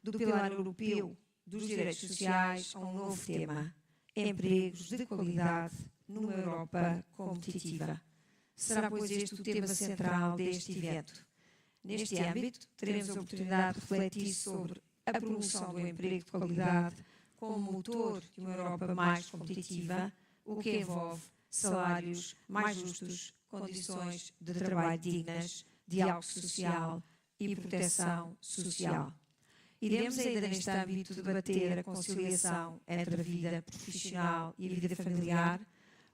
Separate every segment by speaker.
Speaker 1: do Pilar Europeu dos Direitos Sociais a um novo tema: empregos de qualidade numa Europa competitiva. Será, pois, este o tema central deste evento. Neste âmbito, teremos a oportunidade de refletir sobre a promoção do emprego de qualidade como motor de uma Europa mais competitiva, o que envolve salários mais justos, condições de trabalho dignas, diálogo social e proteção social. Iremos ainda neste âmbito debater a conciliação entre a vida profissional e a vida familiar,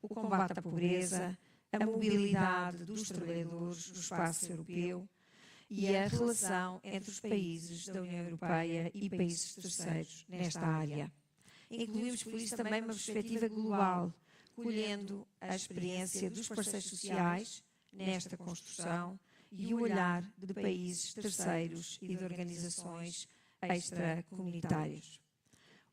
Speaker 1: o combate à pobreza, a mobilidade dos trabalhadores no espaço europeu e a relação entre os países da União Europeia e países terceiros nesta área. Incluímos, por isso, também uma perspectiva global, colhendo a experiência dos parceiros sociais nesta construção e o olhar de países terceiros e de organizações extracomunitárias.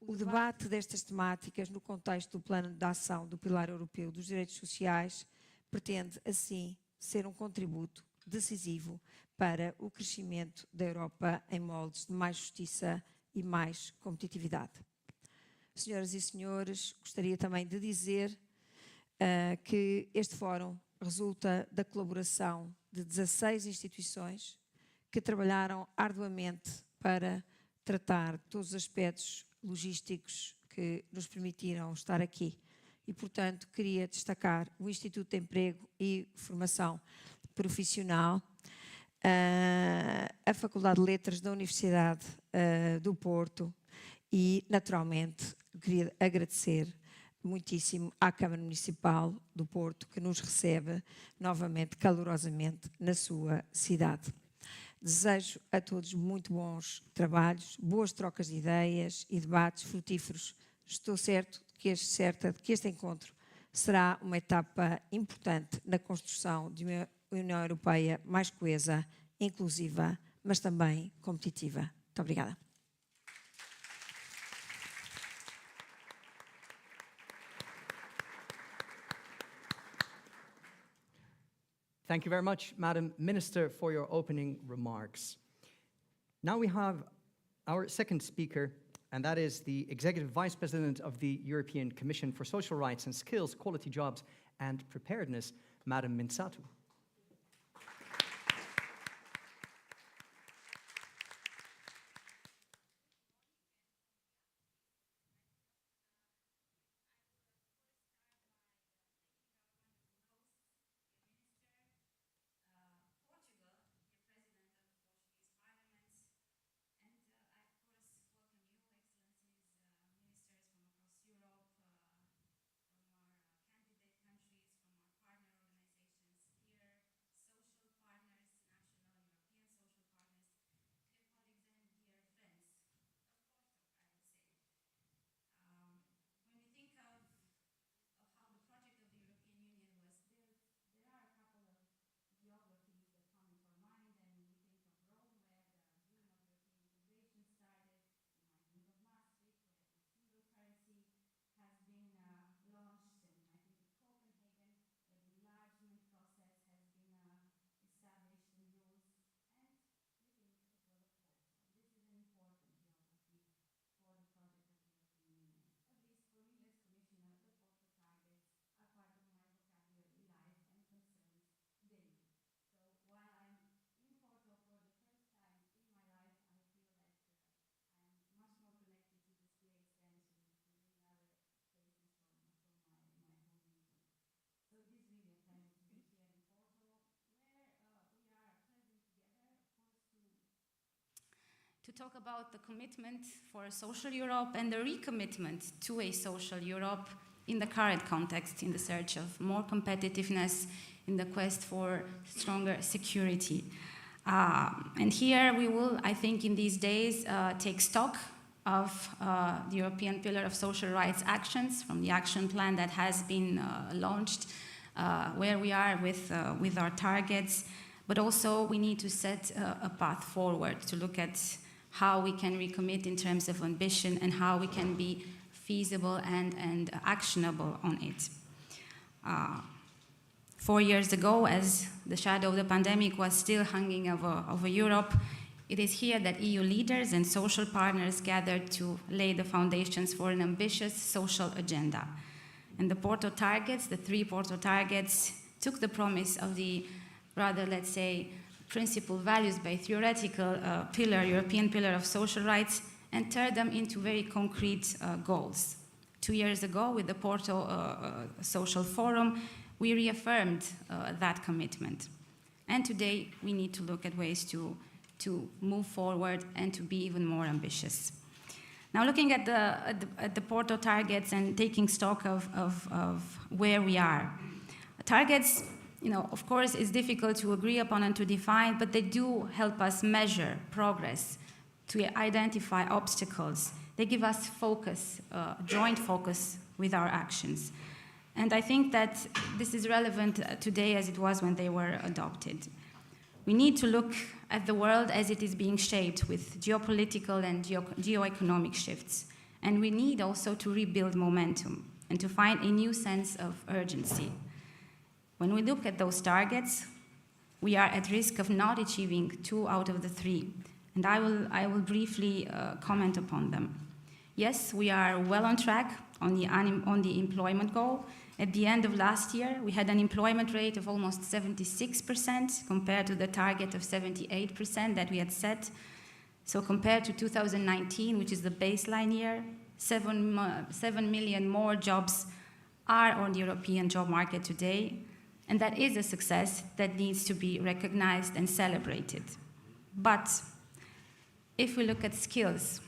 Speaker 1: O debate destas temáticas no contexto do Plano de Ação do Pilar Europeu dos Direitos Sociais pretende, assim, ser um contributo decisivo para o crescimento da Europa em moldes de mais justiça e mais competitividade. Senhoras e senhores, gostaria também de dizer que este fórum resulta da colaboração de 16 instituições que trabalharam arduamente para tratar todos os aspectos logísticos que nos permitiram estar aqui. E, portanto, queria destacar o Instituto de Emprego e Formação Profissional, a Faculdade de Letras da Universidade do Porto e, naturalmente, queria agradecer muitíssimo à Câmara Municipal do Porto, que nos recebe novamente calorosamente na sua cidade. Desejo a todos muito bons trabalhos, boas trocas de ideias e debates frutíferos. Estou certa de que este encontro será uma etapa importante na construção de uma União Europeia mais coesa, inclusiva, mas também competitiva. Muito obrigada.
Speaker 2: Thank you very much, Madam Minister, for your opening remarks. Now we have our second speaker, and that is the Executive Vice President of the European Commission for Social Rights and Skills, Quality Jobs and Preparedness, Madam Minsatu.
Speaker 3: To talk about the commitment for a social Europe and the recommitment to a social Europe in the current context, in the search of more competitiveness, in the quest for stronger security. And here we will, I think, in these days, take stock of the European Pillar of Social Rights actions from the action plan that has been launched, where we are with our targets, but also we need to set a path forward to look at how we can recommit in terms of ambition and how we can be feasible and actionable on it. 4 years ago, as the shadow of the pandemic was still hanging over Europe, It is here that EU leaders and social partners gathered to lay the foundations for an ambitious social agenda. And the Porto targets, the 3 Porto targets, took the promise of the rather, let's say, principle values-based theoretical pillar, European pillar of social rights, and turned them into very concrete goals. 2 years ago, with the Porto Social Forum, we reaffirmed that commitment. And today, we need to look at ways to move forward and to be even more ambitious. Now, looking at the Porto targets and taking stock of where we are. Targets, of course, is difficult to agree upon and to define, but they do help us measure progress, to identify obstacles. They give us focus, joint focus with our actions. And I think that this is relevant today as it was when they were adopted. We need to look at the world as it is being shaped with geopolitical and geoeconomic shifts. And we need also to rebuild momentum and to find a new sense of urgency. When we look at those targets, we are at risk of not achieving 2 out of the 3. And I will briefly comment upon them. Yes, we are well on track on the employment goal. At the end of last year, we had an employment rate of almost 76% compared to the target of 78% that we had set. So compared to 2019, which is the baseline year, 7 million more jobs are on the European job market today. And that is a success that needs to be recognized and celebrated. But if we look at skills,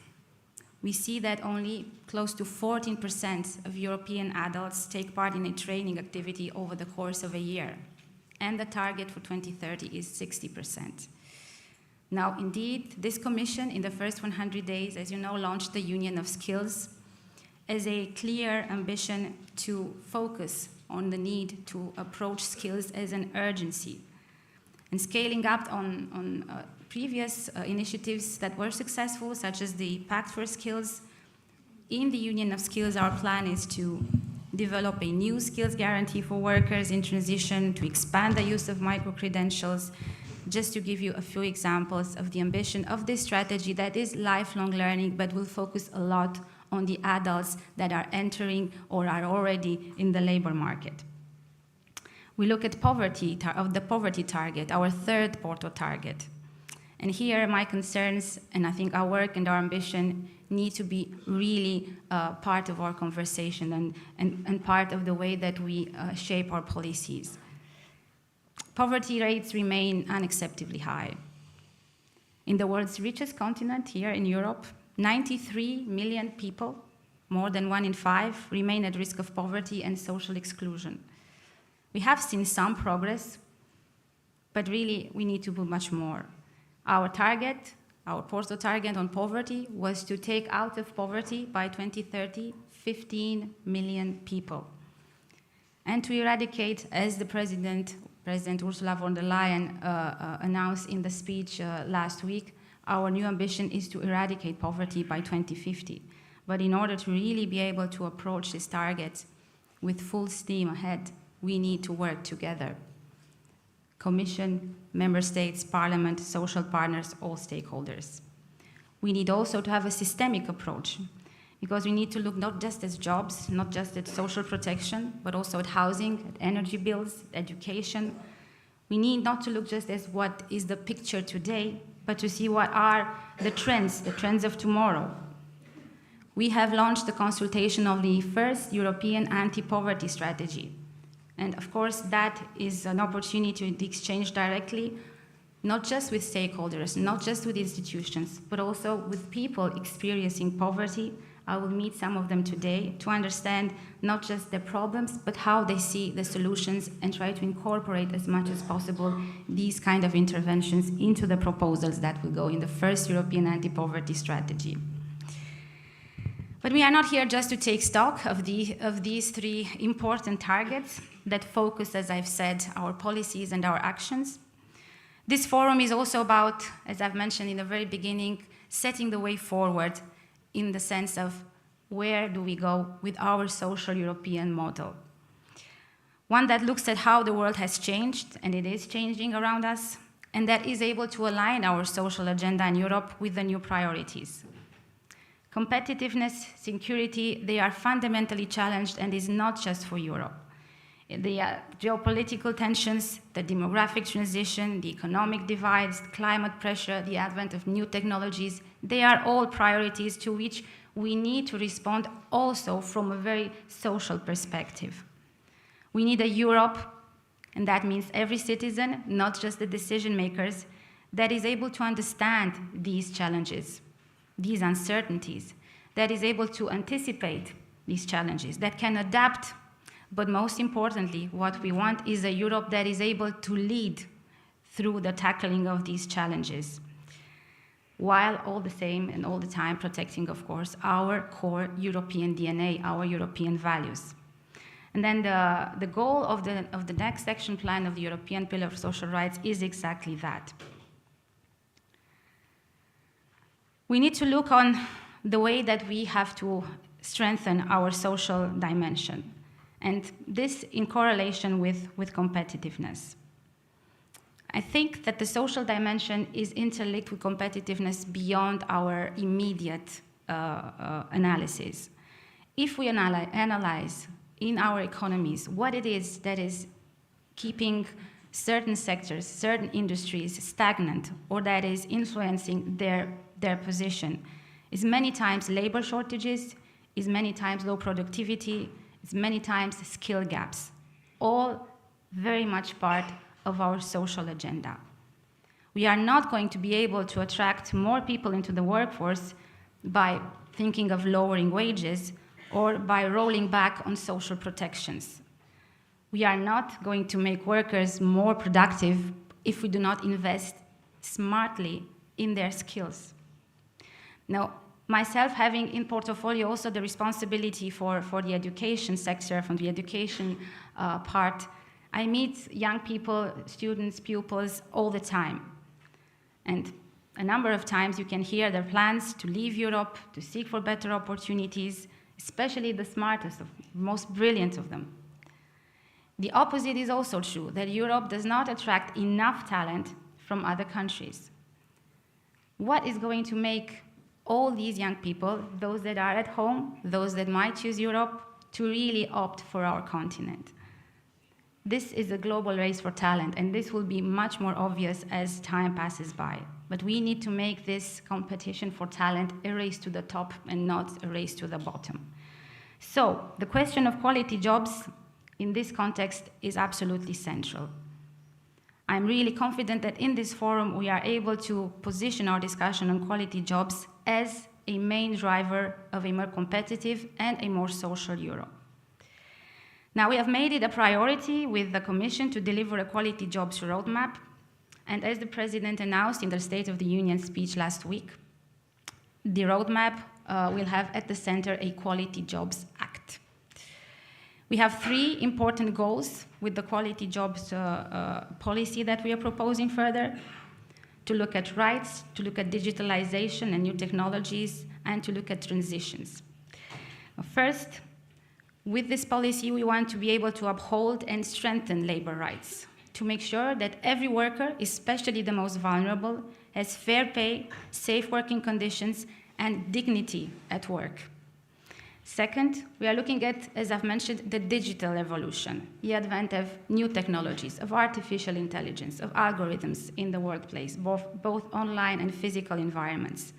Speaker 3: we see that only close to 14% of European adults take part in a training activity over the course of a year. And the target for 2030 is 60%. Now, indeed, this commission in the first 100 days, as you know, launched the Union of Skills as a clear ambition to focus on the need to approach skills as an urgency. And scaling up on previous initiatives that were successful, such as the Pact for Skills, in the Union of Skills, our plan is to develop a new skills guarantee for workers in transition, to expand the use of micro-credentials, just to give you a few examples of the ambition of this strategy that is lifelong learning, but will focus a lot on the adults that are entering or are already in the labor market. We look at poverty, of the poverty target, our 3rd Porto target. And here my concerns, and I think our work and our ambition need to be really part of our conversation and part of the way that we shape our policies. Poverty rates remain unacceptably high. In the world's richest continent, here in Europe, 93 million people, more than 1 in 5, remain at risk of poverty and social exclusion. We have seen some progress, but really we need to do much more. Our target, our Porto target on poverty, was to take out of poverty by 2030 15 million people. And to eradicate, as the President Ursula von der Leyen announced in the speech last week, our new ambition is to eradicate poverty by 2050. But in order to really be able to approach this target with full steam ahead, we need to work together. Commission, member states, parliament, social partners, all stakeholders. We need also to have a systemic approach, because we need to look not just at jobs, not just at social protection, but also at housing, at energy bills, education. We need not to look just at what is the picture today, but to see what are the trends of tomorrow. We have launched the consultation of the first European anti-poverty strategy. And of course, that is an opportunity to exchange directly, not just with stakeholders, not just with institutions, but also with people experiencing poverty. I will meet some of them today to understand not just the problems, but how they see the solutions and try to incorporate as much as possible these kind of interventions into the proposals that will go in the first European anti-poverty strategy. But we are not here just to take stock of these 3 important targets that focus, as I've said, our policies and our actions. This forum is also about, as I've mentioned in the very beginning, setting the way forward in the sense of where do we go with our social European model. One that looks at how the world has changed, and it is changing around us, and that is able to align our social agenda in Europe with the new priorities. Competitiveness, security, they are fundamentally challenged and is not just for Europe. The geopolitical tensions, the demographic transition, the economic divides, climate pressure, the advent of new technologies, they are all priorities to which we need to respond also from a very social perspective. We need a Europe, and that means every citizen, not just the decision makers, that is able to understand these challenges, these uncertainties, that is able to anticipate these challenges, that can adapt. But most importantly, what we want is a Europe that is able to lead through the tackling of these challenges, while all the same and all the time protecting, of course, our core European DNA, our European values. And then the goal of the next action plan of the European Pillar of Social Rights is exactly that. We need to look on the way that we have to strengthen our social dimension, and this in correlation with competitiveness. I think that the social dimension is interlinked with competitiveness beyond our immediate analysis. If we analyze in our economies what it is that is keeping certain sectors, certain industries stagnant, or that is influencing their position, is many times labor shortages, is many times low productivity, is many times skill gaps, all very much part of our social agenda. We are not going to be able to attract more people into the workforce by thinking of lowering wages or by rolling back on social protections. We are not going to make workers more productive if we do not invest smartly in their skills. Now, myself having in portfolio also the responsibility for the education sector, from the education part, I meet young people, students, pupils all the time. And a number of times you can hear their plans to leave Europe, to seek for better opportunities, especially the smartest, most brilliant of them. The opposite is also true, that Europe does not attract enough talent from other countries. What is going to make all these young people, those that are at home, those that might choose Europe, to really opt for our continent? This is a global race for talent, and this will be much more obvious as time passes by. But we need to make this competition for talent a race to the top and not a race to the bottom. So, the question of quality jobs in this context is absolutely central. I'm really confident that in this forum we are able to position our discussion on quality jobs as a main driver of a more competitive and a more social Europe. Now, we have made it a priority with the Commission to deliver a quality jobs roadmap, and as the President announced in the State of the Union speech last week, the roadmap will have at the center a Quality Jobs Act. We have 3 important goals with the quality jobs policy that we are proposing further: to look at rights, to look at digitalization and new technologies, and to look at transitions. First, with this policy, we want to be able to uphold and strengthen labor rights, to make sure that every worker, especially the most vulnerable, has fair pay, safe working conditions, and dignity at work. Second, we are looking at, as I've mentioned, the digital evolution, the advent of new technologies, of artificial intelligence, of algorithms in the workplace, both online and physical environments.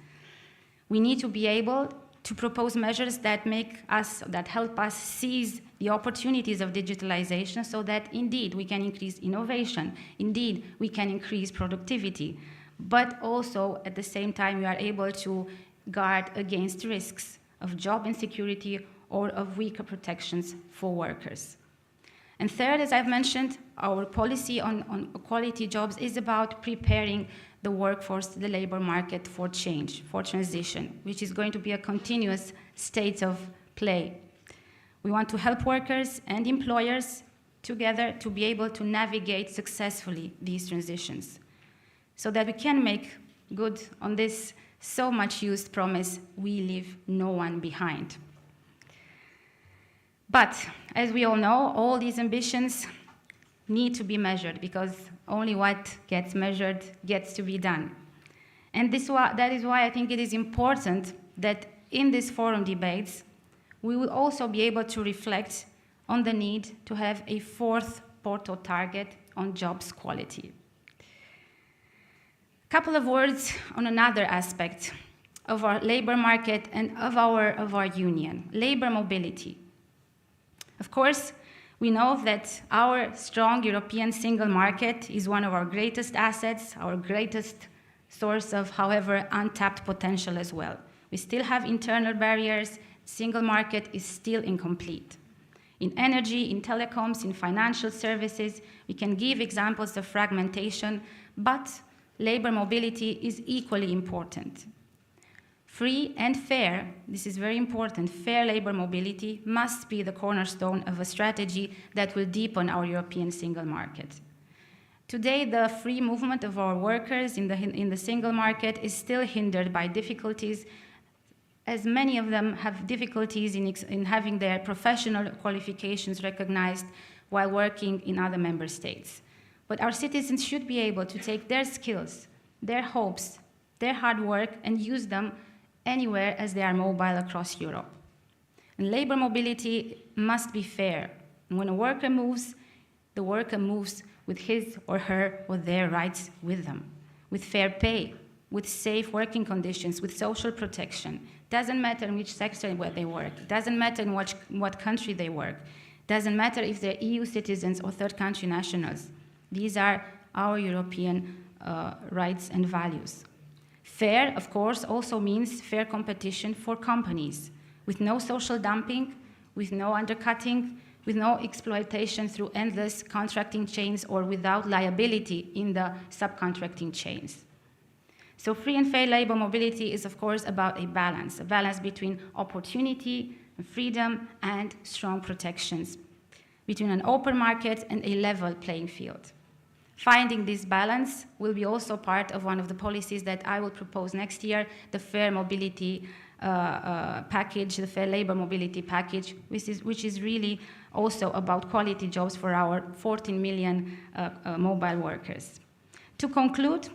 Speaker 3: We need to be able to propose measures that help us seize the opportunities of digitalization so that indeed we can increase innovation, indeed we can increase productivity, but also at the same time we are able to guard against risks of job insecurity or of weaker protections for workers. And third, as I've mentioned, our policy on quality jobs is about preparing the workforce, the labor market for change, for transition, which is going to be a continuous state of play. We want to help workers and employers together to be able to navigate successfully these transitions so that we can make good on this so much used promise, we leave no one behind. But as we all know, all these ambitions need to be measured, because only what gets measured gets to be done. And that is why I think it is important that in these forum debates, we will also be able to reflect on the need to have a fourth Porto target on jobs quality. A couple of words on another aspect of our labor market and of our union, labor mobility. Of course, we know that our strong European single market is one of our greatest assets, our greatest source of, however, untapped potential as well. We still have internal barriers. Single market is still incomplete. In energy, in telecoms, in financial services, we can give examples of fragmentation, but labor mobility is equally important. Free and fair, this is very important, fair labor mobility must be the cornerstone of a strategy that will deepen our European single market. Today, the free movement of our workers in the single market is still hindered by difficulties, as many of them have difficulties in having their professional qualifications recognized while working in other member states. But our citizens should be able to take their skills, their hopes, their hard work, and use them anywhere as they are mobile across Europe. And labor mobility must be fair. And when a worker moves, the worker moves with his or her or their rights with them, with fair pay, with safe working conditions, with social protection. Doesn't matter in which sector where they work. Doesn't matter in what country they work. Doesn't matter if they're EU citizens or third country nationals. These are our European rights and values. Fair, of course, also means fair competition for companies, with no social dumping, with no undercutting, with no exploitation through endless contracting chains or without liability in the subcontracting chains. So free and fair labor mobility is, of course, about a balance between opportunity, freedom, and strong protections, between an open market and a level playing field. Finding this balance will be also part of one of the policies that I will propose next year, the fair mobility package, the fair labor mobility package, which is really also about quality jobs for our 14 million mobile workers. To conclude,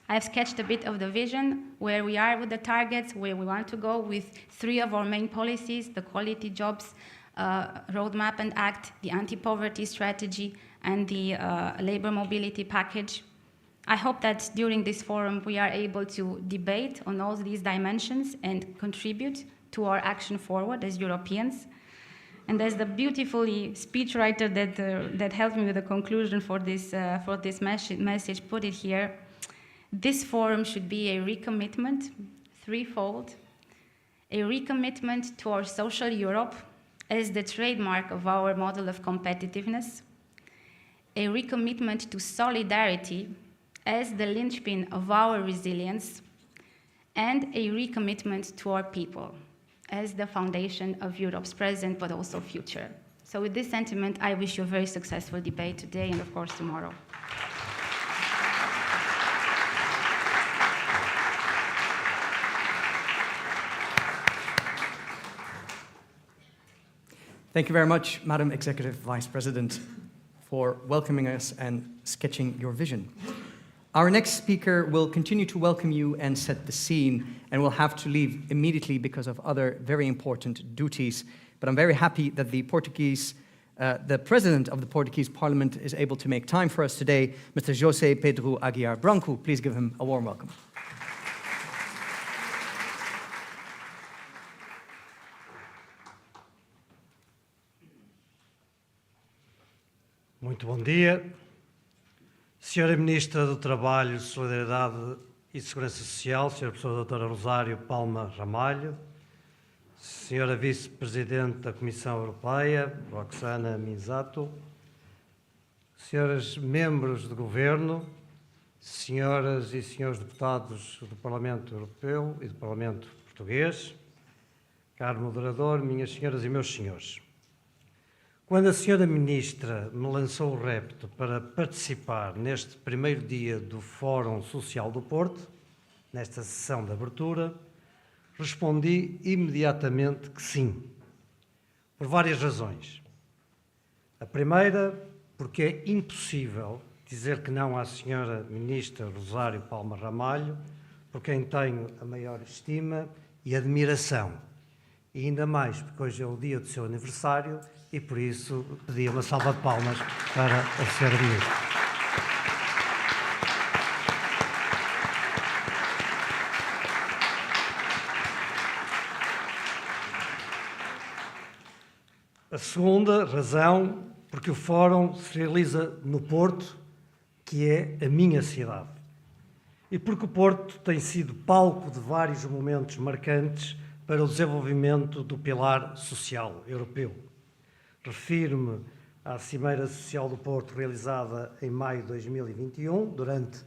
Speaker 3: I've sketched a bit of the vision, where we are with the targets, where we want to go with 3 of our main policies, the quality jobs roadmap and act, the anti-poverty strategy, and the labor mobility package. I hope that during this forum we are able to debate on all these dimensions and contribute to our action forward as Europeans. And as the beautifully speechwriter that helped me with the conclusion for this message put it here, this forum should be a recommitment, threefold. A recommitment to our social Europe as the trademark of our model of competitiveness. A recommitment to solidarity as the linchpin of our resilience. And a recommitment to our people as the foundation of Europe's present but also future. So with this sentiment, I wish you a very successful debate today and of course tomorrow.
Speaker 2: Thank you very much, Madam Executive Vice President, for welcoming us and sketching your vision. Our next speaker will continue to welcome you and set the scene, and will have to leave immediately because of other very important duties. But I'm very happy that the President of the Portuguese Parliament is able to make time for us today, Mr. José Pedro Aguiar Branco. Please give him a warm welcome.
Speaker 4: Muito bom dia. Senhora Ministra do Trabalho, Solidariedade e Segurança Social, Senhora Professora Doutora Rosário Palma Ramalho, Senhora Vice-Presidente da Comissão Europeia, Roxana Misato, Senhoras Membros do Governo, Senhoras e Senhores Deputados do Parlamento Europeu e do Parlamento Português, caro moderador, minhas senhoras e meus senhores. Quando a senhora Ministra me lançou o repto para participar neste primeiro dia do Fórum Social do Porto, nesta sessão de abertura, respondi imediatamente que sim, por várias razões. A primeira porque é impossível dizer que não à senhora Ministra Rosário Palma Ramalho, por quem tenho a maior estima e admiração. E ainda mais porque hoje é o dia do seu aniversário e por isso pedi uma salva de palmas para a senhora Ministra. A segunda razão, porque o Fórum se realiza no Porto, que é a minha cidade. E porque o Porto tem sido palco de vários momentos marcantes para o desenvolvimento do pilar social europeu. Refiro-me à Cimeira Social do Porto, realizada em maio de 2021, durante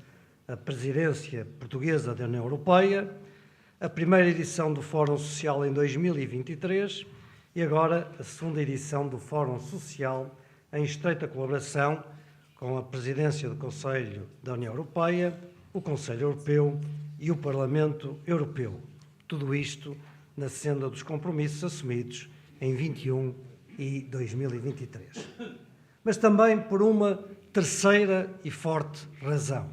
Speaker 4: a presidência portuguesa da União Europeia, a primeira edição do Fórum Social em 2023 e agora a segunda edição do Fórum Social em estreita colaboração com a presidência do Conselho da União Europeia, o Conselho Europeu e o Parlamento Europeu. Tudo isto na senda dos compromissos assumidos em 21 e 2023. Mas também por uma terceira e forte razão.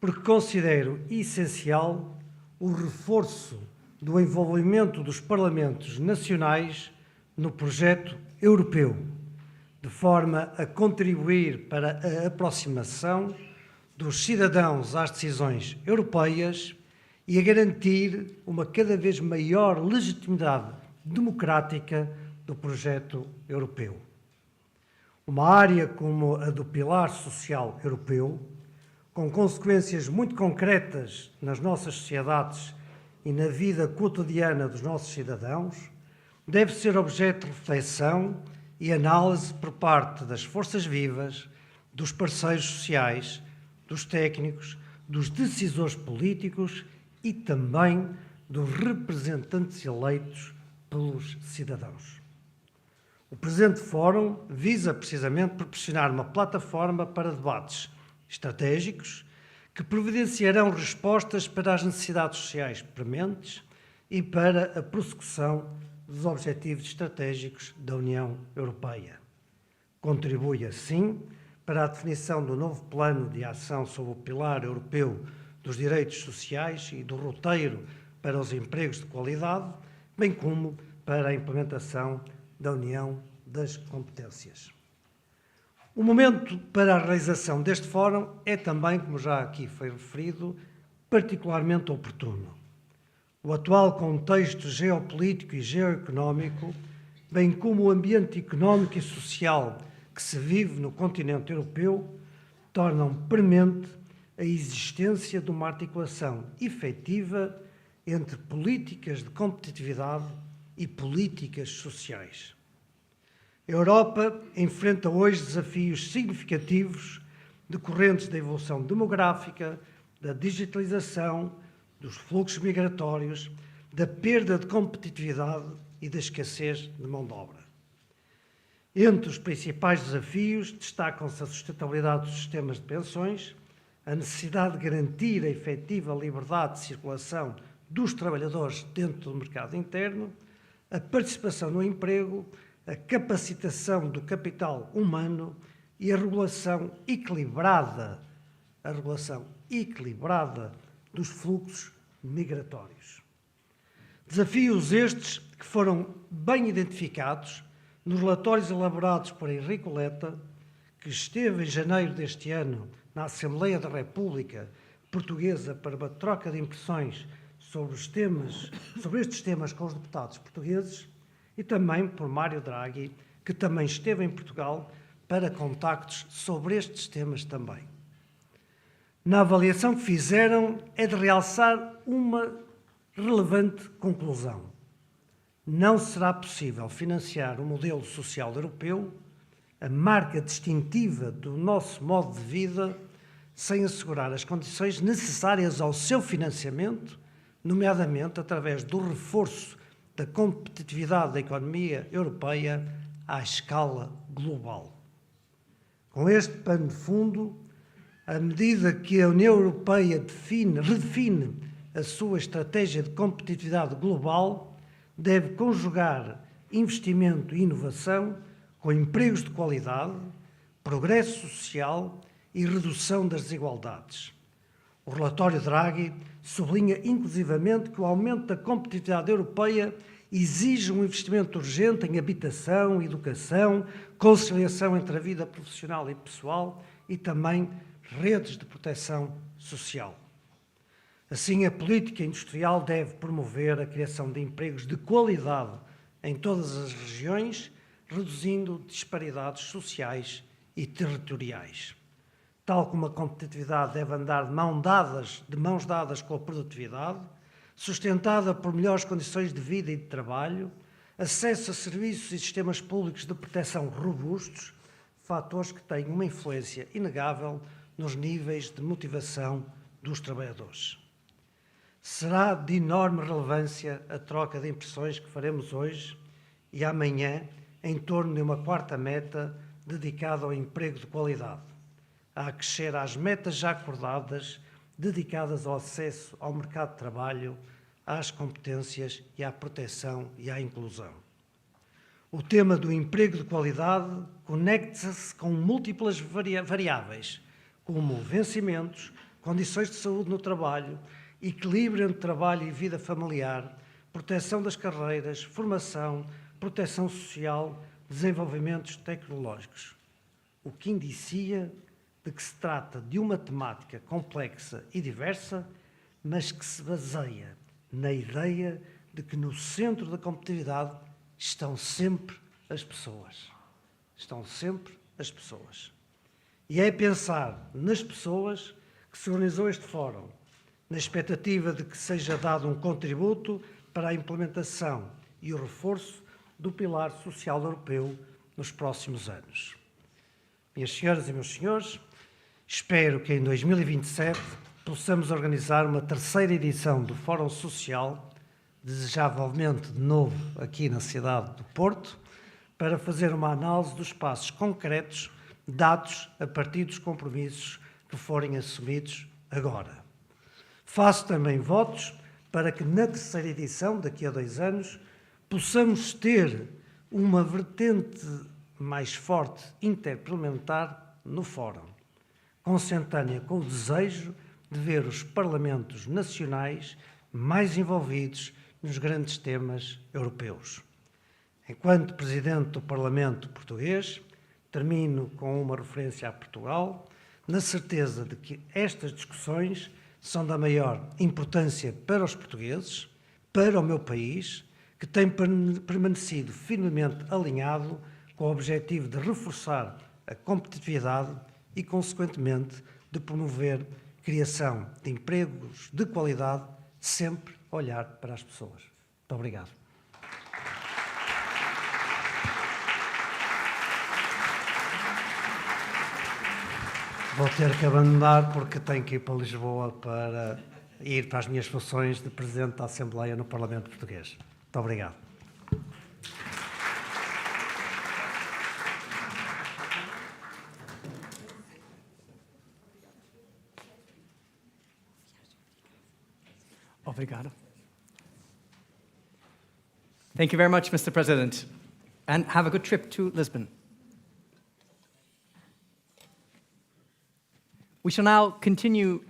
Speaker 4: Porque considero essencial o reforço do envolvimento dos parlamentos nacionais no projeto europeu, de forma a contribuir para a aproximação dos cidadãos às decisões europeias e a garantir uma cada vez maior legitimidade democrática do projeto europeu. Uma área como a do pilar social europeu, com consequências muito concretas nas nossas sociedades e na vida cotidiana dos nossos cidadãos, deve ser objeto de reflexão e análise por parte das forças vivas, dos parceiros sociais, dos técnicos, dos decisores políticos e também dos representantes eleitos pelos cidadãos. O presente Fórum visa precisamente proporcionar uma plataforma para debates estratégicos que providenciarão respostas para as necessidades sociais prementes e para a prossecução dos objetivos estratégicos da União Europeia. Contribui, assim, para a definição do novo plano de ação sobre o pilar europeu dos direitos sociais e do roteiro para os empregos de qualidade, bem como para a implementação da União das Competências. O momento para a realização deste Fórum é também, como já aqui foi referido, particularmente oportuno. O atual contexto geopolítico e geoeconómico, bem como o ambiente económico e social que se vive no continente europeu, tornam premente a existência de uma articulação efetiva entre políticas de competitividade e políticas sociais. A Europa enfrenta hoje desafios significativos decorrentes da evolução demográfica, da digitalização, dos fluxos migratórios, da perda de competitividade e da escassez de mão de obra. Entre os principais desafios destacam-se a sustentabilidade dos sistemas de pensões, a necessidade de garantir a efetiva liberdade de circulação dos trabalhadores dentro do mercado interno, a participação no emprego, a capacitação do capital humano e a regulação equilibrada dos fluxos migratórios. Desafios estes que foram bem identificados nos relatórios elaborados por Henrique Letta, que esteve em janeiro deste ano na Assembleia da República Portuguesa para uma troca de impressões sobre estes temas com os deputados portugueses, e também por Mário Draghi, que também esteve em Portugal para contactos sobre estes temas também. Na avaliação que fizeram é de realçar uma relevante conclusão. Não será possível financiar o modelo social europeu, a marca distintiva do nosso modo de vida, sem assegurar as condições necessárias ao seu financiamento, nomeadamente através do reforço da competitividade da economia europeia à escala global. Com este pano de fundo, à medida que a União Europeia redefine a sua estratégia de competitividade global, deve conjugar investimento e inovação com empregos de qualidade, progresso social e redução das desigualdades. O relatório Draghi sublinha inclusivamente que o aumento da competitividade europeia exige um investimento urgente em habitação, educação, conciliação entre a vida profissional e pessoal e também redes de proteção social. Assim, a política industrial deve promover a criação de empregos de qualidade em todas as regiões, reduzindo disparidades sociais e territoriais. Tal como a competitividade deve andar de mãos dadas com a produtividade, sustentada por melhores condições de vida e de trabalho, acesso a serviços e sistemas públicos de proteção robustos, fatores que têm uma influência inegável nos níveis de motivação dos trabalhadores. Será de enorme relevância a troca de impressões que faremos hoje e amanhã em torno de uma quarta meta dedicada ao emprego de qualidade, a acrescer às metas já acordadas dedicadas ao acesso ao mercado de trabalho, às competências e à proteção e à inclusão. O tema do emprego de qualidade conecta-se com múltiplas variáveis, como vencimentos, condições de saúde no trabalho, equilíbrio entre trabalho e vida familiar, proteção das carreiras, formação, proteção social, desenvolvimentos tecnológicos. O que indicia de que se trata de uma temática complexa e diversa, mas que se baseia na ideia de que no centro da competitividade estão sempre as pessoas. Estão sempre as pessoas. E é pensar nas pessoas que se organizou este fórum, na expectativa de que seja dado um contributo para a implementação e o reforço do pilar social europeu nos próximos anos. Minhas senhoras e meus senhores, espero que em 2027 possamos organizar uma terceira edição do Fórum Social, desejavelmente de novo aqui na cidade do Porto, para fazer uma análise dos passos concretos dados a partir dos compromissos que forem assumidos agora. Faço também votos para que na terceira edição, daqui a 2 anos, possamos ter uma vertente mais forte interparlamentar no Fórum, consentânea com o desejo de ver os parlamentos nacionais mais envolvidos nos grandes temas europeus. Enquanto Presidente do Parlamento português, termino com uma referência a Portugal, na certeza de que estas discussões são da maior importância para os portugueses, para o meu país, que tem permanecido firmemente alinhado com o objetivo de reforçar a competitividade e, consequentemente, de promover a criação de empregos de qualidade, sempre olhar para as pessoas. Muito obrigado. Vou ter que abandonar porque tenho que ir para Lisboa para ir para as minhas funções de Presidente da Assembleia no Parlamento Português. Muito obrigado.
Speaker 2: Obrigado. Thank you very much, Mr. President, and have a good trip to Lisbon. We shall now continue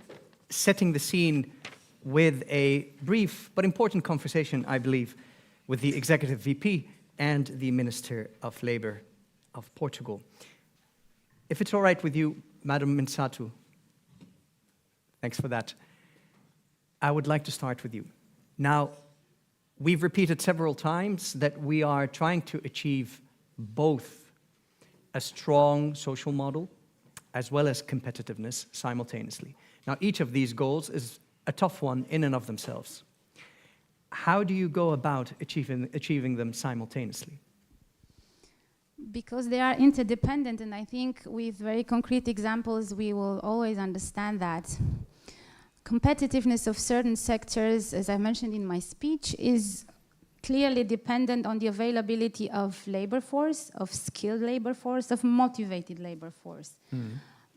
Speaker 2: setting the scene with a brief but important conversation, I believe, with the Executive VP and the Minister of Labour of Portugal. If it's all right with you, Madam Minsatu, thanks for that. I would like to start with you. Now, we've repeated several times that we are trying to achieve both a strong social model as well as competitiveness simultaneously. Now, each of these goals is a tough one in and of themselves. How do you go about achieving them simultaneously?
Speaker 3: Because they are interdependent, and I think with very concrete examples we will always understand that. Competitiveness of certain sectors, as I mentioned in my speech, is clearly dependent on the availability of labor force, of skilled labor force, of motivated labor force.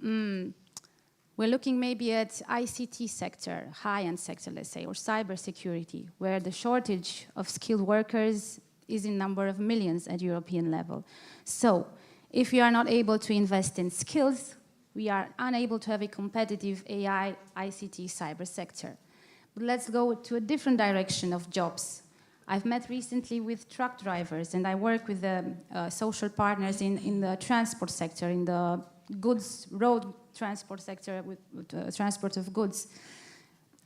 Speaker 3: We're looking maybe at ICT sector, high-end sector, let's say, or cybersecurity, where the shortage of skilled workers is in number of millions at European level. So If we are not able to invest in skills, we are unable to have a competitive AI, ICT, cyber sector. But let's go to a different direction of jobs. I've met recently with truck drivers, and I work with the social partners in the transport sector, in the goods, road transport sector, with transport of goods.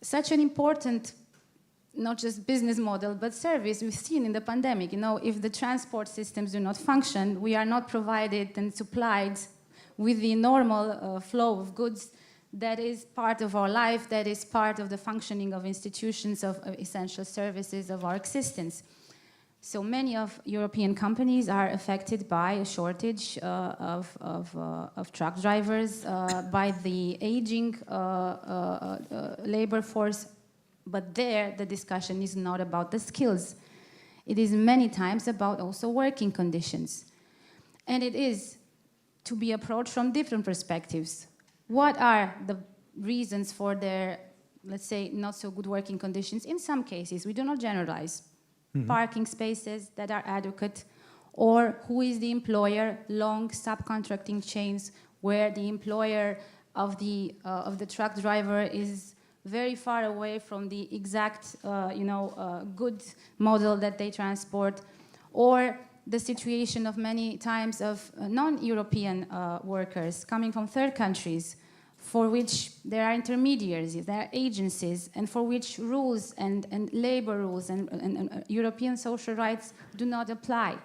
Speaker 3: Such an important, not just business model, but service we've seen in the pandemic. You know, if the transport systems do not function, we are not provided and supplied with the normal flow of goods that is part of our life, that is part of the functioning of institutions, of essential services of our existence. So many of European companies are affected by a shortage of truck drivers, by the aging labor force. But there, the discussion is not about the skills. It is many times about also working conditions. And it is to be approached from different perspectives. What are the reasons for their, let's say, not so good working conditions? In some cases, we do not generalize. Parking spaces that are adequate, or who is the employer, long subcontracting chains where the employer of the truck driver is very far away from the exact good model that they transport, or the situation of many times of non-European workers coming from third countries, for which there are intermediaries, there are agencies, and for which rules and labor rules and European social rights do not apply.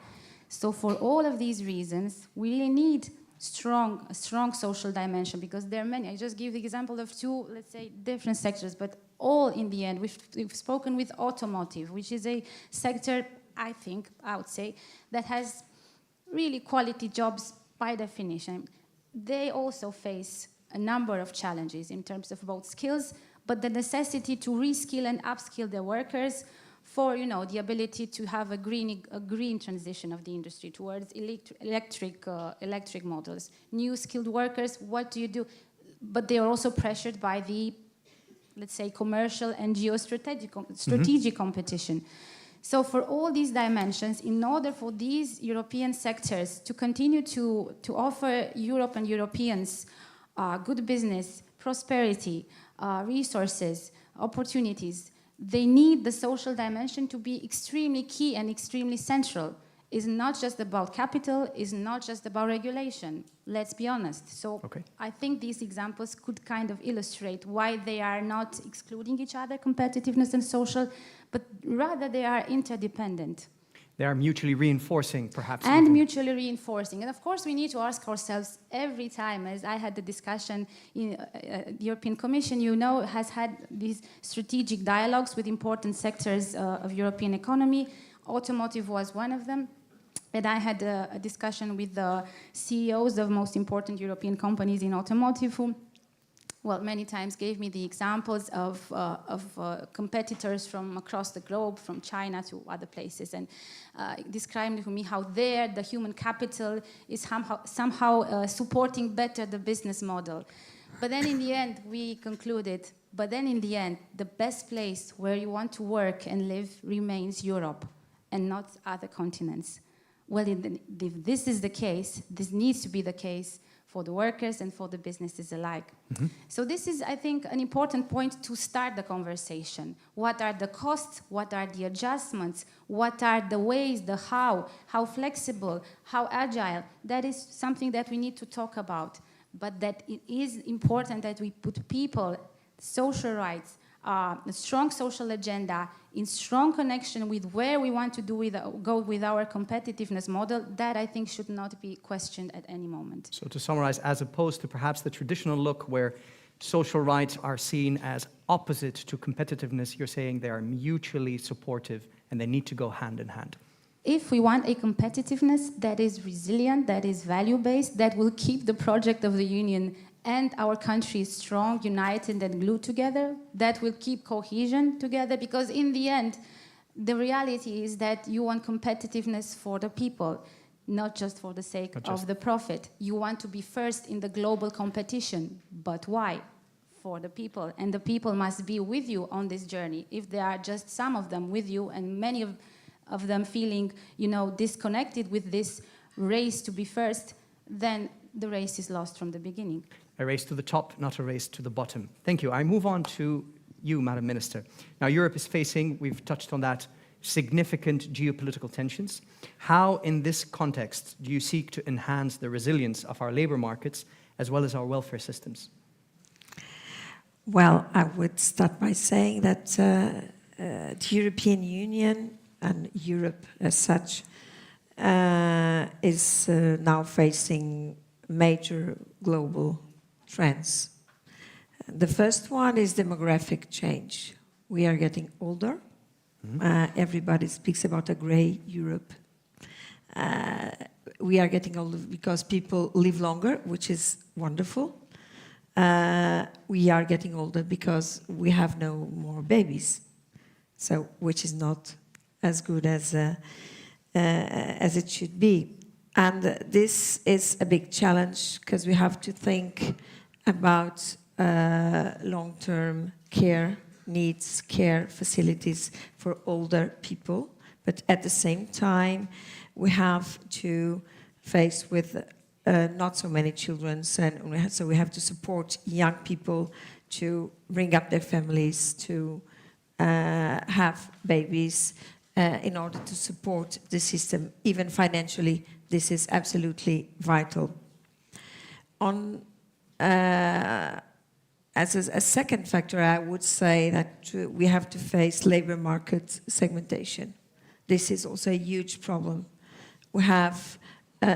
Speaker 3: So for all of these reasons, we really need a strong social dimension, because there are many. I just give the example of two, let's say, different sectors, but all in the end, we've spoken with automotive, which is a sector, I would say, that has really quality jobs by definition. They also face a number of challenges in terms of both skills, but the necessity to reskill and upskill their workers for, the ability to have a green transition of the industry towards electric models. New skilled workers, what do you do? But they are also pressured by the, let's say, commercial and strategic competition. So for all these dimensions, in order for these European sectors to continue to offer Europe and Europeans good business, prosperity, resources, opportunities, they need the social dimension to be extremely key and extremely central. It's not just about capital, it's not just about regulation, let's be honest. So I think these examples could kind of illustrate why they are not excluding each other, competitiveness and social, but rather they are interdependent.
Speaker 2: They are mutually reinforcing, perhaps.
Speaker 3: And
Speaker 2: even.
Speaker 3: mutually reinforcing. And of course, we need to ask ourselves every time, as I had the discussion in the European Commission, has had these strategic dialogues with important sectors of European economy. Automotive was one of them. And I had a discussion with the CEOs of most important European companies in automotive who, many times gave me the examples of competitors from across the globe, from China to other places, and described to me how there the human capital is somehow supporting better the business model. But then in the end, we concluded, the best place where you want to work and live remains Europe and not other continents. Well, if this is the case, this needs to be the case for the workers and for the businesses alike. So this is, I think, an important point to start the conversation. What are the costs? What are the adjustments? What are the ways, the how flexible, how agile? That is something that we need to talk about. But that it is important that we put people, social rights, a strong social agenda in strong connection with where we want to go with our competitiveness model, that I think should not be questioned at any moment.
Speaker 2: So to summarize, as opposed to perhaps the traditional look where social rights are seen as opposite to competitiveness, you're saying they are mutually supportive and they need to go hand in hand.
Speaker 3: If we want a competitiveness that is resilient, that is value-based, that will keep the project of the Union and our country strong, united, and glued together, that will keep cohesion together, because in the end, the reality is that you want competitiveness for the people, not just for the sake of the profit. You want to be first in the global competition, but why? For the people, and the people must be with you on this journey. If there are just some of them with you, and many of them feeling, disconnected with this race to be first, then the race is lost from the beginning.
Speaker 2: A race to the top, not a race to the bottom. Thank you. I move on to you, Madam Minister. Now, Europe is facing, we've touched on that, significant geopolitical tensions. How, in this context, do you seek to enhance the resilience of our labour markets as well as our welfare systems?
Speaker 1: Well, I would start by saying that the European Union and Europe as such is now facing major global trends. The first one is demographic change. We are getting older. Everybody speaks about a grey Europe. We are getting older because people live longer, which is wonderful. We are getting older because we have no more babies, so which is not as good as it should be. And this is a big challenge because we have to think about long-term care needs, care facilities for older people. But at the same time, we have to face with not so many children, and so we have to support young people to bring up their families, to have babies in order to support the system, even financially. This is absolutely vital. On as a second factor, I would say that we have to face labor market segmentation. This is also a huge problem. We have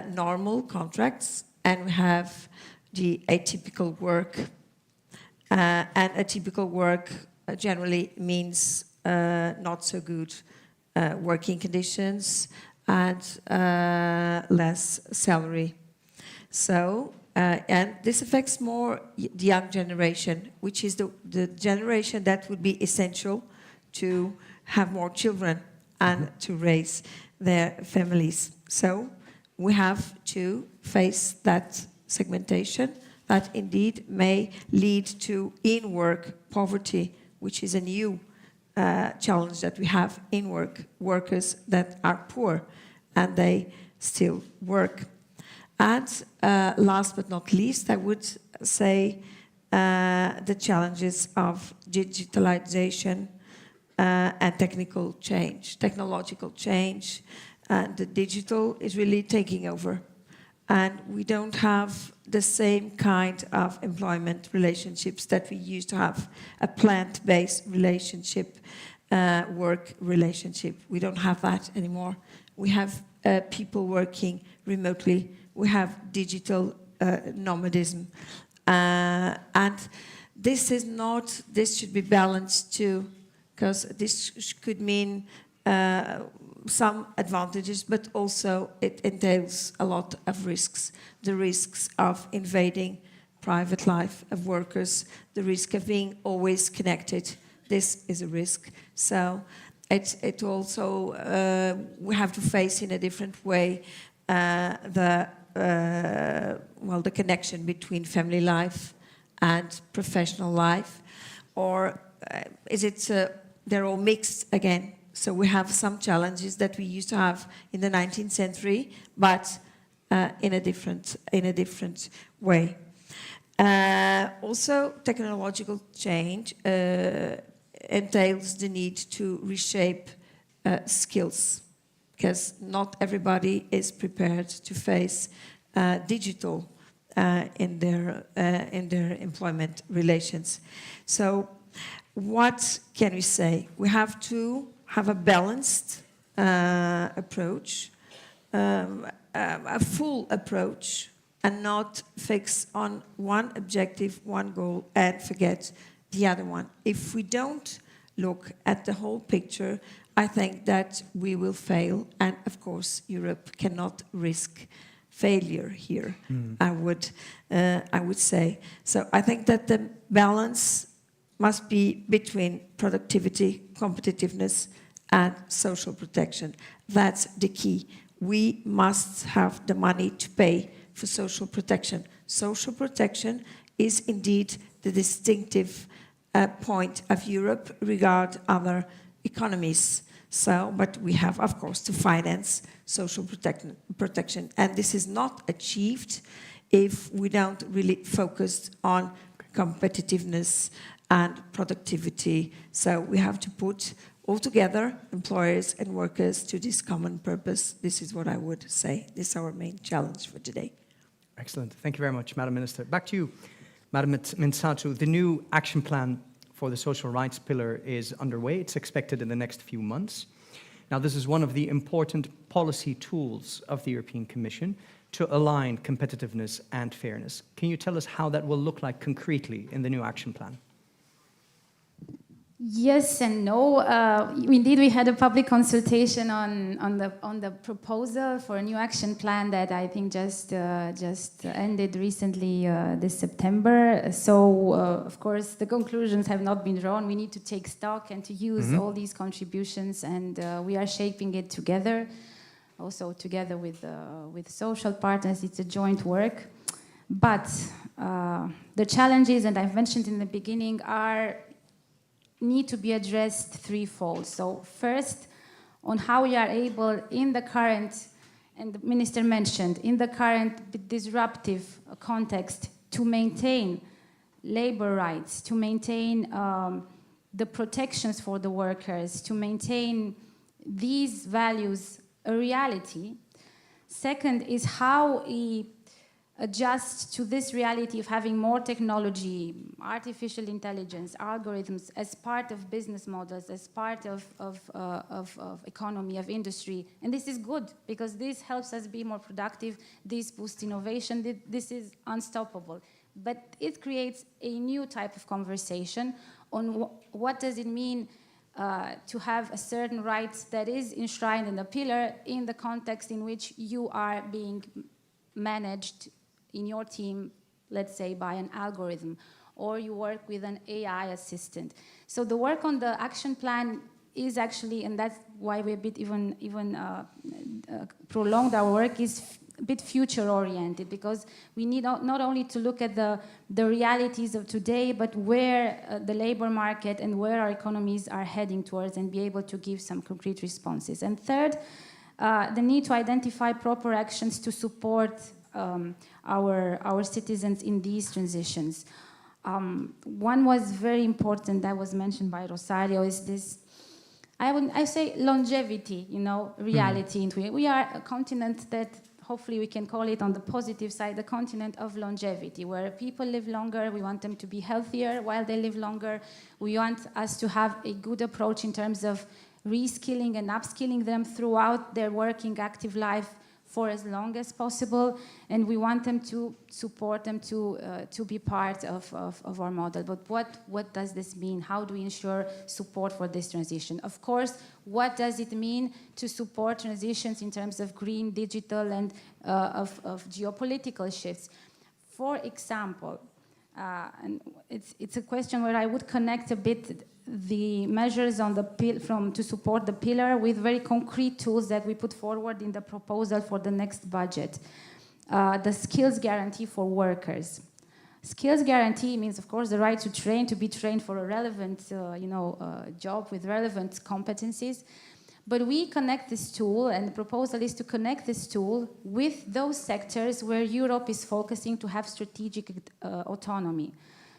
Speaker 1: normal contracts and we have the atypical work. And atypical work generally means not so good working conditions and less salary. So, and this affects more the young generation, which is the generation that would be essential to have more children and to raise their families. So we have to face that segmentation that indeed may lead to in-work poverty, which is a new challenge that we have in workers that are poor and they still work. And last but not least, I would say the challenges of digitalization and technological change. The digital is really taking over. And we don't have the same kind of employment relationships that we used to have, a plant-based relationship, work relationship. We don't have that anymore. We have people working remotely. We have digital nomadism. And this should be balanced too, because this could mean some advantages, but also it entails a lot of risks. The risks of invading private life of workers, the risk of being always connected. This is a risk. So it also, we have to face in a different way the connection between family life and professional life, or is it, they're all mixed again. So we have some challenges that we used to have in the 19th century, but in a different way. Also, technological change entails the need to reshape skills, because not everybody is prepared to face digital in their employment relations. So, what can we say? We have to have a balanced approach, a full approach, and not fix on one objective, one goal, and forget the other one. If we don't look at the whole picture, I think that we will fail, and of course, Europe cannot risk failure here. I would say. So I think that the balance must be between productivity, competitiveness, and social protection. That's the key. We must have the money to pay for social protection. Social protection is indeed the distinctive point of Europe regarding other economies. So, but we have, of course, to finance social protection. And this is not achieved if we don't really focus on competitiveness and productivity. So we have to put all together, employers and workers, to this common purpose. This is what I would say. This is our main challenge for today.
Speaker 2: Excellent. Thank you very much, Madam Minister. Back to you, Madam Mensatu. The new action plan for the social rights pillar is underway. It's expected in the next few months. Now, this is one of the important policy tools of the European Commission to align competitiveness and fairness. Can you tell us how that will look like concretely in the new action plan?
Speaker 3: Yes and no. Indeed, we had a public consultation on the proposal for a new action plan that I think just ended recently this September. So, of course, the conclusions have not been drawn. We need to take stock and to use all these contributions, and we are shaping it together, also together with social partners. It's a joint work. But the challenges, and I've mentioned in the beginning, need to be addressed threefold. So first, on how we are able in the current, and the Minister mentioned, in the current disruptive context to maintain labor rights, to maintain the protections for the workers, to maintain these values a reality. Second is how we adjust to this reality of having more technology, artificial intelligence, algorithms as part of business models, as part of economy, of industry. And this is good because this helps us be more productive, this boosts innovation, this is unstoppable. But it creates a new type of conversation on what does it mean to have a certain rights that is enshrined in the pillar in the context in which you are being managed in your team, let's say, by an algorithm, or you work with an AI assistant. So the work on the action plan is actually, and that's why we a bit even prolonged our work, is a bit future-oriented, because we need not only to look at the realities of today, but where the labor market and where our economies are heading towards, and be able to give some concrete responses. And third, the need to identify proper actions to support our citizens in these transitions. One was very important that was mentioned by Rosario is this, I say longevity, reality. We are a continent that hopefully we can call it on the positive side, the continent of longevity, where people live longer, we want them to be healthier while they live longer, we want us to have a good approach in terms of reskilling and upskilling them throughout their working active life for as long as possible, and we want them to support them to be part of our model. But what does this mean? How do we ensure support for this transition? Of course, what does it mean to support transitions in terms of green, digital, and of geopolitical shifts? For example, and it's a question where I would connect a bit the measures on the to support the pillar with very concrete tools that we put forward in the proposal for the next budget. The skills guarantee for workers. Skills guarantee means, of course, the right to train, to be trained for a relevant job with relevant competencies. But we connect this tool, and the proposal is to connect this tool with those sectors where Europe is focusing to have strategic autonomy.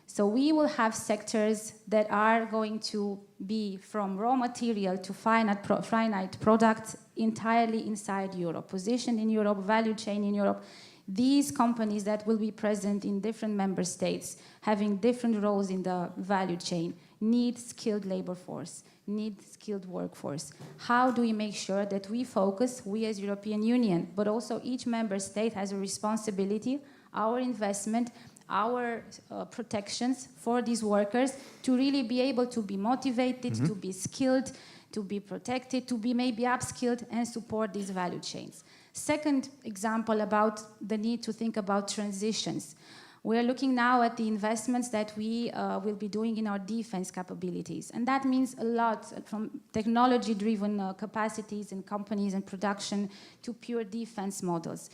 Speaker 3: So we will have sectors that are going to be from raw material to finite products entirely inside Europe, positioned in Europe, value chain in Europe. These companies that will be present in different member states, having different roles in the value chain, need skilled labor force, need skilled workforce. How do we make sure that we focus, we as European Union, but also each member state has a responsibility, our investment, our protections for these workers to really be able to be motivated, to be skilled, to be protected, to be maybe upskilled and support these value chains. Second example about the need to think about transitions. We're looking now at the investments that we will be doing in our defense capabilities. And that means a lot, from technology-driven capacities in companies and production to pure defense models.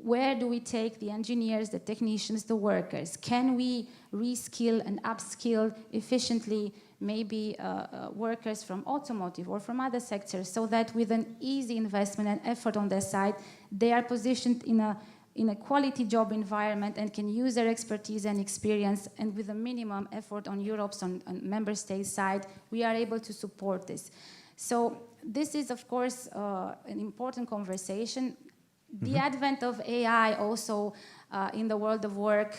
Speaker 3: Where do we take the engineers, the technicians, the workers? Can we reskill and upskill efficiently maybe workers from automotive or from other sectors, so that with an easy investment and effort on their side, they are positioned in a quality job environment and can use their expertise and experience, and with a minimum effort on Europe's, on member states' side, we are able to support this. So this is, of course, an important conversation. The advent of AI also in the world of work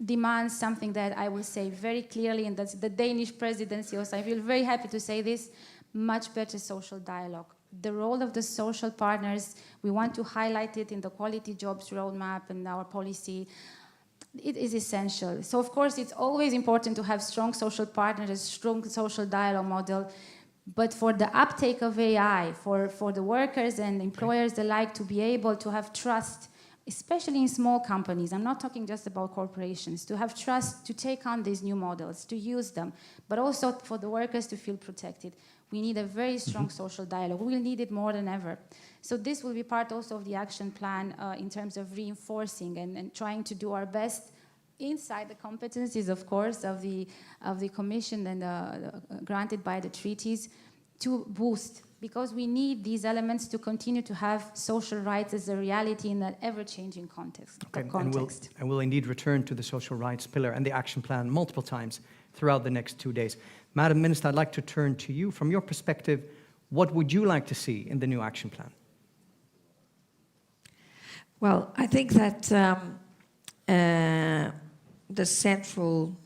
Speaker 3: demands something that I will say very clearly, and that's the Danish presidency also. I feel very happy to say this: much better social dialogue. The role of the social partners, we want to highlight it in the quality jobs roadmap and our policy. It is essential. So of course it's always important to have strong social partners, a strong social dialogue model, but for the uptake of AI, for the workers and employers alike to be able to have trust, especially in small companies, I'm not talking just about corporations, to have trust to take on these new models, to use them, but also for the workers to feel protected. We need a very strong social dialogue. We will need it more than ever. So this will be part also of the action plan in terms of reinforcing and trying to do our best inside the competencies, of course, of the Commission and granted by the treaties to boost, because we need these elements to continue to have social rights as a reality in an ever-changing context.
Speaker 2: Okay, and we'll indeed return to the social rights pillar and the action plan multiple times throughout the next 2 days. Madam Minister, I'd like to turn to you. From your perspective, what would you like to see in the new action plan?
Speaker 1: Well, I think that the central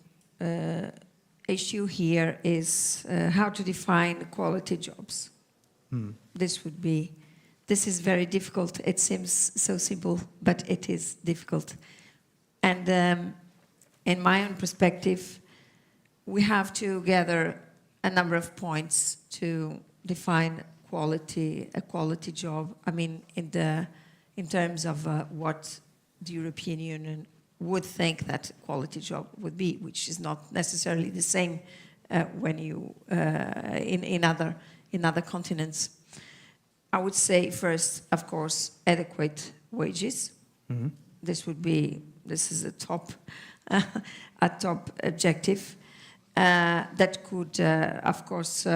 Speaker 1: issue here is how to define quality jobs. This is very difficult. It seems so simple, but it is difficult. And in my own perspective, we have to gather a number of points to define a quality job. I mean, in terms of what the European Union would think that quality job would be, which is not necessarily the same when you in other continents. I would say first, of course, adequate wages. This is a top objective that could, of course,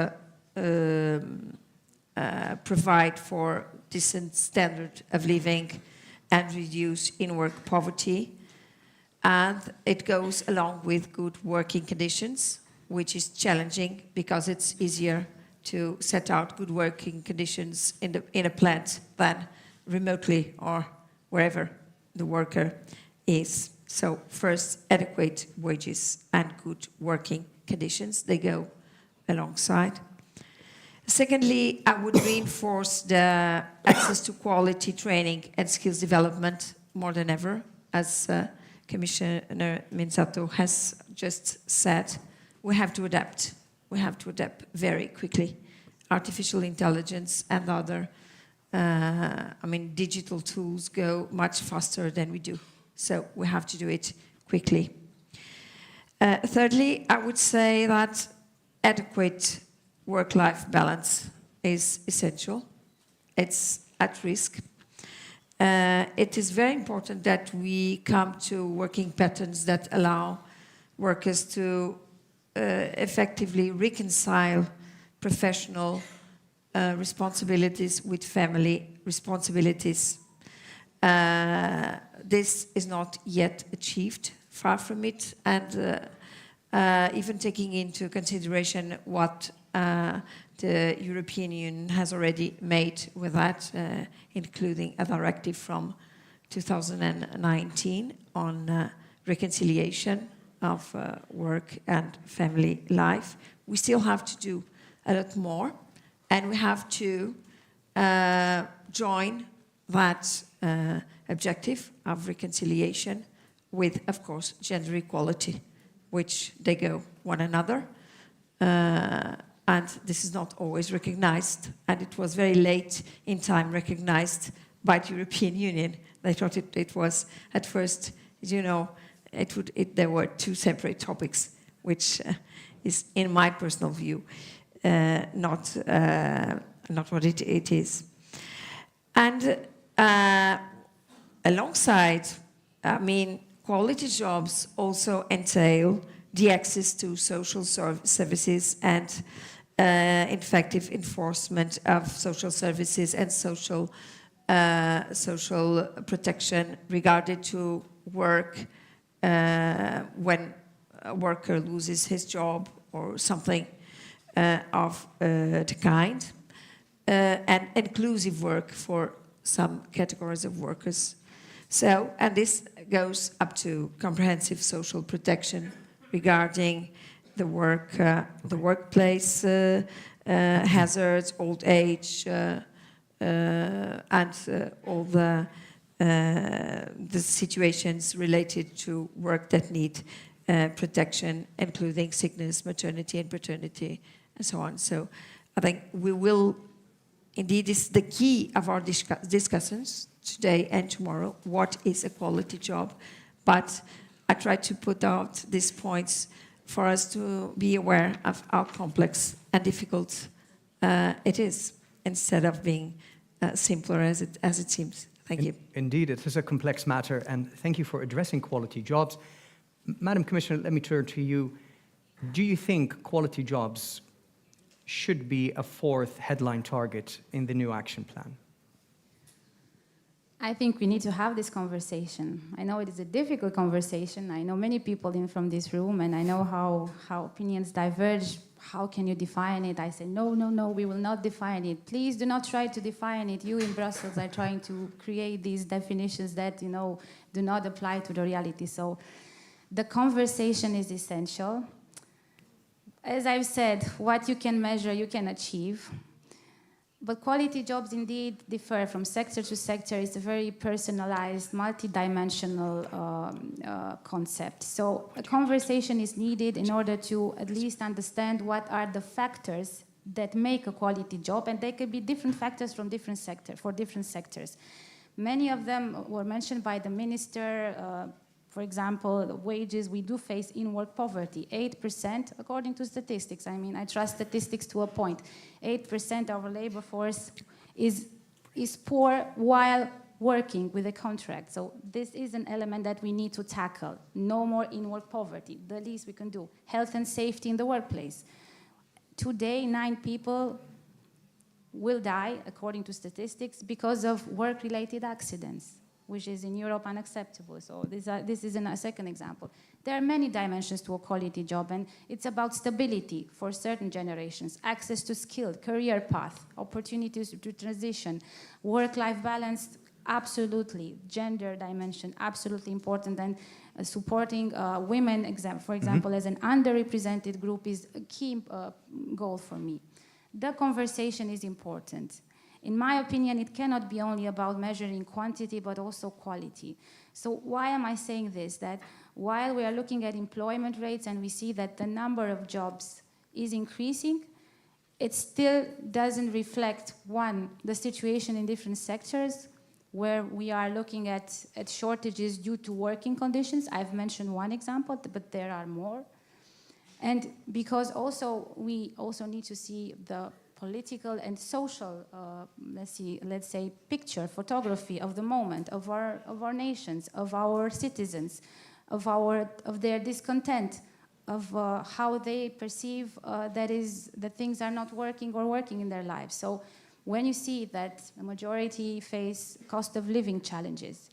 Speaker 1: provide for decent standard of living and reduce in-work poverty. And it goes along with good working conditions, which is challenging because it's easier to set out good working conditions in a plant than remotely or wherever the worker is. So first, adequate wages and good working conditions, they go alongside. Secondly, I would reinforce the access to quality training and skills development more than ever. As Commissioner Minzato has just said, we have to adapt. We have to adapt very quickly. Artificial intelligence and other, digital tools go much faster than we do. So we have to do it quickly. Thirdly, I would say that adequate work-life balance is essential. It's at risk. It is very important that we come to working patterns that allow workers to effectively reconcile professional responsibilities with family responsibilities. This is not yet achieved, far from it, and even taking into consideration what the European Union has already made with that, including a directive from 2019 on reconciliation of work and family life. We still have to do a lot more, and we have to join that objective of reconciliation with, of course, gender equality, which they go one another. And this is not always recognized, and it was very late in time recognized by the European Union. They thought it was, at first, there were two separate topics, which is, in my personal view, not what it is. And alongside, quality jobs also entail the access to social services and effective enforcement of social services and social protection regarding to work when a worker loses his job or something of the kind, and inclusive work for some categories of workers. So, and this goes up to comprehensive social protection regarding the workplace hazards, old age, and all the situations related to work that need protection, including sickness, maternity and paternity, and so on. So I think we will, indeed, is the key of our discussions today and tomorrow, what is a quality job? But I try to put out these points for us to be aware of how complex and difficult it is, instead of being simpler as it seems. Thank you.
Speaker 2: Indeed, it is a complex matter, and thank you for addressing quality jobs. Madam Commissioner, let me turn to you. Do you think quality jobs should be a fourth headline target in the new action plan?
Speaker 3: I think we need to have this conversation. I know it is a difficult conversation. I know many people from this room, and I know how opinions diverge. How can you define it? I say, no, we will not define it. Please do not try to define it. You in Brussels are trying to create these definitions that, do not apply to the reality. So the conversation is essential. As I've said, what you can measure, you can achieve. But quality jobs indeed differ from sector to sector. It's a very personalized, multidimensional concept. So a conversation is needed in order to at least understand what are the factors that make a quality job, and they could be different factors from different sectors. Many of them were mentioned by the minister. For example, the wages, we do face in-work poverty, 8%, according to statistics. I mean, I trust statistics to a point. 8% of our labor force is poor while working with a contract. So this is an element that we need to tackle. No more in-work poverty, the least we can do. Health and safety in the workplace. Today, 9 people will die, according to statistics, because of work-related accidents, which is in Europe unacceptable. So this is a second example. There are many dimensions to a quality job, and it's about stability for certain generations, access to skilled career path, opportunities to transition, work-life balance, absolutely, gender dimension, absolutely important, and supporting women, for example, as an underrepresented group is a key goal for me. The conversation is important. In my opinion, it cannot be only about measuring quantity, but also quality. So why am I saying this? That while we are looking at employment rates and we see that the number of jobs is increasing, it still doesn't reflect, one, the situation in different sectors, where we are looking at shortages due to working conditions. I've mentioned one example, but there are more. And because also we also need to see the political and social, let's say, picture, photography of the moment, of our nations, of our citizens, of their discontent, of how they perceive that things are not working or working in their lives. So when you see that a majority face cost of living challenges,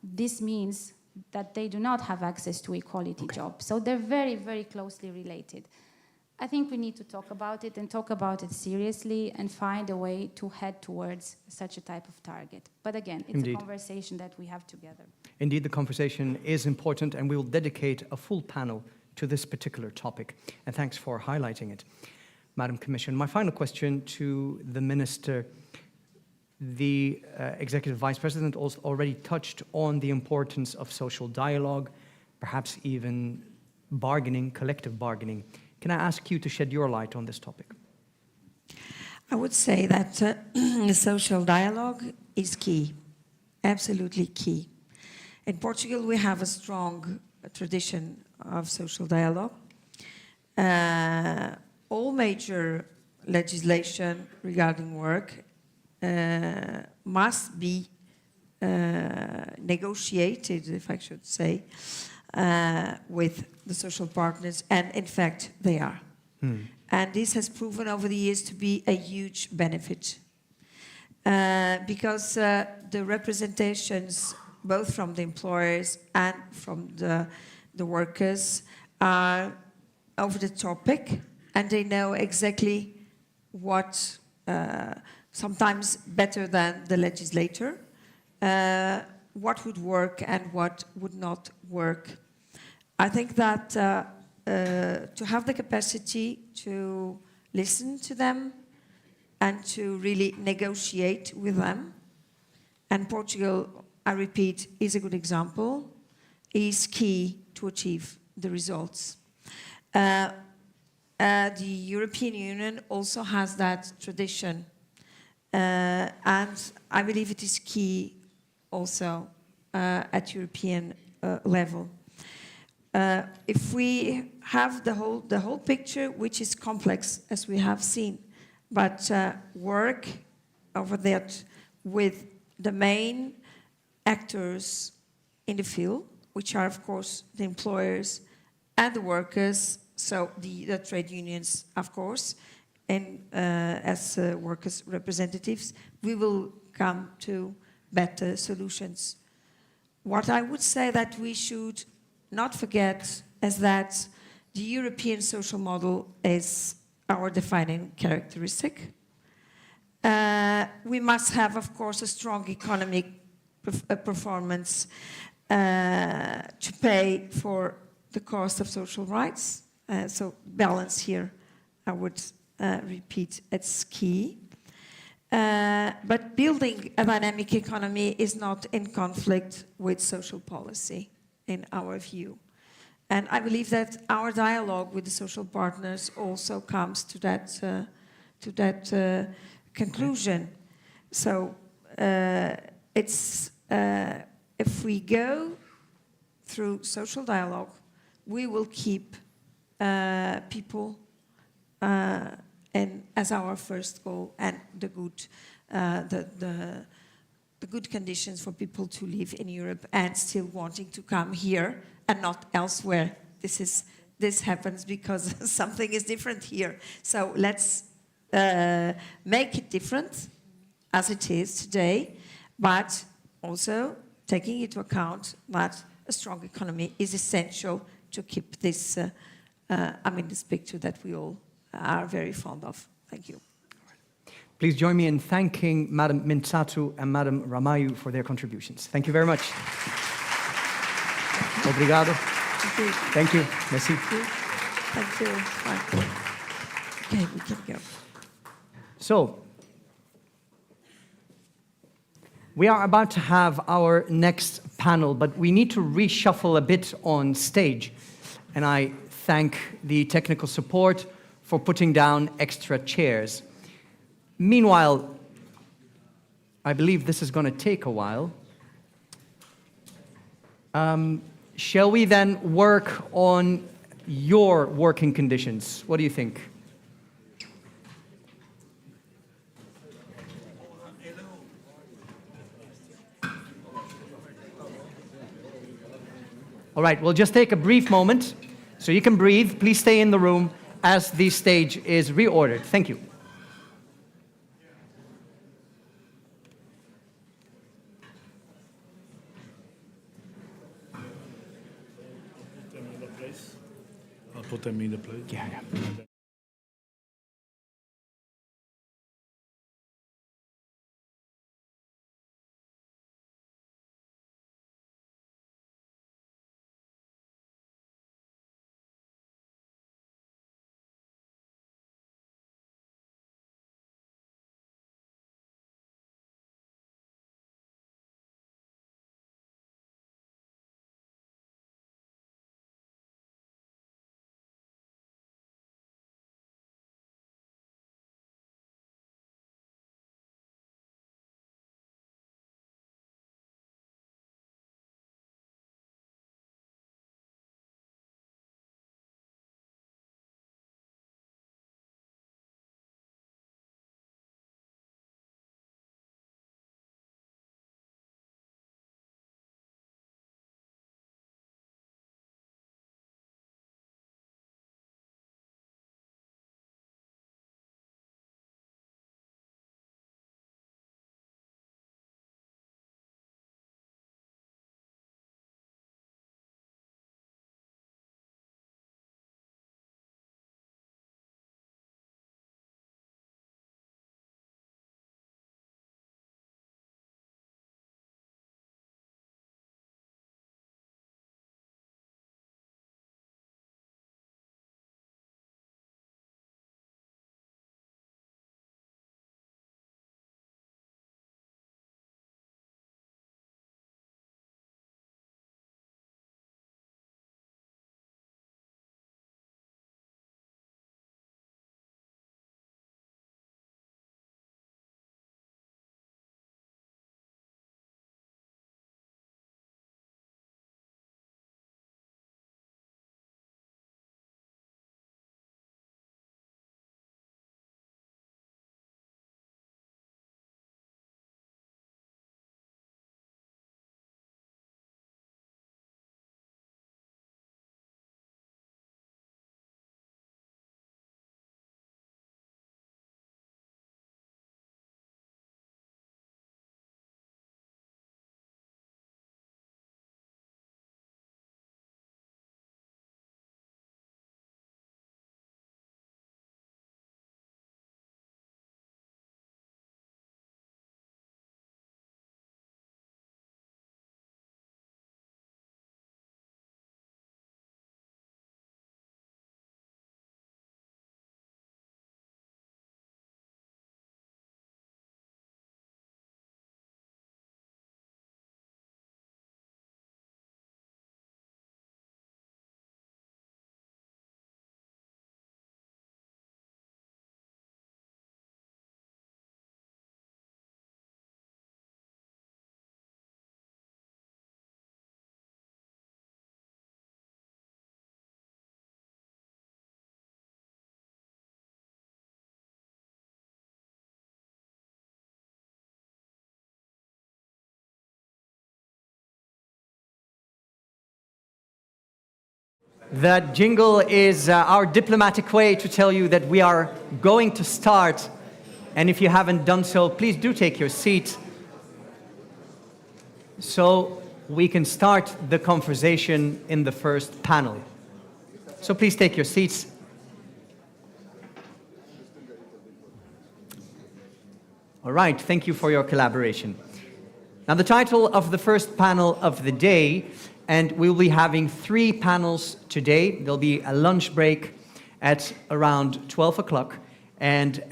Speaker 3: this means that they do not have access to a quality job. So they're very, very closely related. I think we need to talk about it and talk about it seriously and find a way to head towards such a type of target. But again, it's a conversation that we have together.
Speaker 2: Indeed, the conversation is important, and we will dedicate a full panel to this particular topic. And thanks for highlighting it. Madam Commissioner, my final question to the Minister. The Executive Vice President also already touched on the importance of social dialogue, perhaps even bargaining, collective bargaining. Can I ask you to shed your light on this topic?
Speaker 1: I would say that social dialogue is key, absolutely key. In Portugal, we have a strong tradition of social dialogue. All major legislation regarding work must be negotiated, if I should say, with the social partners, and in fact, they are. And this has proven over the years to be a huge benefit. Because the representations, both from the employers and from the workers, are over the topic, and they know exactly what, sometimes better than the legislator, what would work and what would not work. I think that to have the capacity to listen to them and to really negotiate with them, and Portugal, I repeat, is a good example, is key to achieve the results. The European Union also has that tradition, and I believe it is key also at European level. If we have the whole picture, which is complex, as we have seen, but work over that with the main actors in the field, which are, of course, the employers and the workers, so the trade unions, of course, and as workers' representatives, we will come to better solutions. What I would say that we should not forget is that the European social model is our defining characteristic. We must have, of course, a strong economic performance to pay for the cost of social rights. So balance here, I would repeat, it's key. But building a dynamic economy is not in conflict with social policy, in our view. And I believe that our dialogue with the social partners also comes to that conclusion. So if we go through social dialogue, we will keep people and as our first goal, and the good conditions for people to live in Europe and still wanting to come here and not elsewhere. This happens because something is different here. So let's make it different as it is today, but also taking into account that a strong economy is essential to keep this, this picture that we all are very fond of. Thank you.
Speaker 2: Please join me in thanking Madam Mintsatu and Madam Ramayu for their contributions. Thank you very much. Obrigado. Thank you. Merci.
Speaker 1: Thank you. Fine. Okay, we can go.
Speaker 2: So, we are about to have our next panel, but we need to reshuffle a bit on stage. And I thank the technical support for putting down extra chairs. Meanwhile, I believe this is going to take a while. Shall we then work on your working conditions? What do you think? All right, we'll just take a brief moment so you can breathe. Please stay in the room as the stage is reordered. Thank you.
Speaker 5: I'll put them in the place.
Speaker 2: Yeah. That jingle is our diplomatic way to tell you that we are going to start. And if you haven't done so, please do take your seat so we can start the conversation in the first panel. So please take your seats. All right, thank you for your collaboration. Now, the title of the first panel of the day, and we'll be having 3 panels today. There'll be a lunch break at around 12 o'clock, and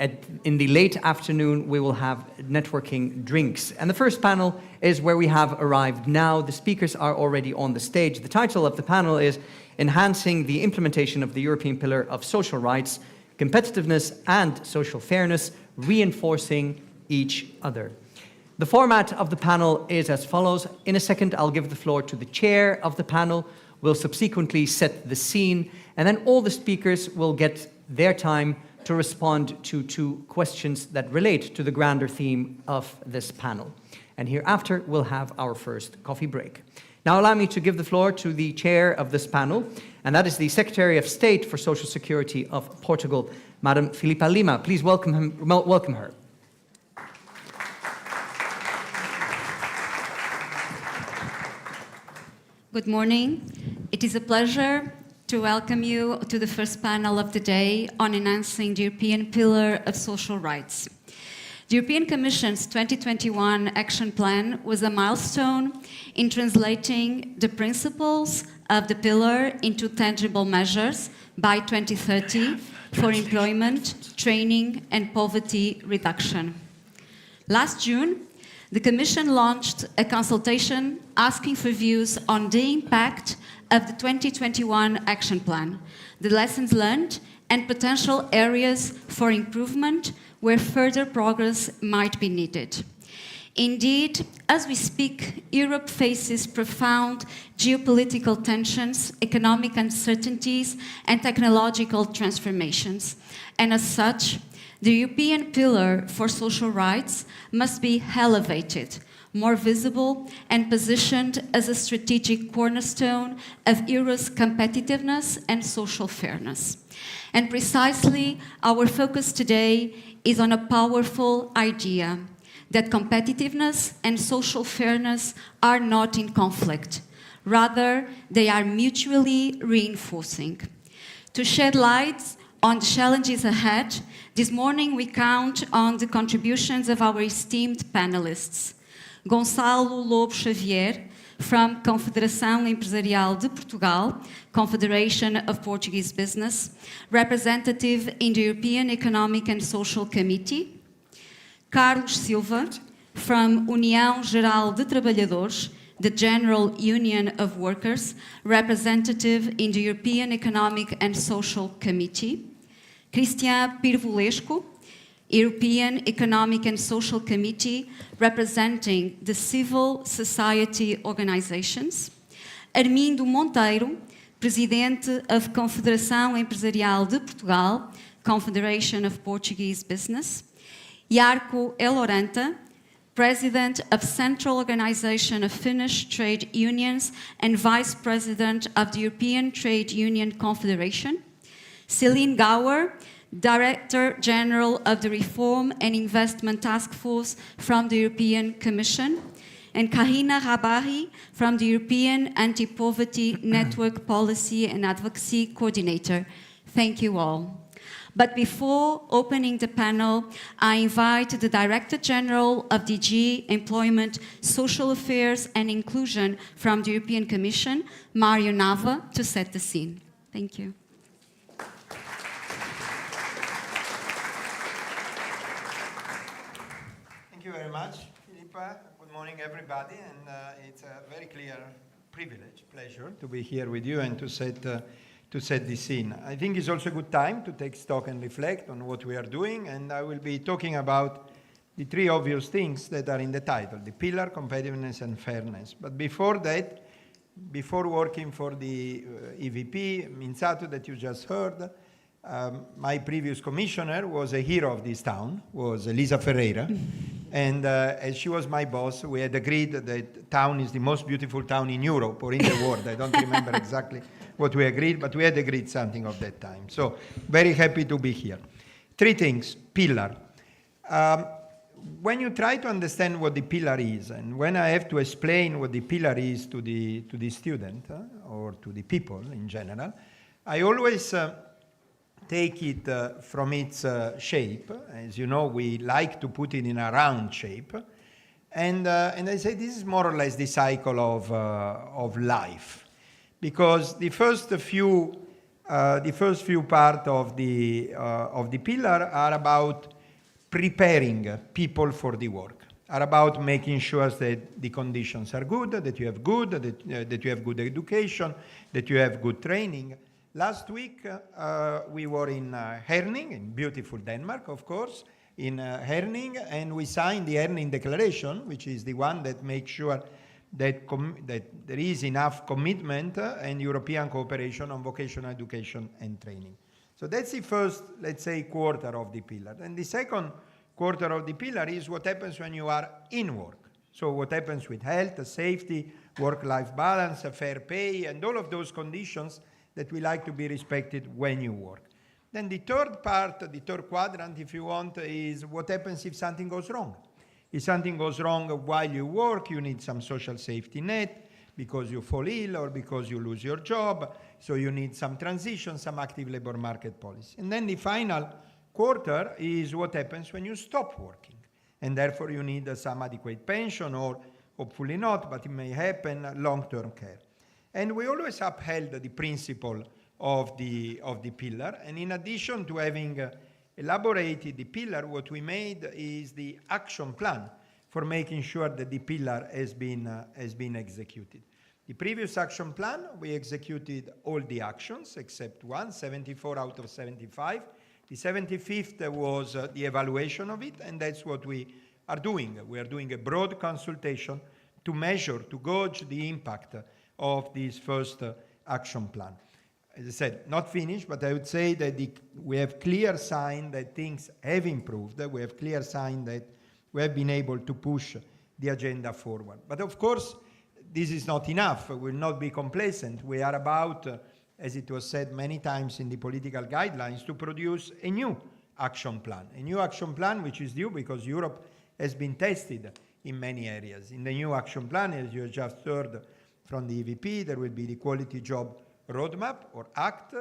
Speaker 2: in the late afternoon, we will have networking drinks. And the first panel is where we have arrived now. The speakers are already on the stage. The title of the panel is Enhancing the Implementation of the European Pillar of Social Rights, Competitiveness and Social Fairness, Reinforcing each other. The format of the panel is as follows. In a second, I'll give the floor to the chair of the panel. We'll subsequently set the scene, and then all the speakers will get their time to respond to 2 questions that relate to the grander theme of this panel. And hereafter, we'll have our first coffee break. Now, allow me to give the floor to the chair of this panel, and that is the Secretary of State for Social Security of Portugal, Madam Filipa Lima. Please welcome her.
Speaker 6: Good morning. It is a pleasure to welcome you to the first panel of the day on enhancing the European Pillar of Social Rights. The European Commission's 2021 Action Plan was a milestone in translating the principles of the pillar into tangible measures by 2030 for employment, training, and poverty reduction. Last June, the Commission launched a consultation asking for views on the impact of the 2021 Action Plan, the lessons learned, and potential areas for improvement where further progress might be needed. Indeed, as we speak, Europe faces profound geopolitical tensions, economic uncertainties, and technological transformations. And as such, the European Pillar for Social Rights must be elevated, more visible, and positioned as a strategic cornerstone of Europe's competitiveness and social fairness. And precisely, our focus today is on a powerful idea that competitiveness and social fairness are not in conflict. Rather, they are mutually reinforcing. To shed light on the challenges ahead, this morning we count on the contributions of our esteemed panelists. Gonçalo Lobo Xavier, from Confederação Empresarial de Portugal, Confederation of Portuguese Business, representative in the European Economic and Social Committee. Carlos Silva, from União Geral de Trabalhadores, the General Union of Workers, representative in the European Economic and Social Committee. Cristian Pirvulescu, European Economic and Social Committee, representing the civil society organizations. Armindo Monteiro, Presidente of Confederação Empresarial de Portugal, Confederation of Portuguese Business. Jarkko Eloranta, President of Central Organization of Finnish Trade Unions and Vice President of the European Trade Union Confederation. Céline Gauer, Director General of the Reform and Investment Task Force from the European Commission. And Kahina Rabahi from the European Anti-Poverty Network Policy and Advocacy Coordinator. Thank you all. But before opening the panel, I invite the Director General of DG Employment, Social Affairs and Inclusion from the European Commission, Mario Nava, to set the scene. Thank you.
Speaker 7: Thank you very much, Filipa. Good morning, everybody. And it's a very clear privilege, pleasure to be here with you and to set the scene. I think it's also a good time to take stock and reflect on what we are doing, and I will be talking about the 3 obvious things that are in the title, the pillar, competitiveness, and fairness. But before that, before working for the EVP, Minzato, that you just heard, my previous commissioner was a hero of this town, was Elisa Ferreira, and as she was my boss, we had agreed that town is the most beautiful town in Europe or in the world. I don't remember exactly what we agreed, but we had agreed something of that time. So very happy to be here. 3 things. Pillar. When you try to understand what the pillar is, and when I have to explain what the pillar is to the student or to the people in general, I always take it from its shape. As you know, we like to put it in a round shape. And I say this is more or less the cycle of life, because the first few part of the pillar are about preparing people for the work, are about making sure that the conditions are good, that you have good education, that you have good training. Last week we were in Herning, in beautiful Denmark, of course, in Herning, and we signed the Herning Declaration, which is the one that makes sure that there is enough commitment and European cooperation on vocational education and training. So that's the first, let's say, quarter of the pillar. And the second quarter of the pillar is what happens when you are in work. So what happens with health, safety, work-life balance, fair pay, and all of those conditions that we like to be respected when you work. Then the third part, the third quadrant, if you want, is what happens if something goes wrong. If something goes wrong while you work, you need some social safety net because you fall ill or because you lose your job. So you need some transition, some active labor market policy. And then the final quarter is what happens when you stop working. And therefore you need some adequate pension, or hopefully not, but it may happen, long-term care. And we always upheld the principle of the pillar. And in addition to having elaborated the pillar, what we made is the action plan for making sure that the pillar has been executed. The previous action plan, we executed all the actions except one, 74 out of 75. The 75th was the evaluation of it, and that's what we are doing. We are doing a broad consultation to measure, to gauge the impact of this first action plan. As I said, not finished, but I would say that we have clear sign that things have improved. We have clear sign that we have been able to push the agenda forward. But of course, this is not enough. We will not be complacent. We are about, as it was said many times in the political guidelines, to produce a new action plan. A new action plan which is due because Europe has been tested in many areas. In the new action plan, as you just heard from the EVP, there will be the Quality Job Roadmap or Act,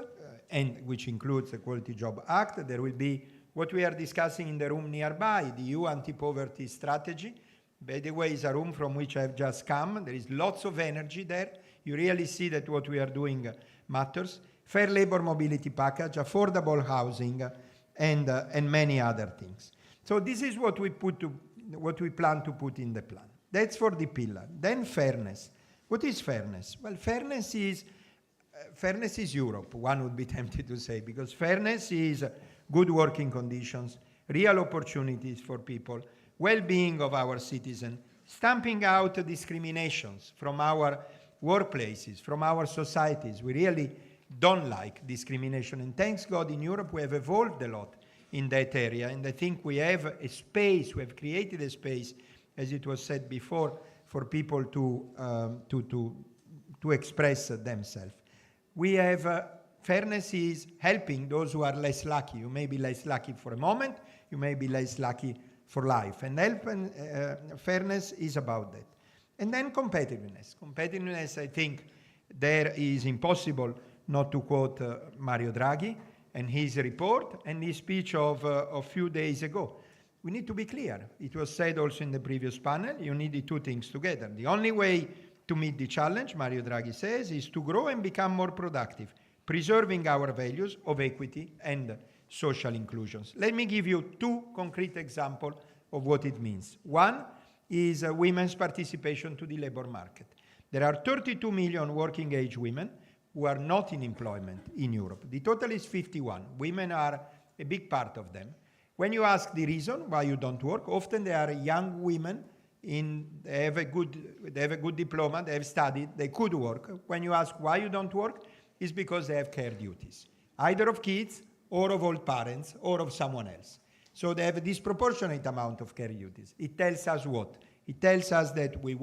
Speaker 7: and which includes the Quality Job Act. There will be what we are discussing in the room nearby, the EU anti-poverty strategy. By the way, it's a room from which I have just come. There is lots of energy there. You really see that what we are doing matters. Fair labor mobility package, affordable housing, and many other things. So this is what we plan to put in the plan. That's for the pillar. Then fairness. What is fairness? Well, fairness is Europe, one would be tempted to say, because fairness is good working conditions, real opportunities for people, well-being of our citizens, stamping out discriminations from our workplaces, from our societies. We really don't like discrimination, and thanks God in Europe we have evolved a lot in that area, and I think we have a space, we have created a space, as it was said before, for people to express themselves. We have fairness is helping those who are less lucky. You may be less lucky for a moment, you may be less lucky for life, and fairness is about that. And then competitiveness. Competitiveness, I think, there is impossible not to quote Mario Draghi and his report and his speech of a few days ago. We need to be clear. It was said also in the previous panel, you need the two things together. The only way to meet the challenge, Mario Draghi says, is to grow and become more productive, preserving our values of equity and social inclusions. Let me give you two concrete examples of what it means. One is women's participation to the labor market. There are 32 million working age women who are not in employment in Europe. The total is 51. Women are a big part of them. When you ask the reason why you don't work, often they are young women, they have a good diploma, they have studied, they could work. When you ask why you don't work, it's because they have care duties, either of kids or of old parents or of someone else. So they have a disproportionate amount of care duties. It tells us what? It tells us that we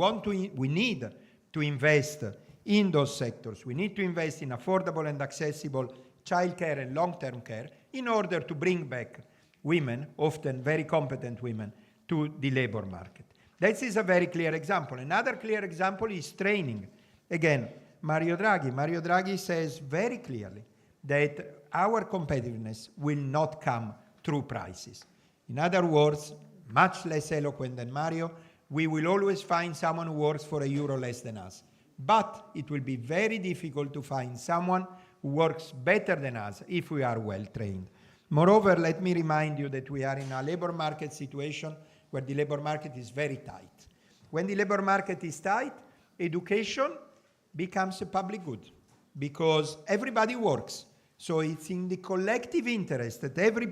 Speaker 7: need to invest in those sectors. We need to invest in affordable and accessible childcare and long-term care in order to bring back women, often very competent women, to the labor market. This is a very clear example. Another clear example is training. Again, Mario Draghi says very clearly that our competitiveness will not come through prices. In other words, much less eloquent than Mario, we will always find someone who works for €1 less than us. But it will be very difficult to find someone who works better than us if we are well trained. Moreover, let me remind you that we are in a labor market situation where the labor market is very tight. When the labor market is tight, education becomes a public good because everybody works. So it's in the collective interest that every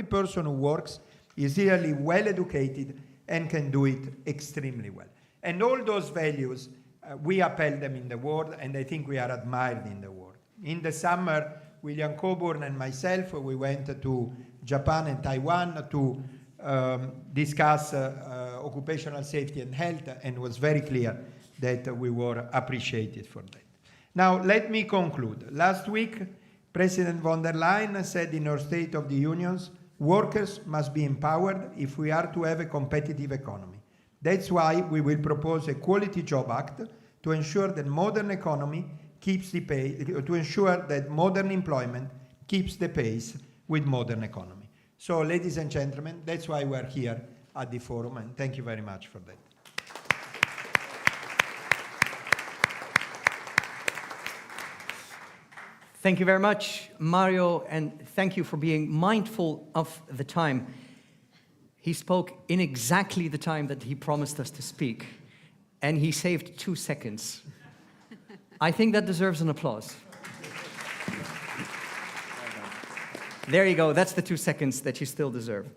Speaker 7: person who works is really well educated and can do it extremely well. And all those values, we upheld them in the world, and I think we are admired in the world. In the summer, William Coburn and myself, we went to Japan and Taiwan to discuss occupational safety and health, and it was very clear that we were appreciated for that. Now, let me conclude. Last week, President von der Leyen said in her State of the Unions, workers must be empowered if we are to have a competitive economy. That's why we will propose a Quality Job Act to ensure that modern economy keeps the pace, to ensure that modern employment keeps the pace with modern economy. So, ladies and gentlemen, that's why we're here at the forum, and thank you very much for that.
Speaker 2: Thank you very much, Mario, and thank you for being mindful of the time. He spoke in exactly the time that he promised us to speak, and he saved 2 seconds. I think that deserves an applause. There you go, that's the 2 seconds that you still deserve.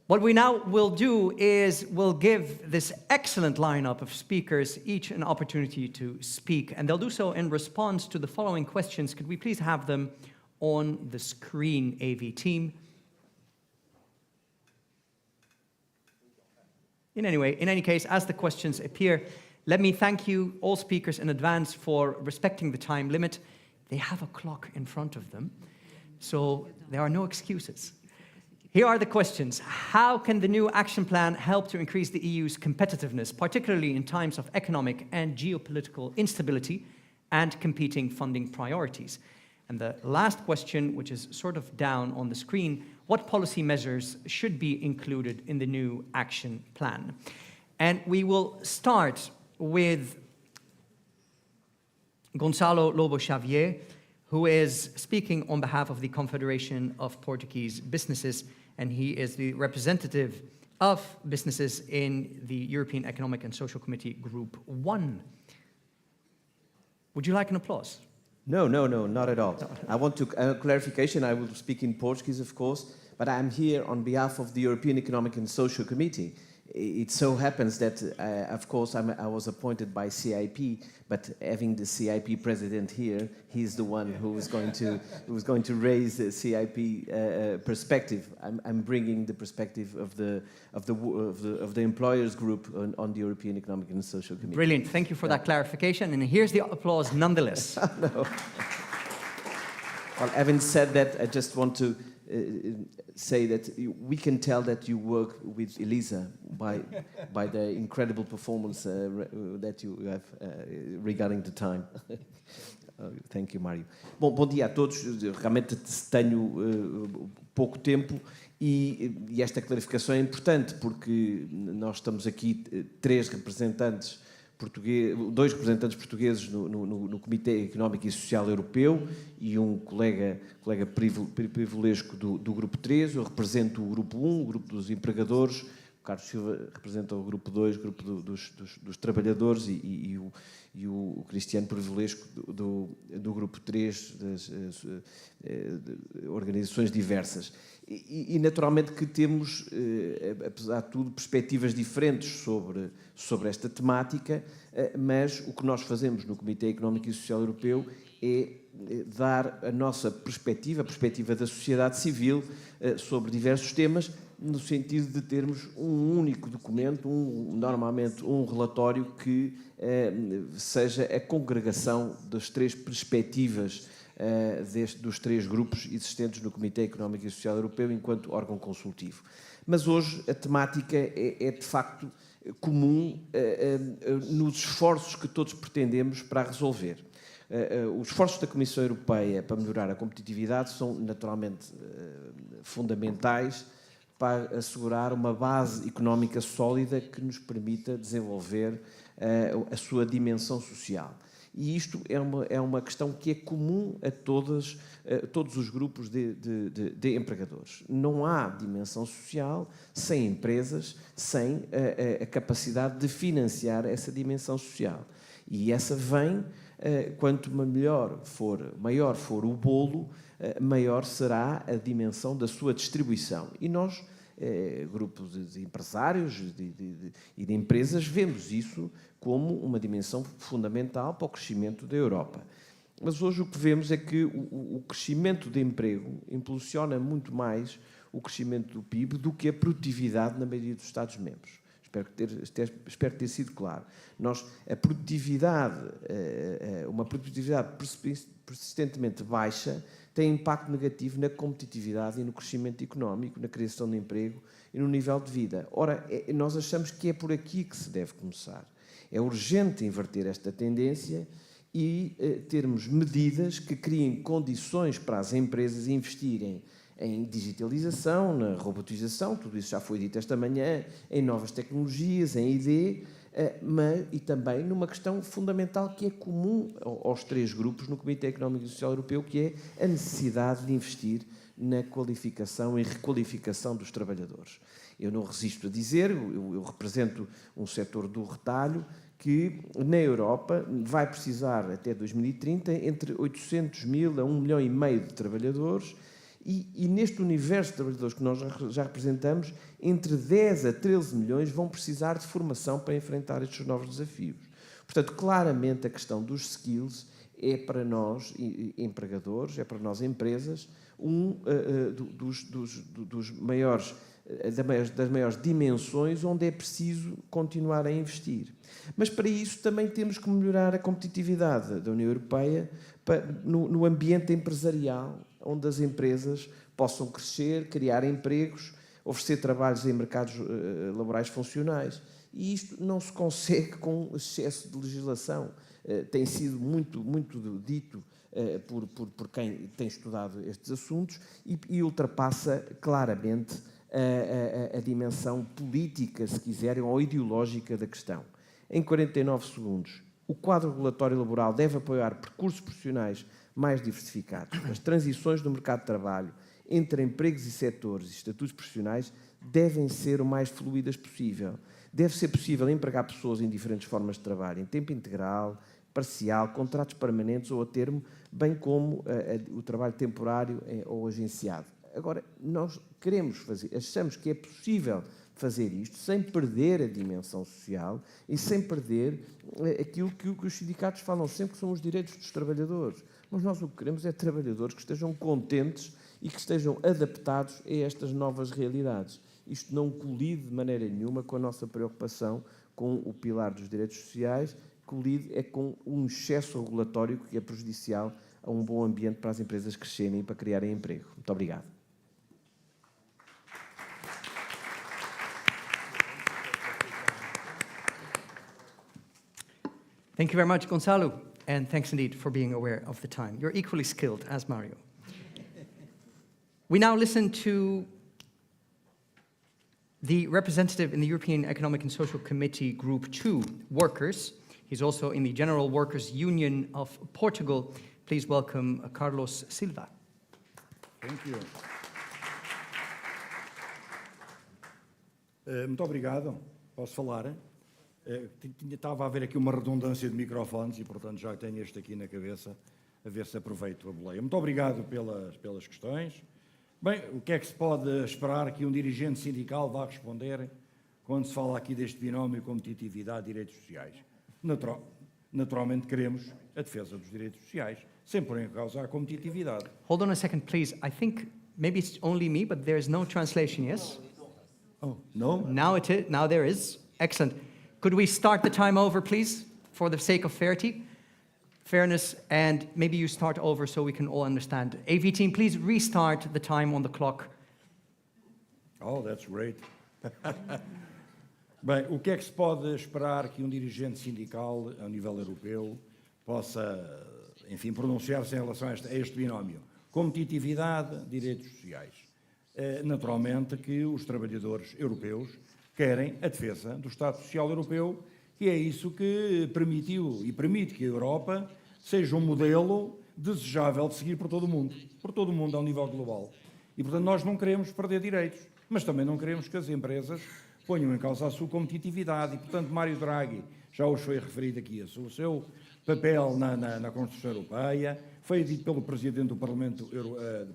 Speaker 2: What we now will do is we'll give this excellent lineup of speakers each an opportunity to speak, and they'll do so in response to the following questions. Could we please have them on the screen, AV team? In any case, as the questions appear, let me thank you, all speakers, in advance for respecting the time limit. They have a clock in front of them, so there are no excuses. Here are the questions. How can the new action plan help to increase the EU's competitiveness, particularly in times of economic and geopolitical instability and competing funding priorities? And the last question, which is sort of down on the screen, what policy measures should be included in the new action plan? And we will start with Gonçalo Lobo Xavier, who is speaking on behalf of the Confederation of Portuguese Businesses, and he is the representative of businesses in the European Economic and Social Committee Group 1. Would you like an applause?
Speaker 8: No, not at all. I want to clarification. I will speak in Portuguese, of course, but I'm here on behalf of the European Economic and Social Committee. It so happens that, of course, I was appointed by CIP, but having the CIP president here, he's the one who is going to raise the CIP perspective. I'm bringing the perspective of the employers group on the European Economic and Social Committee.
Speaker 2: Brilliant. Thank you for that clarification, and here's the applause nonetheless.
Speaker 8: No. Well, having said that, I just want to say that we can tell that you work with Elisa by the incredible performance that you have regarding the time. Thank you, Mário. Bom dia a todos. Realmente tenho pouco tempo e esta clarificação é importante porque nós estamos aqui dois representantes portugueses no Comitê Económico e Social Europeu e um colega privilégio do Grupo 3. Eu represento o Grupo 1, o Grupo dos Empregadores. O Carlos Silva representa o Grupo 2, o Grupo dos Trabalhadores e o Cristiano privilégio do Grupo 3, das organizações diversas. E naturalmente que temos, apesar de tudo, perspectivas diferentes sobre esta temática, mas o que nós fazemos no Comitê Económico e Social Europeu é dar a nossa perspectiva, a perspectiva da sociedade civil sobre diversos temas, no sentido de termos um único documento, normalmente um relatório que seja a congregação das três perspectivas dos três grupos existentes no Comitê Económico e Social Europeu enquanto órgão consultivo. Mas hoje a temática é de facto comum nos esforços que todos pretendemos para resolver. Os esforços da Comissão Europeia para melhorar a competitividade são naturalmente fundamentais para assegurar uma base económica sólida que nos permita desenvolver a sua dimensão social. E isto é uma questão que é comum a todos os grupos de empregadores. Não há dimensão social sem empresas, sem a capacidade de financiar essa dimensão social. E essa vem, quanto maior for o bolo, maior será a dimensão da sua distribuição. E nós, grupos de empresários e de empresas, vemos isso como uma dimensão fundamental para o crescimento da Europa. Mas hoje o que vemos é que o crescimento de emprego impulsiona muito mais o crescimento do PIB do que a produtividade na maioria dos Estados-membros. Espero ter sido claro. Uma produtividade persistentemente baixa tem impacto negativo na competitividade e no crescimento económico, na criação de emprego e no nível de vida. Ora, nós achamos que é por aqui que se deve começar. É urgente inverter esta tendência e termos medidas que criem condições para as empresas investirem em digitalização, na robotização, tudo isso já foi dito esta manhã, em novas tecnologias, em ID, e também numa questão fundamental que é comum aos três grupos no Comitê Económico e Social Europeu, que é a necessidade de investir na qualificação e requalificação dos trabalhadores. Eu não resisto a dizer, eu represento um setor do retalho, que na Europa vai precisar até 2030 entre 800 mil a 1,5 milhão de trabalhadores. E neste universo de trabalhadores que nós já representamos, entre 10 a 13 milhões vão precisar de formação para enfrentar estes novos desafios. Portanto, claramente a questão dos skills é para nós, empregadores, é para nós, empresas, das maiores dimensões onde é preciso continuar a investir. Mas para isso também temos que melhorar a competitividade da União Europeia no ambiente empresarial, onde as empresas possam crescer, criar empregos, oferecer trabalhos em mercados laborais funcionais. E isto não se consegue com excesso de legislação. Tem sido muito dito por quem tem estudado estes assuntos e ultrapassa claramente a dimensão política, se quiserem, ou ideológica da questão. Em 49 segundos, o quadro regulatório laboral deve apoiar percursos profissionais mais diversificados. As transições do mercado de trabalho entre empregos e setores e estatutos profissionais devem ser o mais fluídas possível. Deve ser possível empregar pessoas em diferentes formas de trabalho, em tempo integral, parcial, contratos permanentes ou a termo, bem como o trabalho temporário ou agenciado. Agora, nós achamos que é possível fazer isto sem perder a dimensão social e sem perder aquilo que os sindicatos falam sempre, que são os direitos dos trabalhadores. Mas nós o que queremos é trabalhadores que estejam contentes e que estejam adaptados a estas novas realidades. Isto não colide de maneira nenhuma com a nossa preocupação com o pilar dos direitos sociais, colide é com um excesso regulatório que é prejudicial a um bom ambiente para as empresas crescerem e para criarem emprego. Muito obrigado.
Speaker 2: Thank you very much, Gonçalo, and thanks indeed for being aware of the time. You're equally skilled as Mario. We now listen to the representative in the European Economic and Social Committee Group 2, Workers. He's also in the General Workers' Union of Portugal. Please welcome Carlos Silva.
Speaker 5: Thank you. Muito obrigado. Posso falar? Estava a haver aqui uma redundância de microfones e, portanto, já tenho este aqui na cabeça, a ver se aproveito a boleia. Muito obrigado pelas questões. Bem, o que é que se pode esperar que um dirigente sindical vá responder quando se fala aqui deste binómio competitividade e direitos sociais? Naturalmente queremos a defesa dos direitos sociais, sem pôr em causa a competitividade.
Speaker 2: Hold on a second, please. I think maybe it's only me, but there's no translation, yes?
Speaker 5: Oh, no?
Speaker 2: Now it is. Now there is. Excellent. Could we start the time over, please, for the sake of fairness, and maybe you start over so we can all understand. AV team, please restart the time on the clock.
Speaker 5: Oh, that's great. Bem, o que é que se pode esperar que um dirigente sindical, a nível europeu, possa, enfim, pronunciar-se em relação a este binómio? Competitividade, direitos sociais. Naturalmente que os trabalhadores europeus querem a defesa do Estado Social Europeu, que é isso que permitiu e permite que a Europa seja um modelo desejável de seguir por todo o mundo ao nível global. E, portanto, nós não queremos perder direitos, mas também não queremos que as empresas ponham em causa a sua competitividade. E, portanto, Mário Draghi, já hoje foi referido aqui, o seu papel na construção europeia, foi dito pelo Presidente do Parlamento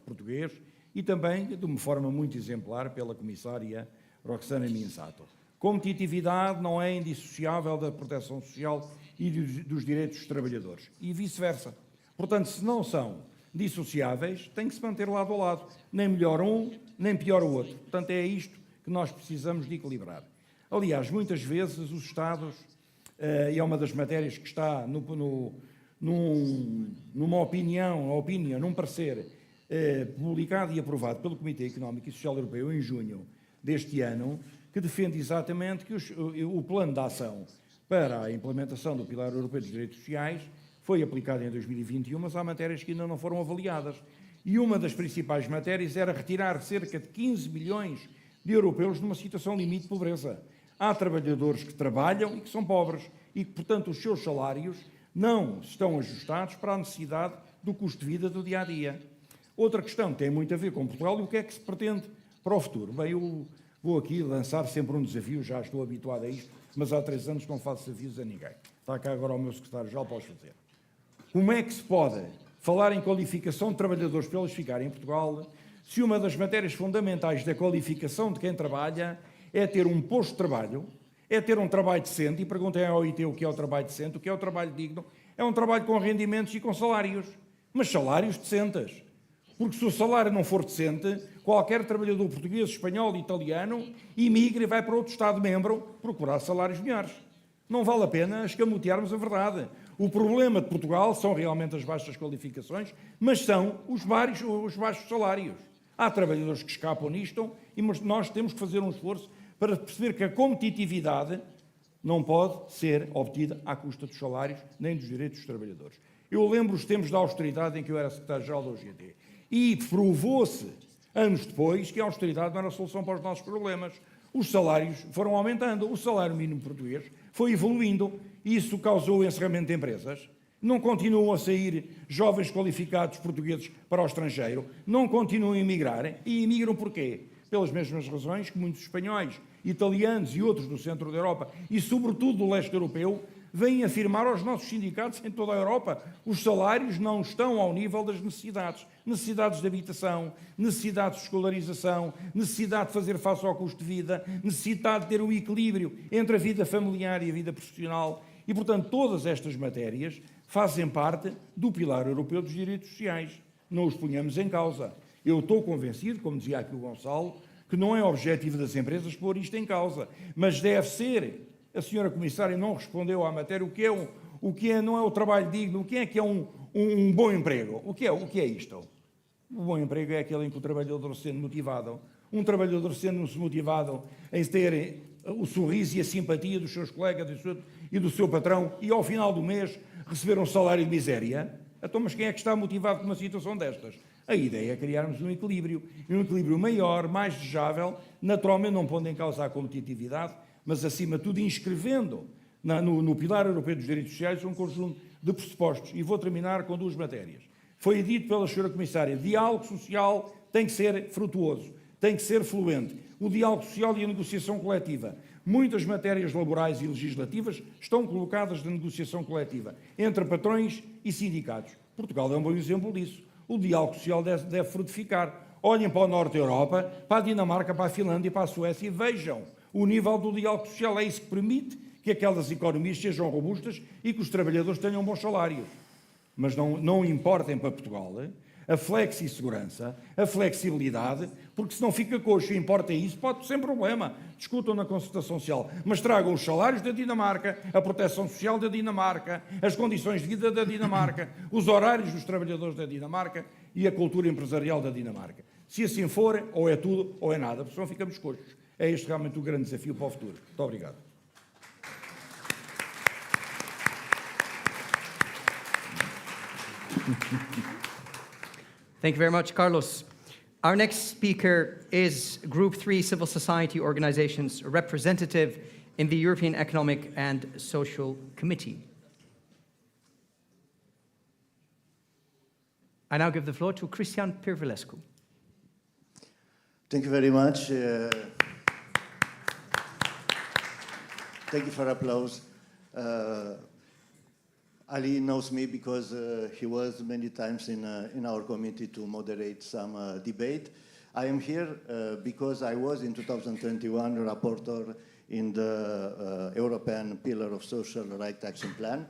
Speaker 5: português e também, de uma forma muito exemplar, pela Comissária Roxana Minsato. Competitividade não é indissociável da proteção social e dos direitos dos trabalhadores, e vice-versa. Portanto, se não são dissociáveis, tem que se manter lado a lado. Nem melhor um, nem pior o outro. Portanto, é isto que nós precisamos de equilibrar. Aliás, muitas vezes os Estados, e é uma das matérias que está numa opinião, num parecer publicado e aprovado pelo Comitê Económico e Social Europeu em junho deste ano, que defende exatamente que o plano de ação para a implementação do Pilar Europeu dos Direitos Sociais foi aplicado em 2021, mas há matérias que ainda não foram avaliadas. E uma das principais matérias era retirar cerca de 15 milhões de europeus de uma situação limite de pobreza. Há trabalhadores que trabalham e que são pobres e que, portanto, os seus salários não estão ajustados para a necessidade do custo de vida do dia-a-dia. Outra questão que tem muito a ver com Portugal e o que é que se pretende para o futuro. Bem, eu vou aqui lançar sempre um desafio, já estou habituado a isto, mas há 3 anos não faço desafios a ninguém. Está cá agora o meu secretário-geral para os fazer. Como é que se pode falar em qualificação de trabalhadores para eles ficarem em Portugal se uma das matérias fundamentais da qualificação de quem trabalha é ter um posto de trabalho, é ter um trabalho decente, e perguntem ao OIT o que é o trabalho decente, o que é o trabalho digno, é um trabalho com rendimentos e com salários, mas salários decentes. Porque se o salário não for decente, qualquer trabalhador português, espanhol, italiano, imigra e vai para outro Estado-membro procurar salários melhores. Não vale a pena escamotearmos a verdade. O problema de Portugal são realmente as baixas qualificações, mas são os baixos salários. Há trabalhadores que escapam nisto, mas nós temos que fazer um esforço para perceber que a competitividade não pode ser obtida à custa dos salários nem dos direitos dos trabalhadores. Eu lembro os tempos da austeridade em que eu era secretário-geral da OGT e provou-se, anos depois, que a austeridade não era a solução para os nossos problemas. Os salários foram aumentando, o salário mínimo português foi evoluindo e isso causou o encerramento de empresas. Não continuam a sair jovens qualificados portugueses para o estrangeiro, não continuam a emigrarem. E emigram porquê? Pelas mesmas razões que muitos espanhóis, italianos e outros do centro da Europa e, sobretudo, do leste europeu, vêm afirmar aos nossos sindicatos em toda a Europa: os salários não estão ao nível das necessidades. Necessidades de habitação, necessidades de escolarização, necessidade de fazer face ao custo de vida, necessidade de ter um equilíbrio entre a vida familiar e a vida profissional. E, portanto, todas estas matérias fazem parte do Pilar Europeu dos Direitos Sociais. Não os ponhamos em causa. Eu estou convencido, como dizia aqui o Gonçalo, que não é objetivo das empresas pôr isto em causa, mas deve ser. A senhora Comissária não respondeu à matéria o que é não é o trabalho digno, o que é um bom emprego. O que é isto? O bom emprego é aquele em que o trabalhador sendo motivado, um trabalhador sendo-se motivado em ter o sorriso e a simpatia dos seus colegas e do seu patrão e ao final do mês receber um salário de miséria. Então, mas quem é que está motivado por uma situação destas? A ideia é criarmos um equilíbrio maior, mais desejável, naturalmente não pondo em causa a competitividade, mas, acima de tudo, inscrevendo no Pilar Europeu dos Direitos Sociais um conjunto de pressupostos. E vou terminar com 2 matérias. Foi dito pela senhora Comissária, diálogo social tem que ser frutuoso, tem que ser fluente. O diálogo social e a negociação coletiva. Muitas matérias laborais e legislativas estão colocadas na negociação coletiva, entre patrões e sindicatos. Portugal é um bom exemplo disso. O diálogo social deve frutificar. Olhem para o norte da Europa, para a Dinamarca, para a Finlândia e para a Suécia e vejam o nível do diálogo social. É isso que permite que aquelas economias sejam robustas e que os trabalhadores tenham bons salários. Mas não importem para Portugal a flexi-segurança, a flexibilidade, porque se não fica coxo e importa isso, pode ser problema. Discutam na concertação social, mas tragam os salários da Dinamarca, a proteção social da Dinamarca, as condições de vida da Dinamarca, os horários dos trabalhadores da Dinamarca e a cultura empresarial da Dinamarca. Se assim for, ou é tudo ou é nada, porque senão ficamos coxos. É este realmente o grande desafio para o futuro. Muito obrigado.
Speaker 2: Thank you very much, Carlos. Our next speaker is Group 3 Civil Society Organizations representative in the European Economic and Social Committee. I now give the floor to Cristian Pirvilescu.
Speaker 9: Thank you very much. Thank you for applause. Ali knows me because he was many times in our committee to moderate some debate. I am here because I was in 2021 rapporteur in the European Pillar of Social Rights Action Plan.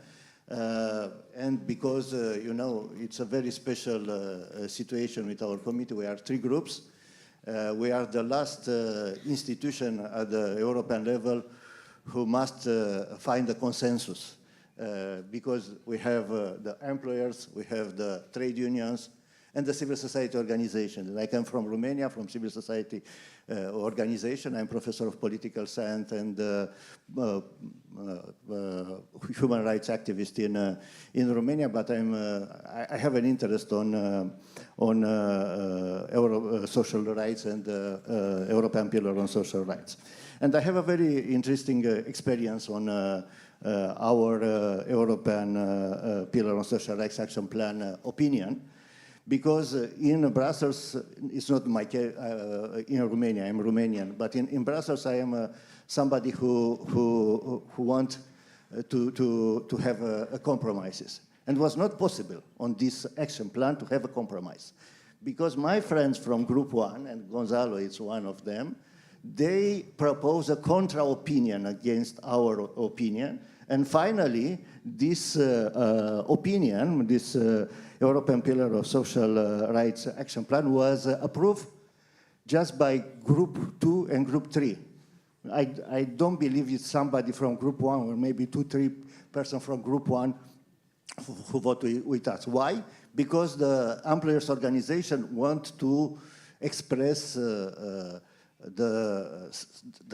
Speaker 9: And because, you know, it's a very special situation with our committee. We are 3 groups. We are the last institution at the European level who must find a consensus. Because we have the employers, we have the trade unions, and the civil society organizations. And I come from Romania, from civil society organization. I'm professor of political science and human rights activist in Romania, but I have an interest on social rights and European Pillar on Social Rights. And I have a very interesting experience on our European Pillar on Social Rights Action Plan opinion, because in Brussels, it's not my case, in Romania, I'm Romanian, but in Brussels I am somebody who want to have compromises. And it was not possible on this action plan to have a compromise. Because my friends from Group 1, and Gonzalo is one of them, they propose a contra-opinion against our opinion. And finally, this opinion, this European Pillar of Social Rights Action Plan was approved just by Group 2 and Group 3. I don't believe it's somebody from Group 1 or maybe 2-3 persons from Group 1 who vote with us. Why? Because the employers' organization want to express the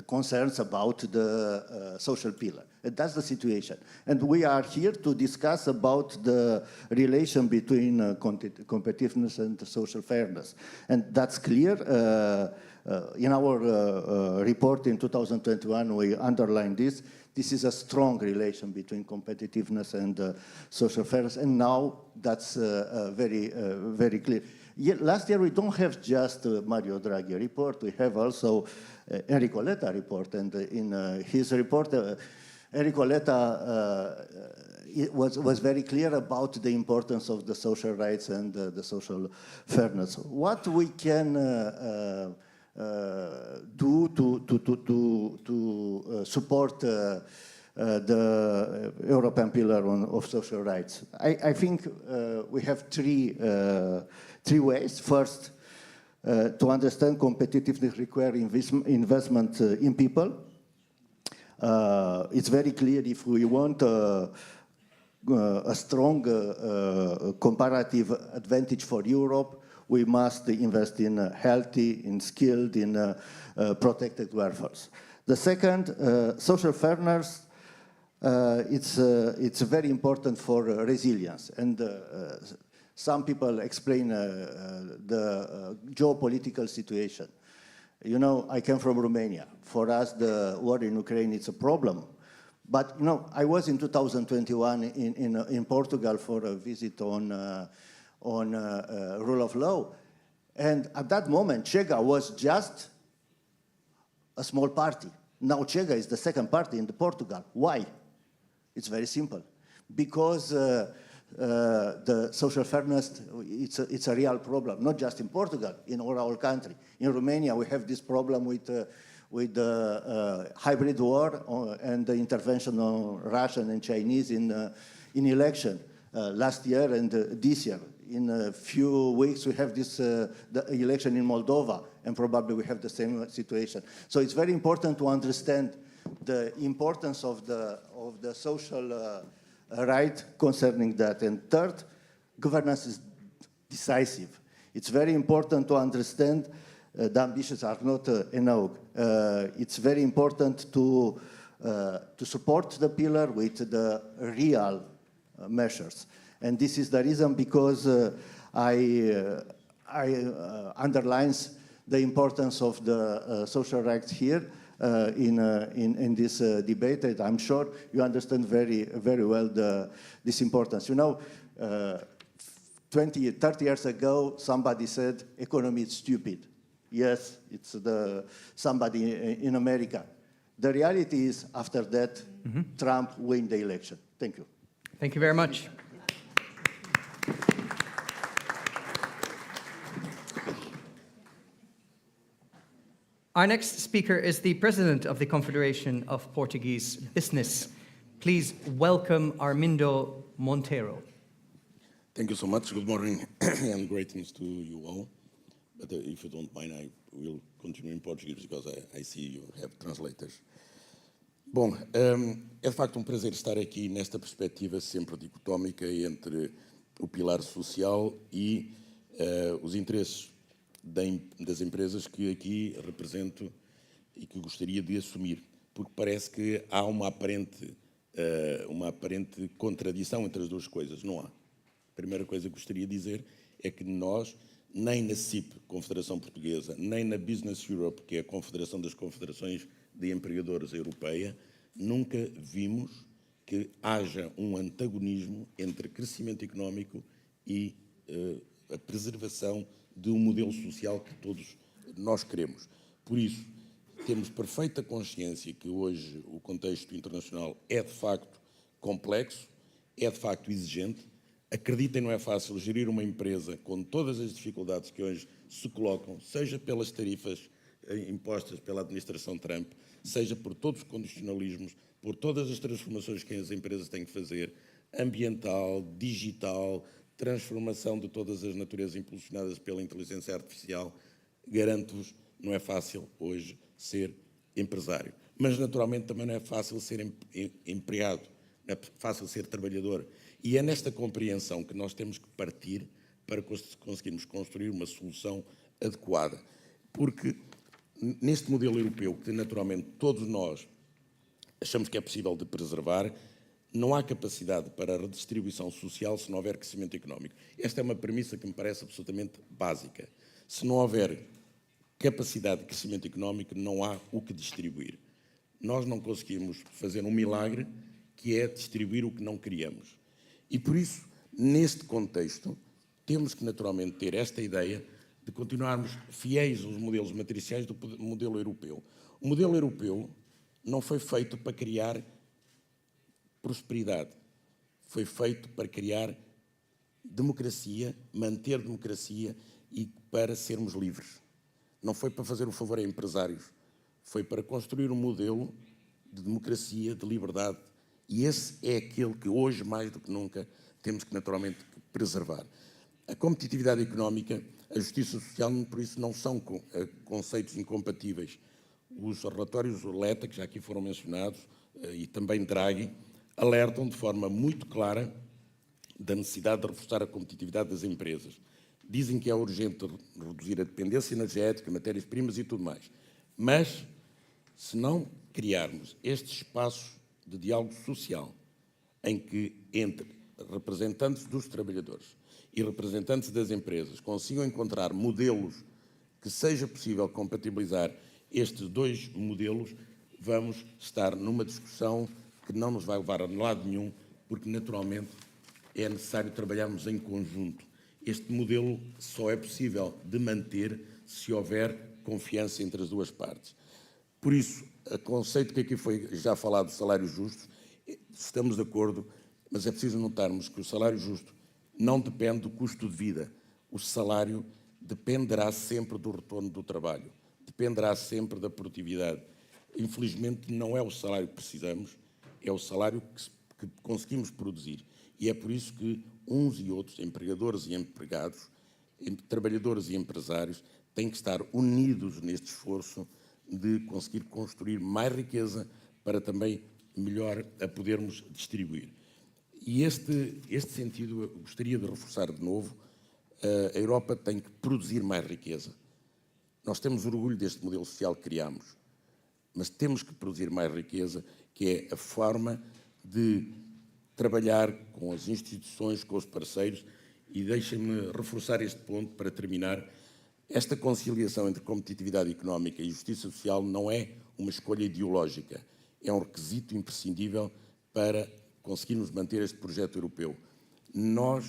Speaker 9: concerns about the social pillar. And that's the situation. And we are here to discuss about the relation between competitiveness and social fairness. And that's clear. In our report in 2021, we underlined this. This is a strong relation between competitiveness and social fairness. And now that's very clear. Last year, we don't have just Mario Draghi report. We have also Enrico Letta report. And in his report, Enrico Letta was very clear about the importance of the social rights and the social fairness. What we can do to support the European Pillar of Social Rights? I think we have three ways. First, to understand competitiveness requires investment in people. It's very clear if we want a strong comparative advantage for Europe, we must invest in healthy, in skilled, in protected workforce. The second, social fairness, it's very important for resilience. And some people explain the geopolitical situation. You know, I came from Romania. For us, the war in Ukraine, it's a problem. But, you know, I was in 2021 in Portugal for a visit on rule of law. And at that moment, Chega was just a small party. Now Chega is the second party in Portugal. Why? It's very simple. Because the social fairness, it's a real problem, not just in Portugal, in all our country. In Romania, we have this problem with the hybrid war and the intervention on Russian and Chinese in election last year and this year. in a few weeks we have this the election in Moldova, and probably we have the same situation. So it's very important to understand the importance of the social right concerning that. And third, governance is decisive. It's very important to understand the ambitions are not enough. It's very important to support the pillar with the real measures. And this is the reason because I underlines the importance of the social rights here in this debate. And I'm sure you understand very, very well this importance. You know, 30 years ago, somebody said economy is stupid. Yes, it's somebody in America. The reality is, after that, Trump win the election. Thank you.
Speaker 2: Thank you very much. Our next speaker is the President of the Confederation of Portuguese Business. Please welcome Armindo Monteiro.
Speaker 10: Thank you so much. Good morning and greetings to you all. But if you don't mind, I will continue in Portuguese because I see you have translators. Bom, é de facto prazer estar aqui nesta perspectiva sempre dicotómica entre o pilar social e os interesses das empresas que aqui represento e que gostaria de assumir, porque parece que há uma aparente contradição entre as duas coisas. Não há. A primeira coisa que gostaria de dizer é que nós, nem na CIP, Confederação Portuguesa, nem na Business Europe, que é a Confederação das Confederações de Empregadores Europeia, nunca vimos que haja um antagonismo entre crescimento económico e a preservação de um modelo social que todos nós queremos. Por isso, temos perfeita consciência que hoje o contexto internacional é de facto complexo, é de facto exigente. Acreditem, não é fácil gerir uma empresa com todas as dificuldades que hoje se colocam, seja pelas tarifas impostas pela administração Trump, seja por todos os condicionalismos, por todas as transformações que as empresas têm que fazer, ambiental, digital, transformação de todas as naturezas impulsionadas pela inteligência artificial. Garanto-vos, não é fácil hoje ser empresário. Mas, naturalmente, também não é fácil ser empregado, não é fácil ser trabalhador. E é nesta compreensão que nós temos que partir para conseguirmos construir uma solução adequada. Porque neste modelo europeu, que naturalmente todos nós achamos que é possível de preservar, não há capacidade para a redistribuição social se não houver crescimento económico. Esta é uma premissa que me parece absolutamente básica. Se não houver capacidade de crescimento económico, não há o que distribuir. Nós não conseguimos fazer um milagre que é distribuir o que não criamos. E por isso, neste contexto, temos que naturalmente ter esta ideia de continuarmos fiéis aos modelos matriciais do modelo europeu. O modelo europeu não foi feito para criar prosperidade, foi feito para criar democracia, manter democracia e para sermos livres. Não foi para fazer um favor a empresários, foi para construir um modelo de democracia, de liberdade, e esse é aquele que hoje, mais do que nunca, temos que naturalmente preservar. A competitividade económica, a justiça social, por isso, não são conceitos incompatíveis. Os relatórios Letta, que já aqui foram mencionados, e também Draghi, alertam de forma muito clara da necessidade de reforçar a competitividade das empresas. Dizem que é urgente reduzir a dependência energética, matérias-primas e tudo mais. Mas, se não criarmos estes espaços de diálogo social, em que entre representantes dos trabalhadores e representantes das empresas consigam encontrar modelos que seja possível compatibilizar estes dois modelos, vamos estar numa discussão que não nos vai levar a lado nenhum, porque naturalmente é necessário trabalharmos em conjunto. Este modelo só é possível de manter se houver confiança entre as duas partes. Por isso, o conceito que aqui foi já falado de salário justo, estamos de acordo, mas é preciso notarmos que o salário justo não depende do custo de vida. O salário dependerá sempre do retorno do trabalho, dependerá sempre da produtividade. Infelizmente, não é o salário que precisamos, é o salário que conseguimos produzir. E é por isso que uns e outros, empregadores e empregados, trabalhadores e empresários, têm que estar unidos neste esforço de conseguir construir mais riqueza para também melhor a podermos distribuir. E este sentido eu gostaria de reforçar de novo. A Europa tem que produzir mais riqueza. Nós temos orgulho deste modelo social que criamos, mas temos que produzir mais riqueza, que é a forma de trabalhar com as instituições, com os parceiros, e deixem-me reforçar este ponto para terminar. Esta conciliação entre competitividade económica e justiça social não é uma escolha ideológica, é um requisito imprescindível para conseguirmos manter este projeto europeu. Nós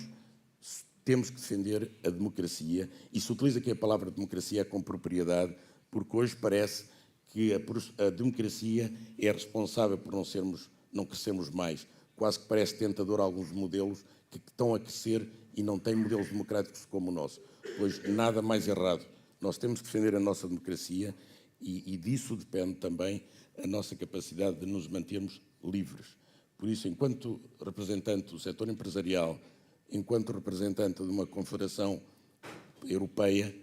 Speaker 10: temos que defender a democracia, e se utiliza aqui a palavra democracia com propriedade, porque hoje parece que a democracia é responsável por não crescermos mais. Quase que parece tentador alguns modelos que estão a crescer e não têm modelos democráticos como o nosso. Pois nada mais errado. Nós temos que defender a nossa democracia e disso depende também a nossa capacidade de nos mantermos livres. Por isso, enquanto representante do setor empresarial, enquanto representante de uma confederação europeia,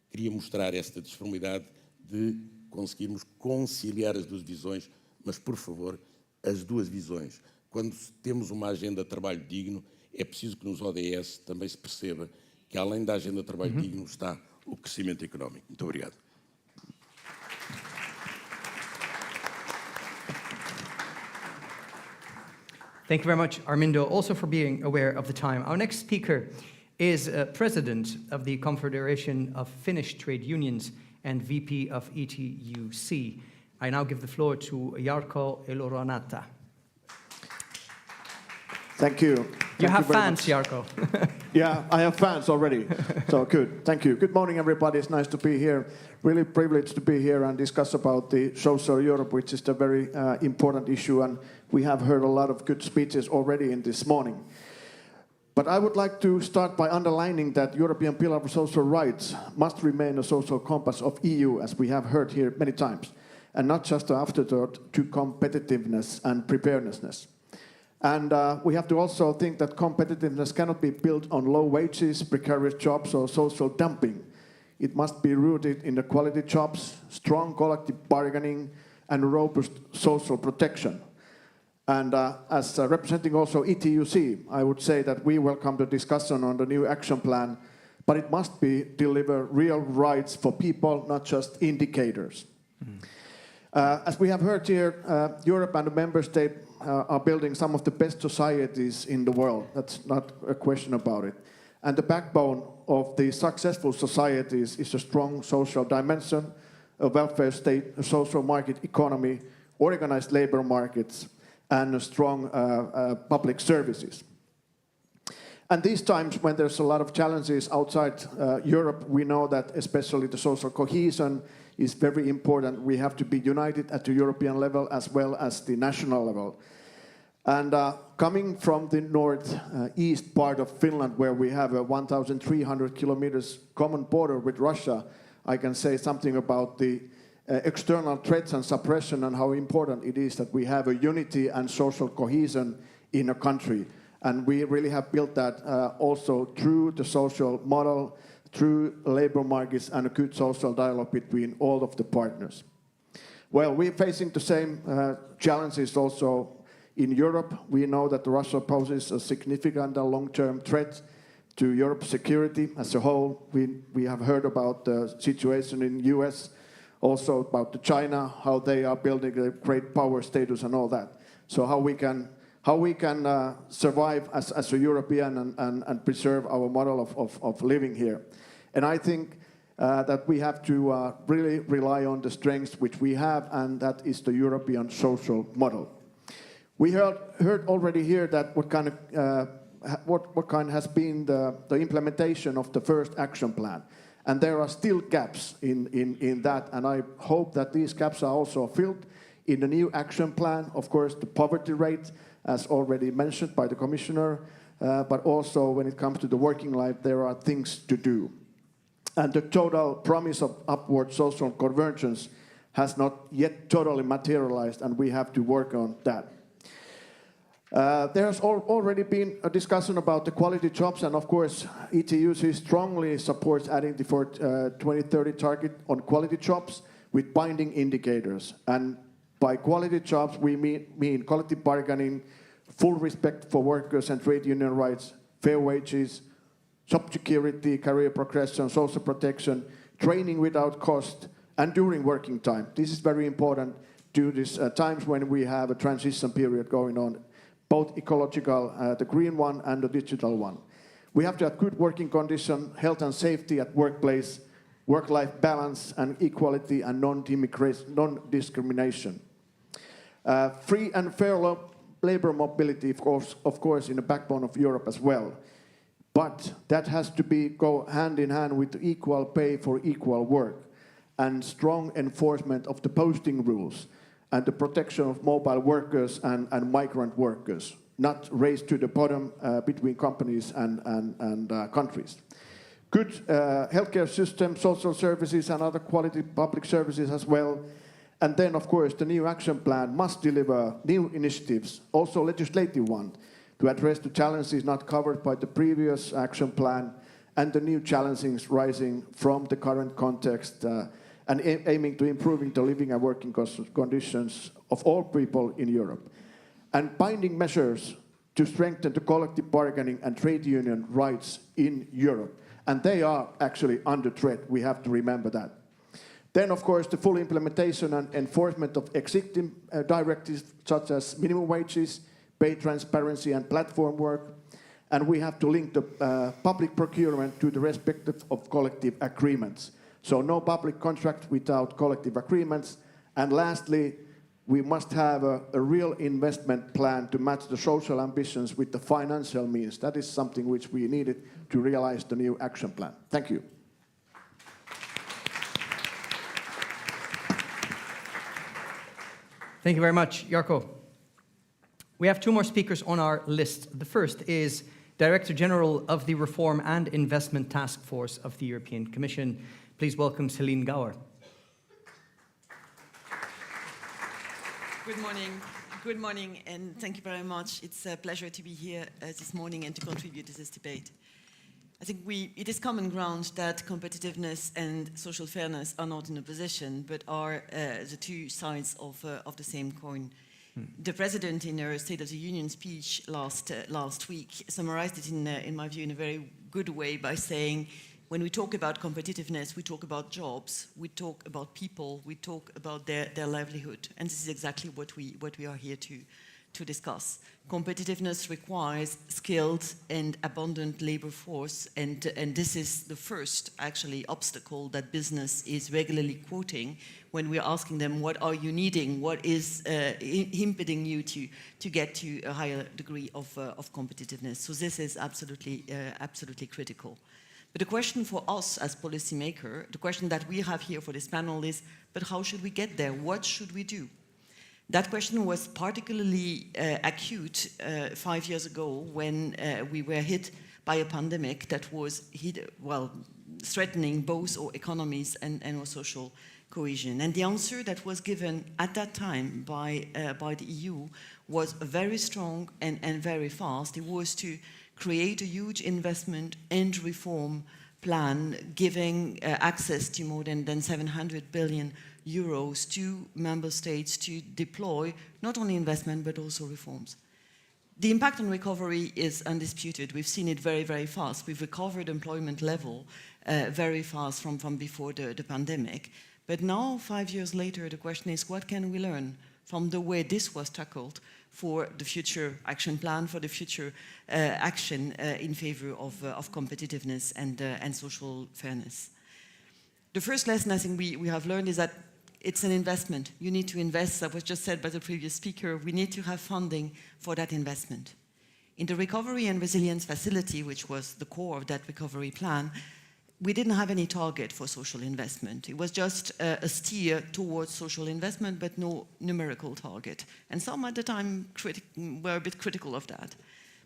Speaker 10: queria mostrar esta disponibilidade de conseguirmos conciliar as duas visões, mas, por favor, as duas visões. Quando temos uma agenda de trabalho digno, é preciso que nos ODS também se perceba que, além da agenda de trabalho digno, está o crescimento económico. Muito obrigado.
Speaker 2: Thank you very much, Armindo, also for being aware of the time. Our next speaker is President of the Confederation of Finnish Trade Unions and VP of ETUC. I now give the floor to Jarkko Eloranata.
Speaker 11: Thank you.
Speaker 2: You have fans, Jarkko.
Speaker 11: Yeah, I have fans already. So good. Thank you. Good morning, everybody. It's nice to be here. Really privileged to be here and discuss about the social Europe, which is a very important issue. And we have heard a lot of good speeches already in this morning. But I would like to start by underlining that European Pillar of Social Rights must remain a social compass of EU, as we have heard here many times, and not just an afterthought to competitiveness and preparedness. And we have to also think that competitiveness cannot be built on low wages, precarious jobs, or social dumping. It must be rooted in the quality jobs, strong collective bargaining, and robust social protection. And as representing also ETUC, I would say that we welcome the discussion on the new action plan, but it must deliver real rights for people, not just indicators. As we have heard here, Europe and the member states are building some of the best societies in the world. That's not a question about it. And the backbone of the successful societies is a strong social dimension, a welfare state, a social market economy, organized labor markets, and strong public services. And these times when there's a lot of challenges outside Europe, we know that especially the social cohesion is very important. We have to be united at the European level as well as the national level. And coming from the northeast part of Finland, where we have a 1,300 kilometers common border with Russia, I can say something about the external threats and suppression and how important it is that we have a unity and social cohesion in a country. And we really have built that also through the social model, through labor markets and a good social dialogue between all of the partners. Well, we're facing the same challenges also in Europe. We know that Russia poses a significant and long-term threat to Europe's security as a whole. We have heard about the situation in the US, also about China, how they are building a great power status and all that. So how we can survive as a European and preserve our model of living here. And I think that we have to really rely on the strengths which we have, and that is the European social model. We heard already here that what kind has been the implementation of the first action plan. And there are still gaps in that, and I hope that these gaps are also filled in the new action plan. Of course, the poverty rate, as already mentioned by the Commissioner, but also when it comes to the working life, there are things to do. And the total promise of upward social convergence has not yet totally materialized, and we have to work on that. There has already been a discussion about the quality jobs, and of course, ETUC strongly supports adding the 2030 target on quality jobs with binding indicators. And by quality jobs, we mean collective bargaining, full respect for workers and trade union rights, fair wages, job security, career progression, social protection, training without cost, and during working time. This is very important during these times when we have a transition period going on, both ecological, the green one and the digital one. We have to have good working conditions, health and safety at workplace, work-life balance and equality and non-discrimination. Free and fair labor mobility, of course, in the backbone of Europe as well. But that has to go hand in hand with equal pay for equal work and strong enforcement of the posting rules and the protection of mobile workers and migrant workers, not race to the bottom between companies and countries. Good healthcare system, social services and other quality public services as well. And then, of course, the new action plan must deliver new initiatives, also legislative ones, to address the challenges not covered by the previous action plan and the new challenges rising from the current context and aiming to improving the living and working conditions of all people in Europe. And binding measures to strengthen the collective bargaining and trade union rights in Europe. And they are actually under threat, we have to remember that. Then, of course, the full implementation and enforcement of existing directives such as minimum wages, pay transparency and platform work. And we have to link the public procurement to the respect of collective agreements. So no public contract without collective agreements. And lastly, we must have a real investment plan to match the social ambitions with the financial means. That is something which we needed to realize the new action plan. Thank you.
Speaker 2: Thank you very much, Jarkko. We have two more speakers on our list. The first is Director General of the Reform and Investment Task Force of the European Commission. Please welcome Celine Gauer.
Speaker 12: Good morning, and thank you very much. It's a pleasure to be here this morning and to contribute to this debate. I think it is common ground that competitiveness and social fairness are not in opposition, but are the two sides of the same coin. The President, in her State of the Union speech last week, summarized it, in my view, in a very good way by saying, when we talk about competitiveness, we talk about jobs, we talk about people, we talk about their livelihood. And this is exactly what we are here to discuss. Competitiveness requires skilled and abundant labor force, and this is the first, actually, obstacle that business is regularly quoting when we're asking them, what are you needing? What is impeding you to get to a higher degree of competitiveness? So this is absolutely critical. But the question for us as policymakers, the question that we have here for this panel is, but how should we get there? What should we do? That question was particularly acute 5 years ago when we were hit by a pandemic that was threatening both our economies and our social cohesion. And the answer that was given at that time by the EU was very strong and very fast. It was to create a huge investment and reform plan giving access to more than 700 billion euros to member states to deploy not only investment but also reforms. The impact on recovery is undisputed. We've seen it very, very fast. We've recovered employment level very fast from before the pandemic. But now, 5 years later, the question is, what can we learn from the way this was tackled for the future action plan, for the future action in favor of competitiveness and social fairness? The first lesson I think we have learned is that it's an investment. You need to invest. That was just said by the previous speaker. We need to have funding for that investment. In the Recovery and Resilience Facility, which was the core of that recovery plan, we didn't have any target for social investment. It was just a steer towards social investment, but no numerical target. And some at the time were a bit critical of that.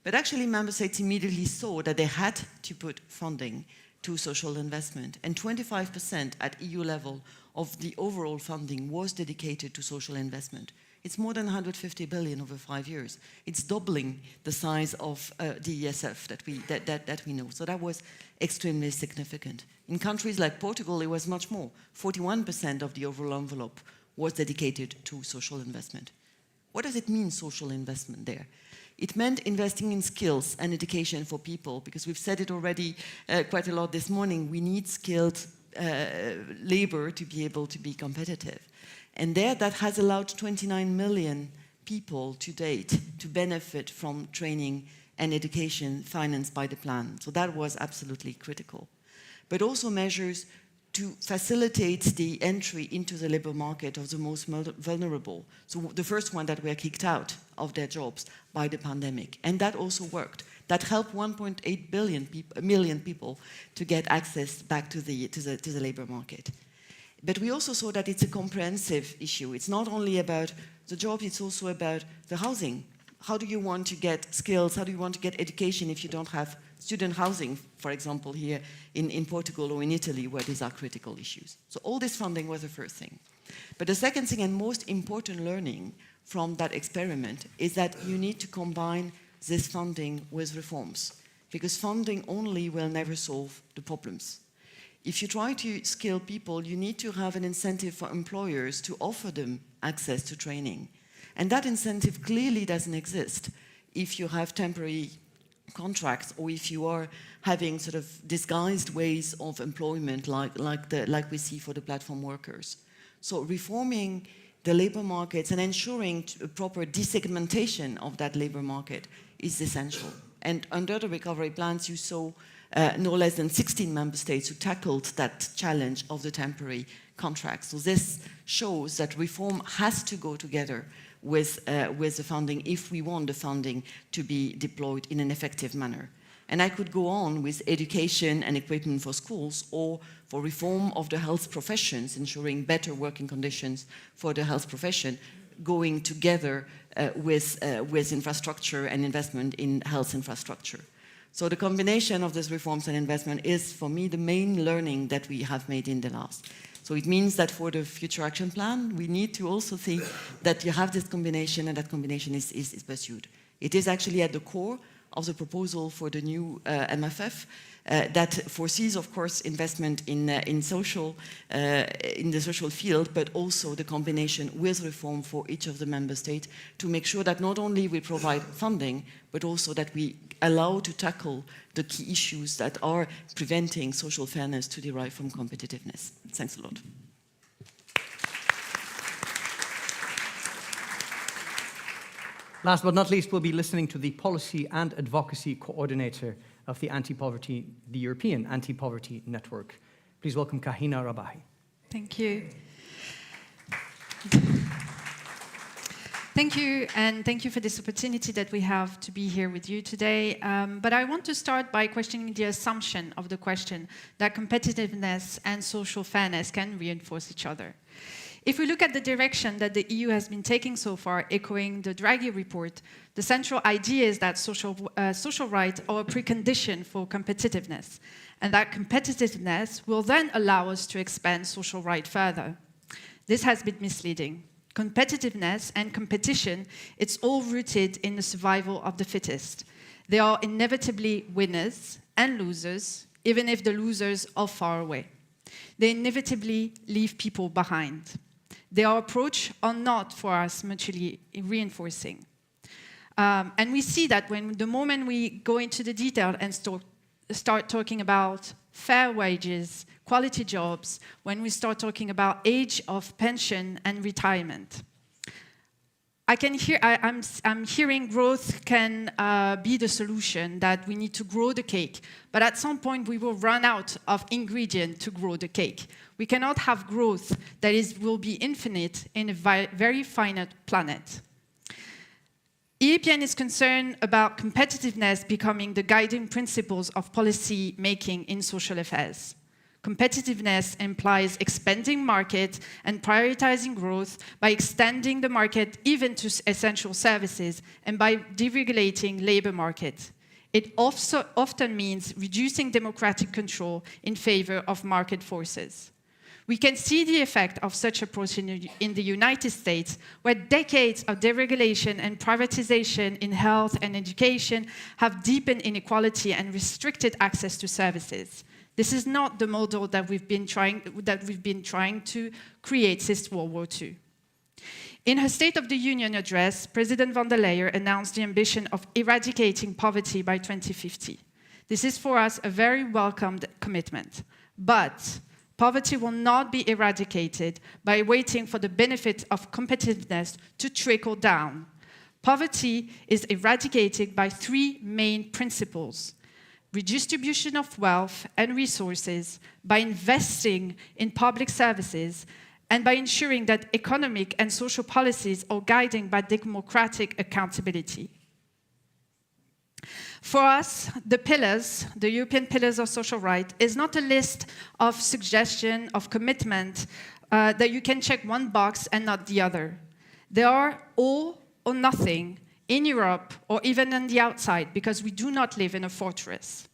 Speaker 12: But actually, member states immediately saw that they had to put funding to social investment. And 25% at EU level of the overall funding was dedicated to social investment. It's more than 150 billion over 5 years. It's doubling the size of the ESF that we know. So that was extremely significant. In countries like Portugal, it was much more. 41% of the overall envelope was dedicated to social investment. What does it mean, social investment there? It meant investing in skills and education for people, because we've said it already quite a lot this morning. We need skilled labor to be able to be competitive. And there, that has allowed 29 million people to date to benefit from training and education financed by the plan. So that was absolutely critical. But also measures to facilitate the entry into the labor market of the most vulnerable. So the first one that were kicked out of their jobs by the pandemic. And that also worked. That helped 1.8 million people to get access back to the labor market. But we also saw that it's a comprehensive issue. It's not only about the job, it's also about the housing. How do you want to get skills? How do you want to get education if you don't have student housing, for example, here in Portugal or in Italy, where these are critical issues? So all this funding was the first thing. But the second thing and most important learning from that experiment is that you need to combine this funding with reforms, because funding only will never solve the problems. If you try to skill people, you need to have an incentive for employers to offer them access to training. And that incentive clearly doesn't exist if you have temporary contracts or if you are having sort of disguised ways of employment like we see for the platform workers. So reforming the labor markets and ensuring a proper desegmentation of that labor market is essential. And under the recovery plans, you saw no less than 16 member states who tackled that challenge of the temporary contracts. So this shows that reform has to go together with the funding if we want the funding to be deployed in an effective manner. And I could go on with education and equipment for schools, or for reform of the health professions, ensuring better working conditions for the health profession, going together with infrastructure and investment in health infrastructure. So the combination of these reforms and investment is, for me, the main learning that we have made in the last. So it means that for the future action plan, we need to also see that you have this combination and that combination is pursued. It is actually at the core of the proposal for the new MFF that foresees, of course, investment in the social field, but also the combination with reform for each of the member states to make sure that not only we provide funding, but also that we allow to tackle the key issues that are preventing social fairness to derive from competitiveness. Thanks a lot.
Speaker 2: Last but not least, we'll be listening to the Policy and Advocacy Coordinator of the European Anti-Poverty Network. Please welcome Kahina Rabahi.
Speaker 13: Thank you. Thank you, and thank you for this opportunity that we have to be here with you today. But I want to start by questioning the assumption of the question that competitiveness and social fairness can reinforce each other. If we look at the direction that the EU has been taking so far, echoing the Draghi report, the central idea is that social rights are a precondition for competitiveness, and that competitiveness will then allow us to expand social rights further. This has been misleading. Competitiveness and competition, it's all rooted in the survival of the fittest. There are inevitably winners and losers, even if the losers are far away. They inevitably leave people behind. Their approach are not, for us, mutually reinforcing. And we see that the moment we go into the detail and start talking about fair wages, quality jobs, when we start talking about age of pension and retirement. I'm hearing growth can be the solution, that we need to grow the cake. But at some point, we will run out of ingredients to grow the cake. We cannot have growth that will be infinite in a very finite planet. EAPN is concerned about competitiveness becoming the guiding principles of policy making in social affairs. Competitiveness implies expanding market and prioritizing growth by extending the market even to essential services and by deregulating labor market. It also often means reducing democratic control in favor of market forces. We can see the effect of such approach in the United States, where decades of deregulation and privatization in health and education have deepened inequality and restricted access to services. This is not the model that we've been trying to create since World War II. In her State of the Union address, President von der Leyen announced the ambition of eradicating poverty by 2050. This is for us a very welcomed commitment, but poverty will not be eradicated by waiting for the benefit of competitiveness to trickle down. Poverty is eradicated by three main principles: redistribution of wealth and resources, by investing in public services, and by ensuring that economic and social policies are guided by democratic accountability. For us, the pillars, the European pillars of social rights, is not a list of suggestions, of commitment that you can check one box and not the other. They are all or nothing in Europe or even on the outside, because we do not live in a fortress.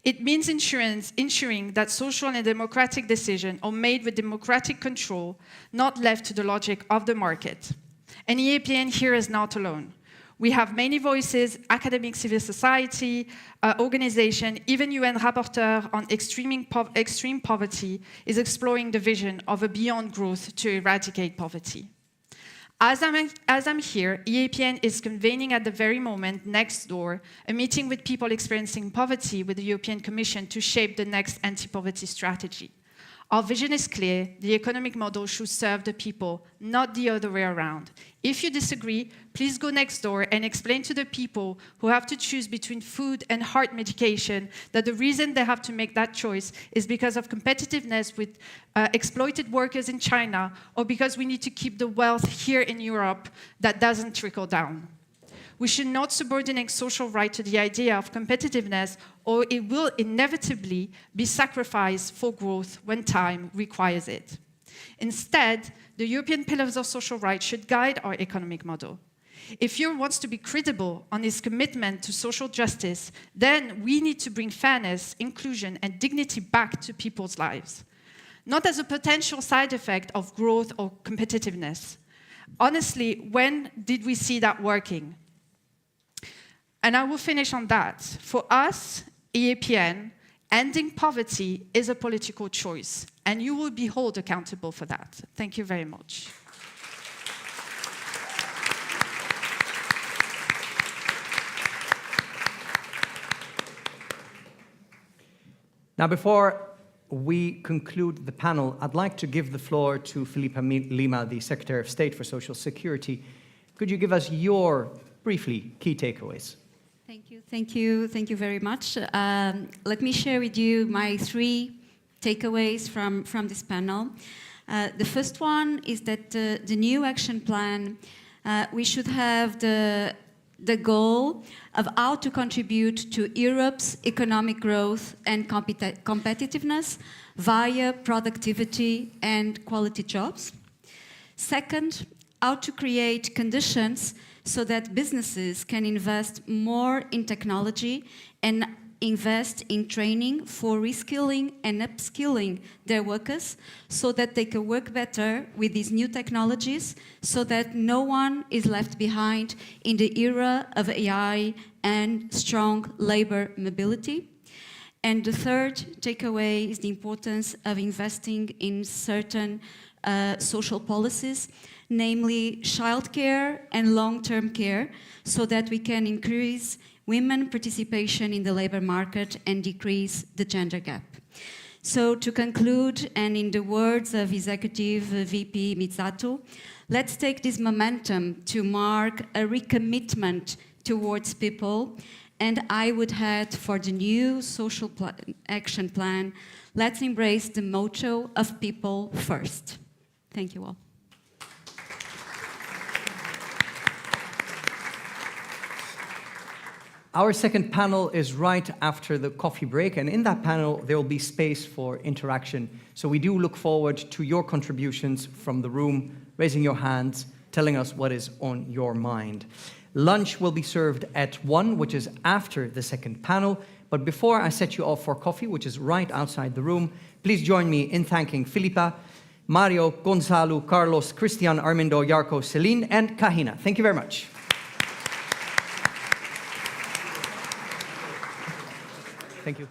Speaker 13: It means ensuring that social and democratic decisions are made with democratic control, not left to the logic of the market. And EAPN here is not alone. We have many voices, academic, civil society, organization, even UN rapporteur on extreme poverty is exploring the vision of a beyond growth to eradicate poverty. As I'm here, EAPN is convening at the very moment, next door, a meeting with people experiencing poverty with the European Commission to shape the next anti-poverty strategy. Our vision is clear: the economic model should serve the people, not the other way around. If you disagree, please go next door and explain to the people who have to choose between food and heart medication that the reason they have to make that choice is because of competitiveness with exploited workers in China, or because we need to keep the wealth here in Europe that doesn't trickle down. We should not subordinate social right to the idea of competitiveness, or it will inevitably be sacrificed for growth when time requires it. Instead, the European pillars of social rights should guide our economic model. If Europe wants to be credible on its commitment to social justice, then we need to bring fairness, inclusion, and dignity back to people's lives. Not as a potential side effect of growth or competitiveness. Honestly, when did we see that working? And I will finish on that. For us, EAPN, ending poverty is a political choice, and you will be held accountable for that. Thank you very much.
Speaker 2: Now, before we conclude the panel, I'd like to give the floor to Filipa Lima, the Secretary of State for Social Security. Could you give us your, briefly, key takeaways?
Speaker 6: Thank you very much. Let me share with you my three takeaways from this panel. The first one is that the new action plan, we should have the goal of how to contribute to Europe's economic growth and competitiveness via productivity and quality jobs. Second, how to create conditions so that businesses can invest more in technology and invest in training for reskilling and upskilling their workers so that they can work better with these new technologies, so that no one is left behind in the era of AI and strong labor mobility. And the third takeaway is the importance of investing in certain social policies, namely childcare and long-term care, so that we can increase women participation in the labor market and decrease the gender gap. So to conclude, and in the words of Executive VP Mizato, let's take this momentum to mark a recommitment towards people. And I would add, for the new social action plan, let's embrace the motto of people first. Thank you all.
Speaker 2: Our second panel is right after the coffee break, and in that panel there will be space for interaction. So we do look forward to your contributions from the room, raising your hands, telling us what is on your mind. Lunch will be served at 1, which is after the second panel. But before I set you off for coffee, which is right outside the room, Please join me in thanking Filipa, Mario, Gonzalo, Carlos, Christian, Armindo, Jarko, Celine, and Kahina. Thank you very much. Thank you.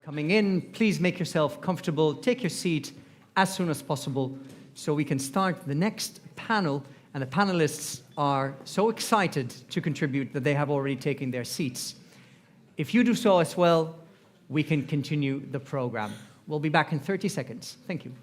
Speaker 2: Coming in, please make yourself comfortable, take your seat as soon as possible so we can start the next panel. And the panelists are so excited to contribute that they have already taken their seats. If you do so as well, we can continue the program. We'll be back in 30 seconds. Thank you.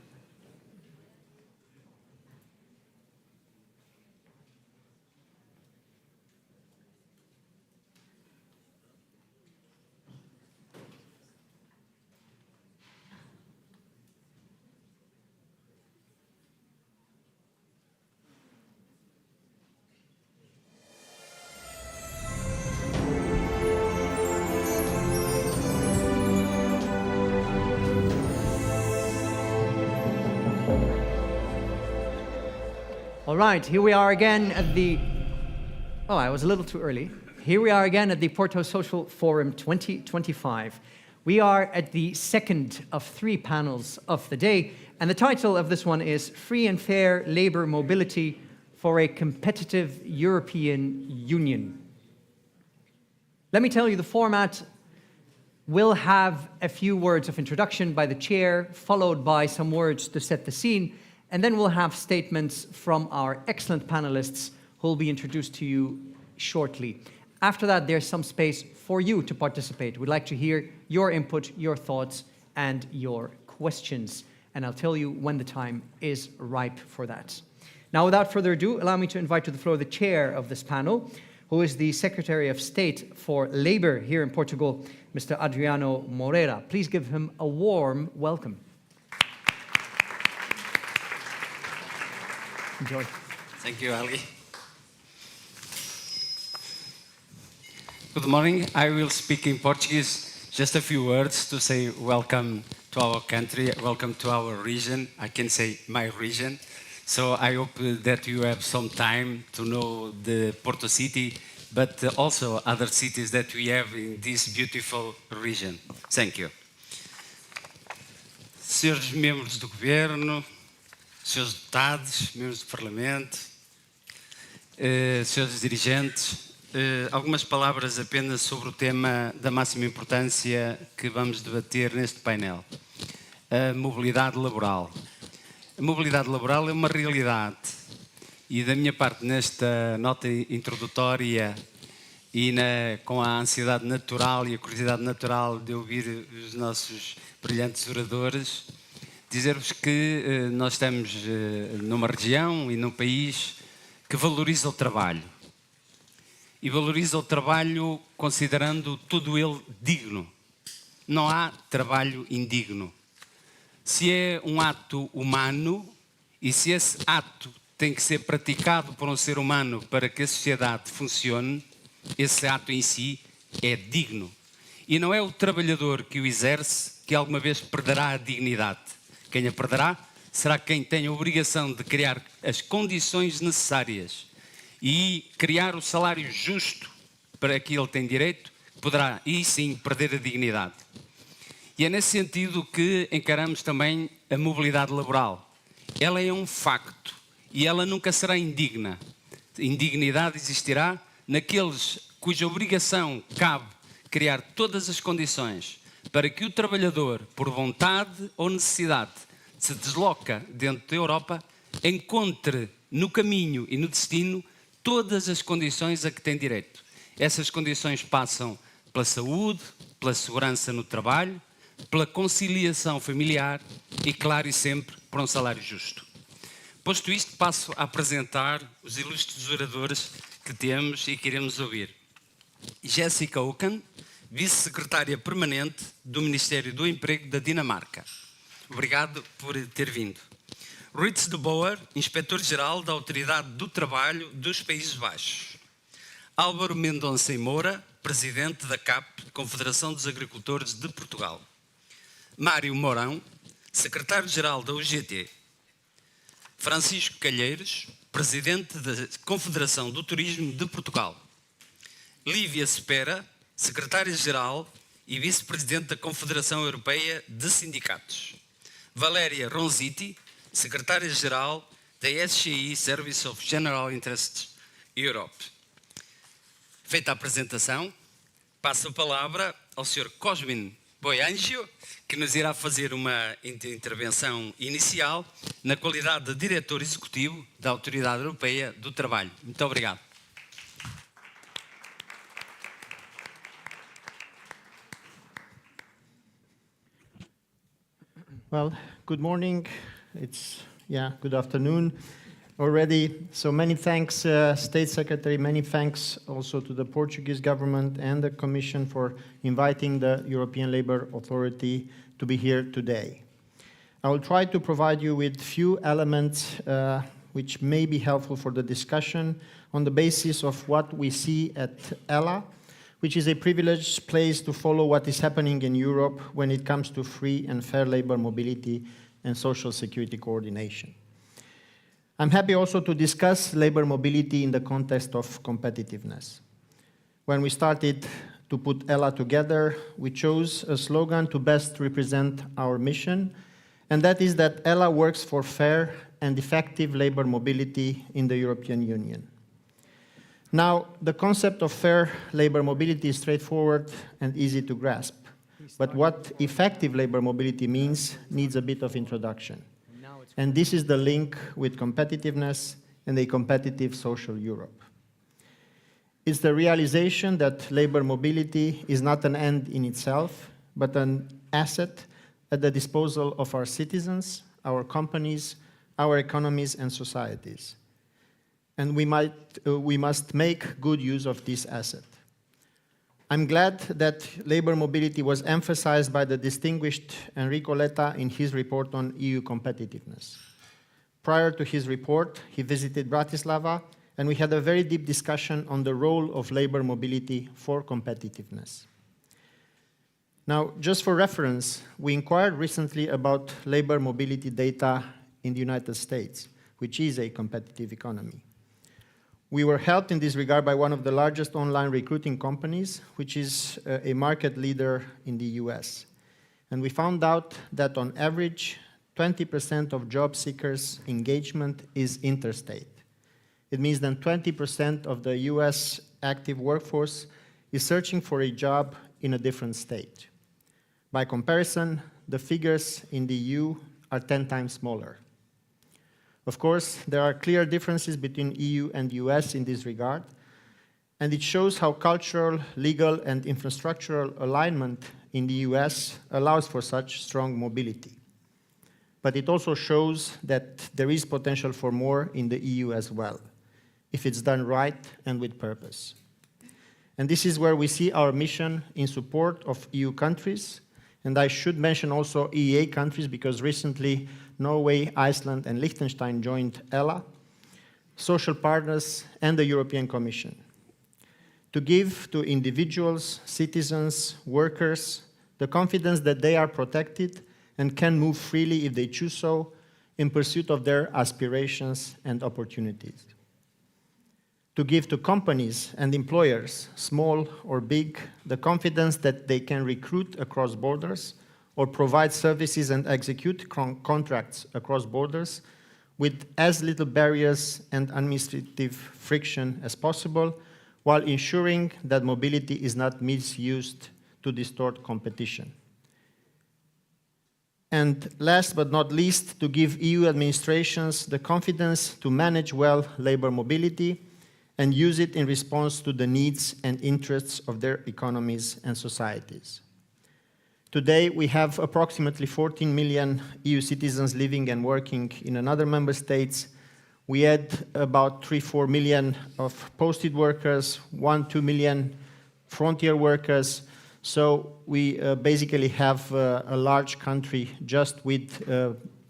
Speaker 2: All right, here we are again at the... Oh, I was a little too early. Here we are again at the Porto Social Forum 2025. We are at the second of 3 panels of the day, and the title of this one is Free and Fair Labour Mobility for a Competitive European Union. Let me tell you, the format will have a few words of introduction by the chair, followed by some words to set the scene, and then we'll have statements from our excellent panelists who will be introduced to you shortly. After that, there's some space for you to participate. We'd like to hear your input, your thoughts, and your questions. And I'll tell you when the time is ripe for that. Now, without further ado, allow me to invite to the floor the chair of this panel, who is the Secretary of State for Labour here in Portugal, Mr. Adriano Moreira. Please give him a warm welcome. Enjoy.
Speaker 14: Thank you, Ali. Good morning. I will speak in Portuguese. Just a few words to say welcome to our country, welcome to our region. I can say my region. So I hope that you have some time to know the Porto city, but also other cities that we have in this beautiful region. Thank you. Senhores membros do Governo, senhores deputados, membros do Parlamento, senhores dirigentes, algumas palavras apenas sobre o tema da máxima importância que vamos debater neste painel, a mobilidade laboral. A mobilidade laboral é uma realidade e da minha parte nesta nota introdutória e com a ansiedade natural e a curiosidade natural de ouvir os nossos brilhantes oradores, dizer-vos que nós estamos numa região e num país que valoriza o trabalho. E valoriza o trabalho considerando todo ele digno. Não há trabalho indigno. Se é um ato humano e se esse ato tem que ser praticado por um ser humano para que a sociedade funcione, esse ato em si é digno. E não é o trabalhador que o exerce que alguma vez perderá a dignidade. Quem a perderá será quem tem a obrigação de criar as condições necessárias e criar o salário justo para que ele tem direito, poderá, e sim, perder a dignidade. E é nesse sentido que encaramos também a mobilidade laboral. Ela é um facto e ela nunca será indigna. Indignidade existirá naqueles cuja obrigação cabe criar todas as condições para que o trabalhador, por vontade ou necessidade, se desloca dentro da Europa, encontre no caminho e no destino todas as condições a que tem direito. Essas condições passam pela saúde, pela segurança no trabalho, pela conciliação familiar e, claro e sempre, por um salário justo. Posto isto, passo a apresentar os ilustres oradores que temos e que iremos ouvir. Jessica Oken, Vice-Secretária Permanente do Ministério do Emprego da Dinamarca. Obrigado por ter vindo. Rits de Boer, Inspetor-Geral da Autoridade do Trabalho dos Países Baixos. Álvaro Mendonça e Moura, Presidente da CAP, Confederação dos Agricultores de Portugal. Mário Mourão, Secretário-Geral da UGT. Francisco Calheiros, Presidente da Confederação do Turismo de Portugal. Lívia Cepera, Secretária-Geral e Vice-Presidente da Confederação Europeia de Sindicatos. Valéria Ronziti, Secretária-Geral da SGI, Service of General Interest Europe. Feita a apresentação, passo a palavra ao Sr. Cosmin Boiancio, que nos irá fazer uma intervenção inicial na qualidade de diretor executivo da Autoridade Europeia do Trabalho. Muito obrigado.
Speaker 15: Well, good morning. Good afternoon already. So many thanks, State Secretary, many thanks also to the Portuguese government and the Commission for inviting the European Labour Authority to be here today. I will try to provide you with few elements which may be helpful for the discussion on the basis of what we see at ELA, which is a privileged place to follow what is happening in Europe when it comes to free and fair labour mobility and social security coordination. I'm happy also to discuss labour mobility in the context of competitiveness. When we started to put ELA together, we chose a slogan to best represent our mission, and that is that ELA works for fair and effective labour mobility in the European Union. Now, the concept of fair labour mobility is straightforward and easy to grasp, but what effective labour mobility means needs a bit of introduction. And this is the link with competitiveness and a competitive social Europe. It's the realization that labour mobility is not an end in itself, but an asset at the disposal of our citizens, our companies, our economies and societies. And we must make good use of this asset. I'm glad that labour mobility was emphasized by the distinguished Enrico Letta in his report on EU competitiveness. Prior to his report, he visited Bratislava, and we had a very deep discussion on the role of labour mobility for competitiveness. Now, just for reference, we inquired recently about labour mobility data in the United States, which is a competitive economy. We were helped in this regard by one of the largest online recruiting companies, which is a market leader in the US. And we found out that on average, 20% of job seekers' engagement is interstate. It means that 20% of the US active workforce is searching for a job in a different state. By comparison, the figures in the EU are 10 times smaller. Of course, there are clear differences between EU and US in this regard, and it shows how cultural, legal, and infrastructural alignment in the US allows for such strong mobility. But it also shows that there is potential for more in the EU as well, if it's done right and with purpose. And this is where we see our mission in support of EU countries, and I should mention also EEA countries, because recently Norway, Iceland, and Liechtenstein joined ELA, social partners, and the European Commission, to give to individuals, citizens, workers, the confidence that they are protected and can move freely if they choose so, in pursuit of their aspirations and opportunities. To give to companies and employers, small or big, the confidence that they can recruit across borders or provide services and execute contracts across borders with as little barriers and administrative friction as possible, while ensuring that mobility is not misused to distort competition. And last but not least, to give EU administrations the confidence to manage well labour mobility and use it in response to the needs and interests of their economies and societies. Today, we have approximately 14 million EU citizens living and working in another member states. We had about 3-4 million of posted workers, 1-2 million frontier workers. So we basically have a large country just with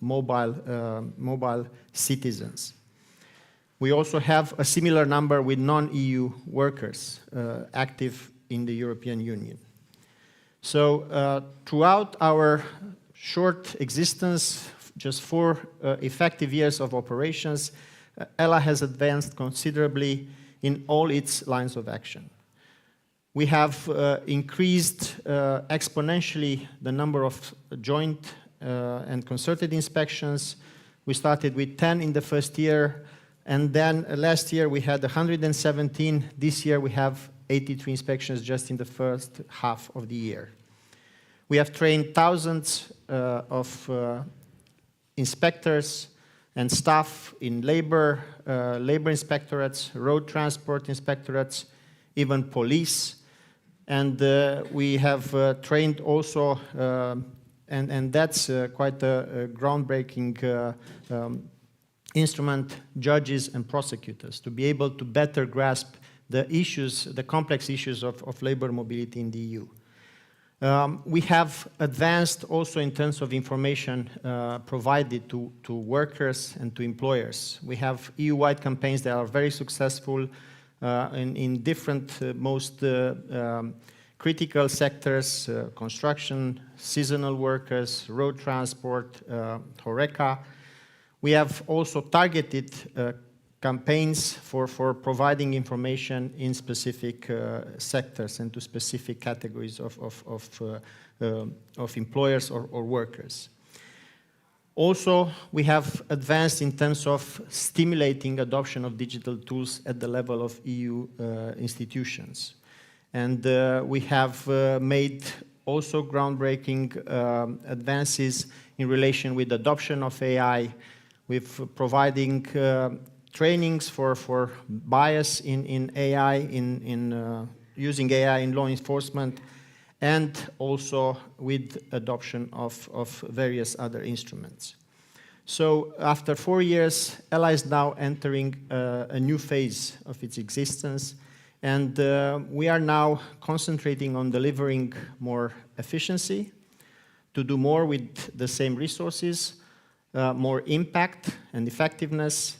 Speaker 15: mobile citizens. We also have a similar number with non-EU workers active in the European Union. So throughout our short existence, just 4 effective years of operations, ELA has advanced considerably in all its lines of action. We have increased exponentially the number of joint and concerted inspections. We started with 10 in the first year, and then last year we had 117. This year we have 83 inspections just in the first half of the year. We have trained thousands of inspectors and staff in labor inspectorates, road transport inspectorates, even police. And we have trained also, and that's quite a groundbreaking instrument, judges and prosecutors, to be able to better grasp the issues, the complex issues of labor mobility in the EU. We have advanced also in terms of information provided to workers and to employers. We have EU-wide campaigns that are very successful in different, most critical sectors, construction, seasonal workers, road transport, HoReCa. We have also targeted campaigns for providing information in specific sectors and to specific categories of employers or workers. Also, we have advanced in terms of stimulating adoption of digital tools at the level of EU institutions. And we have made also groundbreaking advances in relation with adoption of AI, with providing trainings for bias in AI, in using AI in law enforcement, and also with adoption of various other instruments. So after 4 years, ELA is now entering a new phase of its existence, and we are now concentrating on delivering more efficiency, to do more with the same resources, more impact and effectiveness,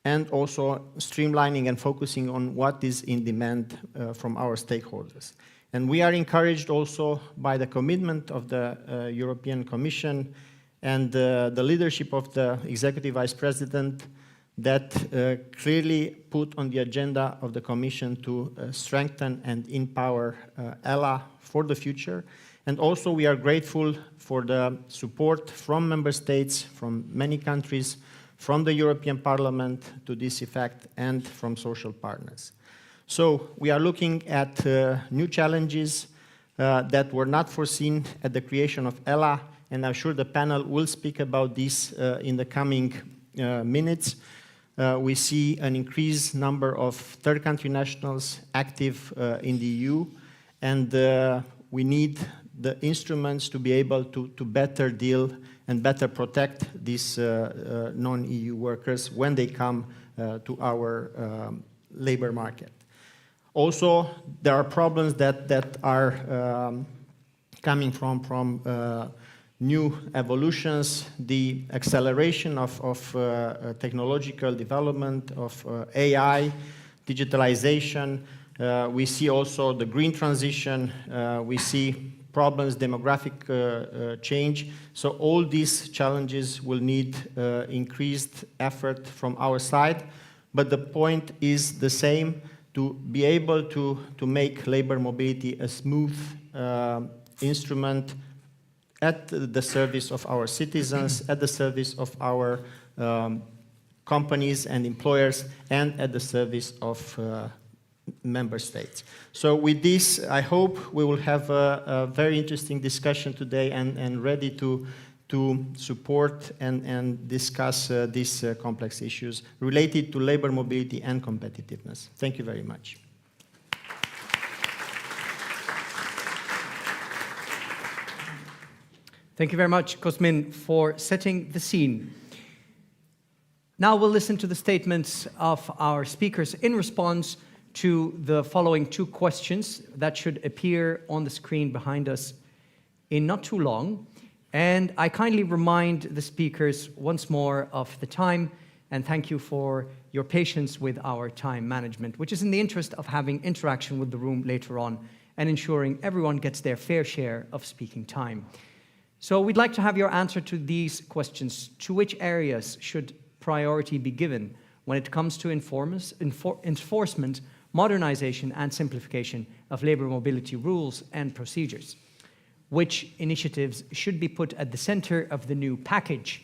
Speaker 15: and also streamlining and focusing on what is in demand from our stakeholders. And we are encouraged also by the commitment of the European Commission and the leadership of the Executive Vice President that clearly put on the agenda of the Commission to strengthen and empower ELA for the future. And also we are grateful for the support from member states, from many countries, from the European Parliament to this effect, and from social partners. So we are looking at new challenges that were not foreseen at the creation of ELA, and I'm sure the panel will speak about this in the coming minutes. We see an increased number of third country nationals active in the EU, and we need the instruments to be able to better deal and better protect these non-EU workers when they come to our labor market. Also, there are problems that are coming from new evolutions, the acceleration of technological development, of AI, digitalization. We see also the green transition. We see problems, demographic change. So all these challenges will need increased effort from our side. But the point is the same, to be able to make labor mobility a smooth instrument at the service of our citizens, at the service of our companies and employers, and at the service of member states. So with this, I hope we will have a very interesting discussion today and ready to support and discuss these complex issues related to labor mobility and competitiveness. Thank you very much.
Speaker 2: Thank you very much, Cosmin, for setting the scene. Now we'll listen to the statements of our speakers in response to the following 2 questions that should appear on the screen behind us in not too long. And I kindly remind the speakers once more of the time, and thank you for your patience with our time management, which is in the interest of having interaction with the room later on and ensuring everyone gets their fair share of speaking time. So we'd like to have your answer to these questions. To which areas should priority be given when it comes to enforcement, modernization and simplification of labor mobility rules and procedures? Which initiatives should be put at the center of the new package,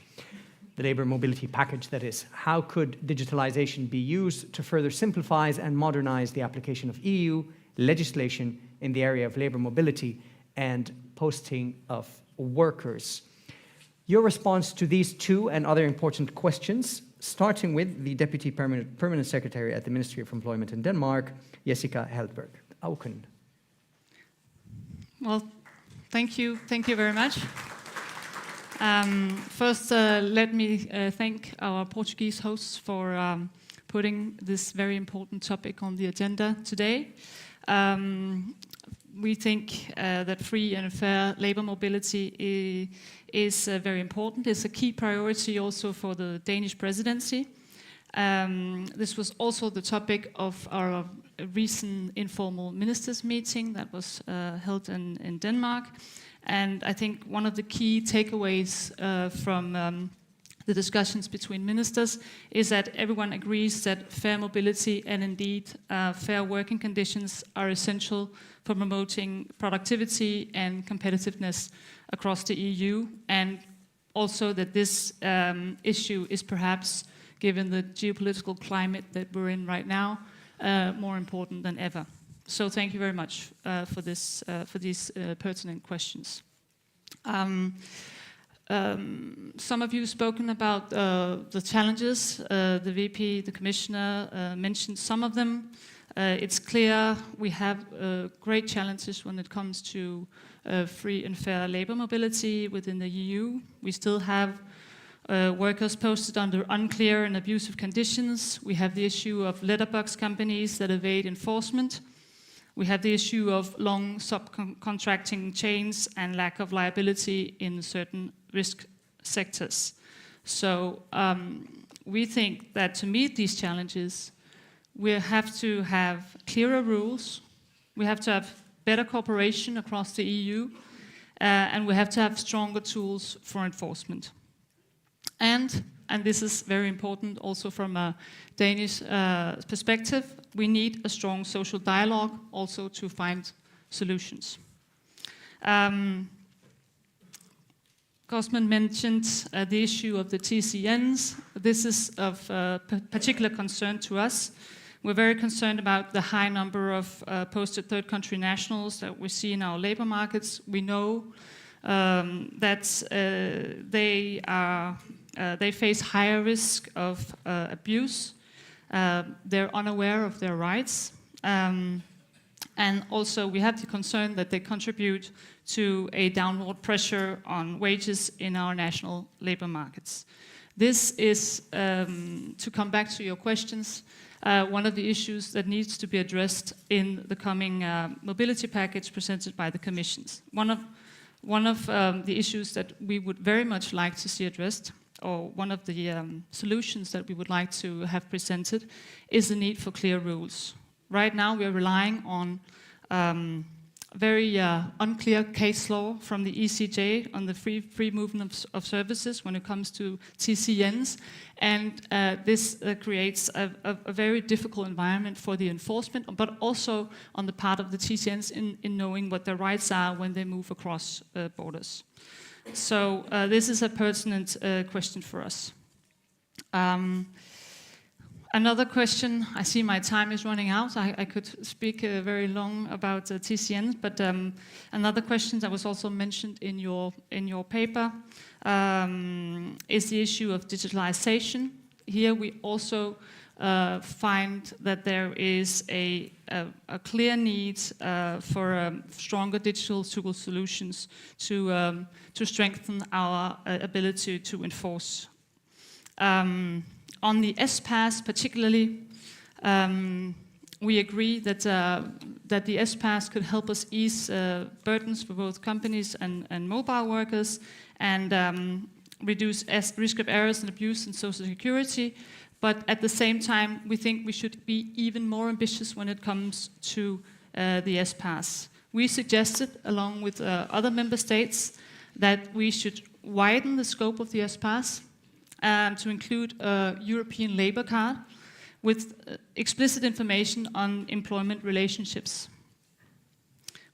Speaker 2: the labor mobility package, that is? How could digitalization be used to further simplify and modernize the application of EU legislation in the area of labor mobility? And posting of workers. Your response to these two and other important questions, starting with the Deputy Permanent Secretary at the Ministry of Employment in Denmark, Jessica Heldberg. Auken.
Speaker 13: Well, thank you very much. First, let me thank our Portuguese hosts for putting this very important topic on the agenda today. We think that free and fair labor mobility is very important. It's a key priority also for the Danish presidency. This was also the topic of our recent informal ministers meeting that was held in Denmark. And I think one of the key takeaways from the discussions between ministers is that everyone agrees that fair mobility and indeed fair working conditions are essential for promoting productivity and competitiveness across the EU, and also that this issue is perhaps, given the geopolitical climate that we're in right now, more important than ever. So thank you very much for these pertinent questions. Some of you have spoken about the challenges. The VP, the Commissioner mentioned some of them. It's clear we have great challenges when it comes to free and fair labor mobility within the EU. We still have workers posted under unclear and abusive conditions. We have the issue of letterbox companies that evade enforcement. We have the issue of long subcontracting chains and lack of liability in certain risk sectors. So we think that to meet these challenges, we have to have clearer rules, we have to have better cooperation across the EU, and we have to have stronger tools for enforcement. And this is very important also from a Danish perspective, we need a strong social dialogue also to find solutions. Cosman mentioned the issue of the TCNs. This is of particular concern to us. We're very concerned about the high number of posted third country nationals that we see in our labor markets. We know that they face higher risk of abuse. They're unaware of their rights. And also we have the concern that they contribute to a downward pressure on wages in our national labor markets. This is, to come back to your questions, one of the issues that needs to be addressed in the coming mobility package presented by the Commission. One of the issues that we would very much like to see addressed, or one of the solutions that we would like to have presented, is the need for clear rules. Right now we are relying on very unclear case law from the ECJ on the free movement of services when it comes to TCNs, and this creates a very difficult environment for the enforcement, but also on the part of the TCNs in knowing what their rights are when they move across borders. So this is a pertinent question for us. Another question, I see my time is running out. I could speak very long about TCNs, but another question that was also mentioned in your paper is the issue of digitalization. Here we also find that there is a clear need for stronger digital tool solutions to strengthen our ability to enforce. On the S-Pass particularly, we agree that the S-Pass could help us ease burdens for both companies and mobile workers, and reduce risk of errors and abuse in social security. But at the same time, we think we should be even more ambitious when it comes to the S-Pass. We suggested, along with other member states, that we should widen the scope of the S-Pass to include a European labour card with explicit information on employment relationships.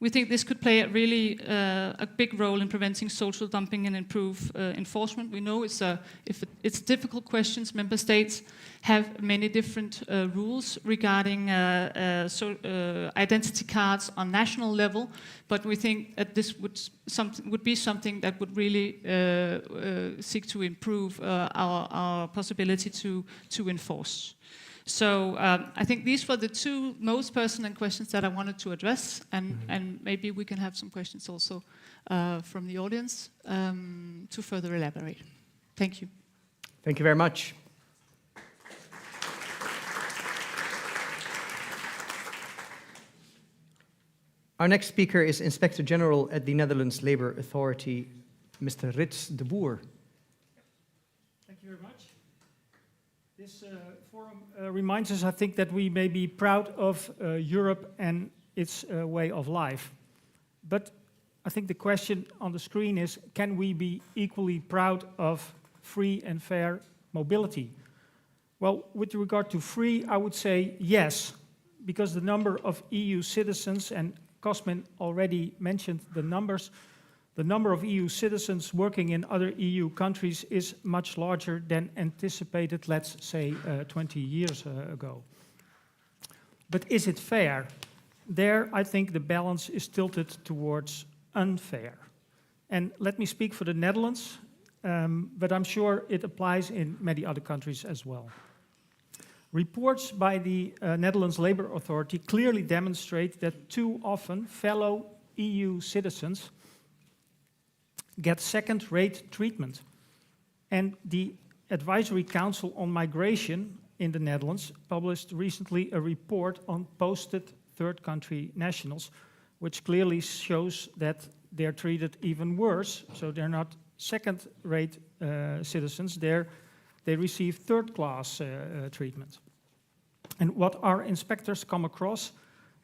Speaker 16: We think this could play a big role in preventing social dumping and improve enforcement. We know it's difficult questions. Member states have many different rules regarding identity cards on national level, but we think that this would be something that would really seek to improve our possibility to enforce. So I think these were the two most pertinent questions that I wanted to address, and maybe we can have some questions also from the audience to further elaborate. Thank you.
Speaker 2: Thank you very much. Our next speaker is Inspector General at the Netherlands Labour Authority, Mr. Rits de Boer.
Speaker 17: Thank you very much. This forum reminds us, I think, that we may be proud of Europe and its way of life. But I think the question on the screen is, can we be equally proud of free and fair mobility? Well, with regard to free, I would say yes, because the number of EU citizens, and Cosmin already mentioned the numbers, the number of EU citizens working in other EU countries is much larger than anticipated, let's say, 20 years ago. But is it fair? There, I think the balance is tilted towards unfair. And let me speak for the Netherlands, but I'm sure it applies in many other countries as well. Reports by the Netherlands Labour Authority clearly demonstrate that too often fellow EU citizens get second-rate treatment. And the Advisory Council on Migration in the Netherlands published recently a report on posted third-country nationals, which clearly shows that they're treated even worse. So they're not second-rate citizens, they receive third-class treatment. And what our inspectors come across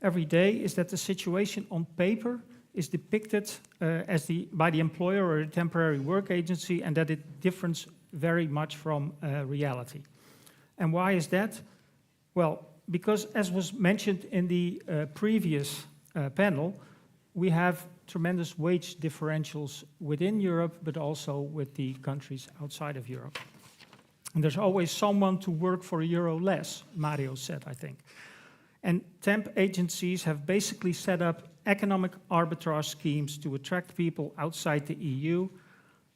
Speaker 17: every day is that the situation on paper is depicted by the employer or a temporary work agency, and that it differs very much from reality. And why is that? Well, because as was mentioned in the previous panel, we have tremendous wage differentials within Europe, but also with the countries outside of Europe. And there's always someone to work for €1 less, Mario said, I think. And temp agencies have basically set up economic arbitrage schemes to attract people outside the EU,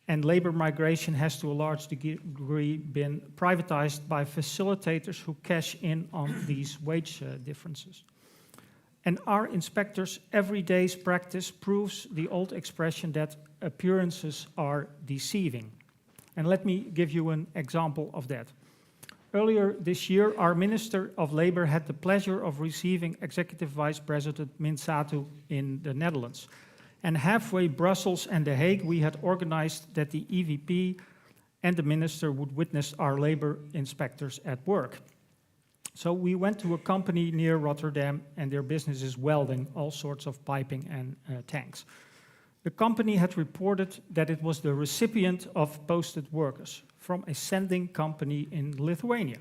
Speaker 17: and labor migration has to a large degree been privatized by facilitators who cash in on these wage differences. And our inspectors' everyday's practice proves the old expression that appearances are deceiving. And let me give you an example of that. Earlier this year, our Minister of Labour had the pleasure of receiving Executive Vice President Minsatu in the Netherlands. And halfway Brussels and The Hague, we had organized that the EVP and the Minister would witness our labour inspectors at work. So we went to a company near Rotterdam, and their business is welding all sorts of piping and tanks. The company had reported that it was the recipient of posted workers from a sending company in Lithuania.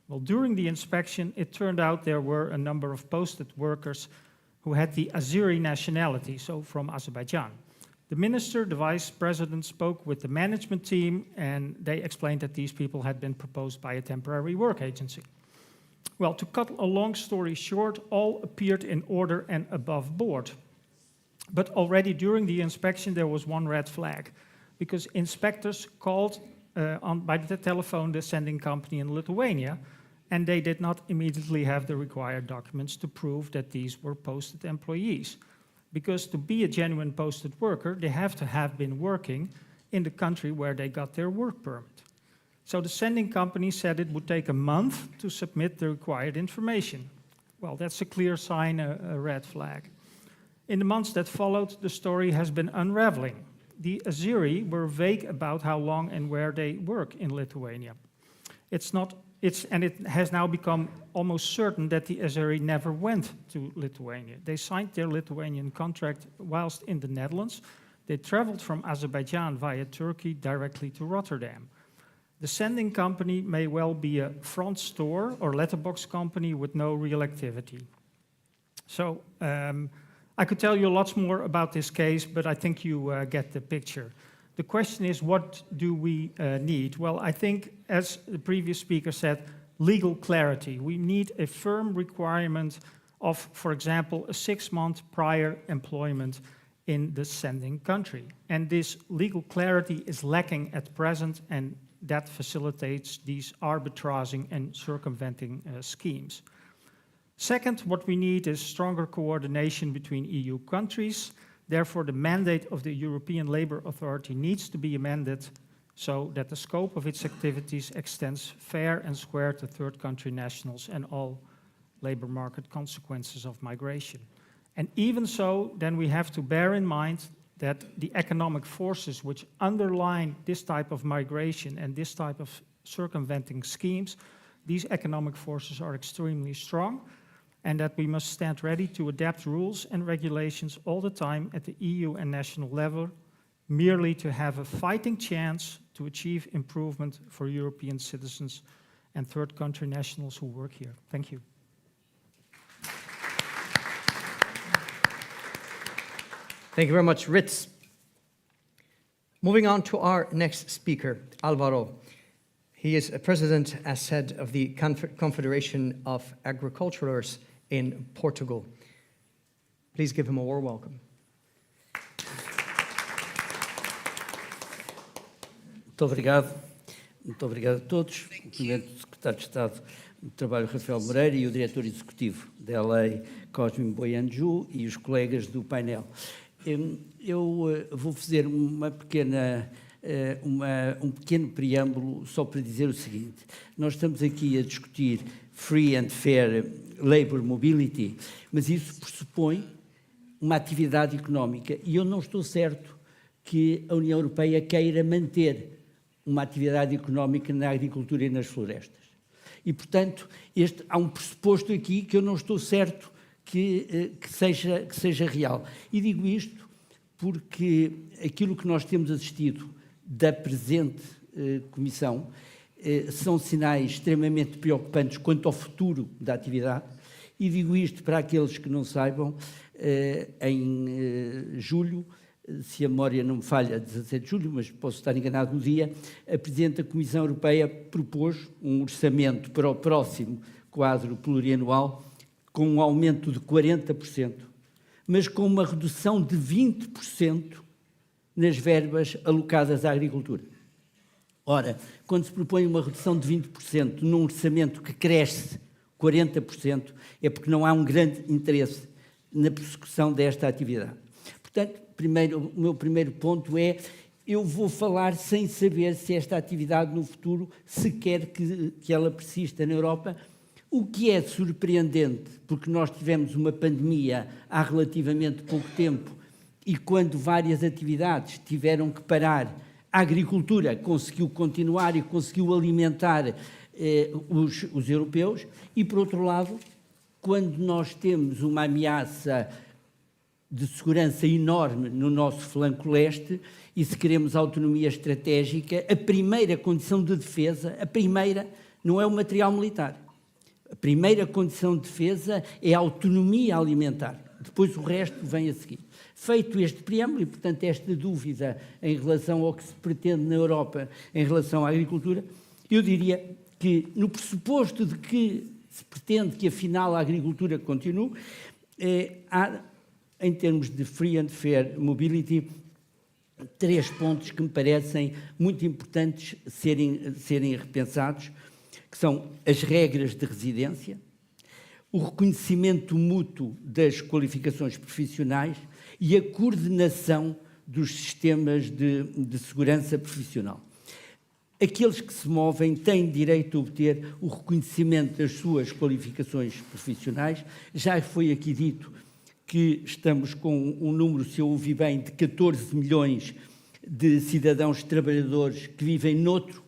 Speaker 17: Well, during the inspection, it turned out there were a number of posted workers who had the Azeri nationality, so from Azerbaijan. The minister, the vice president, spoke with the management team, and they explained that these people had been proposed by a temporary work agency. Well, to cut a long story short, all appeared in order and above board. But already during the inspection, there was one red flag, because inspectors called by the telephone the sending company in Lithuania, and they did not immediately have the required documents to prove that these were posted employees. Because to be a genuine posted worker, they have to have been working in the country where they got their work permit. So the sending company said it would take a month to submit the required information. Well, that's a clear sign, a red flag. In the months that followed, the story has been unraveling. The Azeri were vague about how long and where they work in Lithuania. And it has now become almost certain that the Azeri never went to Lithuania. They signed their Lithuanian contract whilst in the Netherlands. They traveled from Azerbaijan via Turkey directly to Rotterdam. The sending company may well be a front store or letterbox company with no real activity. So I could tell you lots more about this case, but I think you get the picture. The question is, what do we need? Well, I think, as the previous speaker said, legal clarity. We need a firm requirement of, for example, a 6-month prior employment in the sending country. And this legal clarity is lacking at present, and that facilitates these arbitraging and circumventing schemes. Second, what we need is stronger coordination between EU countries. Therefore, the mandate of the European Labour Authority needs to be amended so that the scope of its activities extends fair and square to third country nationals and all labour market consequences of migration. And even so, then we have to bear in mind that the economic forces which underline this type of migration and this type of circumventing schemes, these economic forces are extremely strong, and that we must stand ready to adapt rules and regulations all the time at the EU and national level, merely to have a fighting chance to achieve improvement for European citizens and third country nationals who work here. Thank you.
Speaker 2: Thank you very much, Ritz. Moving on to our next speaker, Álvaro. He is a president, as said, of the Confederation of Agriculturers in Portugal. Please give him a warm welcome.
Speaker 18: Muito obrigado a todos, cumprimento o Secretário de Estado do Trabalho, Rafael Moreira, e o Diretor Executivo da lei, Cosme Boianju, e os colegas do painel. Eu vou fazer um pequeno preâmbulo só para dizer o seguinte. Nós estamos aqui a discutir free and fair labour mobility, mas isso pressupõe uma atividade económica, e eu não estou certo que a União Europeia queira manter uma atividade económica na agricultura e nas florestas. E, portanto, há um pressuposto aqui que eu não estou certo que seja real. E digo isto porque aquilo que nós temos assistido da presente Comissão são sinais extremamente preocupantes quanto ao futuro da atividade. E digo isto para aqueles que não saibam, em julho, se a memória não me falha, 17 de julho, mas posso estar enganado no dia, a Presidente da Comissão Europeia propôs um orçamento para o próximo quadro plurianual com um aumento de 40%, mas com uma redução de 20% nas verbas alocadas à agricultura. Ora, quando se propõe uma redução de 20% num orçamento que cresce 40%, é porque não há um grande interesse na prossecução desta atividade. Portanto, o meu primeiro ponto é, eu vou falar sem saber se esta atividade no futuro se quer que ela persista na Europa, o que é surpreendente, porque nós tivemos uma pandemia há relativamente pouco tempo e quando várias atividades tiveram que parar, a agricultura conseguiu continuar e conseguiu alimentar os europeus e, por outro lado, quando nós temos uma ameaça de segurança enorme no nosso flanco leste e se queremos autonomia estratégica, a primeira condição de defesa, não é o material militar. A primeira condição de defesa é a autonomia alimentar. Depois o resto vem a seguir. Feito este preâmbulo e, portanto, esta dúvida em relação ao que se pretende na Europa em relação à agricultura, eu diria que, no pressuposto de que se pretende que, afinal, a agricultura continue, há, em termos de free and fair mobility, 3 pontos que me parecem muito importantes serem repensados, que são as regras de residência, o reconhecimento mútuo das qualificações profissionais e a coordenação dos sistemas de segurança profissional. Aqueles que se movem têm direito a obter o reconhecimento das suas qualificações profissionais. Já foi aqui dito que estamos com um número, se eu ouvi bem, de 14 milhões de cidadãos trabalhadores que vivem noutro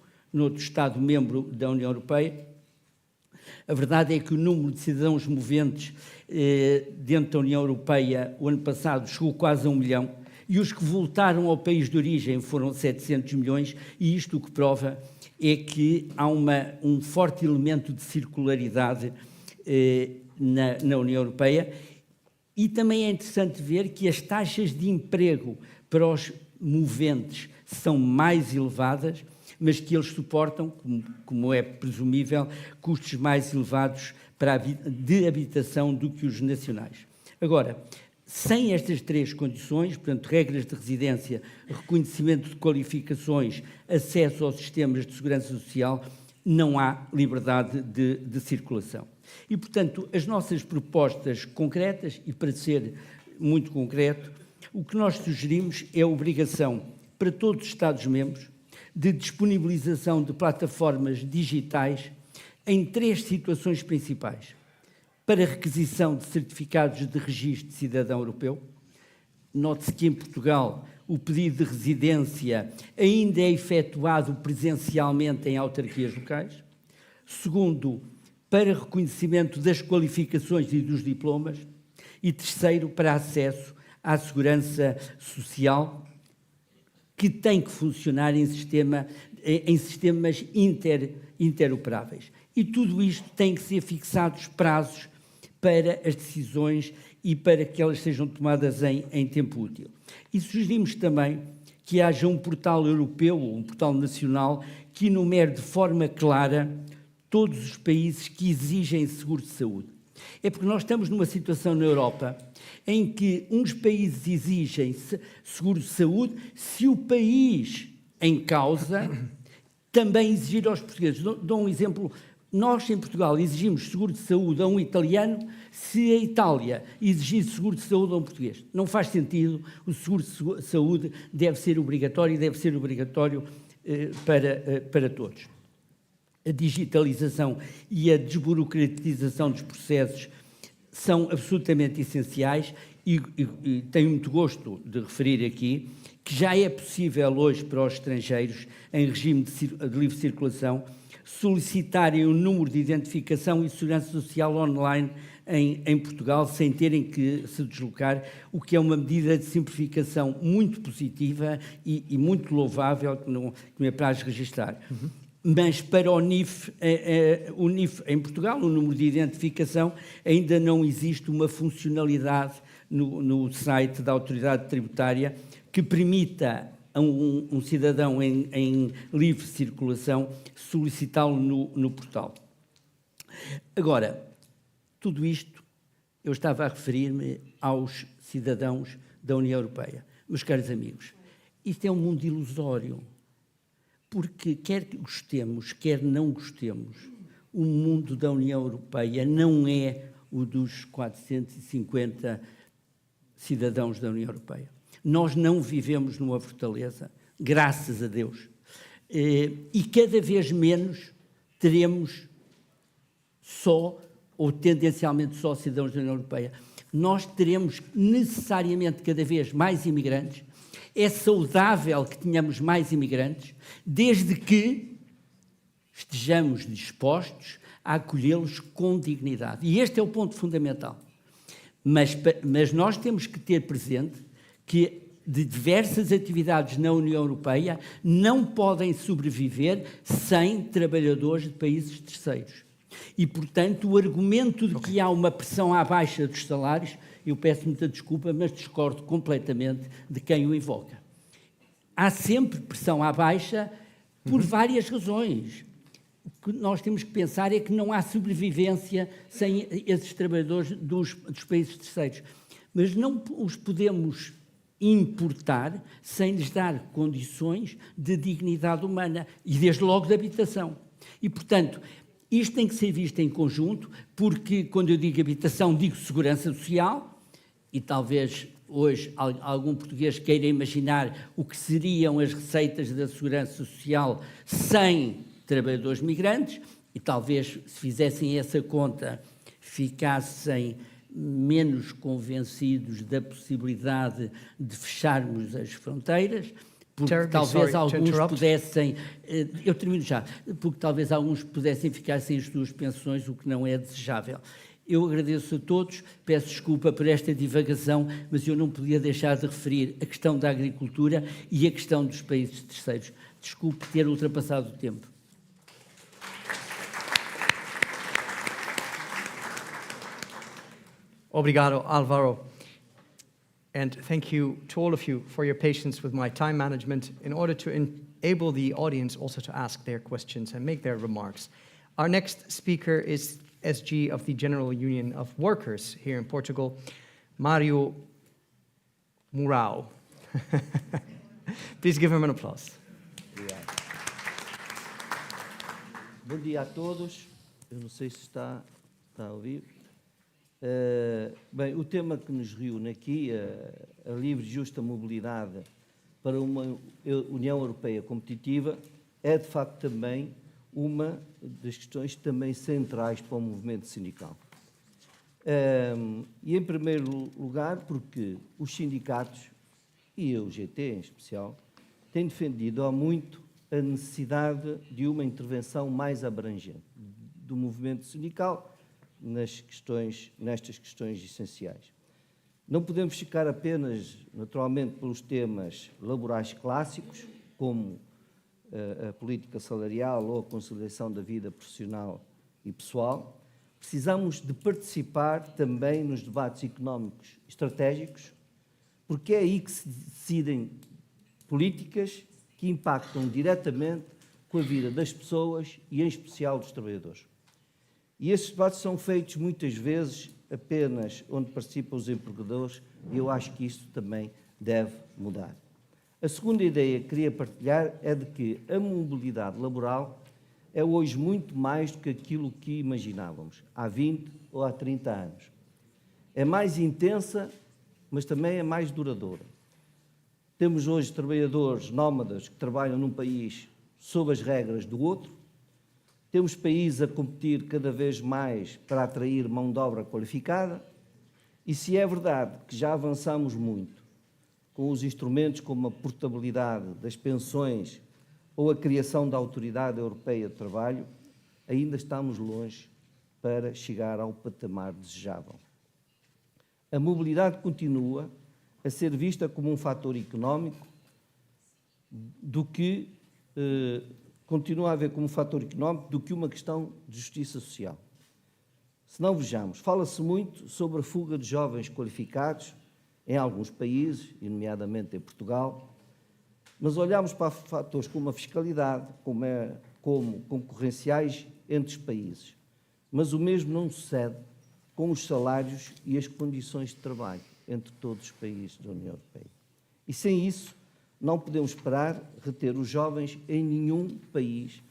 Speaker 18: Estado-membro da União Europeia. A verdade é que o número de cidadãos moventes dentro da União Europeia, o ano passado, chegou quase a 1 milhão, e os que voltaram ao país de origem foram 700 milhões, e isto o que prova é que há um forte elemento de circularidade na União Europeia, E também é interessante ver que as taxas de emprego para os moventes são mais elevadas, mas que eles suportam, como é presumível, custos mais elevados de habitação do que os nacionais. Agora, sem estas três condições, portanto, regras de residência, reconhecimento de qualificações, acesso aos sistemas de segurança social, não há liberdade de circulação. E, portanto, as nossas propostas concretas, e para ser muito concreto, o que nós sugerimos é a obrigação para todos os Estados-membros de disponibilização de plataformas digitais em 3 situações principais: para requisição de certificados de registro de cidadão europeu. Note-se que em Portugal o pedido de residência ainda é efetuado presencialmente em autarquias locais. Segundo, para reconhecimento das qualificações e dos diplomas. E terceiro, para acesso à segurança social, que tem que funcionar em sistemas interoperáveis. E tudo isto tem que ser fixados prazos para as decisões e para que elas sejam tomadas em tempo útil. E sugerimos também que haja um portal europeu, ou um portal nacional, que enumere de forma clara todos os países que exigem seguro de saúde. É porque nós estamos numa situação na Europa em que uns países exigem seguro de saúde se o país em causa também exigir aos portugueses. Dou um exemplo. Nós, em Portugal, exigimos seguro de saúde a um italiano se a Itália exigir seguro de saúde a um português. Não faz sentido. O seguro de saúde deve ser obrigatório e deve ser obrigatório para todos. A digitalização e a desburocratização dos processos são absolutamente essenciais e tenho muito gosto de referir aqui que já é possível hoje para os estrangeiros, em regime de livre circulação, solicitarem o número de identificação e segurança social online em Portugal sem terem que se deslocar, o que é uma medida de simplificação muito positiva e muito louvável que me apraz registar. Mas para o NIF em Portugal, o número de identificação, ainda não existe uma funcionalidade no site da autoridade tributária que permita a um cidadão em livre circulação solicitá-lo no portal. Agora, tudo isto, eu estava a referir-me aos cidadãos da União Europeia. Meus caros amigos, isto é um mundo ilusório. Porque quer gostemos, quer não gostemos, o mundo da União Europeia não é o dos 450 cidadãos da União Europeia. Nós não vivemos numa fortaleza, graças a Deus. E cada vez menos teremos só, ou tendencialmente só, cidadãos da União Europeia. Nós teremos necessariamente cada vez mais imigrantes. É saudável que tenhamos mais imigrantes, desde que estejamos dispostos a acolhê-los com dignidade. E este é o ponto fundamental. Mas nós temos que ter presente que de diversas atividades na União Europeia não podem sobreviver sem trabalhadores de países terceiros. E, portanto, o argumento de que há uma pressão à baixa dos salários, eu peço muita desculpa, mas discordo completamente de quem o invoca. Há sempre pressão à baixa por várias razões. O que nós temos que pensar é que não há sobrevivência sem esses trabalhadores dos países terceiros. Mas não os podemos importar sem lhes dar condições de dignidade humana e, desde logo, de habitação. E, portanto, isto tem que ser visto em conjunto, porque, quando eu digo habitação, digo segurança social, e talvez hoje algum português queira imaginar o que seriam as receitas da segurança social sem trabalhadores migrantes, e talvez, se fizessem essa conta, ficassem menos convencidos da possibilidade de fecharmos as fronteiras, porque talvez alguns pudessem... Eu termino já. Porque talvez alguns pudessem ficar sem as suas pensões, o que não é desejável. Eu agradeço a todos, peço desculpa por esta divagação, mas eu não podia deixar de referir a questão da agricultura e a questão dos países terceiros. Desculpe ter ultrapassado o tempo.
Speaker 2: Obrigado, Álvaro. And thank you to all of you for your patience with my time management in order to enable the audience also to ask their questions and make their remarks. Our next speaker is SG of the General Union of Workers here in Portugal, Mário Mourão. Please give him an applause.
Speaker 19: Obrigado. Bom dia a todos. Eu não sei se está a ouvir. Bem, o tema que nos reúne aqui, a livre e justa mobilidade para uma União Europeia competitiva, é de facto também uma das questões também centrais para o movimento sindical. E em primeiro lugar porque os sindicatos, e a UGT em especial, têm defendido há muito a necessidade de uma intervenção mais abrangente do movimento sindical nestas questões essenciais. Não podemos ficar apenas, naturalmente, pelos temas laborais clássicos, como a política salarial ou a conciliação da vida profissional e pessoal. Precisamos de participar também nos debates económicos estratégicos, porque é aí que se decidem políticas que impactam diretamente com a vida das pessoas e, em especial, dos trabalhadores. E esses debates são feitos muitas vezes apenas onde participam os empregadores, e eu acho que isso também deve mudar. A segunda ideia que queria partilhar é de que a mobilidade laboral é hoje muito mais do que aquilo que imaginávamos há 20 ou há 30 anos. É mais intensa, mas também é mais duradoura. Temos hoje trabalhadores nómadas que trabalham num país sob as regras do outro. Temos países a competir cada vez mais para atrair mão de obra qualificada. E se é verdade que já avançamos muito com os instrumentos como a portabilidade das pensões ou a criação da Autoridade Europeia de Trabalho, ainda estamos longe para chegar ao patamar desejável. A mobilidade continua a ser vista como um fator económico continua a haver como um fator económico do que uma questão de justiça social. Se não vejamos, fala-se muito sobre a fuga de jovens qualificados em alguns países, e nomeadamente em Portugal, mas olhamos para fatores como a fiscalidade, como concorrenciais entre os países. Mas o mesmo não sucede com os salários e as condições de trabalho entre todos os países da União Europeia. E sem isso, não podemos esperar reter os jovens em nenhum país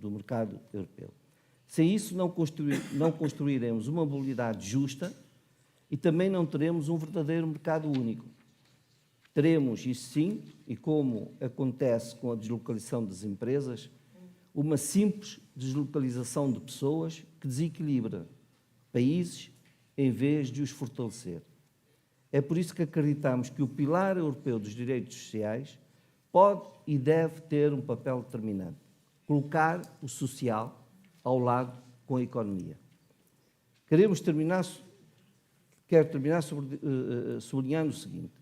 Speaker 19: do mercado europeu. Sem isso, não construiremos uma mobilidade justa e também não teremos um verdadeiro mercado único. Teremos, isso sim, e como acontece com a deslocalização das empresas, uma simples deslocalização de pessoas que desequilibra países em vez de os fortalecer. É por isso que acreditamos que o pilar europeu dos direitos sociais pode e deve ter um papel determinante. Colocar o social ao lado com a economia. Quero terminar sublinhando o seguinte: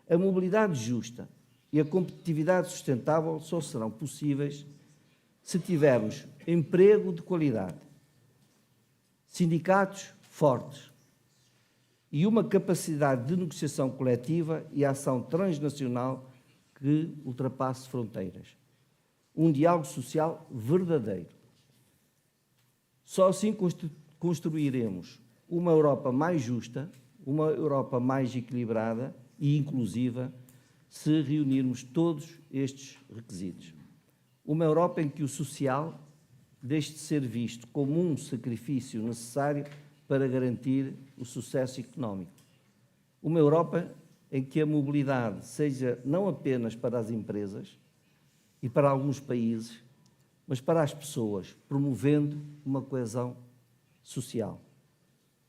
Speaker 19: a mobilidade justa e a competitividade sustentável só serão possíveis se tivermos emprego de qualidade, sindicatos fortes e uma capacidade de negociação coletiva e ação transnacional que ultrapasse fronteiras. Um diálogo social verdadeiro. Só assim construiremos uma Europa mais justa, uma Europa mais equilibrada e inclusiva, se reunirmos todos estes requisitos. Uma Europa em que o social deixe de ser visto como um sacrifício necessário para garantir o sucesso económico. Uma Europa em que a mobilidade seja não apenas para as empresas e para alguns países, mas para as pessoas, promovendo uma coesão social.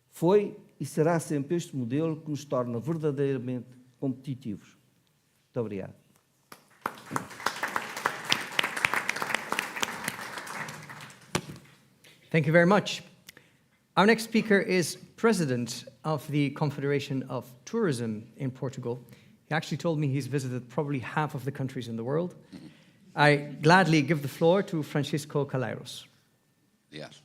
Speaker 19: Foi e será sempre este modelo que nos torna verdadeiramente competitivos. Muito obrigado.
Speaker 2: Thank you very much. Our next speaker is President of the Confederation of Tourism in Portugal. He actually told me he's visited probably half of the countries in the world. I gladly give the floor to Francisco Calairos.
Speaker 20: Yes.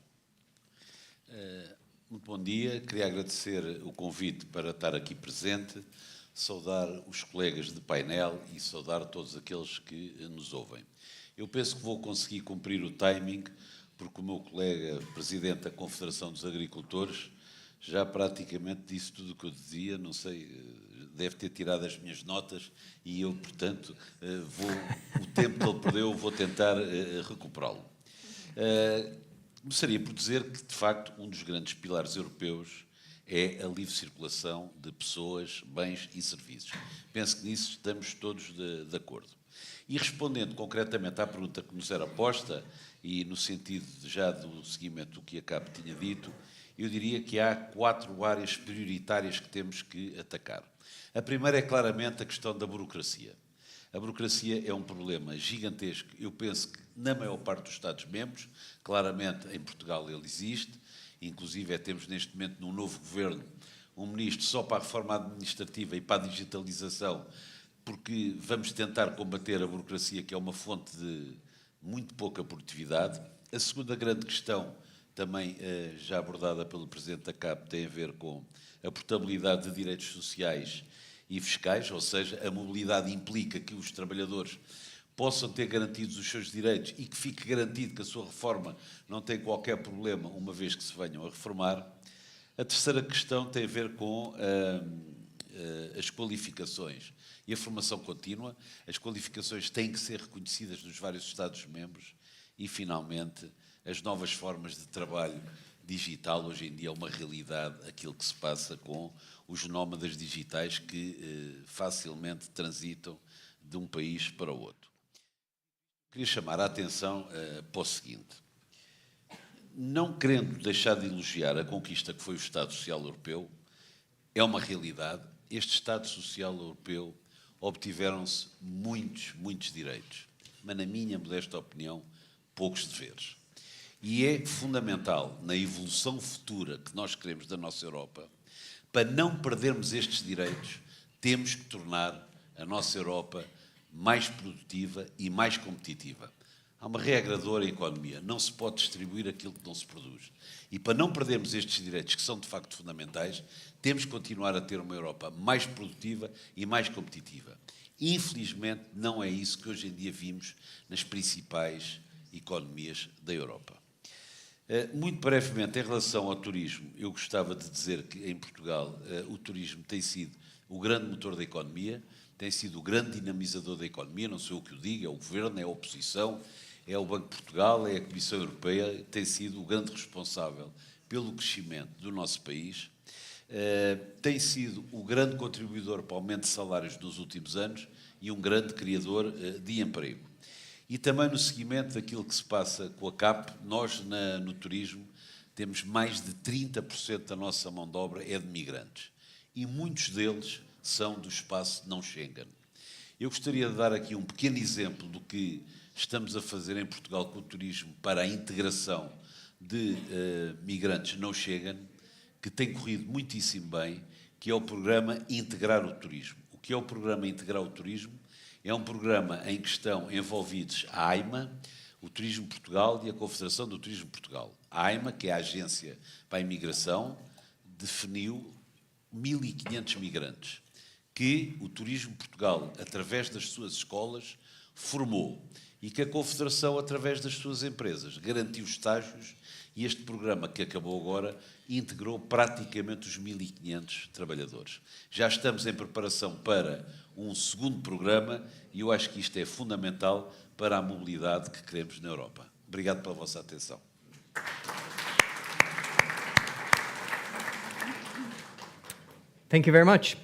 Speaker 20: Muito bom dia. Queria agradecer o convite para estar aqui presente, saudar os colegas de painel e saudar todos aqueles que nos ouvem. Eu penso que vou conseguir cumprir o timing, porque o meu colega Presidente da Confederação dos Agricultores já praticamente disse tudo o que eu dizia, não sei, deve ter tirado as minhas notas e eu, portanto, o tempo que ele perdeu vou tentar recuperá-lo. Começaria por dizer que, de facto, um dos grandes pilares europeus é a livre circulação de pessoas, bens e serviços. Penso que nisso estamos todos de acordo. E respondendo concretamente à pergunta que nos era posta, e no sentido já do seguimento do que a CAP tinha dito, eu diria que há 4 áreas prioritárias que temos que atacar. A primeira é claramente a questão da burocracia. A burocracia é um problema gigantesco, eu penso que na maior parte dos Estados-membros, claramente em Portugal ele existe, inclusive temos neste momento num novo governo um ministro só para a reforma administrativa e para a digitalização, porque vamos tentar combater a burocracia, que é uma fonte de muito pouca produtividade. A segunda grande questão, também já abordada pelo Presidente da CAP, tem a ver com a portabilidade de direitos sociais e fiscais, ou seja, a mobilidade implica que os trabalhadores possam ter garantidos os seus direitos e que fique garantido que a sua reforma não tem qualquer problema, uma vez que se venham a reformar. A terceira questão tem a ver com as qualificações e a formação contínua. As qualificações têm que ser reconhecidas nos vários Estados-membros e, finalmente, as novas formas de trabalho digital. Hoje em dia é uma realidade aquilo que se passa com os nómadas digitais que facilmente transitam de um país para o outro. Queria chamar a atenção para o seguinte. Não querendo deixar de elogiar a conquista que foi o Estado Social Europeu, é uma realidade. Este Estado Social Europeu obtiveram-se muitos direitos, mas, na minha modesta opinião, poucos deveres. E é fundamental, na evolução futura que nós queremos da nossa Europa, para não perdermos estes direitos, temos que tornar a nossa Europa mais produtiva e mais competitiva. Há uma regra de ouro em economia, não se pode distribuir aquilo que não se produz. E para não perdermos estes direitos, que são de facto fundamentais, temos que continuar a ter uma Europa mais produtiva e mais competitiva. Infelizmente, não é isso que hoje em dia vimos nas principais economias da Europa. Muito brevemente, em relação ao turismo, eu gostava de dizer que em Portugal o turismo tem sido o grande motor da economia, tem sido o grande dinamizador da economia, não sou eu que o digo, é o Governo, é a oposição, é o Banco de Portugal, é a Comissão Europeia, tem sido o grande responsável pelo crescimento do nosso país, tem sido o grande contribuidor para o aumento de salários nos últimos anos e um grande criador de emprego. E também no seguimento daquilo que se passa com a CAP, nós no turismo temos mais de 30% da nossa mão de obra é de migrantes e muitos deles são do espaço não Schengen. Eu gostaria de dar aqui um pequeno exemplo do que estamos a fazer em Portugal com o turismo para a integração de migrantes não Schengen, que tem corrido muitíssimo bem, que é o programa Integrar o Turismo. O que é o programa Integrar o Turismo? É um programa em que estão envolvidos a AIMA, o Turismo Portugal e a Confederação do Turismo Portugal. A AIMA, que é a Agência para a Imigração, definiu 1.500 migrantes que o Turismo Portugal, através das suas escolas, formou e que a Confederação, através das suas empresas, garantiu estágios e este programa, que acabou agora, integrou praticamente os 1.500 trabalhadores. Já estamos em preparação para um segundo programa e eu acho que isto é fundamental para a mobilidade que queremos na Europa. Obrigado pela vossa atenção.
Speaker 2: Thank you very much.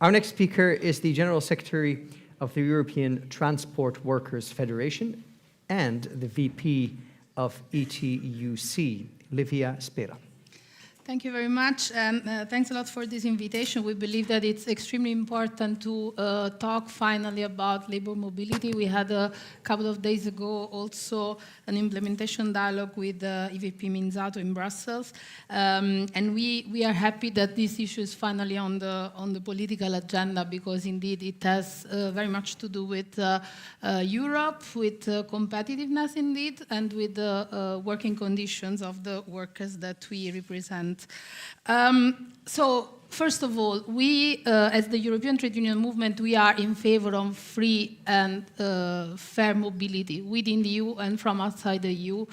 Speaker 2: Our next speaker is the General Secretary of the European Transport Workers Federation and the VP of ETUC, Livia Spera.
Speaker 21: Thank you very much, and thanks a lot for this invitation. We believe that it's extremely important to talk finally about labor mobility. We had a couple of days ago also an implementation dialogue with EVP Minzato in Brussels, and we are happy that this issue is finally on the political agenda, because indeed it has very much to do with Europe, with competitiveness indeed, and with the working conditions of the workers that we represent. So, first of all, we, as the European Trade Union Movement, we are in favor of free and fair mobility within the EU and from outside the EU.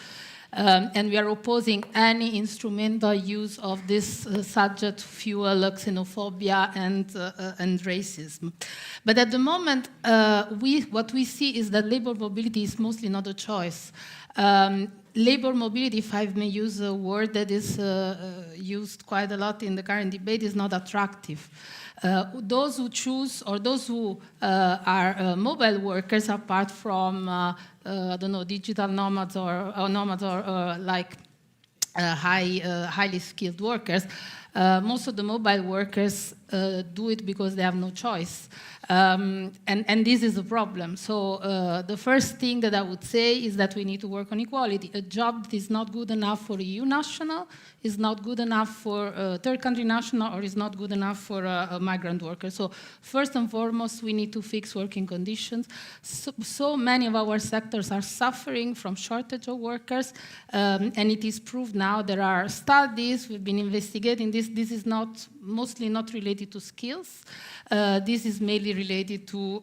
Speaker 21: And we are opposing any instrumental use of this subject to fuel xenophobia and racism. But at the moment, what we see is that labor mobility is mostly not a choice. Labor mobility, if I may use a word that is used quite a lot in the current debate, is not attractive. Those who choose, or those who are mobile workers, apart from, I don't know, digital nomads or like highly skilled workers, most of the mobile workers do it because they have no choice. And this is a problem. So the first thing that I would say is that we need to work on equality. A job that is not good enough for a EU national is not good enough for a third country national, or is not good enough for a migrant worker. So first and foremost, we need to fix working conditions. So many of our sectors are suffering from shortage of workers, and it is proved now. There are studies, we've been investigating this. This is mostly not related to skills. This is mainly related to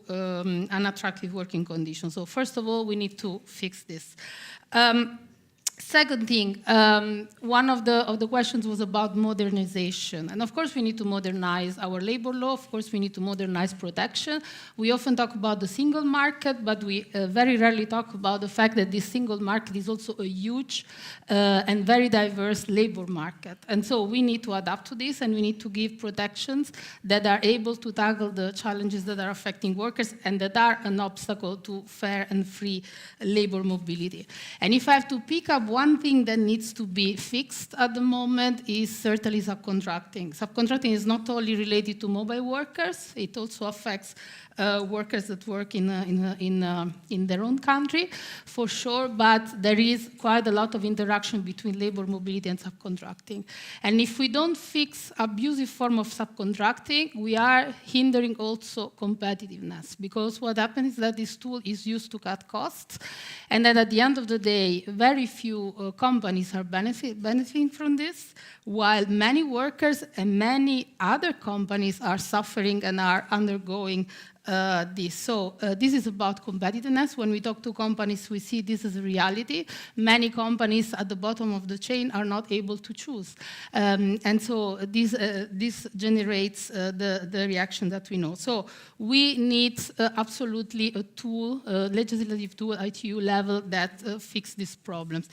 Speaker 21: unattractive working conditions. So first of all, we need to fix this. Second thing, one of the questions was about modernization. And of course, we need to modernize our labor law. Of course, we need to modernize protection. We often talk about the single market, but we very rarely talk about the fact that this single market is also a huge and very diverse labor market. And so we need to adapt to this, and we need to give protections that are able to tackle the challenges that are affecting workers and that are an obstacle to fair and free labor mobility. And if I have to pick up one thing that needs to be fixed at the moment, is certainly subcontracting. Subcontracting is not only related to mobile workers, it also affects workers that work in their own country, for sure, but there is quite a lot of interaction between labor mobility and subcontracting. And if we don't fix abusive form of subcontracting, we are hindering also competitiveness, because what happens is that this tool is used to cut costs, and then at the end of the day, very few companies are benefiting from this, while many workers and many other companies are suffering and are undergoing this. So this is about competitiveness. When we talk to companies, we see this as a reality. Many companies at the bottom of the chain are not able to choose. And so this generates the reaction that we know. So we need absolutely a tool, a legislative tool at EU level that fix these problems.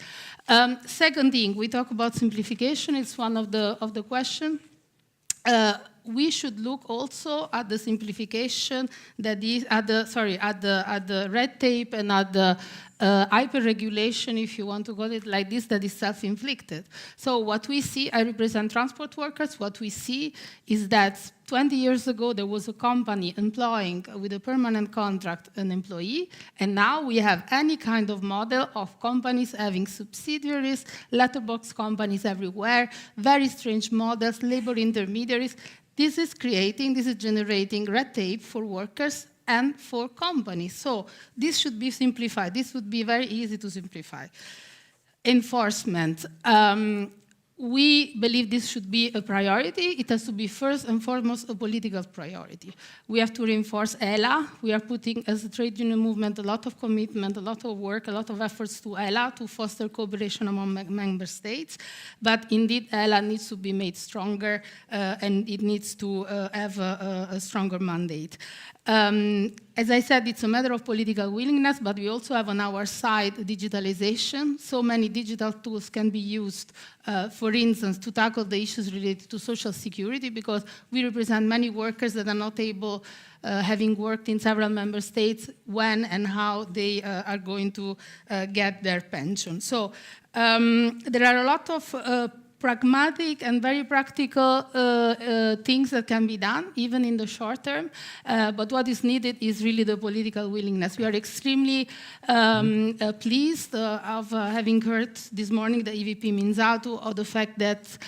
Speaker 21: Second thing, we talk about simplification. It's one of the questions. We should look also at the simplification that is at the red tape and at the hyper-regulation, if you want to call it like this, that is self-inflicted. So what we see, I represent transport workers, what we see is that 20 years ago there was a company employing with a permanent contract an employee, and now we have any kind of model of companies having subsidiaries, letterbox companies everywhere, very strange models, labor intermediaries. This is generating red tape for workers and for companies. So this should be simplified. This would be very easy to simplify. Enforcement. We believe this should be a priority. It has to be first and foremost a political priority. We have to reinforce ELA. We are putting, as a trade union movement, a lot of commitment, a lot of work, a lot of efforts to ELA to foster cooperation among member states. But indeed, ELA needs to be made stronger and it needs to have a stronger mandate. As I said, it's a matter of political willingness, but we also have on our side digitalization. So many digital tools can be used, for instance, to tackle the issues related to social security, because we represent many workers that are not able, having worked in several member states, when and how they are going to get their pension. So there are a lot of pragmatic and very practical things that can be done, even in the short term. But what is needed is really the political willingness. We are extremely pleased of having heard this morning the EVP Minzato, of the fact that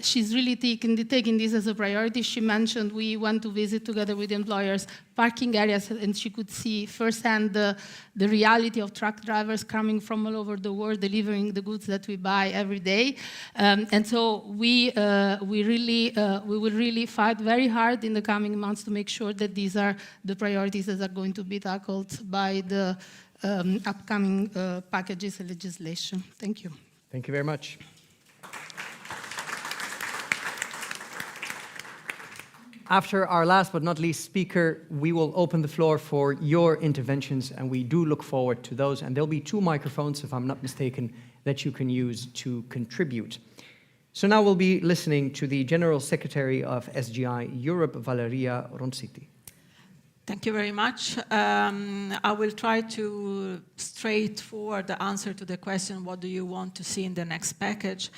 Speaker 21: she's really taking this as a priority. She mentioned we went to visit together with employers parking areas, and she could see firsthand the reality of truck drivers coming from all over the world, delivering the goods that we buy every day. And so we will really fight very hard in the coming months to make sure that these are the priorities that are going to be tackled by the upcoming packages of legislation. Thank you.
Speaker 2: Thank you very much. After our last but not least speaker, we will open the floor for your interventions, and we do look forward to those. And there'll be 2 microphones, if I'm not mistaken, that you can use to contribute. So now we'll be listening to the General Secretary of SGI Europe, Valeria Ronziti.
Speaker 4: Thank you very much. I will try to straightforward answer to the question, what do you want to see in the next package?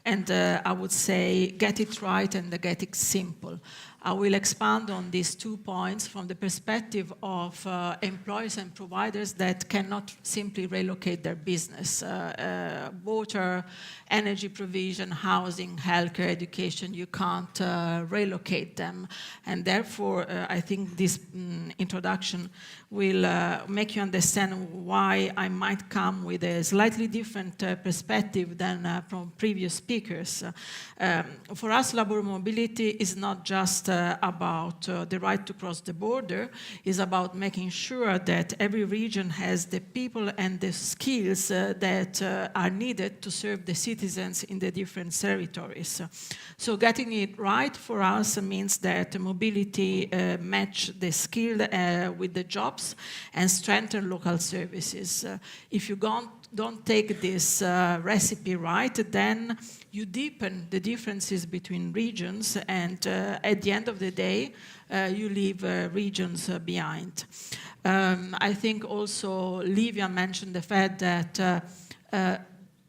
Speaker 4: And I would say, get it right and get it simple. I will expand on these 2 points from the perspective of employers and providers that cannot simply relocate their business. Water, energy provision, housing, healthcare, education, you can't relocate them. And therefore, I think this introduction will make you understand why I might come with a slightly different perspective than from previous speakers. For us, labor mobility is not just about the right to cross the border, is about making sure that every region has the people and the skills that are needed to serve the citizens in the different territories. So getting it right for us means that mobility match the skill with the jobs and strengthen local services. If you don't take this recipe right, then you deepen the differences between regions, and at the end of the day, you leave regions behind. I think also Livia mentioned the fact that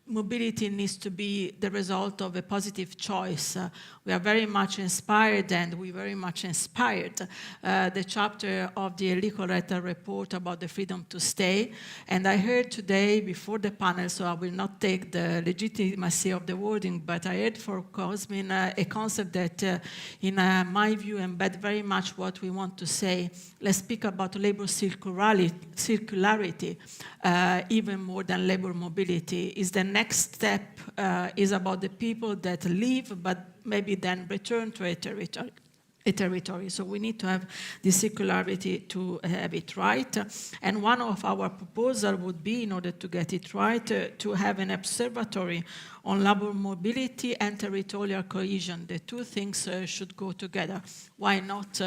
Speaker 4: mobility needs to be the result of a positive choice. We are very much inspired, and we very much inspired the chapter of the Enrico Letta report about the freedom to stay. And I heard today before the panel, so I will not take the legitimacy of the wording, but I heard for Cosmin a concept that, in my view, embed very much what we want to say. Let's speak about labor circularity, even more than labor mobility. Is the next step is about the people that leave, but maybe then return to a territory. So we need to have the circularity to have it right. And one of our proposals would be, in order to get it right, to have an observatory on labor mobility and territorial cohesion. The 2 things should go together. Why not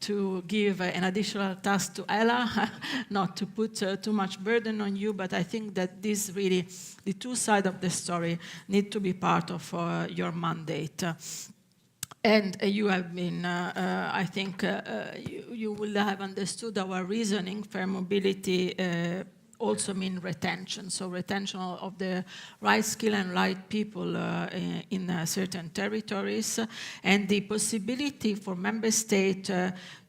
Speaker 4: to give an additional task to Ella, not to put too much burden on you, but I think that this really, the 2 sides of the story need to be part of your mandate. And you have been, I think, you will have understood our reasoning. Fair mobility also mean retention, so retention of the right skill and right people in certain territories, and the possibility for member states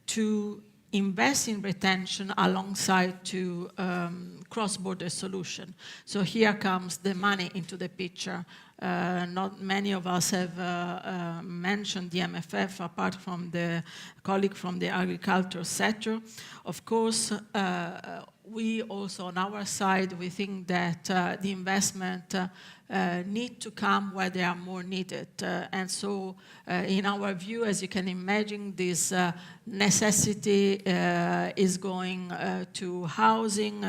Speaker 4: to invest in retention alongside to cross-border solution. So here comes the money into the picture. Not many of us have mentioned the MFF, apart from the colleague from the agriculture sector. Of course, we also, on our side, we think that the investment need to come where they are more needed. And so, in our view, as you can imagine, this necessity is going to housing,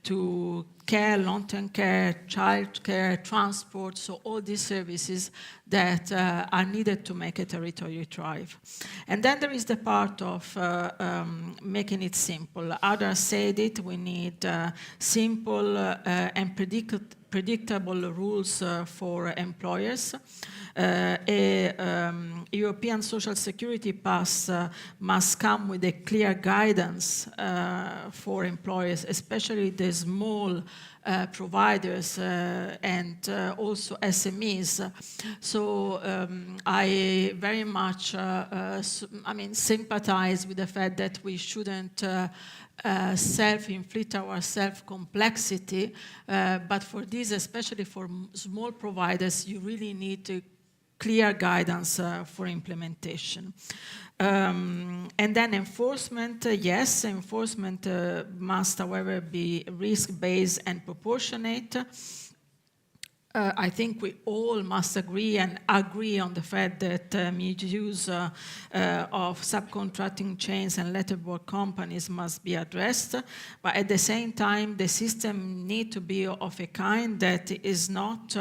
Speaker 4: to care, long-term care, child care, transport, so all these services that are needed to make a territory thrive. And then there is the part of making it simple. Others said it, we need simple and predictable rules for employers. European social security pass must come with a clear guidance for employers, especially the small providers and also SMEs. So I very much sympathize with the fact that we shouldn't self-inflict ourselves complexity, but for this, especially for small providers, you really need clear guidance for implementation. And then enforcement, yes, enforcement must, however, be risk-based and proportionate. I think we all must agree on the fact that misuse of subcontracting chains and letterboard companies must be addressed, but at the same time, the system needs to be of a kind that is not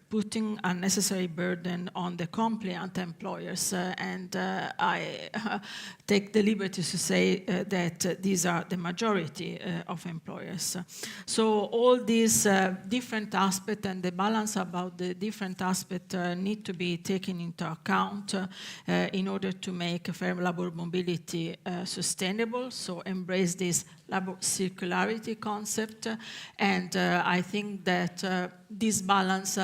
Speaker 4: putting unnecessary burden on the compliant employers, and I take the liberty to say that these are the majority of employers. So all these different aspects and the balance about the different aspects need to be taken into account in order to make fair labor mobility sustainable, so embrace this labor circularity concept, and I think that this balance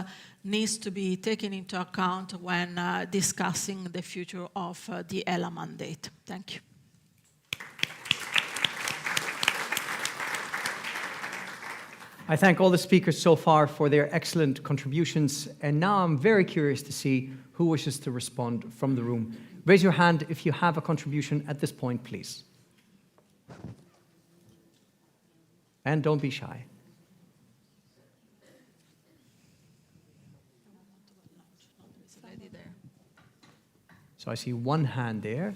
Speaker 4: needs to be taken into account when discussing the future of the ELA mandate. Thank you.
Speaker 2: I thank all the speakers so far for their excellent contributions, and now I'm very curious to see who wishes to respond from the room. Raise your hand if you have a contribution at this point, please. And don't be shy. So I see one hand there.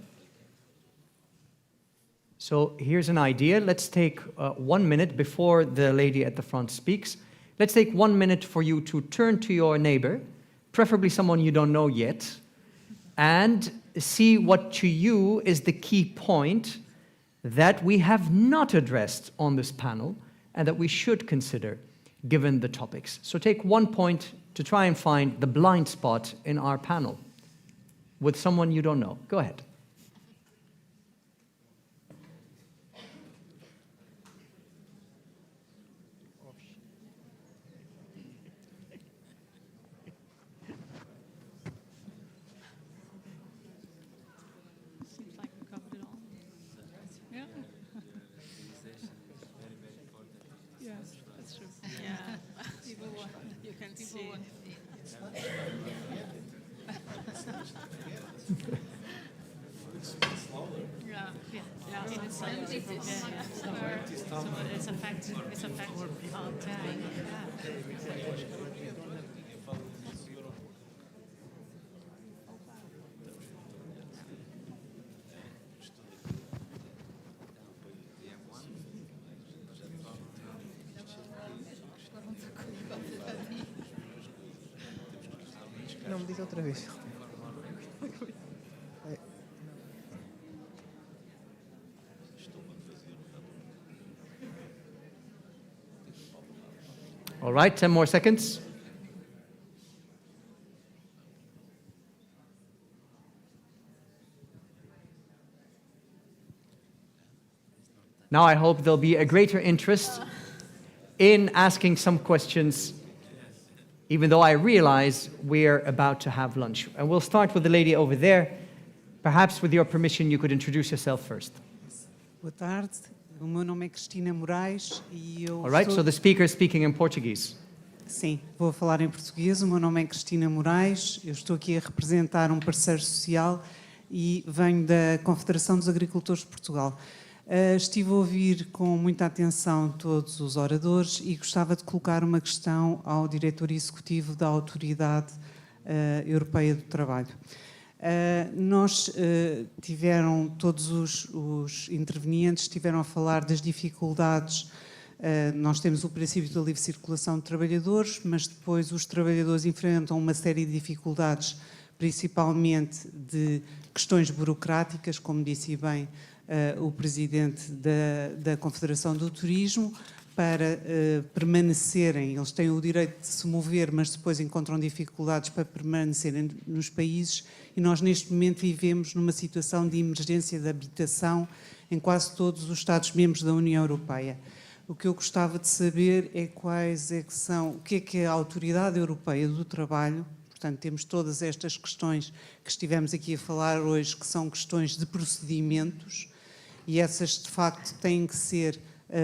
Speaker 2: So here's an idea. Let's take 1 minute before the lady at the front speaks. Let's take 1 minute for you to turn to your neighbor, preferably someone you don't know yet, and see what to you is the key point that we have not addressed on this panel and that we should consider given the topics. So take 1 point to try and find the blind spot in our panel with someone you don't know. Go ahead.
Speaker 16: Seems like we covered it all. Yeah. Yes, that's true.
Speaker 4: Yeah, you can see.
Speaker 16: It's a fact. It's a fact.
Speaker 3: Não me diga outra vez.
Speaker 2: All right, 10 more seconds. Now I hope there'll be a greater interest in asking some questions, even though I realize we're about to have lunch. And we'll start with the lady over there. Perhaps with your permission, you could introduce yourself first.
Speaker 22: Boa tarde. O meu nome é Cristina Moraes e eu
Speaker 2: All right, so the speaker is speaking in Portuguese.
Speaker 22: Sim, vou falar em português. O meu nome é Cristina Moraes. Eu estou aqui a representar um parceiro social e venho da Confederação dos Agricultores de Portugal. Estive a ouvir com muita atenção todos os oradores e gostava de colocar uma questão ao diretor executivo da Autoridade Europeia do Trabalho. Todos os intervenientes estiveram a falar das dificuldades. Nós temos o princípio da livre circulação de trabalhadores, mas depois os trabalhadores enfrentam uma série de dificuldades, principalmente de questões burocráticas, como disse bem o presidente da Confederação do Turismo, para permanecerem, eles têm o direito de se mover, mas depois encontram dificuldades para permanecerem nos países, e nós neste momento vivemos numa situação de emergência de habitação em quase todos os Estados-membros da União Europeia. O que eu gostava de saber é quais é que são, o que é a Autoridade Europeia do Trabalho, portanto temos todas estas questões que estivemos aqui a falar hoje, que são questões de procedimentos, e essas de facto têm que ser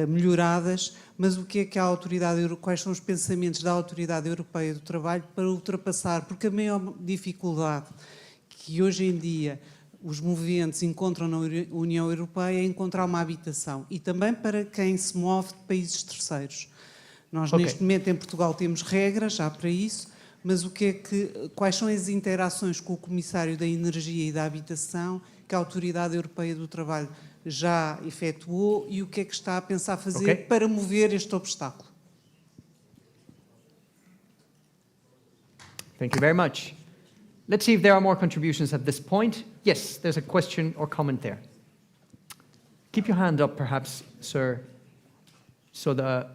Speaker 22: melhoradas, mas o que é a Autoridade Europeia, quais são os pensamentos da Autoridade Europeia do Trabalho para ultrapassar, porque a maior dificuldade que hoje em dia os moventes encontram na União Europeia é encontrar uma habitação, e também para quem se move de países terceiros. Nós neste momento em Portugal temos regras já para isso, mas quais são as interações com o Comissário da Energia e da Habitação que a Autoridade Europeia do Trabalho já efetuou, e o que é que está a pensar fazer para mover este obstáculo?
Speaker 2: Thank you very much. Let's see if there are more contributions at this point. Yes, there's a question or comment there. Keep your hand up, perhaps, sir, so the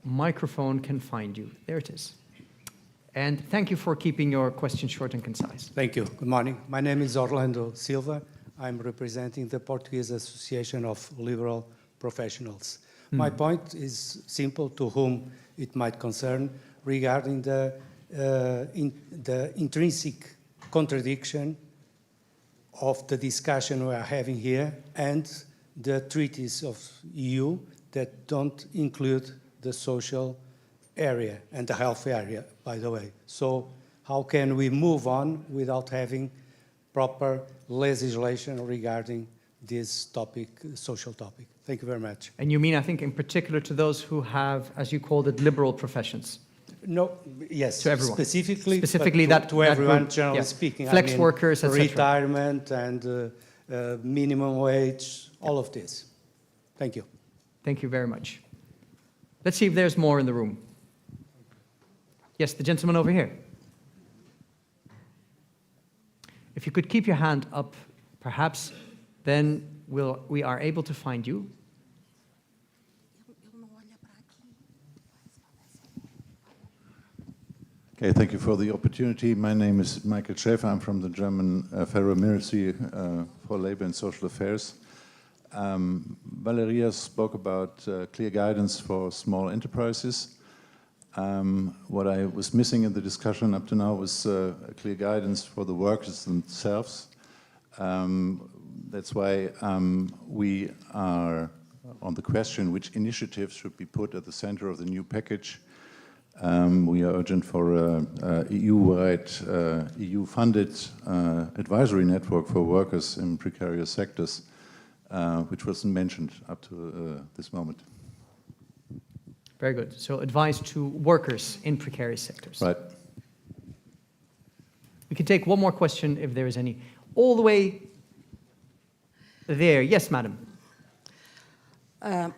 Speaker 2: microphone can find you. There it is. And thank you for keeping your question short and concise.
Speaker 1: Thank you. Good morning. My name is Orlando Silva. I'm representing the Portuguese Association of Liberal Professionals. My point is simple, to whom it might concern, regarding the intrinsic contradiction of the discussion we are having here and the treaties of EU that don't include the social area and the health area, by the way. So how can we move on without having proper legislation regarding this topic, social topic? Thank you very much.
Speaker 2: And you mean, I think, in particular to those who have, as you called it, liberal professions?
Speaker 1: No, yes,
Speaker 2: to everyone.
Speaker 1: Specifically
Speaker 2: to
Speaker 1: everyone, generally speaking.
Speaker 2: Flex workers, etc.
Speaker 1: Retirement and minimum wage, all of this. Thank you.
Speaker 2: Thank you very much. Let's see if there's more in the room. Yes, the gentleman over here. If you could keep your hand up, perhaps, then we are able to find you.
Speaker 3: Okay, thank you for the opportunity. My name is Michael Schäfer. I'm from the German Federal Ministry for Labor and Social Affairs. Valeria spoke about clear guidance for small enterprises. What I was missing in the discussion up to now was clear guidance for the workers themselves. That's why we are on the question which initiatives should be put at the center of the new package. We are urgent for a EU-wide, EU-funded advisory network for workers in precarious sectors, which wasn't mentioned up to this moment.
Speaker 2: Very good. So advice to workers in precarious sectors.
Speaker 3: Right.
Speaker 2: We can take one more question if there is any. All the way there. Yes, madam.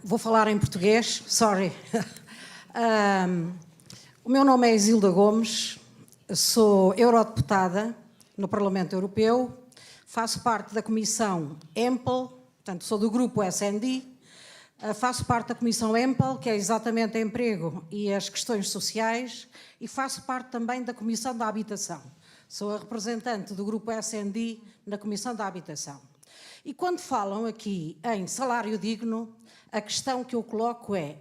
Speaker 23: Vou falar em português, sorry. O meu nome é Isilda Gomes, sou eurodeputada no Parlamento Europeu, faço parte da Comissão EMPL, portanto sou do grupo SND, faço parte da Comissão EMPL, que é exatamente emprego e as questões sociais, e faço parte também da Comissão da Habitação. Sou a representante do grupo SND na Comissão da Habitação. E quando falam aqui em salário digno, a questão que eu coloco é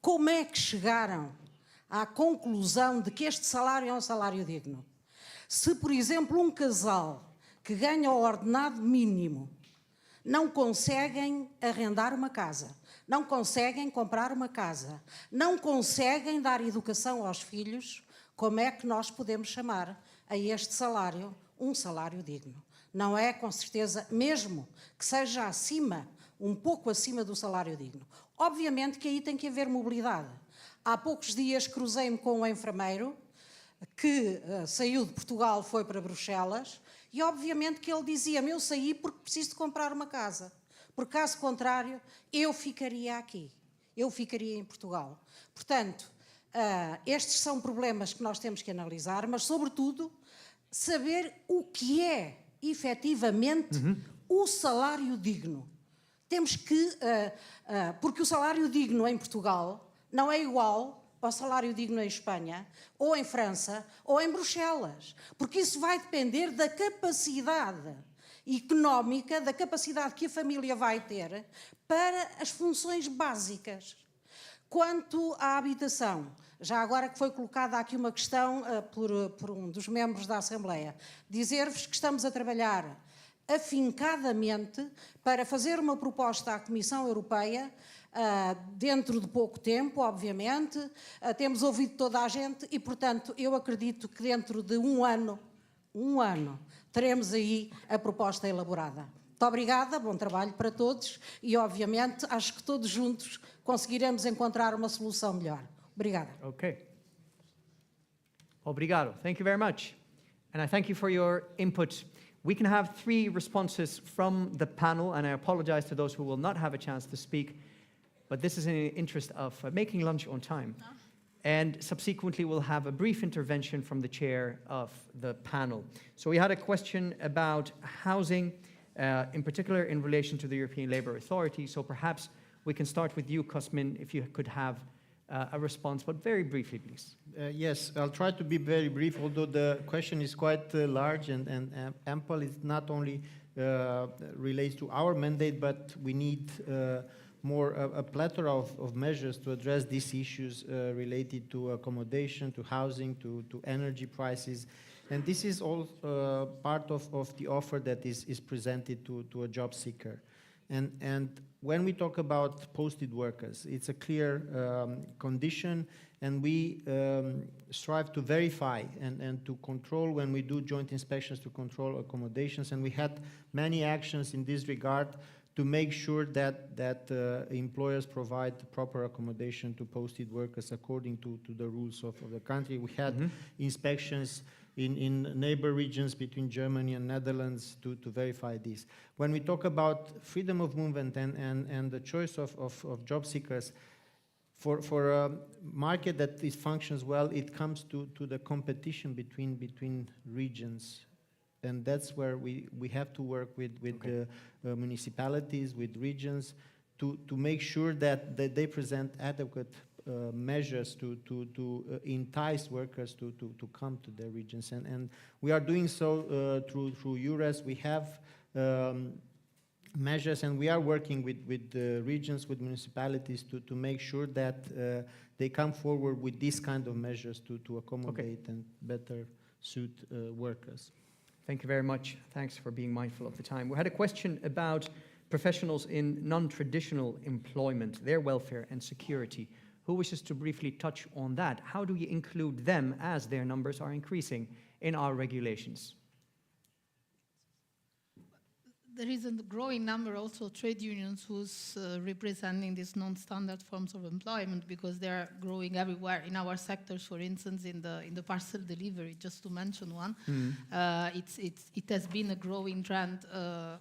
Speaker 23: como é que chegaram à conclusão de que este salário é um salário digno? Se, por exemplo, um casal que ganha o ordenado mínimo não conseguem arrendar uma casa, não conseguem comprar uma casa, não conseguem dar educação aos filhos, como é que nós podemos chamar a este salário um salário digno? Não é, com certeza, mesmo que seja acima, um pouco acima do salário digno. Obviamente que aí tem que haver mobilidade. Há poucos dias cruzei-me com um enfermeiro que saiu de Portugal, foi para Bruxelas, e obviamente que ele dizia-me, eu saí porque preciso de comprar uma casa, porque caso contrário eu ficaria aqui, eu ficaria em Portugal. Portanto, estes são problemas que nós temos que analisar, mas sobretudo saber o que é efetivamente o salário digno. Temos que, porque o salário digno em Portugal não é igual ao salário digno em Espanha, ou em França, ou em Bruxelas, porque isso vai depender da capacidade económica, da capacidade que a família vai ter para as funções básicas. Quanto à habitação, já agora que foi colocada aqui uma questão por um dos membros da Assembleia, dizer-vos que estamos a trabalhar afincadamente para fazer uma proposta à Comissão Europeia dentro de pouco tempo, obviamente. Temos ouvido toda a gente e, portanto, eu acredito que dentro de um ano, teremos aí a proposta elaborada. Muito obrigada, bom trabalho para todos e, obviamente, acho que todos juntos conseguiremos encontrar uma solução melhor. Obrigada.
Speaker 2: Okay. Obrigado. Thank you very much. And I thank you for your input. We can have 3 responses from the panel, and I apologize to those who will not have a chance to speak, but this is in the interest of making lunch on time. And subsequently, we'll have a brief intervention from the chair of the panel. So we had a question about housing, in particular in relation to the European Labour Authority. So perhaps we can start with you, Cosmin, if you could have a response, but very briefly, please.
Speaker 15: Yes, I'll try to be very brief, although the question is quite large and ample. It not only relates to our mandate, but we need a plethora of measures to address these issues related to accommodation, to housing, to energy prices. And this is all part of the offer that is presented to a job seeker. And when we talk about posted workers, it's a clear condition, and we strive to verify and to control when we do joint inspections to control accommodations. And we had many actions in this regard to make sure that employers provide proper accommodation to posted workers according to the rules of the country. We had inspections in neighbor regions between Germany and Netherlands to verify this. When we talk about freedom of movement and the choice of job seekers, for a market that functions well, it comes to the competition between regions. And that's where we have to work with municipalities, with regions, to make sure that they present adequate measures to entice workers to come to their regions. And we are doing so through EURES. We have measures, and we are working with regions, with municipalities to make sure that they come forward with these kind of measures to accommodate and better suit workers.
Speaker 2: Thank you very much. Thanks for being mindful of the time. We had a question about professionals in non-traditional employment, their welfare and security. Who wishes to briefly touch on that? How do we include them as their numbers are increasing in our regulations?
Speaker 21: There is a growing number also of trade unions who's representing these non-standard forms of employment because they are growing everywhere in our sectors. For instance, in the parcel delivery, just to mention one, it has been a growing trend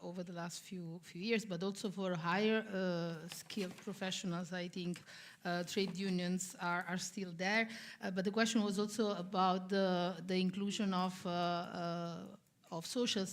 Speaker 21: over the last few years, but also for higher skilled professionals. I think trade unions are still there. But the question was also about the inclusion of social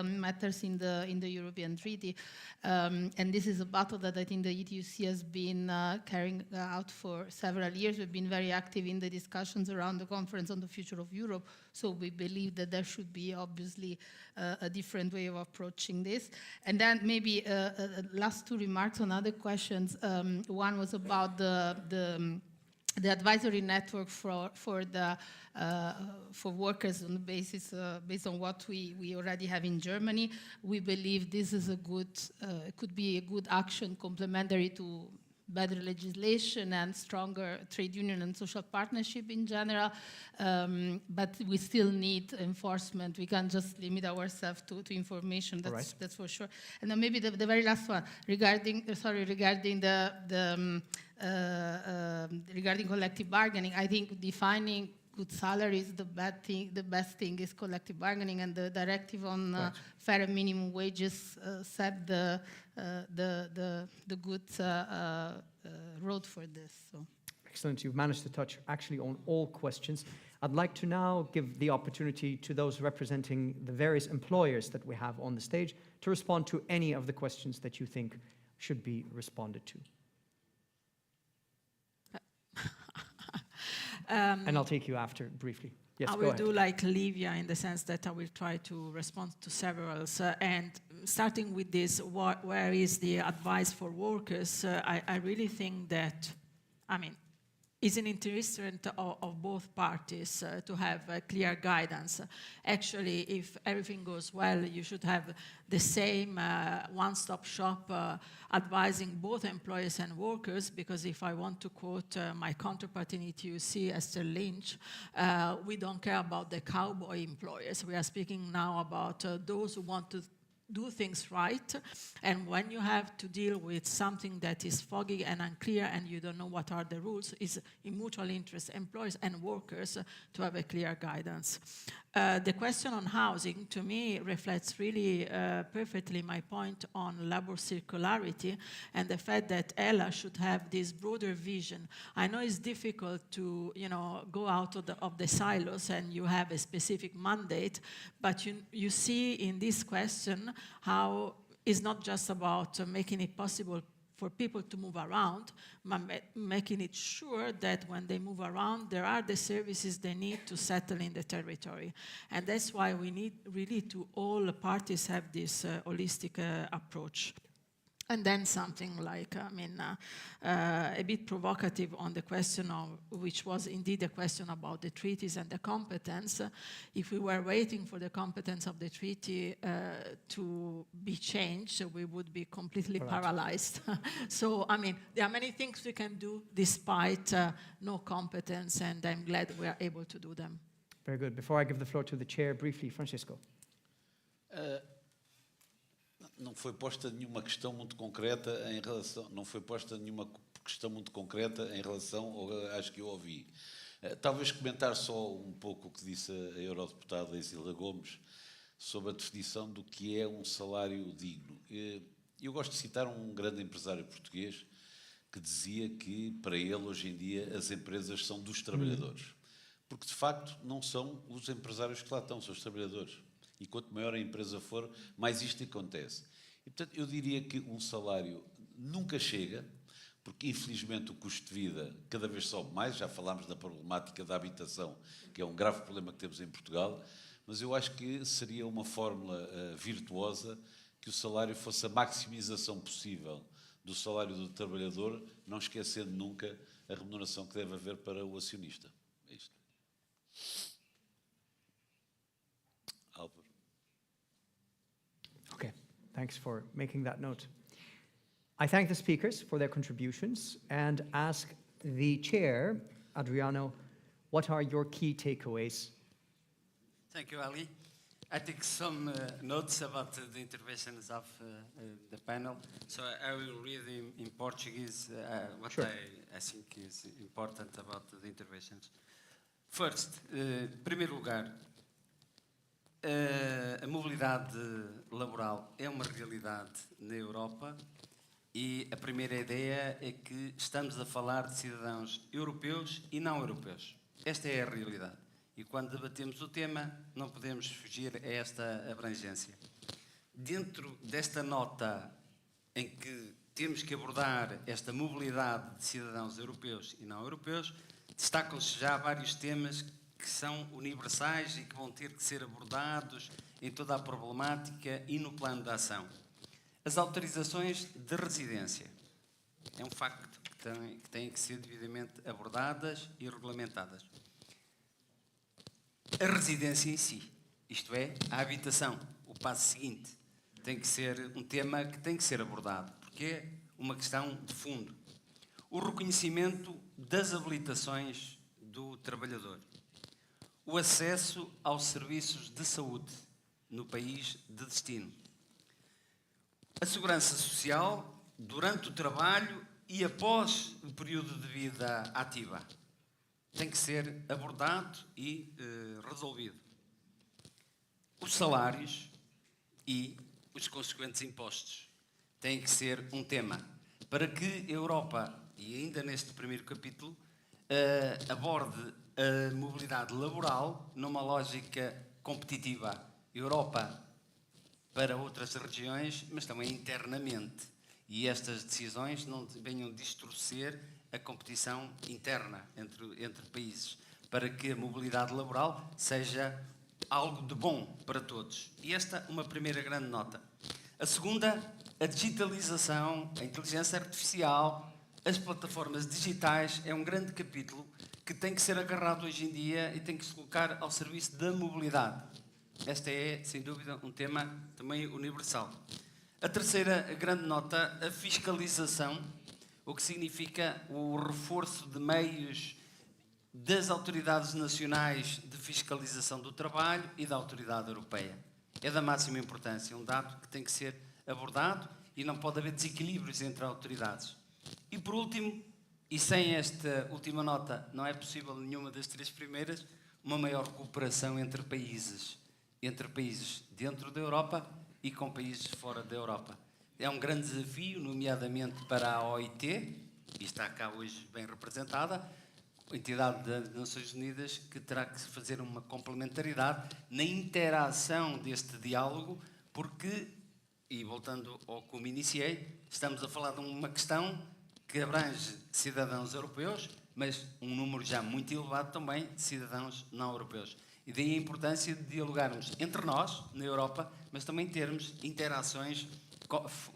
Speaker 21: matters in the European Treaty, and this is a battle that I think the ETUC has been carrying out for several years. We've been very active in the discussions around the Conference on the Future of Europe, so we believe that there should be obviously a different way of approaching this. And then maybe last 2 remarks on other questions. One was about the advisory network for workers on the basis based on what we already have in Germany. We believe this is could be a good action complementary to better legislation and stronger trade union and social partnership in general, but we still need enforcement. We can't just limit ourselves to information, that's for sure. And then maybe the very last one, regarding collective bargaining. I think defining good salaries, the best thing is collective bargaining, and the directive on fair and minimum wages set the good road for this. So.
Speaker 2: Excellent. You've managed to touch actually on all questions. I'd like to now give the opportunity to those representing the various employers that we have on the stage to respond to any of the questions that you think should be responded to. And I'll take you after briefly. Yes,
Speaker 4: I
Speaker 2: go
Speaker 4: will
Speaker 2: ahead.
Speaker 4: do like Livia in the sense that I will try to respond to several. And starting with this, where is the advice for workers? I really think that, I mean, it's an interest of both parties to have clear guidance. Actually, if everything goes well, you should have the same one-stop shop advising both employers and workers, because if I want to quote my counterpart in ETUC, Esther Lynch, we don't care about the cowboy employers. We are speaking now about those who want to do things right, and when you have to deal with something that is foggy and unclear and you don't know what are the rules, it's in mutual interest, employers and workers, to have a clear guidance. The question on housing, to me, reflects really perfectly my point on labor circularity and the fact that ELA should have this broader vision. I know it's difficult to, go out of the silos and you have a specific mandate, but you see in this question how it's not just about making it possible for people to move around, but making it sure that when they move around, there are the services they need to settle in the territory. And that's why we need really to all parties have this holistic approach. And then something like, a bit provocative on the question of, which was indeed a question about the treaties and the competence. If we were waiting for the competence of the treaty to be changed, we would be completely paralyzed. So, there are many things we can do despite no competence, and I'm glad we are able to do them.
Speaker 2: Very good. Before I give the floor to the chair, briefly, Francisco.
Speaker 20: Não foi posta nenhuma questão muito concreta em relação, às que eu ouvi. Talvez comentar só um pouco o que disse a eurodeputada Isila Gomes sobre a definição do que é um salário digno. Eu gosto de citar um grande empresário português que dizia que, para ele, hoje em dia, as empresas são dos trabalhadores. Porque, de facto, não são os empresários que lá estão, são os trabalhadores. E quanto maior a empresa for, mais isto acontece. E, portanto, eu diria que um salário nunca chega, porque, infelizmente, o custo de vida cada vez sobe mais. Já falámos da problemática da habitação, que é um grave problema que temos em Portugal, mas eu acho que seria uma fórmula virtuosa que o salário fosse a maximização possível do salário do trabalhador, não esquecendo nunca a remuneração que deve haver para o acionista. É isto. Álvaro.
Speaker 2: Okay, thanks for making that note. I thank the speakers for their contributions and ask the chair, Adriano, what are your key takeaways?
Speaker 14: Thank you, Ali. I take some notes about the interventions of the panel. So I will read in Portuguese what
Speaker 2: Sure.
Speaker 14: I think is important about the interventions. First, em primeiro lugar, a mobilidade laboral é uma realidade na Europa e a primeira ideia é que estamos a falar de cidadãos europeus e não europeus. Esta é a realidade. E quando debatemos o tema, não podemos fugir a esta abrangência. Dentro desta nota em que temos que abordar esta mobilidade de cidadãos europeus e não europeus, destacam-se já vários temas que são universais e que vão ter que ser abordados em toda a problemática e no plano de ação. As autorizações de residência. É um facto que têm que ser devidamente abordadas e regulamentadas. A residência em si, isto é, a habitação, o passo seguinte, tem que ser um tema que tem que ser abordado, porque é uma questão de fundo. O reconhecimento das habilitações do trabalhador. O acesso aos serviços de saúde no país de destino. A segurança social durante o trabalho e após o período de vida ativa. Tem que ser abordado e resolvido. Os salários e os consequentes impostos têm que ser um tema para que a Europa, e ainda neste primeiro capítulo, aborde a mobilidade laboral numa lógica competitiva. A Europa para outras regiões, mas também internamente. E estas decisões não venham distorcer a competição interna entre países, para que a mobilidade laboral seja algo de bom para todos. E esta é uma primeira grande nota. A segunda, a digitalização, a inteligência artificial, as plataformas digitais, é um grande capítulo que tem que ser agarrado hoje em dia e tem que se colocar ao serviço da mobilidade. Esta é, sem dúvida, um tema também universal. A terceira grande nota, a fiscalização, o que significa o reforço de meios das autoridades nacionais de fiscalização do trabalho e da autoridade europeia. É da máxima importância, um dado que tem que ser abordado e não pode haver desequilíbrios entre autoridades. E por último, e sem esta última nota não é possível nenhuma das três primeiras, uma maior cooperação entre países dentro da Europa e com países fora da Europa. É um grande desafio, nomeadamente para a OIT, e está cá hoje bem representada, a entidade das Nações Unidas, que terá que fazer uma complementaridade na interação deste diálogo, porque, e voltando ao como iniciei, estamos a falar de uma questão que abrange cidadãos europeus, mas um número já muito elevado também de cidadãos não europeus. E daí a importância de dialogarmos entre nós, na Europa, mas também termos interações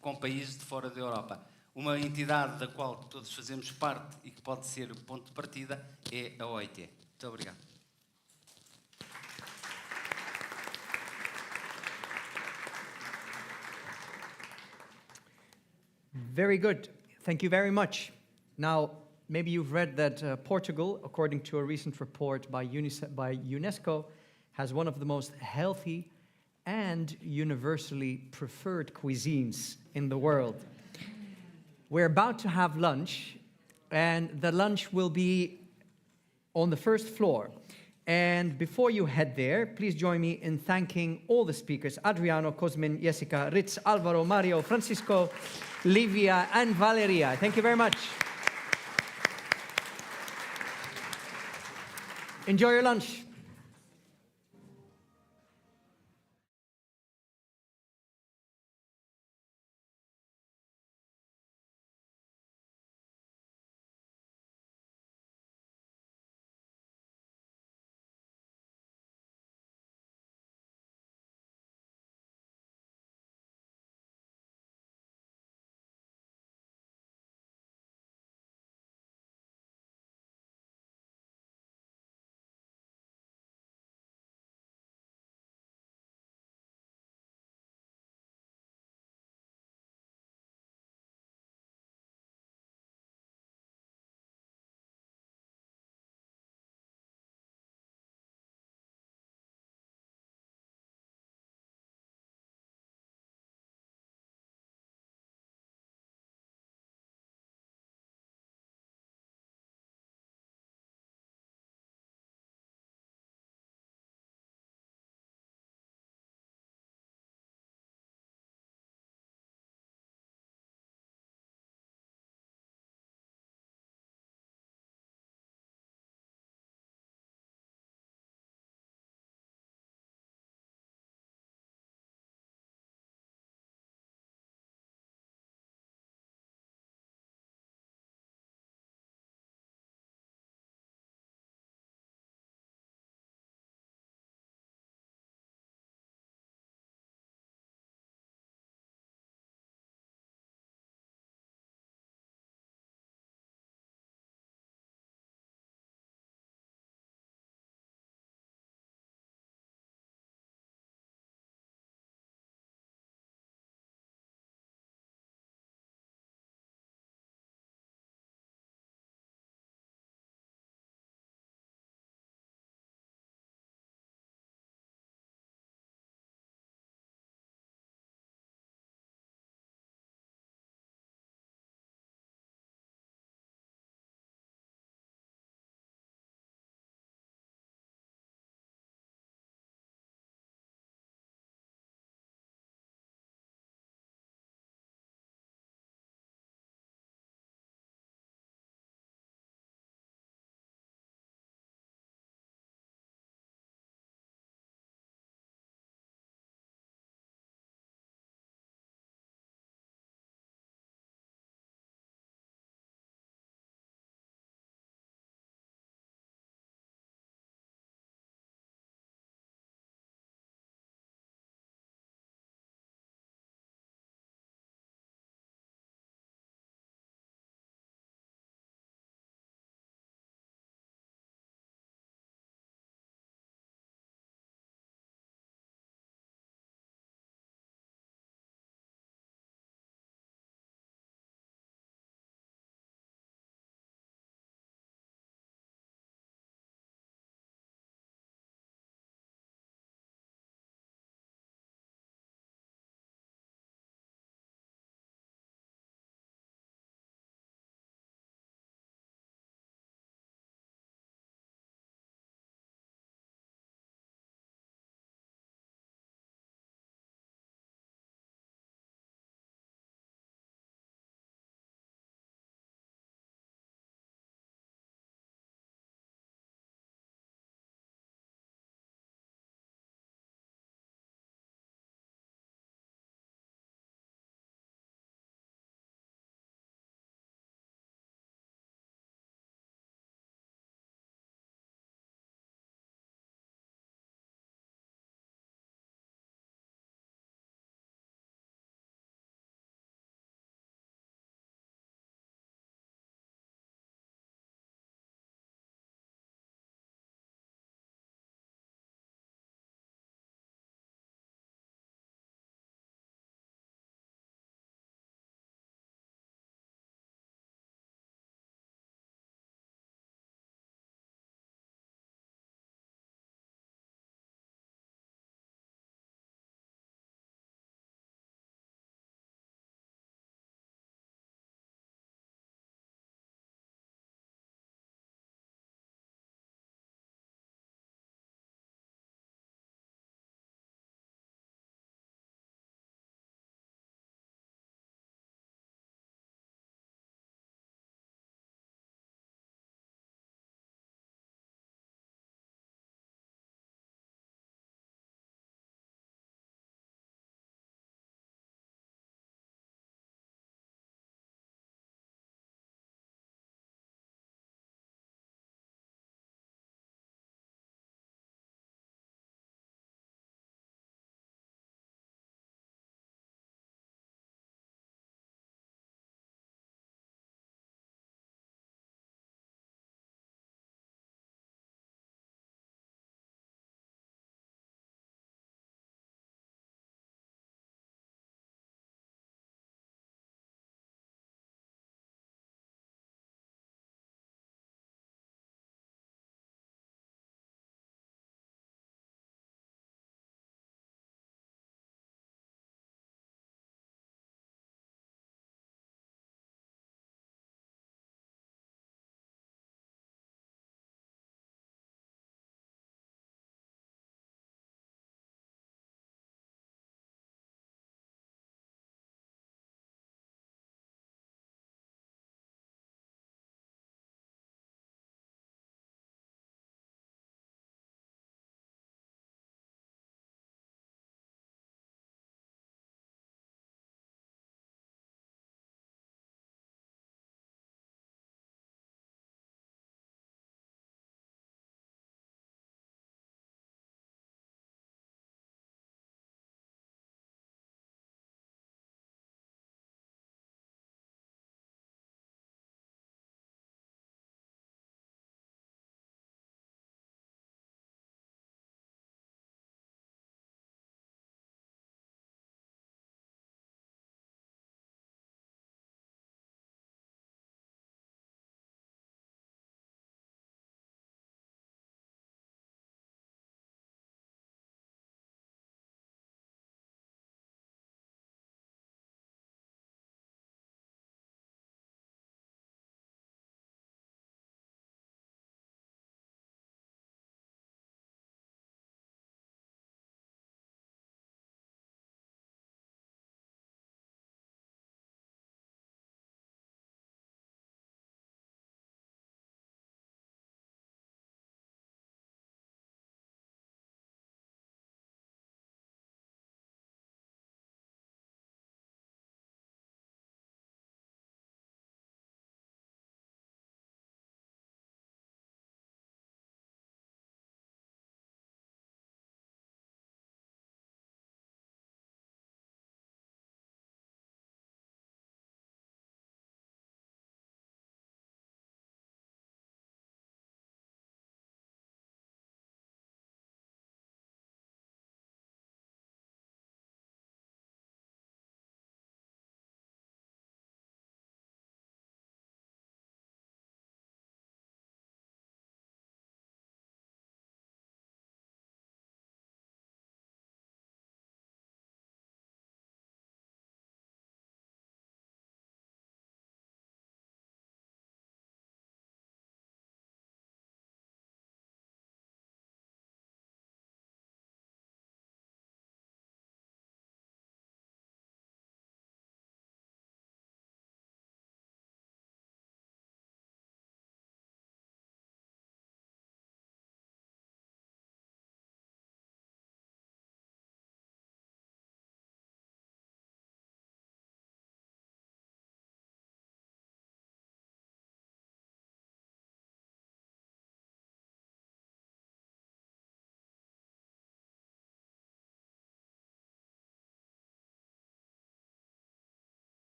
Speaker 14: com países de fora da Europa. Uma entidade da qual todos fazemos parte e que pode ser o ponto de partida é a OIT. Muito obrigado.
Speaker 2: Very good. Thank you very much. Now, maybe you've read that Portugal, according to a recent report by UNESCO, has one of the most healthy and universally preferred cuisines in the world. We're about to have lunch, and the lunch will be on the first floor. And before you head there, please join me in thanking all the speakers: Adriano, Cosmin, Jessica, Ritz, Alvaro, Mario, Francisco, Livia, and Valeria. Thank you very much. Enjoy your lunch.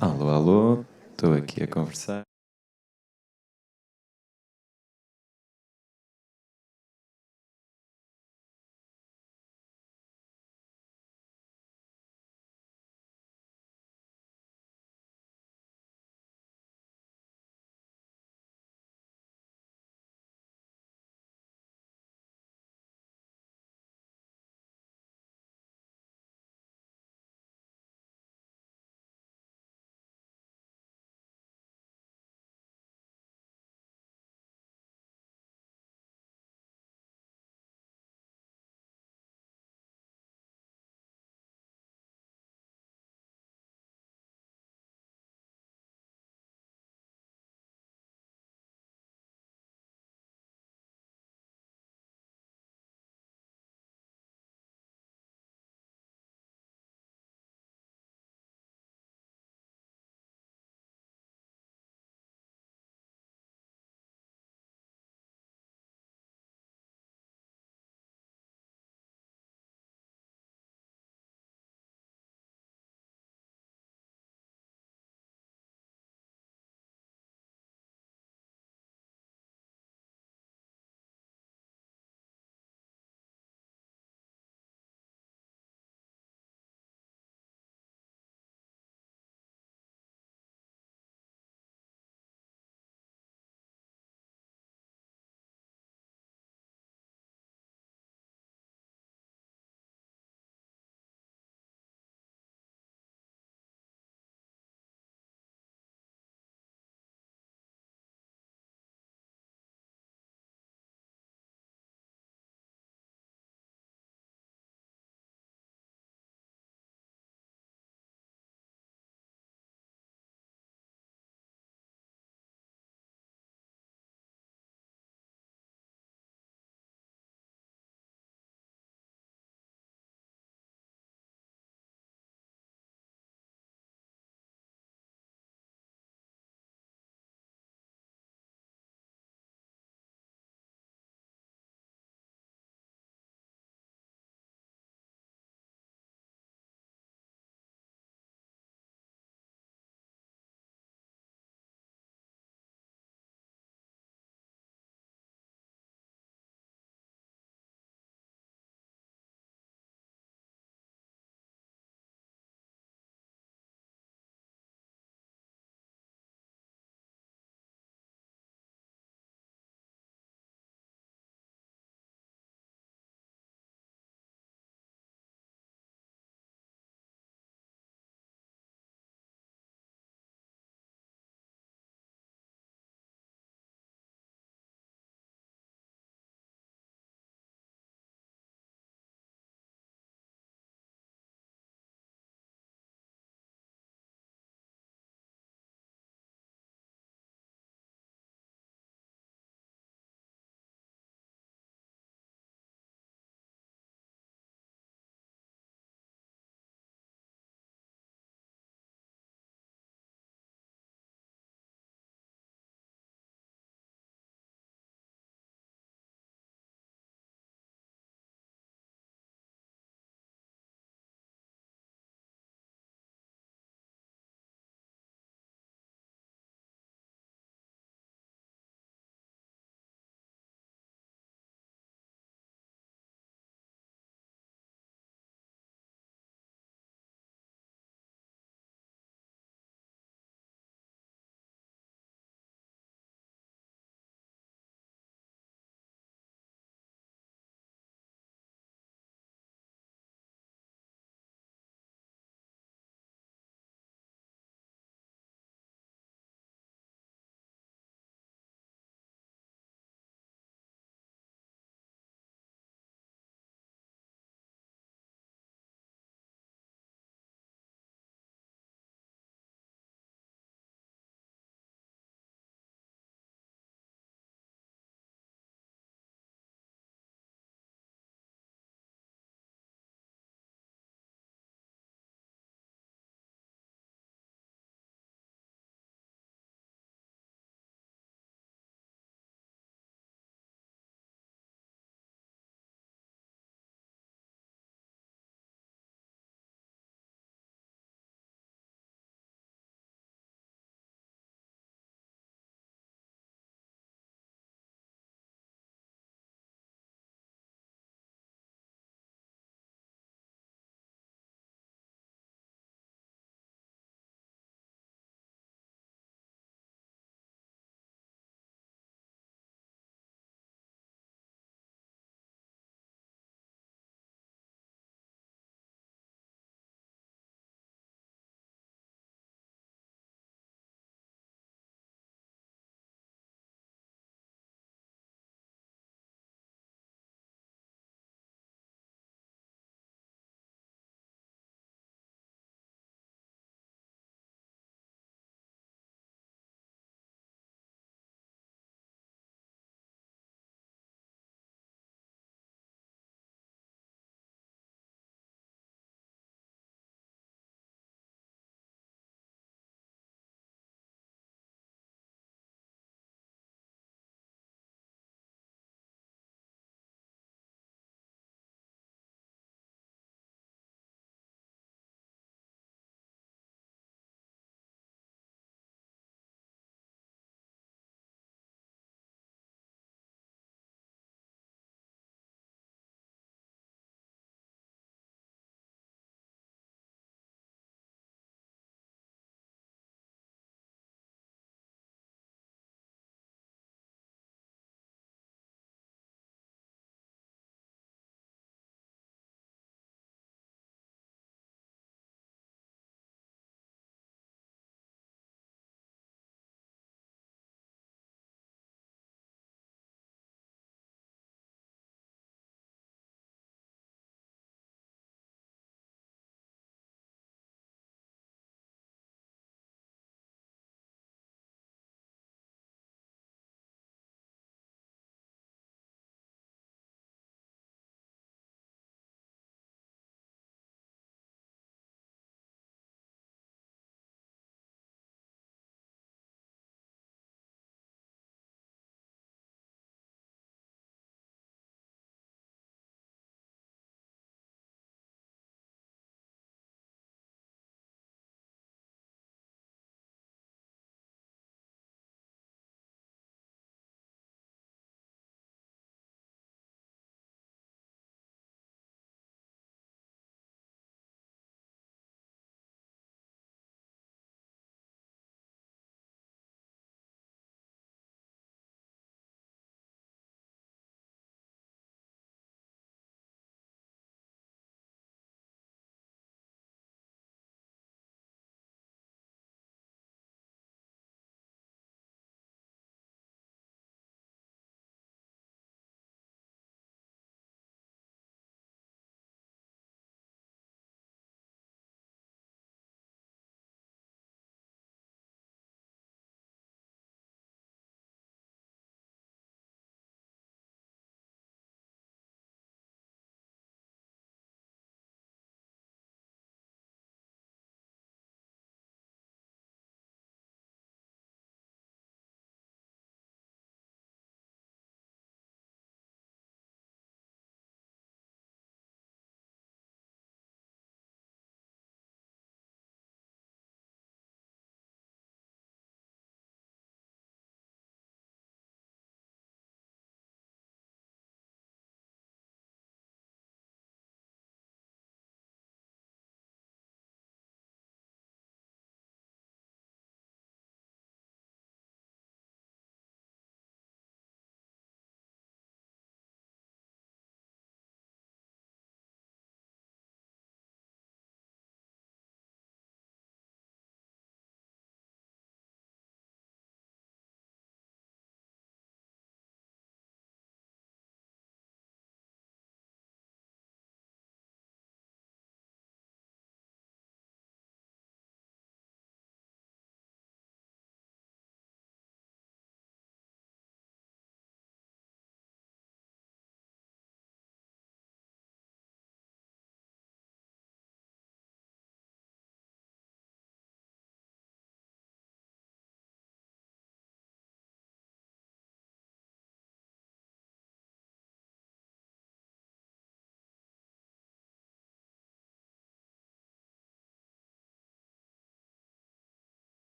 Speaker 5: Alô, alô, estou aqui a conversar.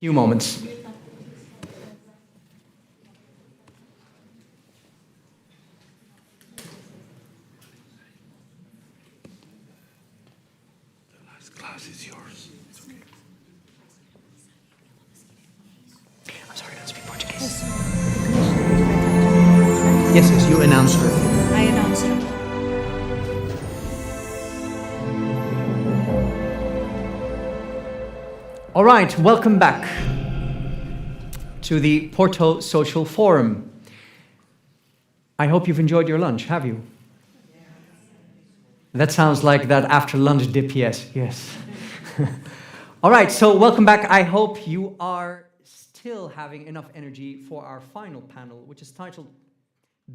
Speaker 2: Few moments.
Speaker 7: Class is yours.
Speaker 2: I'm sorry, I don't speak Portuguese. Yes, you announce her.
Speaker 23: I announce her.
Speaker 2: All right, welcome back to the Porto Social Forum. I hope you've enjoyed your lunch, have you? That sounds like that after lunch dip, yes. All right, so welcome back. I hope you are still having enough energy for our final panel, which is titled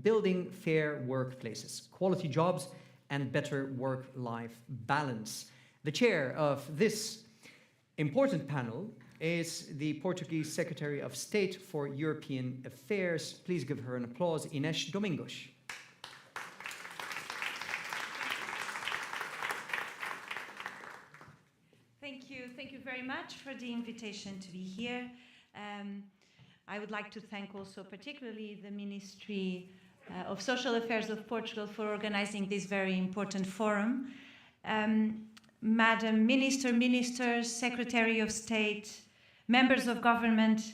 Speaker 2: Building Fair Workplaces, Quality Jobs and Better Work-Life Balance. The chair of this important panel is the Portuguese Secretary of State for European Affairs. Please give her an applause, Inês Domingos.
Speaker 8: Thank you very much for the invitation to be here. I would like to thank also particularly the Ministry of Social Affairs of Portugal for organizing this very important forum. Madam Minister, Ministers, Secretary of State, members of government,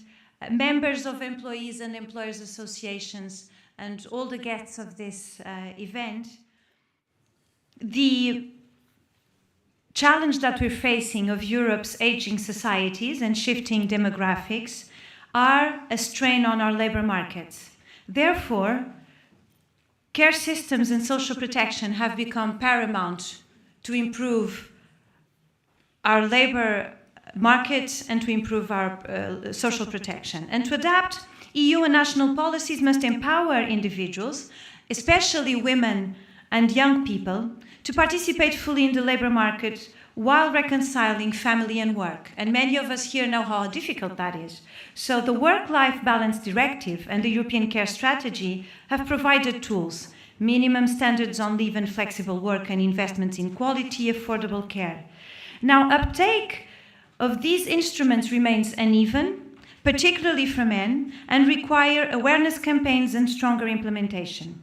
Speaker 8: members of employees and employers associations, and all the guests of this event, the challenge that we're facing of Europe's aging societies and shifting demographics are a strain on our labor markets. Therefore, care systems and social protection have become paramount to improve our labor markets and to improve our social protection. And to adapt, EU and national policies must empower individuals, especially women and young people, to participate fully in the labor market while reconciling family and work. And many of us here know how difficult that is. So the Work-Life Balance Directive and the European Care Strategy have provided tools, minimum standards on leave and flexible work, and investments in quality, affordable care. Now, uptake of these instruments remains uneven, particularly for men, and require awareness campaigns and stronger implementation.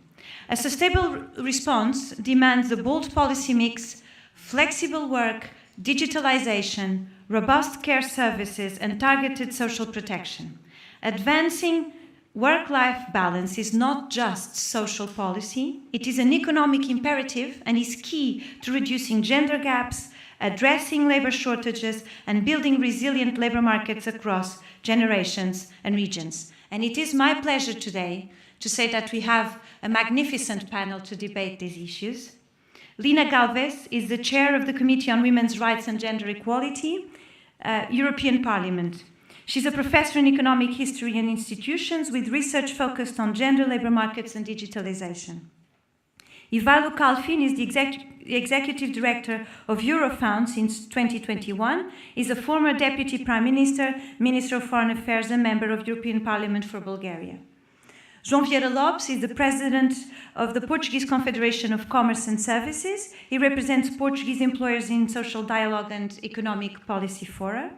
Speaker 8: A sustainable response demands a bold policy mix, flexible work, digitalization, robust care services, and targeted social protection. Advancing work-life balance is not just social policy, it is an economic imperative and is key to reducing gender gaps, addressing labor shortages, and building resilient labor markets across generations and regions. And it is my pleasure today to say that we have a magnificent panel to debate these issues. Lina Galvez is the chair of the Committee on Women's Rights and Gender Equality, European Parliament. She's a professor in economic history and institutions with research focused on gender, labor markets, and digitalization. Ivailo Kalfin is the executive director of Eurofound since 2021, is a former deputy prime minister, minister of foreign affairs, and member of European Parliament for Bulgaria. João Vieira Lopes is the president of the Portuguese Confederation of Commerce and Services. He represents Portuguese employers in social dialogue and economic policy fora.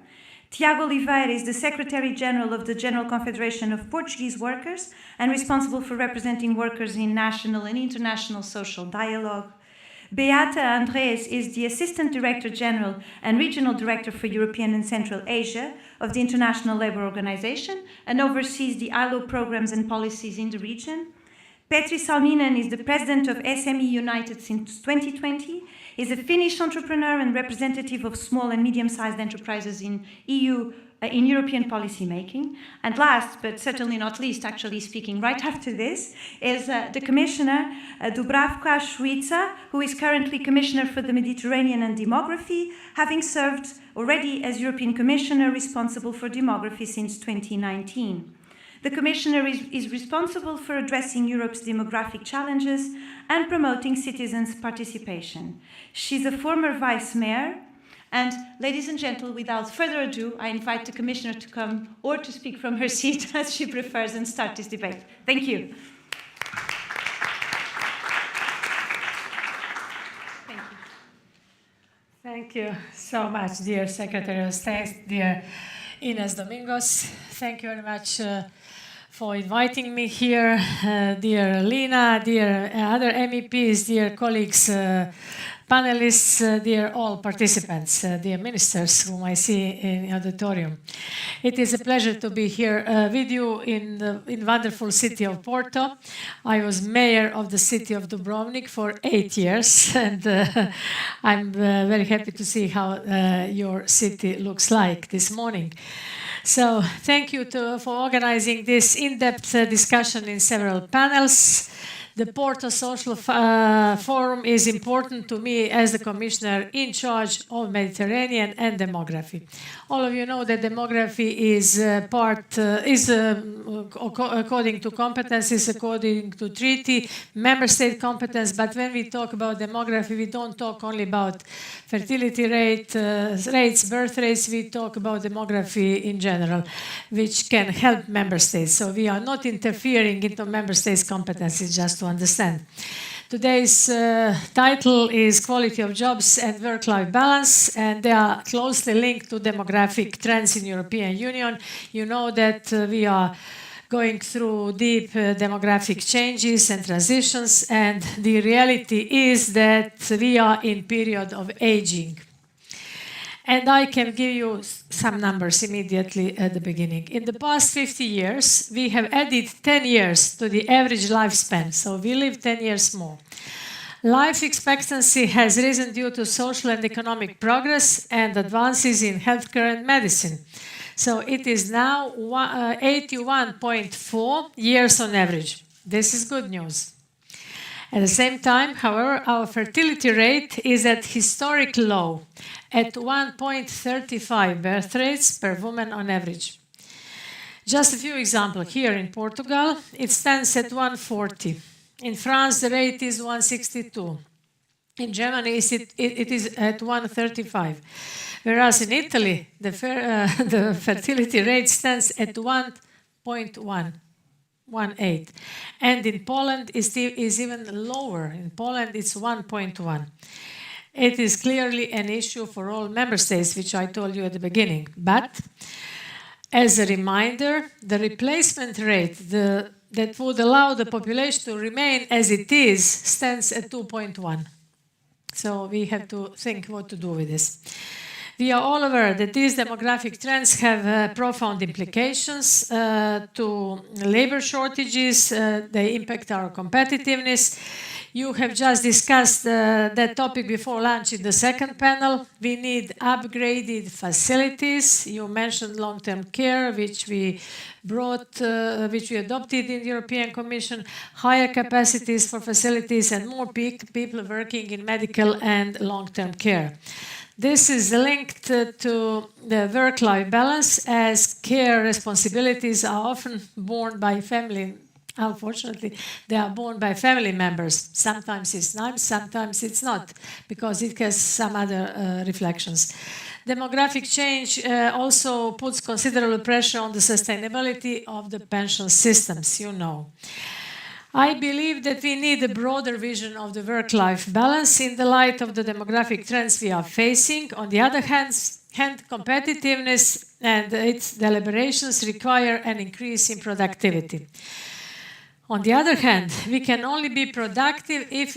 Speaker 8: Tiago Oliveira is the Secretary General of the General Confederation of Portuguese Workers and responsible for representing workers in national and international social dialogue. Beata Andres is the Assistant Director General and Regional Director for European and Central Asia of the International Labour Organization and oversees the ILO programs and policies in the region. Petri Salminen is the President of SME United since 2020, is a Finnish entrepreneur and representative of small and medium-sized enterprises in European policy making. And last, but certainly not least, actually speaking right after this, is the Commissioner Dubravka Šuica, who is currently Commissioner for the Mediterranean and Demography, having served already as European Commissioner responsible for demography since 2019. The Commissioner is responsible for addressing Europe's demographic challenges and promoting citizens' participation. She's a former Vice Mayor. And ladies and gentlemen, without further ado, I invite the Commissioner to come or to speak from her seat as she prefers and start this debate. Thank you.
Speaker 9: Thank you. Thank you so much, dear Secretary of State, dear Ines Domingos. Thank you very much for inviting me here, dear Lina, dear other MEPs, dear colleagues, panelists, dear all participants, dear ministers whom I see in the auditorium. It is a pleasure to be here with you in the wonderful city of Porto. I was mayor of the city of Dubrovnik for 8 years, and I'm very happy to see how your city looks like this morning. So thank you for organizing this in-depth discussion in several panels. The Porto Social Forum is important to me as the Commissioner in charge of Mediterranean and demography. All of you know that demography is according to competencies, according to treaty, member state competence, but when we talk about demography, we don't talk only about fertility rates, birth rates, we talk about demography in general, which can help member states. So we are not interfering into member states' competencies, just to understand. Today's title is Quality of Jobs and Work-Life Balance, and they are closely linked to demographic trends in European Union. You know that we are going through deep demographic changes and transitions, and the reality is that we are in period of aging. And I can give you some numbers immediately at the beginning. In the past 50 years, we have added 10 years to the average lifespan, so we live 10 years more. Life expectancy has risen due to social and economic progress and advances in healthcare and medicine. So it is now 81.4 years on average. This is good news. At the same time, however, our fertility rate is at historic low, at 1.35 birth rates per woman on average. Just a few examples. Here in Portugal, it stands at 140. In France, the rate is 162. In Germany, it is at 135. Whereas in Italy, the fertility rate stands at 1.18. And in Poland, is even lower. In Poland, it's 1.1. It is clearly an issue for all member states, which I told you at the beginning. But as a reminder, the replacement rate that would allow the population to remain as it is stands at 2.1. So we have to think what to do with this. We are all aware that these demographic trends have profound implications to labor shortages. They impact our competitiveness. You have just discussed that topic before lunch in the second panel. We need upgraded facilities. You mentioned long-term care, which we adopted in the European Commission, higher capacities for facilities and more people working in medical and long-term care. This is linked to the work-life balance, as care responsibilities are often borne by family. Unfortunately, they are borne by family members. Sometimes it's nice, sometimes it's not, because it has some other reflections. Demographic change also puts considerable pressure on the sustainability of the pension systems, you know. I believe that we need a broader vision of the work-life balance in the light of the demographic trends we are facing. On the other hand, competitiveness and its deliberations require an increase in productivity. On the other hand, we can only be productive if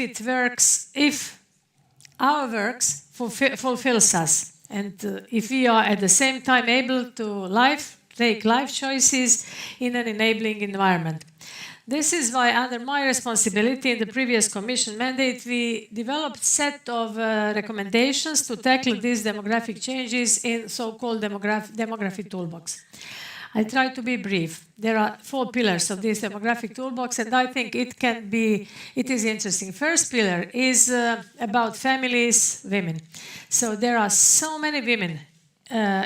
Speaker 9: our work fulfills us, and if we are at the same time able to take life choices in an enabling environment. This is why, under my responsibility in the previous Commission mandate, we developed a set of recommendations to tackle these demographic changes in so-called demography toolbox. I try to be brief. There are 4 pillars of this demographic toolbox, and I think it is interesting. First pillar is about families, women. So there are so many women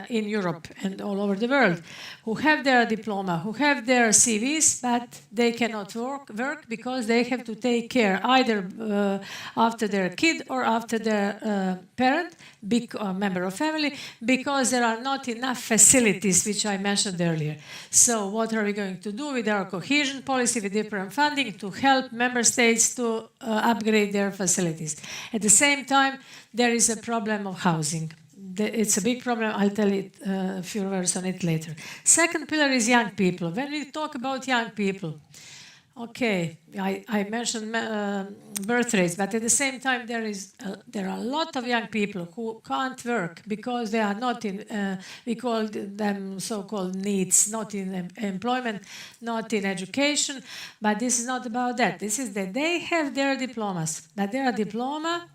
Speaker 9: in Europe and all over the world who have their diploma, who have their CVs, but they cannot work because they have to take care either after their kid or after their parent, big member of family, because there are not enough facilities, which I mentioned earlier. So what are we going to do with our cohesion policy, with different funding, to help member states to upgrade their facilities? At the same time, there is a problem of housing. it's a big problem. I'll tell it a few words on it later. Second pillar is young people. When we talk about young people, okay, I mentioned birth rates, but at the same time there are a lot of young people who can't work because they are not in, we call them so-called needs, not in employment, not in education, but this is not about that. This is that they have their diplomas, but their diploma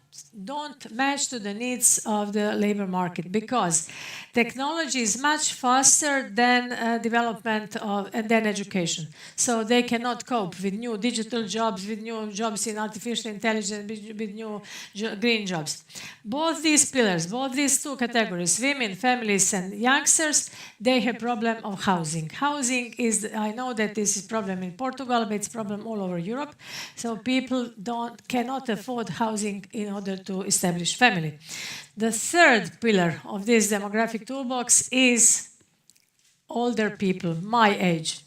Speaker 9: don't match to the needs of the labor market because technology is much faster than development of and then education. So they cannot cope with new digital jobs, with new jobs in artificial intelligence, with new green jobs. Both these pillars, both these two categories, women, families, and youngsters, they have problem of housing. Housing is, I know that this is problem in Portugal, but it's problem all over Europe. So people cannot afford housing in order to establish family. The third pillar of this demographic toolbox is older people, my age.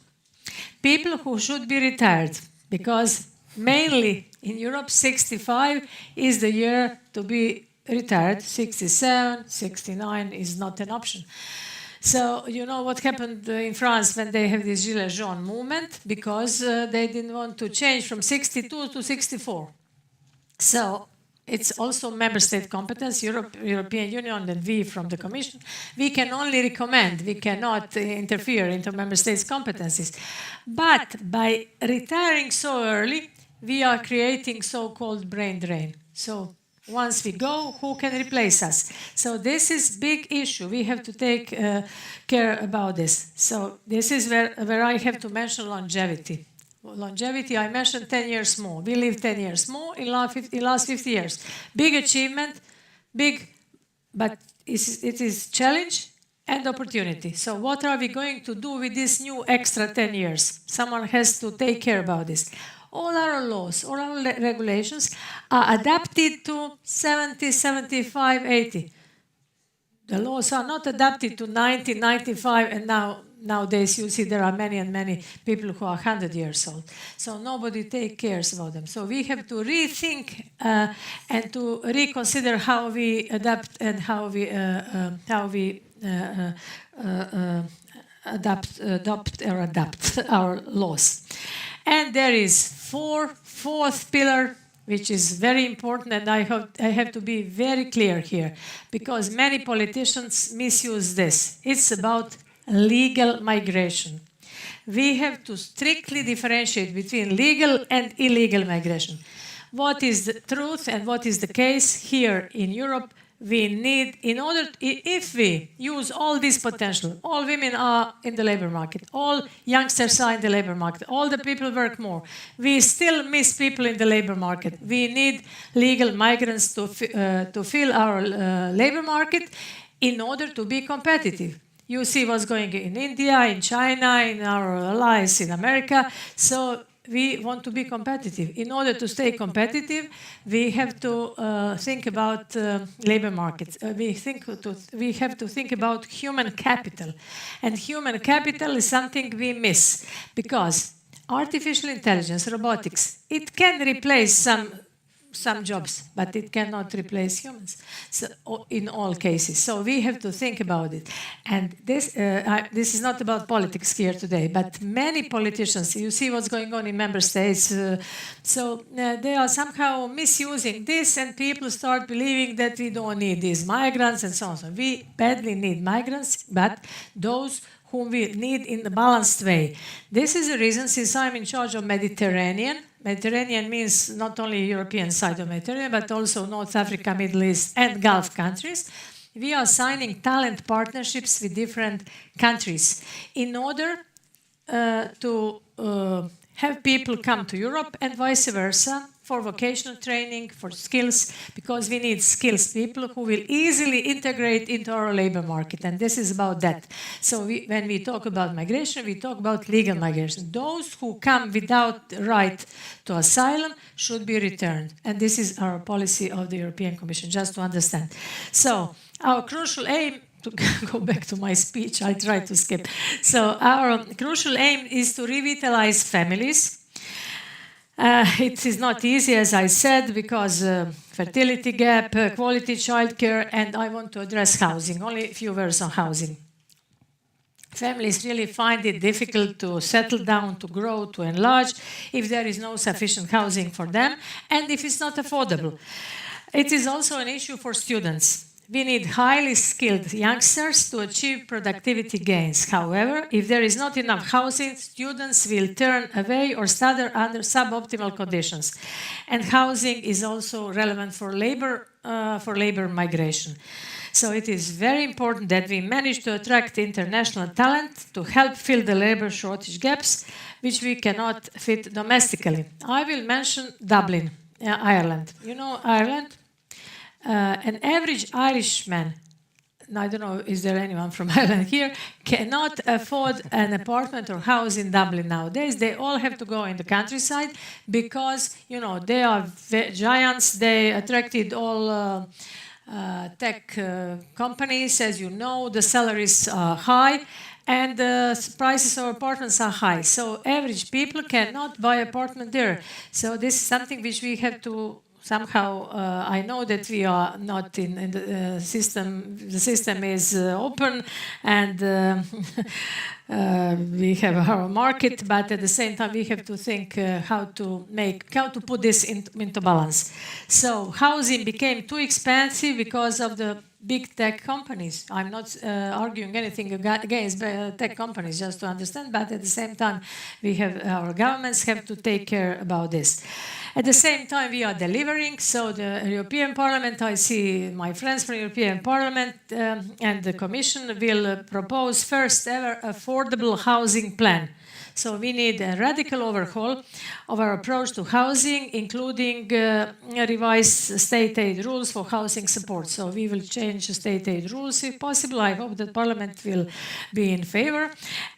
Speaker 9: People who should be retired, because mainly in Europe, 65 is the year to be retired. 67, 69 is not an option. So you know what happened in France when they have this Gilets jaunes movement, because they didn't want to change from 62 to 64. So it's also member state competence, European Union, and we from the Commission. We can only recommend, we cannot interfere into member states' competencies. But by retiring so early, we are creating so-called brain drain. So once we go, who can replace us? So this is big issue. We have to take care about this. So this is where I have to mention longevity. Longevity, I mentioned 10 years more. We live 10 years more in last 50 years. Big achievement, big, but it is challenge and opportunity. So what are we going to do with this new extra 10 years? Someone has to take care about this. All our laws, all our regulations are adapted to 70, 75, 80. The laws are not adapted to 90, 95, and nowadays you see there are many and many people who are 100 years old. So nobody cares about them. So we have to rethink and to reconsider how we adapt and how we adapt our laws. And there is fourth pillar, which is very important, and I have to be very clear here, because many politicians misuse this. It's about legal migration. We have to strictly differentiate between legal and illegal migration. What is the truth and what is the case here in Europe? We need, if we use all this potential, all women are in the labor market, all youngsters are in the labor market, all the people work more, we still miss people in the labor market. We need legal migrants to fill our labor market in order to be competitive. You see what's going on in India, in China, in our allies in America. So we want to be competitive. In order to stay competitive, we have to think about labor markets. We have to think about human capital. And human capital is something we miss, because artificial intelligence, robotics, it can replace some jobs, but it cannot replace humans, so, in all cases. So we have to think about it. And this is not about politics here today, but many politicians, you see what's going on in member states, so they are somehow misusing this, and people start believing that we don't need these migrants and so on. So we badly need migrants, but those whom we need in a balanced way. This is the reason, since I'm in charge of Mediterranean means not only European side of Mediterranean, but also North Africa, Middle East, and Gulf countries. We are signing talent partnerships with different countries in order to have people come to Europe and vice versa, for vocational training, for skills, because we need skills people who will easily integrate into our labor market, and this is about that. So when we talk about migration, we talk about legal migration. Those who come without right to asylum should be returned, and this is our policy of the European Commission, just to understand. So our crucial aim, to go back to my speech, I try to skip. So our crucial aim is to revitalize families, It is not easy, as I said, because fertility gap, quality childcare, and I want to address housing. Only a few words on housing. Families really find it difficult to settle down, to grow, to enlarge, if there is no sufficient housing for them, and if it's not affordable. It is also an issue for students. We need highly skilled youngsters to achieve productivity gains. However, if there is not enough housing, students will turn away or study under suboptimal conditions. And housing is also relevant for labor migration. So it is very important that we manage to attract international talent to help fill the labor shortage gaps, which we cannot fit domestically. I will mention Dublin, Ireland. You know Ireland? An average Irishman, I don't know, is there anyone from Ireland here, cannot afford an apartment or house in Dublin nowadays. They all have to go in the countryside because, you know, they are giants. They attracted all tech companies. As you know, the salaries are high and the prices of apartments are high. So average people cannot buy apartment there. So this is something which we have to somehow, I know that we are not in the system. The system is open, and we have our market. But at the same time, we have to think how to put this into balance. So housing became too expensive because of the big tech companies. I'm not arguing anything against tech companies, just to understand. But at the same time, our governments have to take care about this. At the same time, we are delivering. So the European Parliament, I see my friends from the European Parliament and the Commission will propose first ever affordable housing plan. So we need a radical overhaul of our approach to housing, including revised state aid rules for housing support. So we will change the state aid rules if possible. I hope that Parliament will be in favor.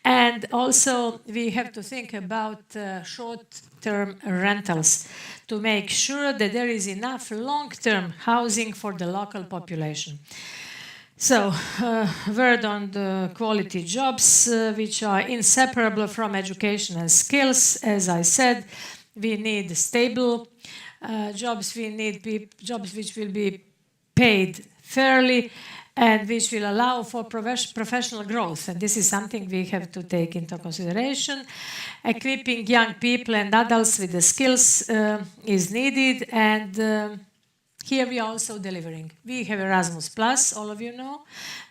Speaker 9: And also we have to think about short-term rentals to make sure that there is enough long-term housing for the local population. So, word on the quality jobs, which are inseparable from education and skills. As I said, we need stable jobs. We need jobs which will be paid fairly and which will allow for professional growth. And this is something we have to take into consideration. Equipping young people and adults with the skills is needed, and here we are also delivering. We have Erasmus+, all of you know.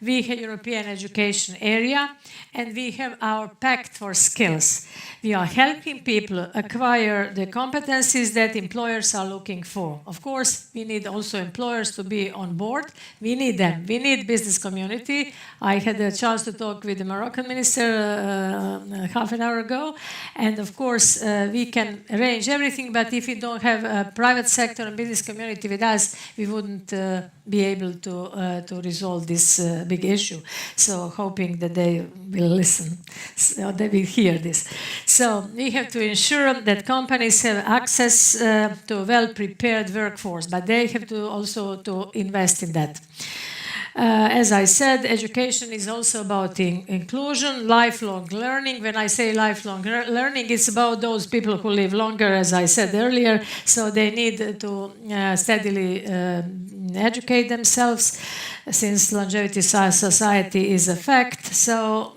Speaker 9: We have European Education Area, and we have our Pact for Skills. We are helping people acquire the competencies that employers are looking for. Of course, we need also employers to be on board. We need them. We need business community. I had a chance to talk with the Moroccan minister half an hour ago, and of course, we can arrange everything, but if we don't have a private sector and business community with us, we wouldn't be able to resolve this big issue. So hoping that they will listen, so they will hear this. So we have to ensure that companies have access to a well-prepared workforce, but they have to also to invest in that. As I said, education is also about inclusion, lifelong learning. When I say lifelong learning, it's about those people who live longer, as I said earlier, so they need to steadily educate themselves, since longevity society is a fact. So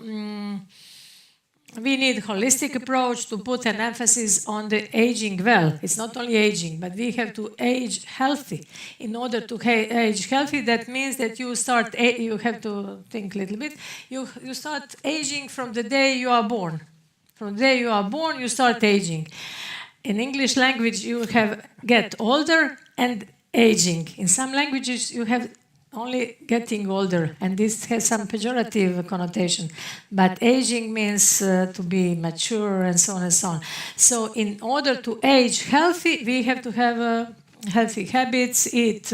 Speaker 9: we need a holistic approach to put an emphasis on the aging well. It's not only aging, but we have to age healthy. In order to age healthy, that means that you have to think a little bit, you start aging from the day you are born. From the day you are born, you start aging. In English language, you get older and aging. In some languages, you have only getting older, and this has some pejorative connotation. But aging means to be mature and so on and so on. So in order to age healthy, we have to have healthy habits, eat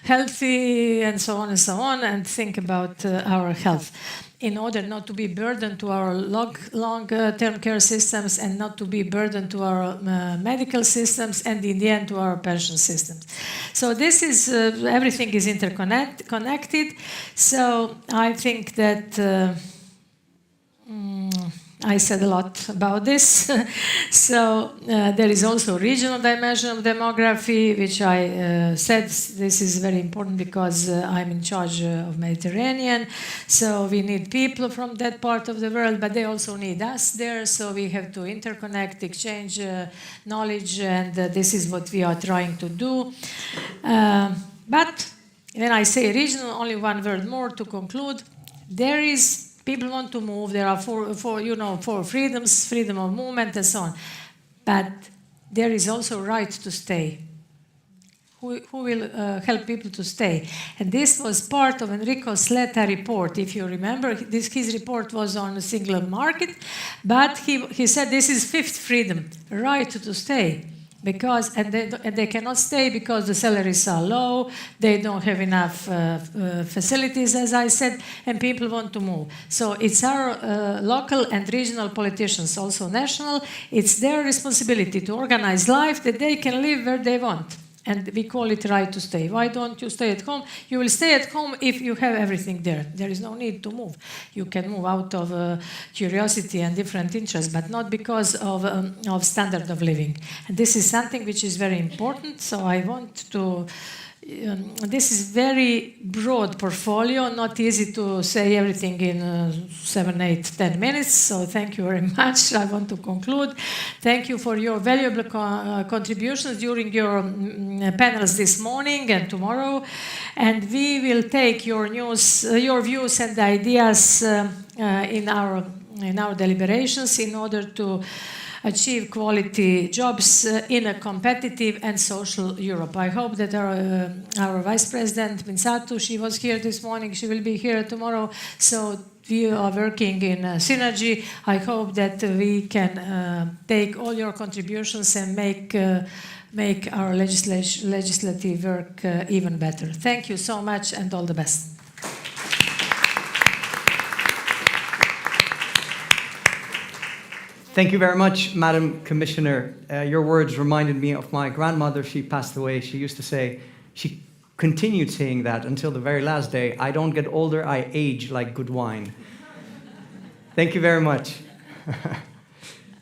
Speaker 9: healthy, and so on, and think about our health, in order not to be burdened to our long-term care systems and not to be burdened to our medical systems and in the end to our pension systems. So this is, everything is connected. So I think that I said a lot about this. So there is also regional dimension of demography, which I said this is very important because I'm in charge of Mediterranean. So we need people from that part of the world, but they also need us there. So we have to interconnect, exchange knowledge, and this is what we are trying to do. But when I say regional, only one word more to conclude. There is people want to move. There are four freedoms, freedom of movement, and so on. But there is also right to stay. Who will help people to stay? And this was part of Enrico Sletta report. If you remember, his report was on the single market, but he said this is fifth freedom, right to stay. Because they cannot stay because the salaries are low, they don't have enough facilities, as I said, and people want to move. So it's our local and regional politicians, also national, it's their responsibility to organize life that they can live where they want. And we call it right to stay. Why don't you stay at home? You will stay at home if you have everything there. There is no need to move. You can move out of curiosity and different interests, but not because of standard of living. And this is something which is very important. So I want to... this is very broad portfolio, not easy to say everything in 7, 8, 10 minutes. So thank you very much. I want to conclude. Thank you for your valuable contributions during your panels this morning and tomorrow. And we will take your news, your views and ideas in our deliberations in order to achieve quality jobs in a competitive and social Europe. I hope that our Vice President, Minsatou, she was here this morning, she will be here tomorrow, so we are working in synergy. I hope that we can take all your contributions and make our legislative work even better. Thank you so much and all the best.
Speaker 2: Thank you very much, Madam Commissioner. Your words reminded me of my grandmother. She passed away. She used to say, she continued saying that until the very last day, I don't get older, I age like good wine. Thank you very much.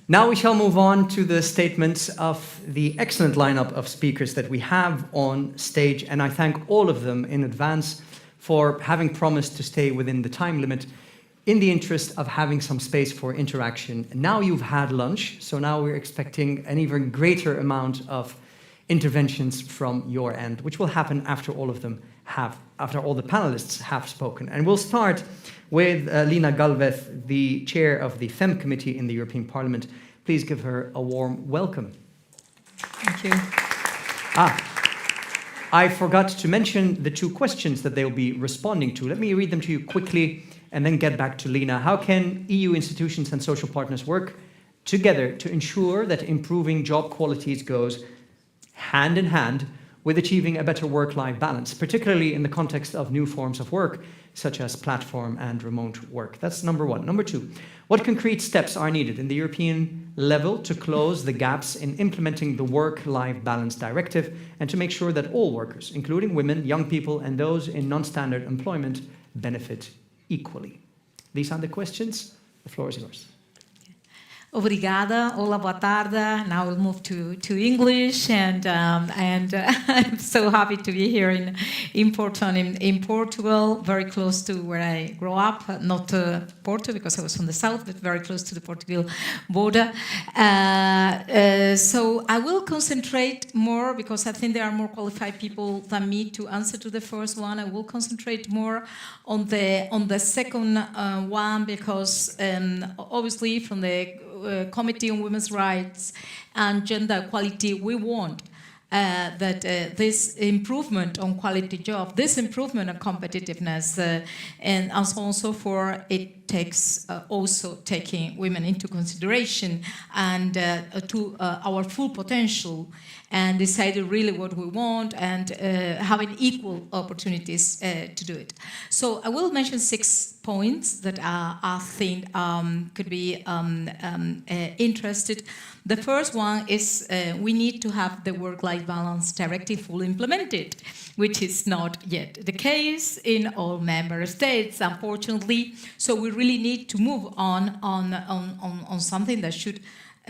Speaker 2: Now we shall move on to the statements of the excellent lineup of speakers that we have on stage, and I thank all of them in advance for having promised to stay within the time limit in the interest of having some space for interaction. Now you've had lunch, so now we're expecting an even greater amount of interventions from your end, which will happen after all of them after all the panelists have spoken. And we'll start with Lina Galvez, the chair of the FEM committee in the European Parliament. Please give her a warm welcome.
Speaker 10: Thank you.
Speaker 2: I forgot to mention the two questions that they'll be responding to. Let me read them to you quickly and then get back to Lina. How can EU institutions and social partners work together to ensure that improving job qualities goes hand in hand with achieving a better work-life balance, particularly in the context of new forms of work, such as platform and remote work? That's number one. Number two, what concrete steps are needed in the European level to close the gaps in implementing the Work-Life Balance Directive and to make sure that all workers, including women, young people, and those in non-standard employment, benefit equally? These are the questions. The floor is yours.
Speaker 10: Obrigada. Olá, boa tarde. Now we'll move to English, and I'm so happy to be here in Porto, in Portugal, very close to where I grew up. Not Porto, because I was from the south, but very close to the Portugal border. So I will concentrate more, because I think there are more qualified people than me to answer to the first one. I will concentrate more on the second one, because obviously from the Committee on Women's Rights and Gender Equality, we want that this improvement on quality job, this improvement on competitiveness, and so on and so forth, it takes also taking women into consideration and to our full potential, and deciding really what we want and having equal opportunities to do it. So I will mention 6 points that I think could be interested. The first one is we need to have the work-life balance directive fully implemented, which is not yet the case in all member states, unfortunately. So we really need to move on something that should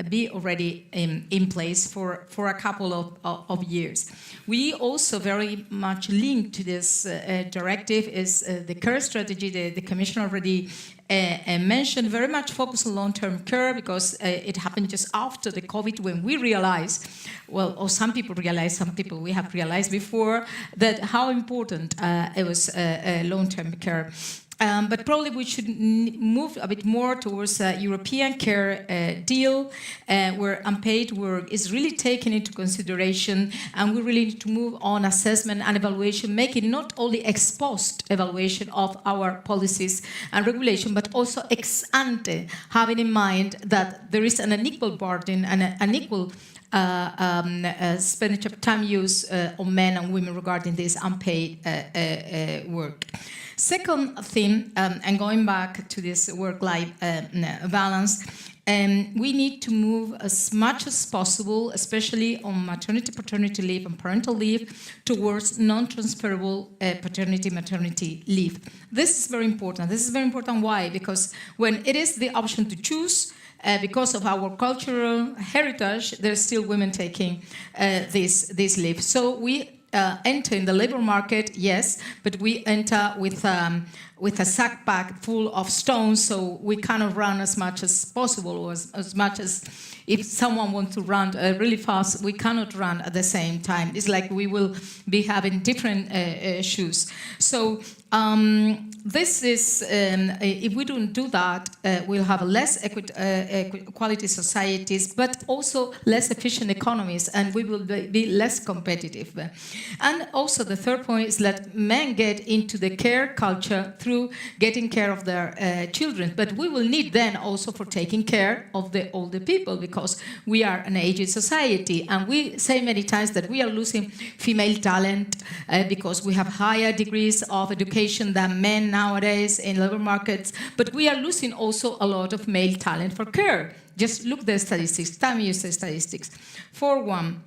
Speaker 10: be already in place for a couple of years. We also very much linked to this directive is the care strategy. The Commission already mentioned, very much focus on long-term care, because it happened just after the COVID, when we realized, well, or some people realized, some people we have realized before, that how important it was long-term care. But probably we should move a bit more towards a European care deal where unpaid work is really taken into consideration, and we really need to move on assessment and evaluation, making not only ex post evaluation of our policies and regulation, but also ex ante, having in mind that there is an unequal burden and an unequal expenditure of time use on men and women regarding this unpaid work. Second thing, and going back to this work-life balance, we need to move as much as possible, especially on maternity, paternity leave and parental leave, towards non-transferable paternity-maternity leave. This is very important. This is very important. Why? Because when it is the option to choose, because of our cultural heritage, there's still women taking this leave. So we enter in the labor market, yes, but we enter with a sack pack full of stones, so we cannot run as much as possible, or as much as if someone wants to run really fast, we cannot run at the same time. It's like we will be having different shoes. So this is, if we don't do that, we'll have less equality societies, but also less efficient economies, and we will be less competitive. And also the third point is that men get into the care culture through getting care of their children, but we will need then also for taking care of the older people, because we are an aging society, and we say many times that we are losing female talent because we have higher degrees of education than men nowadays in labor markets, but we are losing also a lot of male talent for care. Just look at the statistics, time use the statistics. For one,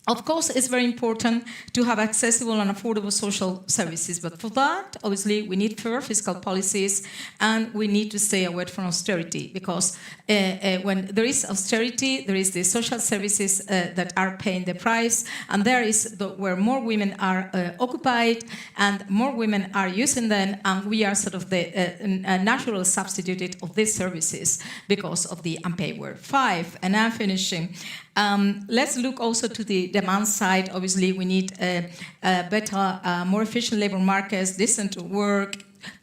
Speaker 10: of course, it's very important to have accessible and affordable social services, but for that, obviously, we need fair fiscal policies, and we need to stay away from austerity, because when there is austerity, there is the social services that are paying the price, and there is where more women are occupied, and more women are using them, and we are sort of the natural substitute of these services because of the unpaid work. 5, and I'm finishing. Let's look also to the demand side. Obviously, we need better, more efficient labor markets, decent work,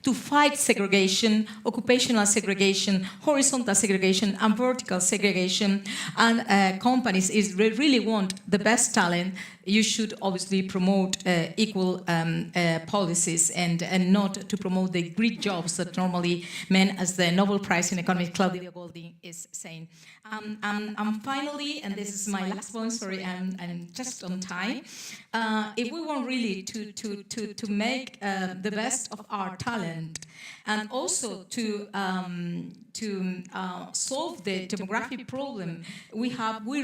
Speaker 10: to fight segregation, occupational segregation, horizontal segregation, and vertical segregation. And companies, if they really want the best talent, you should obviously promote equal policies and not to promote the Greek jobs that normally men, as the Nobel Prize in Economics, Claudia Golding, is saying. And finally, and this is my last point, sorry, I'm just on time. If we want really to make the best of our talent, and also to solve the demographic problem we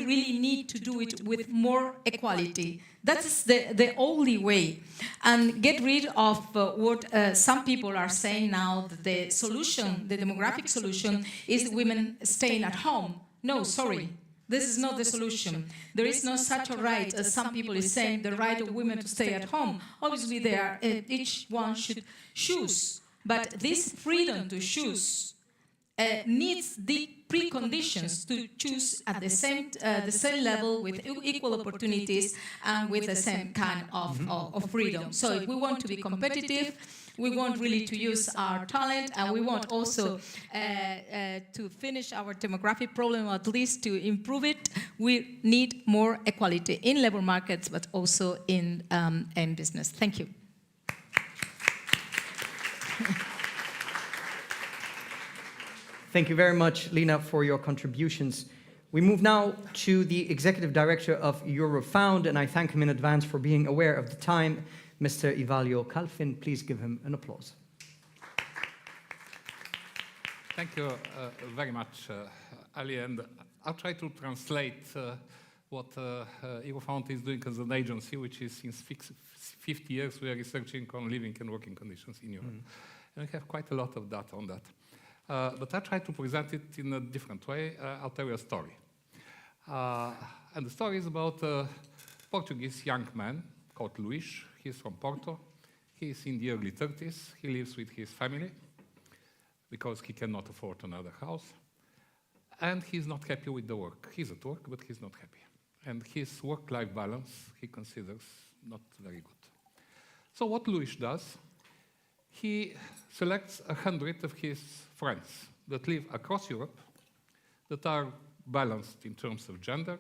Speaker 10: really need to do it with more equality. That's the only way. And get rid of what some people are saying now, that the solution, the demographic solution, is women staying at home. No, sorry. This is not the solution. There is no such a right, as some people is saying, the right of women to stay at home. Obviously, each one should choose. But this freedom to choose needs the preconditions to choose at the same level, with equal opportunities and with the same kind of freedom. So if we want to be competitive, we want really to use our talent, and we want also to finish our demographic problem, or at least to improve it, we need more equality in labor markets, but also in business. Thank you.
Speaker 2: Thank you very much, Lina, for your contributions. We move now to the Executive Director of Eurofound, and I thank him in advance for being aware of the time. Mr. Ivalio Calfin, please give him an applause.
Speaker 6: Thank you very much, Ali, and I'll try to translate what Eurofound is doing as an agency, which is since 50 years we are researching on living and working conditions in Europe. And we have quite a lot of data on that. But I'll try to present it in a different way. I'll tell you a story. And the story is about a Portuguese young man called Luís. He's from Porto. He's in the early 30s. He lives with his family because he cannot afford another house. And he's not happy with the work. He's at work, but he's not happy. And his work-life balance, he considers not very good. So what Luís does, he selects 100 of his friends that live across Europe, that are balanced in terms of gender.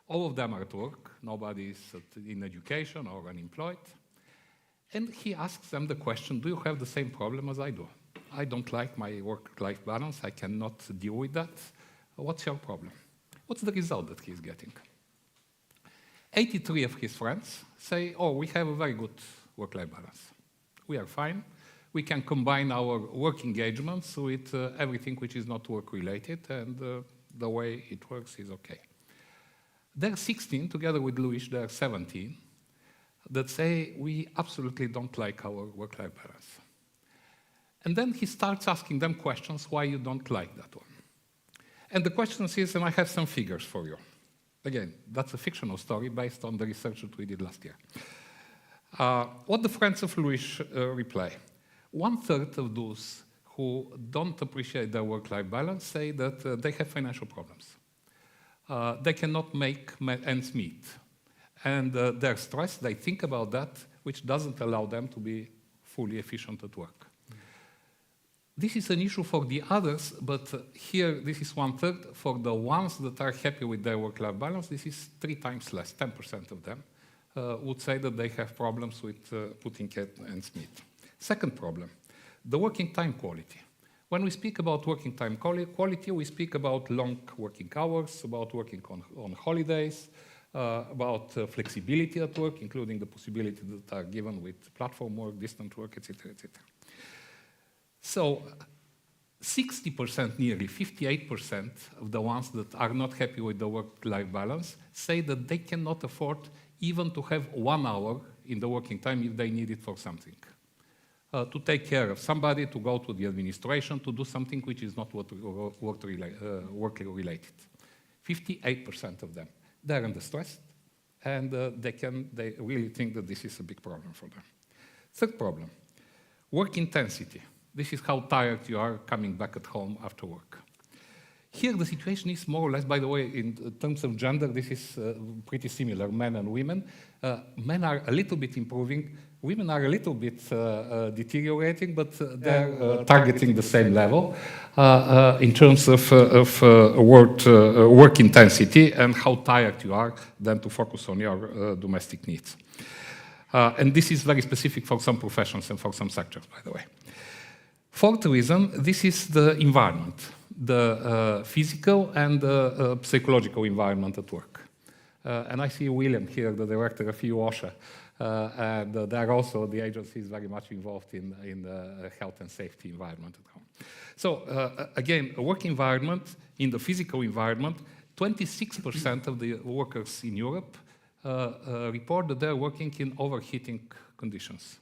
Speaker 6: All of them are at work. Nobody is in education or unemployed. And he asks them the question, do you have the same problem as I do? I don't like my work-life balance. I cannot deal with that. What's your problem? What's the result that he's getting? 83 of his friends say, oh, we have a very good work-life balance. We are fine. We can combine our work engagements with everything which is not work-related, and the way it works is okay. There are 16, together with Luís, there are 17, that say we absolutely don't like our work-life balance. And then he starts asking them questions why you don't like that one. And the question is, and I have some figures for you. Again, that's a fictional story based on the research that we did last year. What the friends of Luís reply? 1/3 of those who don't appreciate their work-life balance say that they have financial problems. They cannot make ends meet. And they're stressed, they think about that, which doesn't allow them to be fully efficient at work. This is an issue for the others, but here this is 1/3. For the ones that are happy with their work-life balance, this is 3 times less. 10% of them would say that they have problems with putting ends meet. Second problem, the working time quality. When we speak about working time quality, we speak about long working hours, about working on holidays, about flexibility at work, including the possibility that are given with platform work, distant work, etc., etc. So 60%, nearly 58% of the ones that are not happy with the work-life balance say that they cannot afford even to have 1 hour in the working time if they need it for something. To take care of somebody, to go to the administration, to do something which is not work-related. 58% of them. They're under stress, and they really think that this is a big problem for them. Third problem, work intensity. This is how tired you are coming back at home after work. Here the situation is more or less, by the way, in terms of gender, this is pretty similar, men and women. Men are a little bit improving, women are a little bit deteriorating, but they're targeting the same level in terms of work intensity and how tired you are, then to focus on your domestic needs. And this is very specific for some professions and for some sectors, by the way. Fourth reason, this is the environment, the physical and psychological environment at work. And I see William here, the director of EU OSHA, and there also the agency is very much involved in the health and safety environment at home. So again, a work environment, in the physical environment, 26% of the workers in Europe report that they're working in overheating conditions.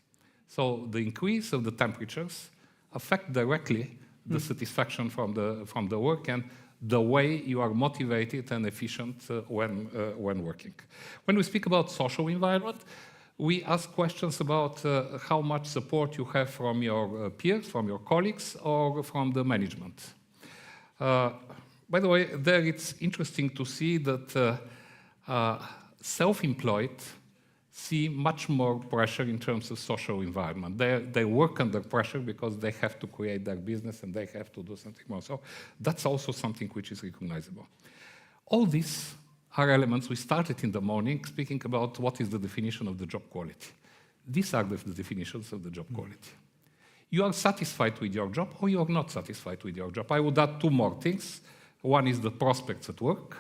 Speaker 6: So the increase of the temperatures affect directly the satisfaction from the work and the way you are motivated and efficient when working. When we speak about social environment, we ask questions about how much support you have from your peers, from your colleagues, or from the management. By the way, there it's interesting to see that self-employed see much more pressure in terms of social environment. They work under pressure because they have to create their business and they have to do something more. So that's also something which is recognizable. All these are elements. We started in the morning speaking about what is the definition of the job quality. These are the definitions of the job quality. You are satisfied with your job or you are not satisfied with your job. I would add 2 more things. One is the prospects at work.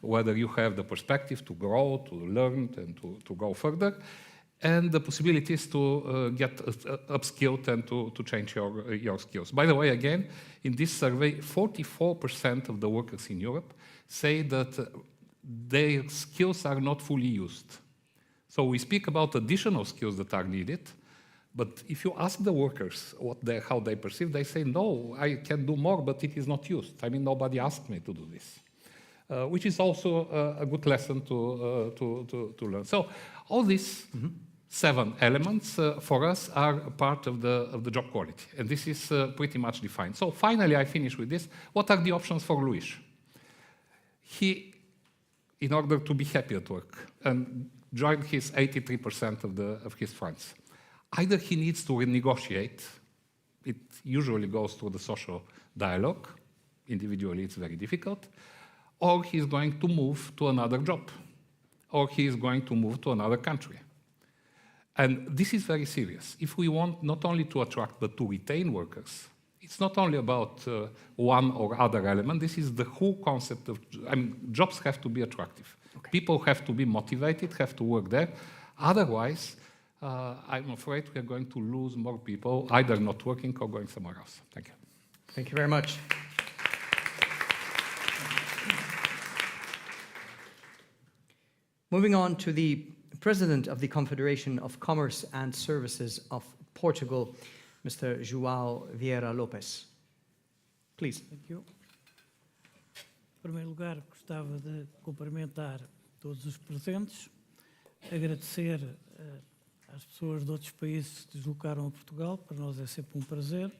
Speaker 6: Whether you have the perspective to grow, to learn, and to go further. and the possibilities to get upskilled and to change your skills. By the way, again, in this survey, 44% of the workers in Europe say that their skills are not fully used. So we speak about additional skills that are needed, but if you ask the workers how they perceive, they say, no, I can do more, but it is not used. I mean, nobody asked me to do this, which is also a good lesson to learn. So all these 7 elements for us are a part of the job quality, and this is pretty much defined. So finally, I finish with this. What are the options for Luís? He, in order to be happy at work and join his 83% of his friends, either he needs to renegotiate. It usually goes through the social dialogue. Individually, it's very difficult. Or he's going to move to another job. Or he is going to move to another country. And this is very serious. If we want not only to attract, but to retain workers, it's not only about one or other element. This is the whole concept of, jobs have to be attractive. Okay. People have to be motivated, have to work there. Otherwise, I'm afraid we are going to lose more people, either not working or going somewhere else. Thank you.
Speaker 2: Thank you very much. Moving on to the President of the Confederation of Commerce and Services of Portugal, Mr. João Vieira Lopes. Please.
Speaker 11: Thank you. Em primeiro lugar, gostava de cumprimentar todos os presentes, agradecer às pessoas de outros países que se deslocaram a Portugal, para nós é sempre um prazer.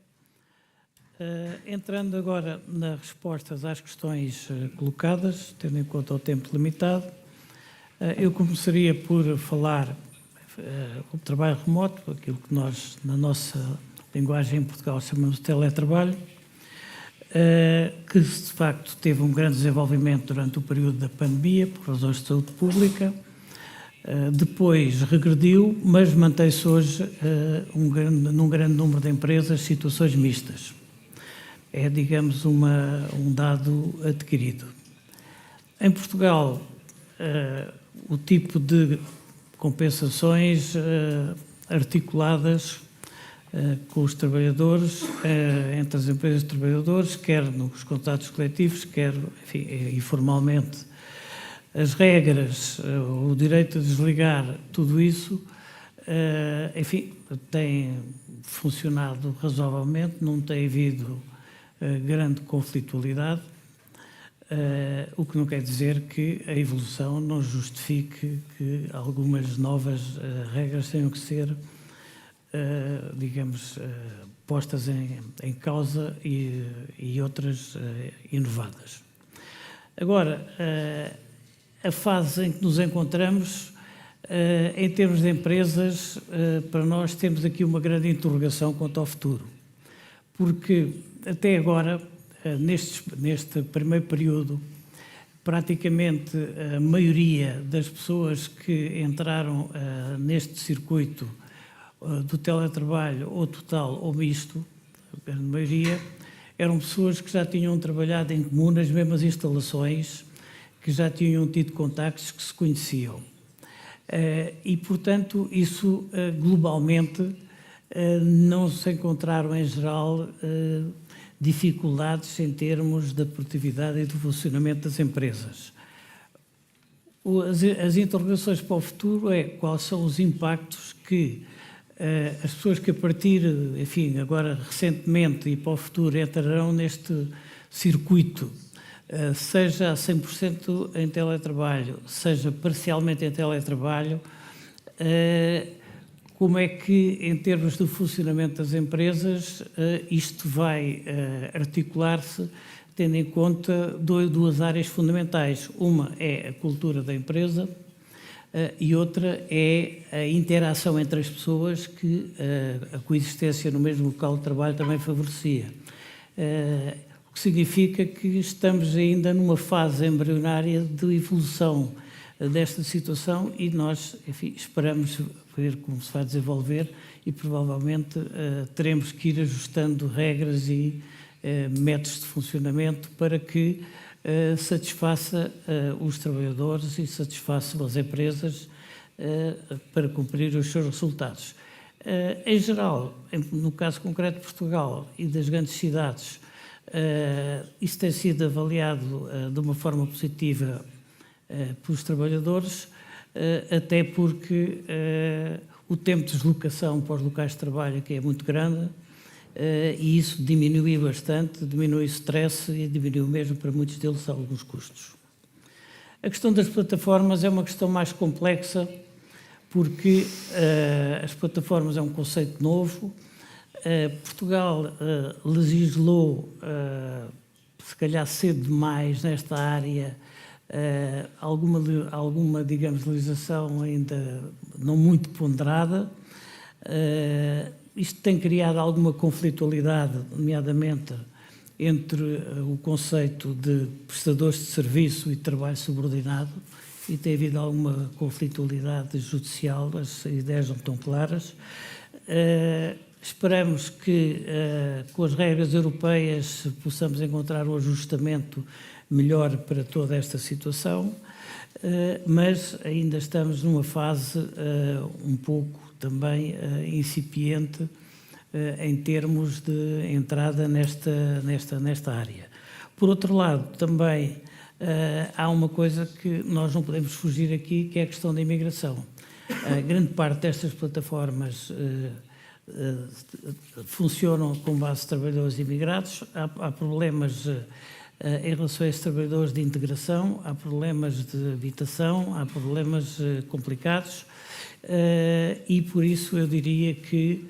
Speaker 11: Entrando agora nas respostas às questões colocadas, tendo em conta o tempo limitado, eu começaria por falar o trabalho remoto, aquilo que nós, na nossa linguagem em Portugal, chamamos de teletrabalho, que de facto teve um grande desenvolvimento durante o período da pandemia, por razões de saúde pública. Depois regrediu, mas mantém-se hoje num grande número de empresas situações mistas. É, digamos, um dado adquirido. Em Portugal, o tipo de compensações articuladas com os trabalhadores, entre as empresas de trabalhadores, quer nos contratos coletivos, quer, enfim, informalmente, as regras, o direito a desligar, tudo isso, enfim, tem funcionado razoavelmente, não tem havido grande conflitualidade, o que não quer dizer que a evolução não justifique que algumas novas regras tenham que ser, digamos, postas em causa e outras inovadas. Agora, a fase em que nos encontramos, em termos de empresas, para nós temos aqui uma grande interrogação quanto ao futuro, porque até agora, neste primeiro período, praticamente a maioria das pessoas que entraram neste circuito do teletrabalho, ou total ou misto, a grande maioria, eram pessoas que já tinham trabalhado em comum nas mesmas instalações, que já tinham tido contactos, que se conheciam. E, portanto, isso globalmente não se encontraram, em geral, dificuldades em termos da produtividade e do funcionamento das empresas. As interrogações para o futuro é quais são os impactos que as pessoas que a partir, enfim, agora recentemente e para o futuro entrarão neste circuito, seja a 100% em teletrabalho, seja parcialmente em teletrabalho, como é que, em termos do funcionamento das empresas, isto vai articular-se tendo em conta duas áreas fundamentais. Uma é a cultura da empresa e outra é a interação entre as pessoas que a coexistência no mesmo local de trabalho também favorecia. O que significa que estamos ainda numa fase embrionária de evolução desta situação e nós, enfim, esperamos ver como se vai desenvolver e provavelmente teremos que ir ajustando regras e métodos de funcionamento para que satisfaça os trabalhadores e satisfaça as empresas para cumprir os seus resultados. Em geral, no caso concreto de Portugal e das grandes cidades, isso tem sido avaliado de uma forma positiva pelos trabalhadores, até porque o tempo de deslocação para os locais de trabalho aqui é muito grande, e isso diminui bastante, diminui o stress e diminui mesmo para muitos deles alguns custos. A questão das plataformas é uma questão mais complexa, porque as plataformas é um conceito novo. Portugal legislou, se calhar cedo demais nesta área, alguma, digamos, legislação ainda não muito ponderada. Isto tem criado alguma conflitualidade, nomeadamente entre o conceito de prestadores de serviço e trabalho subordinado, e tem havido alguma conflitualidade judicial, as ideias não estão claras. Esperamos que, com as regras europeias, possamos encontrar um ajustamento melhor para toda esta situação, mas ainda estamos numa fase um pouco também incipiente em termos de entrada nesta área. Por outro lado, também há uma coisa que nós não podemos fugir aqui, que é a questão da imigração. Grande parte destas plataformas funcionam com base de trabalhadores imigrados. Há problemas em relação a esses trabalhadores de integração, há problemas de habitação, há problemas complicados, e por isso eu diria que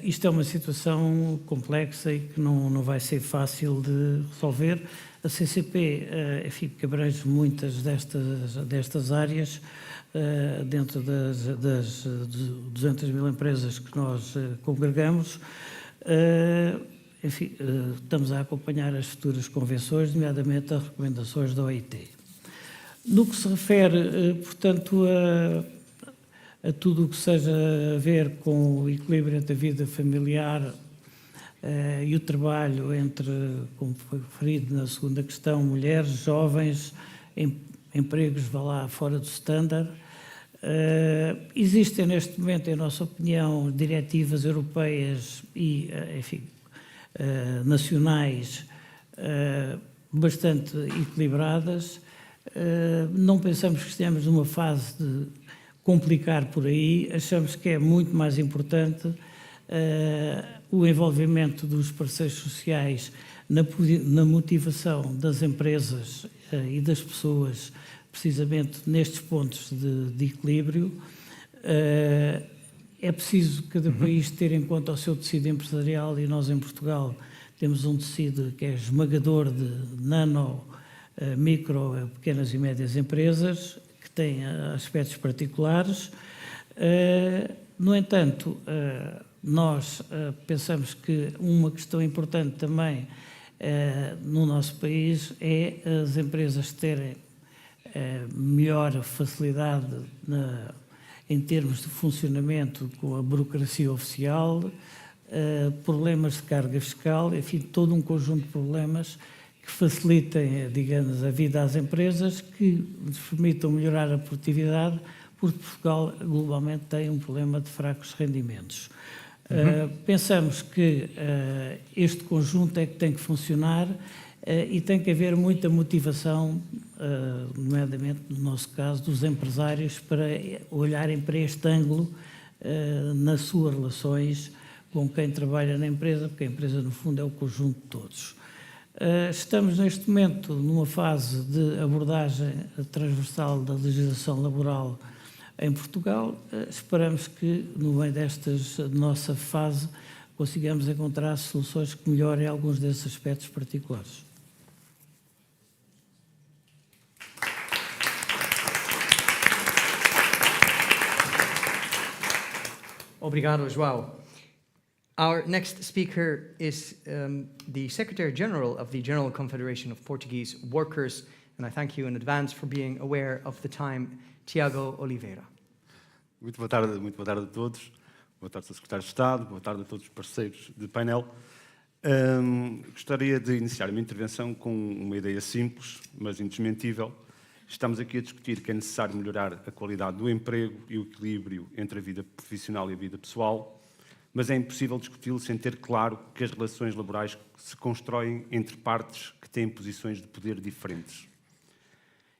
Speaker 11: isto é uma situação complexa e que não vai ser fácil de resolver. A CCP, enfim, que abrange muitas destas áreas, dentro das 200 mil empresas que nós congregamos, enfim, estamos a acompanhar as futuras convenções, nomeadamente as recomendações da OIT. No que se refere, portanto, a tudo o que seja a ver com o equilíbrio entre a vida familiar e o trabalho entre, como foi referido na segunda questão, mulheres, jovens, empregos, vá lá, fora do standard. Existem neste momento, em nossa opinião, diretivas europeias e, enfim, nacionais bastante equilibradas. Não pensamos que estejamos numa fase de complicar por aí, achamos que é muito mais importante o envolvimento dos parceiros sociais na motivação das empresas e das pessoas, precisamente nestes pontos de equilíbrio. É preciso cada país ter em conta o seu tecido empresarial, e nós em Portugal temos um tecido que é esmagador de nano, micro, pequenas e médias empresas, que têm aspectos particulares. No entanto, nós pensamos que uma questão importante também no nosso país é as empresas terem melhor facilidade em termos de funcionamento com a burocracia oficial, problemas de carga fiscal, enfim, todo um conjunto de problemas que facilitem, digamos, a vida às empresas, que nos permitam melhorar a produtividade, porque Portugal globalmente tem um problema de fracos rendimentos. Pensamos que este conjunto é que tem que funcionar e tem que haver muita motivação, nomeadamente no nosso caso, dos empresários para olharem para este ângulo nas suas relações com quem trabalha na empresa, porque a empresa, no fundo, é o conjunto de todos. Estamos, neste momento, numa fase de abordagem transversal da legislação laboral em Portugal. Esperamos que, no meio desta nossa fase, consigamos encontrar soluções que melhorem alguns desses aspectos particulares.
Speaker 2: Obrigado, João. Our next speaker is the Secretary General of the General Confederation of Portuguese Workers, and I thank you in advance for being aware of the time, Tiago Oliveira.
Speaker 12: Muito boa tarde a todos. Boa tarde, Sr. Secretário de Estado. Boa tarde a todos os parceiros de painel. Gostaria de iniciar a minha intervenção com uma ideia simples, mas indesmentível, Estamos aqui a discutir que é necessário melhorar a qualidade do emprego e o equilíbrio entre a vida profissional e a vida pessoal, mas é impossível discuti-lo sem ter claro que as relações laborais se constroem entre partes que têm posições de poder diferentes.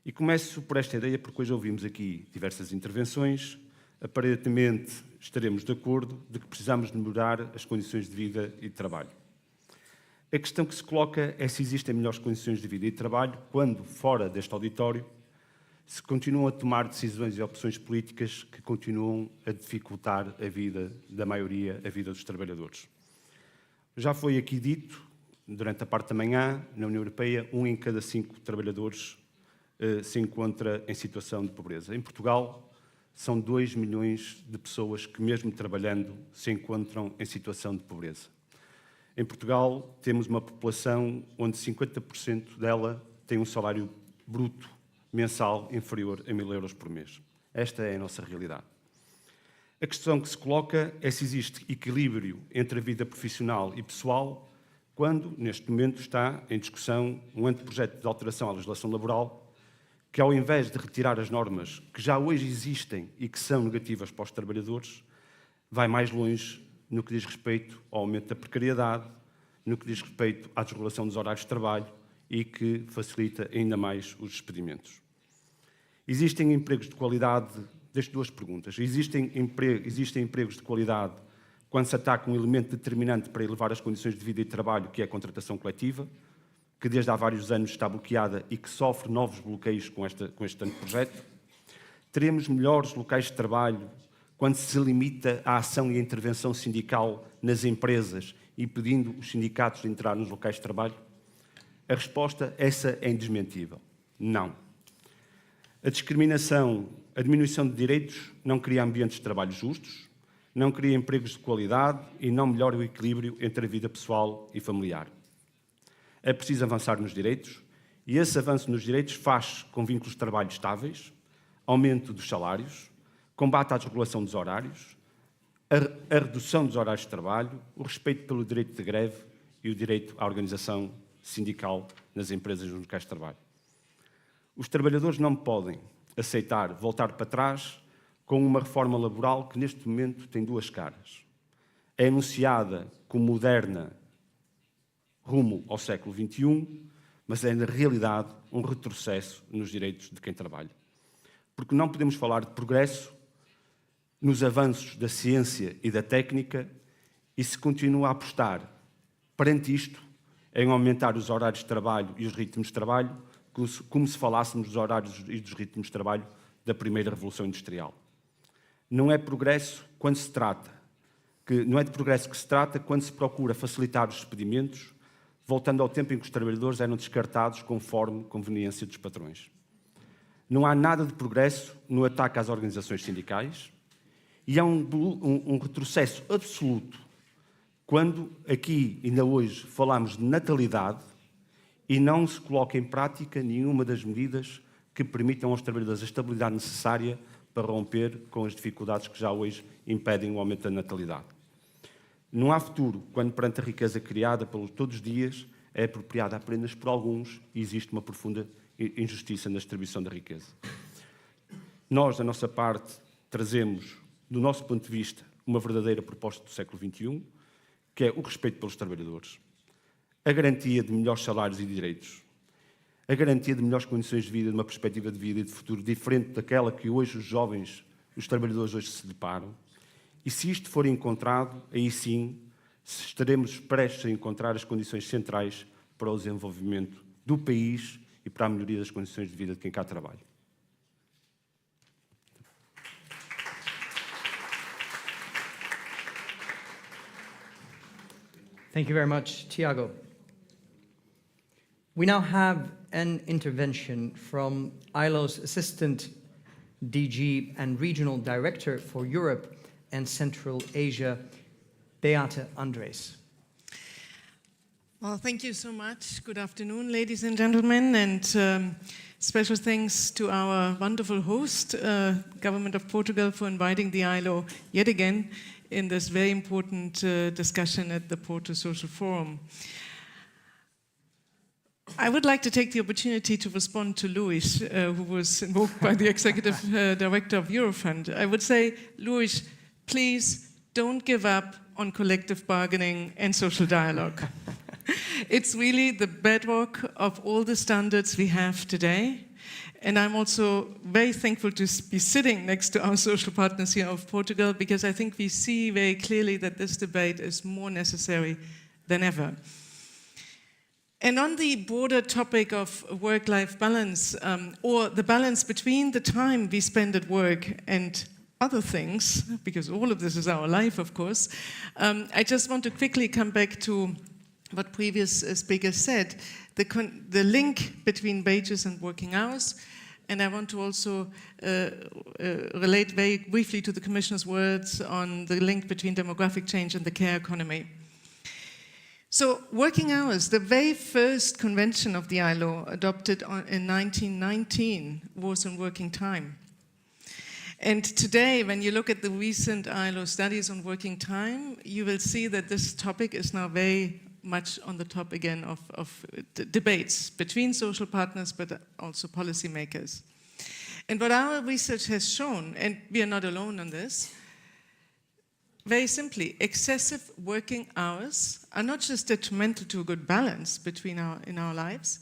Speaker 12: E começo por esta ideia, porque hoje ouvimos aqui diversas intervenções. Aparentemente estaremos de acordo de que precisamos de melhorar as condições de vida e de trabalho. A questão que se coloca é se existem melhores condições de vida e de trabalho quando, fora deste auditório, se continuam a tomar decisões e opções políticas que continuam a dificultar a vida da maioria, a vida dos trabalhadores. Já foi aqui dito, durante a parte da manhã, na União Europeia, 1 em cada 5 trabalhadores se encontra em situação de pobreza. Em Portugal, são 2 milhões de pessoas que, mesmo trabalhando, se encontram em situação de pobreza. Em Portugal, temos uma população onde 50% dela tem um salário bruto mensal inferior a 1.000 euros por mês. Esta é a nossa realidade. A questão que se coloca é se existe equilíbrio entre a vida profissional e pessoal quando, neste momento, está em discussão um anteprojeto de alteração à legislação laboral que, ao invés de retirar as normas que já hoje existem e que são negativas para os trabalhadores, vai mais longe no que diz respeito ao aumento da precariedade, no que diz respeito à desregulação dos horários de trabalho e que facilita ainda mais os despedimentos. Existem empregos de qualidade? Deixo 2 perguntas. Existem empregos de qualidade quando se ataca um elemento determinante para elevar as condições de vida e de trabalho, que é a contratação coletiva, que desde há vários anos está bloqueada e que sofre novos bloqueios com este anteprojeto? Teremos melhores locais de trabalho quando se limita a ação e a intervenção sindical nas empresas e pedindo os sindicatos de entrar nos locais de trabalho? A resposta, essa é indesmentível. Não. A discriminação, a diminuição de direitos não cria ambientes de trabalho justos, não cria empregos de qualidade e não melhora o equilíbrio entre a vida pessoal e familiar. É preciso avançar nos direitos e esse avanço nos direitos faz com vínculos de trabalho estáveis, aumento dos salários, combate à desregulação dos horários, a redução dos horários de trabalho, o respeito pelo direito de greve e o direito à organização sindical nas empresas e nos locais de trabalho. Os trabalhadores não podem aceitar voltar para trás com uma reforma laboral que neste momento tem 2 caras. É anunciada como moderna rumo ao século XXI, mas é na realidade um retrocesso nos direitos de quem trabalha. Porque não podemos falar de progresso nos avanços da ciência e da técnica e se continua a apostar, perante isto, em aumentar os horários de trabalho e os ritmos de trabalho, como se falássemos dos horários e dos ritmos de trabalho da primeira Revolução Industrial. Não é progresso quando se trata, não é de progresso que se trata quando se procura facilitar os despedimentos, voltando ao tempo em que os trabalhadores eram descartados conforme conveniência dos patrões. Não há nada de progresso no ataque às organizações sindicais e há um retrocesso absoluto quando aqui, ainda hoje, falamos de natalidade e não se coloca em prática nenhuma das medidas que permitam aos trabalhadores a estabilidade necessária para romper com as dificuldades que já hoje impedem o aumento da natalidade. Não há futuro quando, perante a riqueza criada pelos todos os dias, é apropriada apenas por alguns e existe uma profunda injustiça na distribuição da riqueza. Nós, da nossa parte, trazemos, do nosso ponto de vista, uma verdadeira proposta do século XXI, que é o respeito pelos trabalhadores, a garantia de melhores salários e direitos, a garantia de melhores condições de vida, de uma perspectiva de vida e de futuro diferente daquela que hoje os jovens, os trabalhadores hoje se deparam. E se isto for encontrado, aí sim estaremos prestes a encontrar as condições centrais para o desenvolvimento do país e para a melhoria das condições de vida de quem cá trabalha.
Speaker 2: Thank you very much, Tiago. We now have an intervention from ILO's Assistant DG and Regional Director for Europe and Central Asia, Beate Andres.
Speaker 13: Well, thank you so much. Good afternoon, ladies and gentlemen, and special thanks to our wonderful host, Government of Portugal, for inviting the ILO yet again in this very important discussion at the Porto Social Forum. I would like to take the opportunity to respond to Luis, who was invoked by the Executive Director of Eurofund. I would say, Luis, please don't give up on collective bargaining and social dialogue. It's really the bedrock of all the standards we have today. And I'm also very thankful to be sitting next to our social partners here of Portugal, because I think we see very clearly that this debate is more necessary than ever. And on the broader topic of work-life balance, or the balance between the time we spend at work and other things, because all of this is our life, of course, I just want to quickly come back to what previous speakers said, the link between wages and working hours. And I want to also relate very briefly to the Commissioner's words on the link between demographic change and the care economy. So working hours, the very first convention of the ILO adopted in 1919 was on working time. And today, when you look at the recent ILO studies on working time, you will see that this topic is now very much on the top again of debates between social partners, but also policymakers. And what our research has shown, and we are not alone on this, very simply, excessive working hours are not just detrimental to a good balance between in our lives,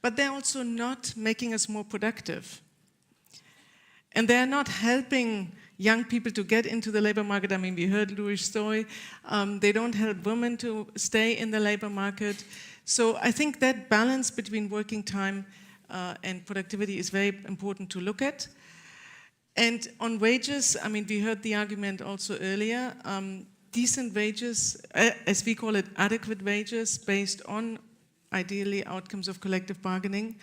Speaker 13: but they're also not making us more productive. And they're not helping young people to get into the labor market. I mean, we heard Louis' story. They don't help women to stay in the labor market. So I think that balance between working time and productivity is very important to look at. And on wages, I mean, we heard the argument also earlier, decent wages, as we call it, adequate wages based on, ideally, outcomes of collective bargaining,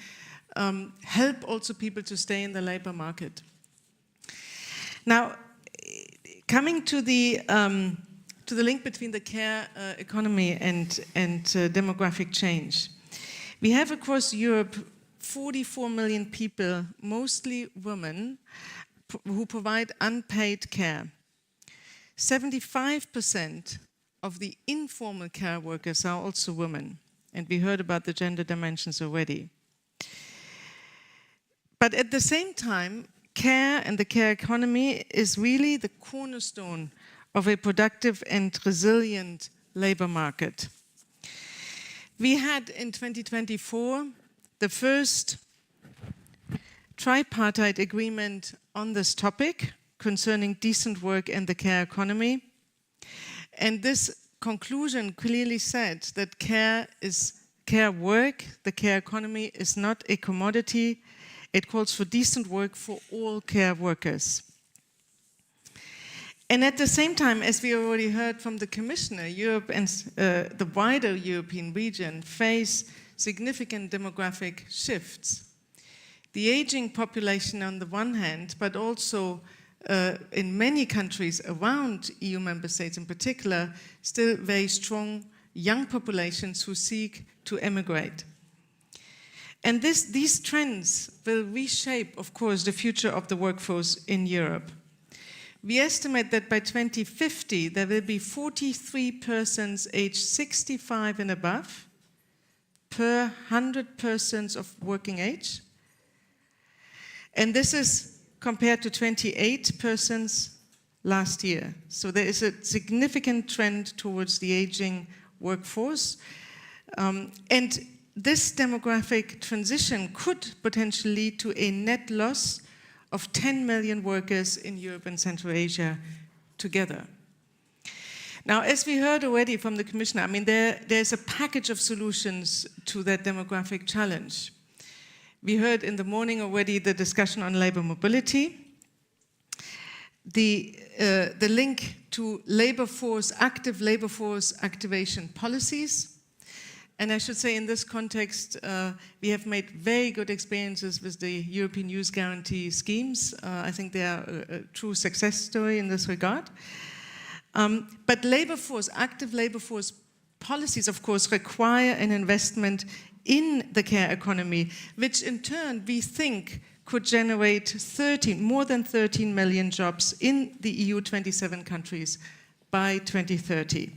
Speaker 13: help also people to stay in the labor market. Now, coming to the link between the care economy and demographic change, we have across Europe 44 million people, mostly women, who provide unpaid care. 75% of the informal care workers are also women, and we heard about the gender dimensions already. But at the same time, care and the care economy is really the cornerstone of a productive and resilient labor market. We had in 2024 the first tripartite agreement on this topic concerning decent work and the care economy. And this conclusion clearly said that care work, the care economy is not a commodity. It calls for decent work for all care workers. And at the same time, as we already heard from the Commissioner, Europe and the wider European region face significant demographic shifts. The aging population on the one hand, but also in many countries around EU member states in particular, still very strong young populations who seek to emigrate. And these trends will reshape, of course, the future of the workforce in Europe. We estimate that by 2050, there will be 43 persons aged 65 and above per 100 persons of working age. And this is compared to 28 persons last year. So there is a significant trend towards the aging workforce. And this demographic transition could potentially lead to a net loss of 10 million workers in Europe and Central Asia together. Now, as we heard already from the Commissioner, I mean, there's a package of solutions to that demographic challenge. We heard in the morning already the discussion on labor mobility, the link to active labor force activation policies. And I should say in this context, we have made very good experiences with the European Youth Guarantee schemes. I think they are a true success story in this regard. But active labor force policies, of course, require an investment in the care economy, which in turn we think could generate more than 13 million jobs in the EU 27 countries by 2030.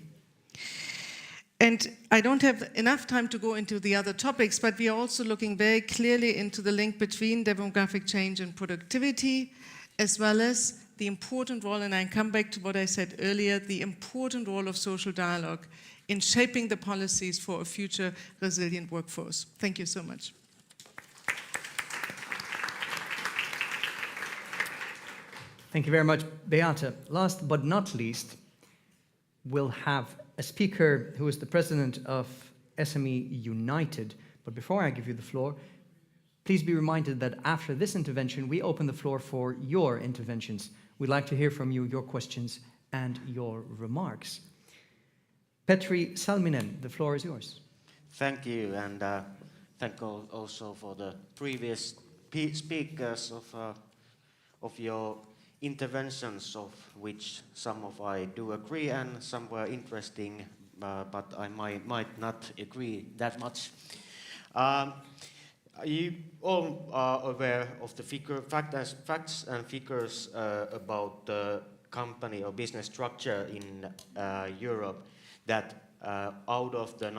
Speaker 13: And I don't have enough time to go into the other topics, but we are also looking very clearly into the link between demographic change and productivity, as well as the important role, and I come back to what I said earlier, the important role of social dialogue in shaping the policies for a future resilient workforce. Thank you so much.
Speaker 2: Thank you very much, Beata. Last but not least, we'll have a speaker who is the president of SME United. But before I give you the floor, please be reminded that after this intervention, we open the floor for your interventions. We'd like to hear from you, your questions and your remarks. Petri Salminen, the floor is yours.
Speaker 17: Thank you, and thank you also for the previous speakers of your interventions, of which some of I do agree and some were interesting, but I might not agree that much. You all are aware of the facts and figures about the company or business structure in Europe, that out of the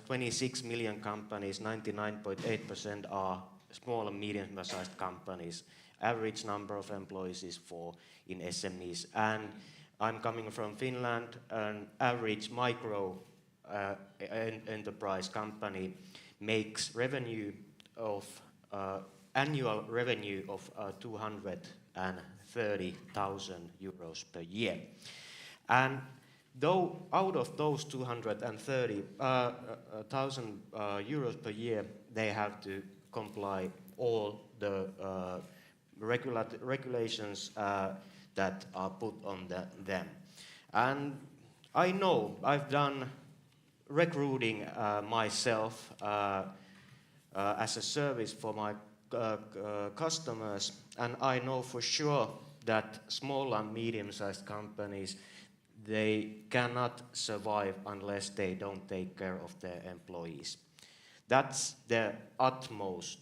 Speaker 17: 26 million companies, 99.8% are small and medium-sized companies. Average number of employees is 4 in SMEs. And I'm coming from Finland. An average micro enterprise company makes revenue of annual revenue of 230,000 euros per year. And though out of those 230,000 euros per year, they have to comply all the regulations that are put on them. And I know I've done recruiting myself as a service for my customers, and I know for sure that small and medium-sized companies, they cannot survive unless they don't take care of their employees. That's the utmost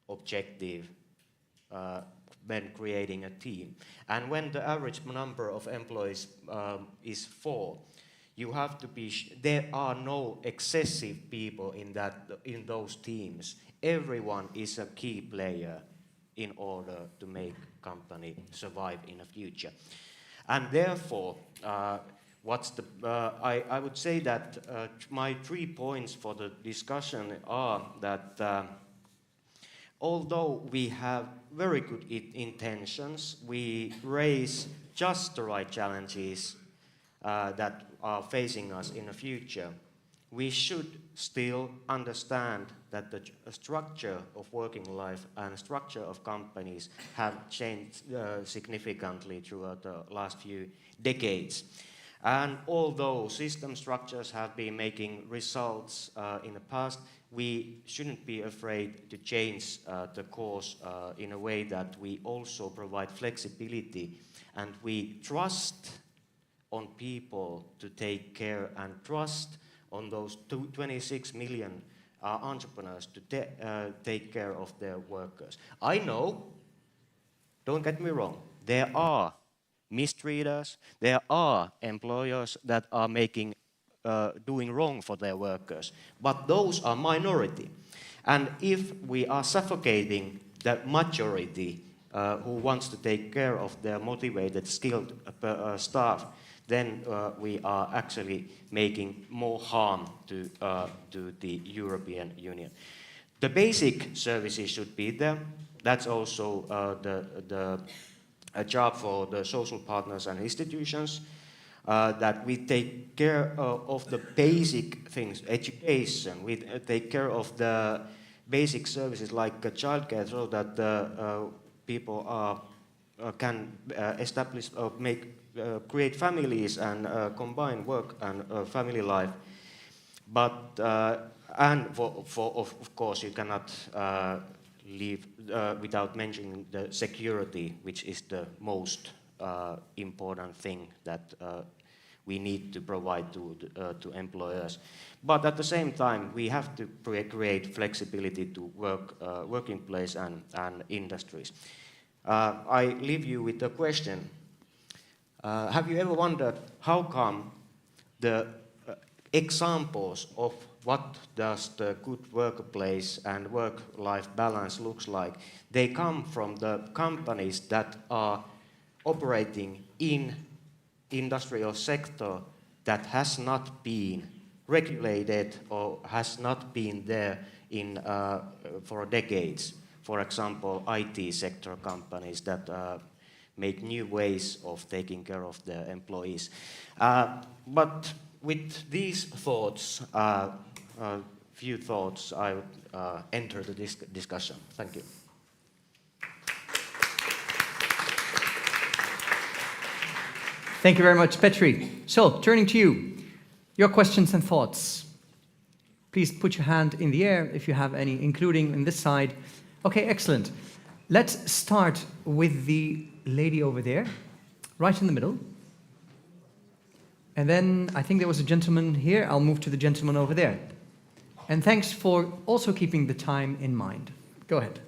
Speaker 17: objective when creating a team. And when the average number of employees is 4, you have to be, there are no excessive people in those teams. Everyone is a key player in order to make company survive in the future. And therefore, I would say that my 3 points for the discussion are that although we have very good intentions, we raise just the right challenges that are facing us in the future, we should still understand that the structure of working life and structure of companies have changed significantly throughout the last few decades. And although system structures have been making results in the past, we shouldn't be afraid to change the course in a way that we also provide flexibility and we trust on people to take care and trust on those 26 million entrepreneurs to take care of their workers. I know, don't get me wrong, there are mistreaters, there are employers that are doing wrong for their workers, but those are minority. And if we are suffocating the majority who wants to take care of their motivated, skilled staff, then we are actually making more harm to the European Union. The basic services should be there. That's also a job for the social partners and institutions, that we take care of the basic things, education, we take care of the basic services like childcare, so that people can establish or create families and combine work and family life. But and of course you cannot leave without mentioning the security, which is the most important thing that we need to provide to employers. But at the same time, we have to create flexibility to working place and industries. I leave you with a question. Have you ever wondered how come the examples of what does the good workplace and work-life balance looks like, they come from the companies that are operating in industrial sector that has not been regulated or has not been there in for decades. For example, IT sector companies that make new ways of taking care of their employees. But with these thoughts, few thoughts, I would enter the discussion. Thank you.
Speaker 2: Thank you very much, Petri. So, turning to you, your questions and thoughts. Please put your hand in the air if you have any, including in this side. Okay, excellent. Let's start with the lady over there, right in the middle. And then I think there was a gentleman here. I'll move to the gentleman over there. And thanks for also keeping the time in mind. Go ahead.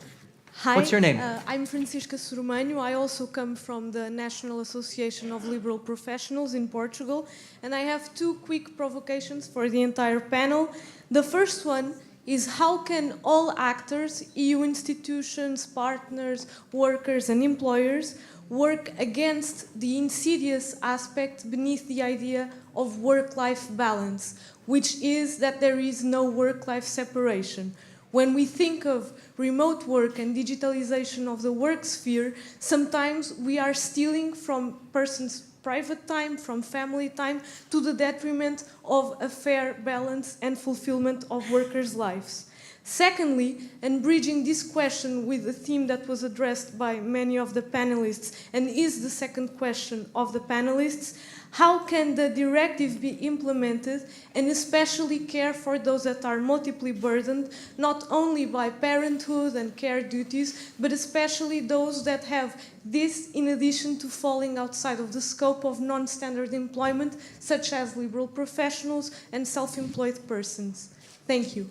Speaker 16: Hi,
Speaker 2: what's your name?
Speaker 16: I'm Francisca Sormanho. I also come from the National Association of Liberal Professionals in Portugal, and I have two quick provocations for the entire panel. The first one is how can all actors, EU institutions, partners, workers and employers, work against the insidious aspect beneath the idea of work-life balance, which is that there is no work-life separation. When we think of remote work and digitalization of the work sphere, sometimes we are stealing from persons' private time, from family time, to the detriment of a fair balance and fulfillment of workers' lives. Secondly, and bridging this question with a theme that was addressed by many of the panelists, and is the second question of the panelists, how can the directive be implemented and especially care for those that are multiply burdened, not only by parenthood and care duties, but especially those that have this in addition to falling outside of the scope of non-standard employment, such as liberal professionals and self-employed persons? Thank you.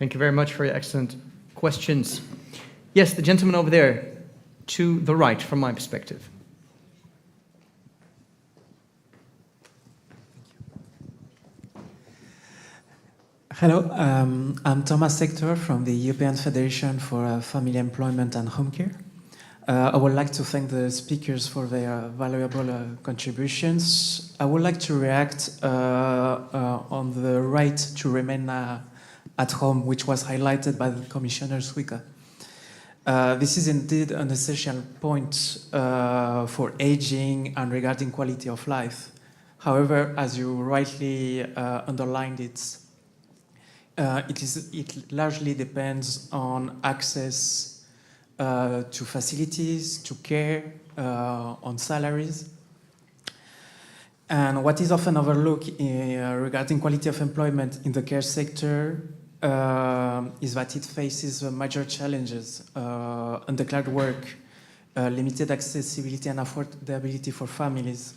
Speaker 2: Thank you very much for your excellent questions. Yes, the gentleman over there, to the right, from my perspective.
Speaker 18: Hello, I'm Thomas Sector from the European Federation for Family Employment and Home Care. I would like to thank the speakers for their valuable contributions. I would like to react on the right to remain at home, which was highlighted by the Commissioner Suica. This is indeed an essential point for aging and regarding quality of life. However, as you rightly underlined, it largely depends on access to facilities, to care, on salaries. And what is often overlooked regarding quality of employment in the care sector is that it faces major challenges: undeclared work, limited accessibility and affordability for families,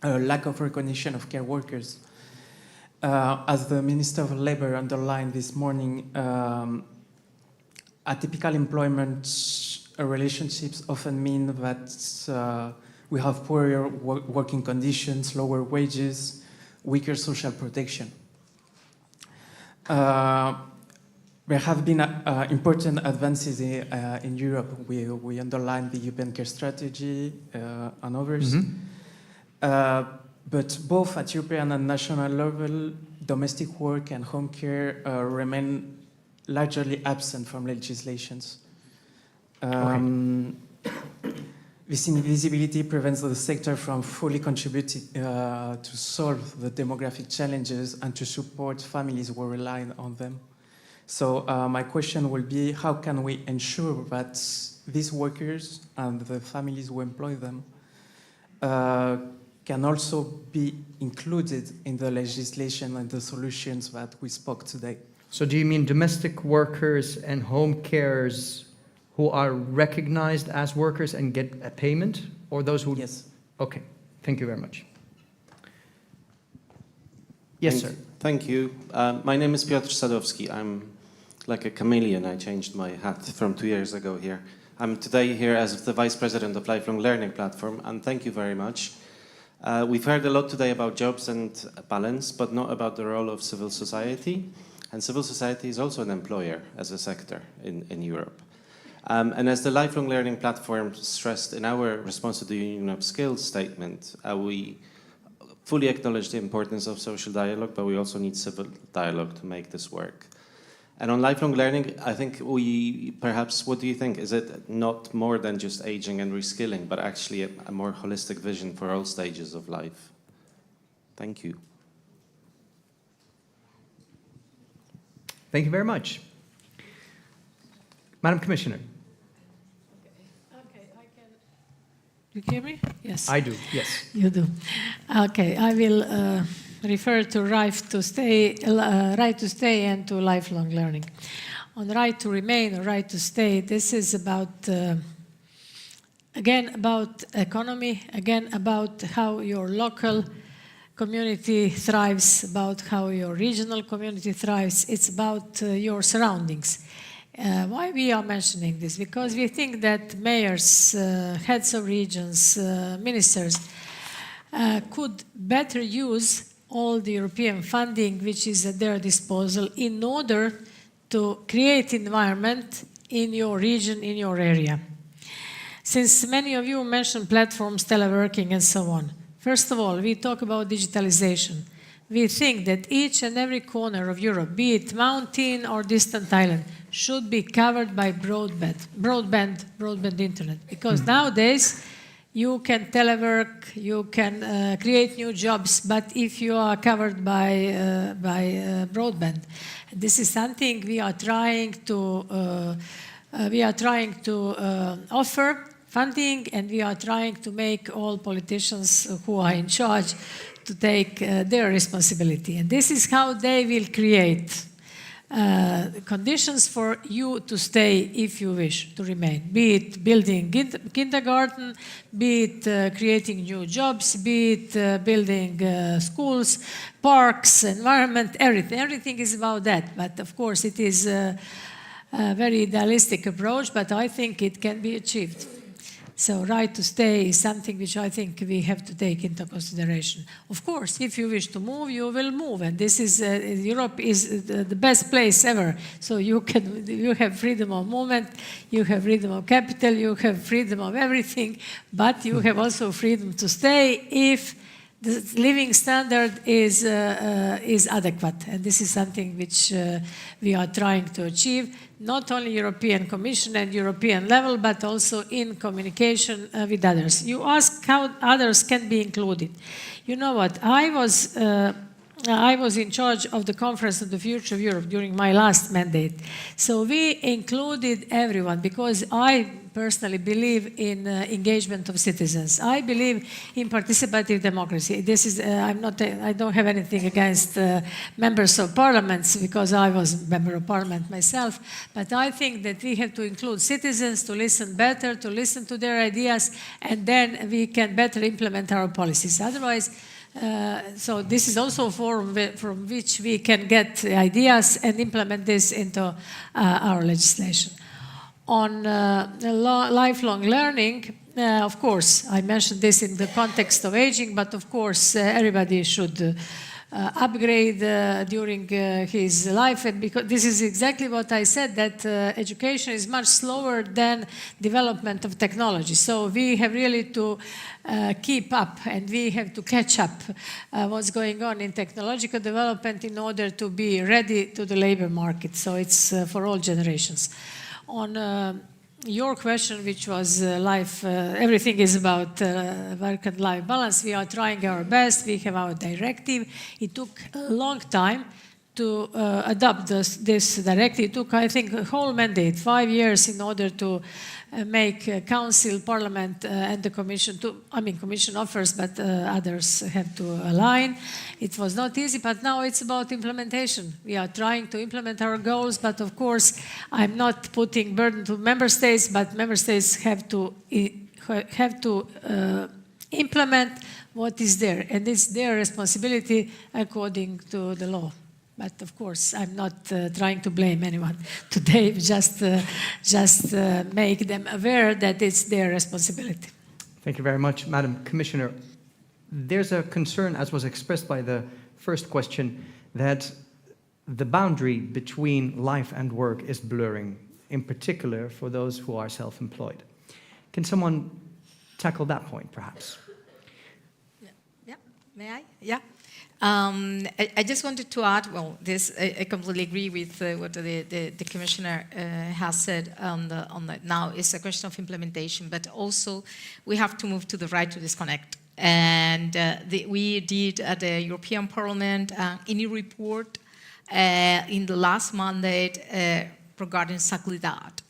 Speaker 18: lack of recognition of care workers. As the Minister of Labour underlined this morning, atypical employment relationships often mean that we have poorer working conditions, lower wages, weaker social protection. There have been important advances in Europe. We underlined the European Care Strategy and others. But both at European and national level, domestic work and home care remain largely absent from legislations. This invisibility prevents the sector from fully contributing to solve the demographic challenges and to support families who rely on them. So my question will be, how can we ensure that these workers and the families who employ them can also be included in the legislation and the solutions that we spoke today?
Speaker 2: So do you mean domestic workers and home carers who are recognized as workers and get a payment, or those who...
Speaker 18: Yes.
Speaker 2: Okay, thank you very much. Yes, sir.
Speaker 19: Thank you. My name is Piotr Sadowski. I'm like a chameleon. I changed my hat from 2 years ago here. I'm today here as the Vice President of Lifelong Learning Platform, and thank you very much. We've heard a lot today about jobs and balance, but not about the role of civil society. And civil society is also an employer as a sector in Europe. And as the Lifelong Learning Platform stressed in our response to the Union of Skills statement, we fully acknowledge the importance of social dialogue, but we also need civil dialogue to make this work. And on lifelong learning, I think perhaps, what do you think? Is it not more than just aging and reskilling, but actually a more holistic vision for all stages of life? Thank you.
Speaker 2: Thank you very much. Madam Commissioner.
Speaker 9: You hear me? Yes.
Speaker 2: I do, yes.
Speaker 9: You do. Okay, I will refer to right to stay and to lifelong learning. On right to remain or right to stay, this is about, again, about economy, again, about how your local community thrives, about how your regional community thrives. It's about your surroundings. Why we are mentioning this? Because we think that mayors, heads of regions, ministers could better use all the European funding which is at their disposal in order to create environment in your region, in your area. Since many of you mentioned platforms, teleworking and so on. First of all, we talk about digitalization. We think that each and every corner of Europe, be it mountain or distant island, should be covered by broadband internet. Because nowadays, you can telework, you can create new jobs, but if you are covered by broadband, this is something we are trying to offer funding, and we are trying to make all politicians who are in charge to take their responsibility. And this is how they will create conditions for you to stay if you wish to remain, be it building kindergarten, be it creating new jobs, be it building schools, parks, environment, everything. Everything is about that. But of course, it is a very idealistic approach, but I think it can be achieved. So right to stay is something which I think we have to take into consideration. Of course, if you wish to move, you will move. And this is, Europe is the best place ever. So you have freedom of movement, you have freedom of capital, you have freedom of everything, but you have also freedom to stay if the living standard is adequate. And this is something which we are trying to achieve, not only European Commission and European level, but also in communication with others. You ask how others can be included. You know what, I was in charge of the Conference on the Future of Europe during my last mandate. So we included everyone because I personally believe in engagement of citizens. I believe in participative democracy. This is, I don't have anything against members of parliaments because I was a member of parliament myself, but I think that we have to include citizens to listen better, to listen to their ideas, and then we can better implement our policies. Otherwise, so this is also a forum from which we can get ideas and implement this into our legislation. On lifelong learning, of course, I mentioned this in the context of aging, but of course everybody should upgrade during his life, and because this is exactly what I said, that education is much slower than development of technology. So we have really to keep up, and we have to catch up what's going on in technological development in order to be ready to the labor market. So it's for all generations. On your question, which was life, everything is about work and life balance. We are trying our best. We have our directive. It took a long time to adopt this directive. It took, I think, a whole mandate, 5 years, in order to make Council, Parliament, and the Commission, Commission offers, but others have to align. It was not easy, but now it's about implementation. We are trying to implement our goals, but of course, I'm not putting burden to member states, but member states have to implement what is there, and it's their responsibility according to the law. But of course, I'm not trying to blame anyone today, just make them aware that it's their responsibility.
Speaker 2: Thank you very much, Madam Commissioner. there's a concern, as was expressed by the first question, that the boundary between life and work is blurring, in particular for those who are self-employed. Can someone tackle that point, perhaps?
Speaker 10: Yeah, may I? Yeah. I just wanted to add, well, this I completely agree with what the Commissioner has said on the now it's a question of implementation, but also we have to move to the right to disconnect. And we did at the European Parliament in a report in the last mandate regarding exactly that.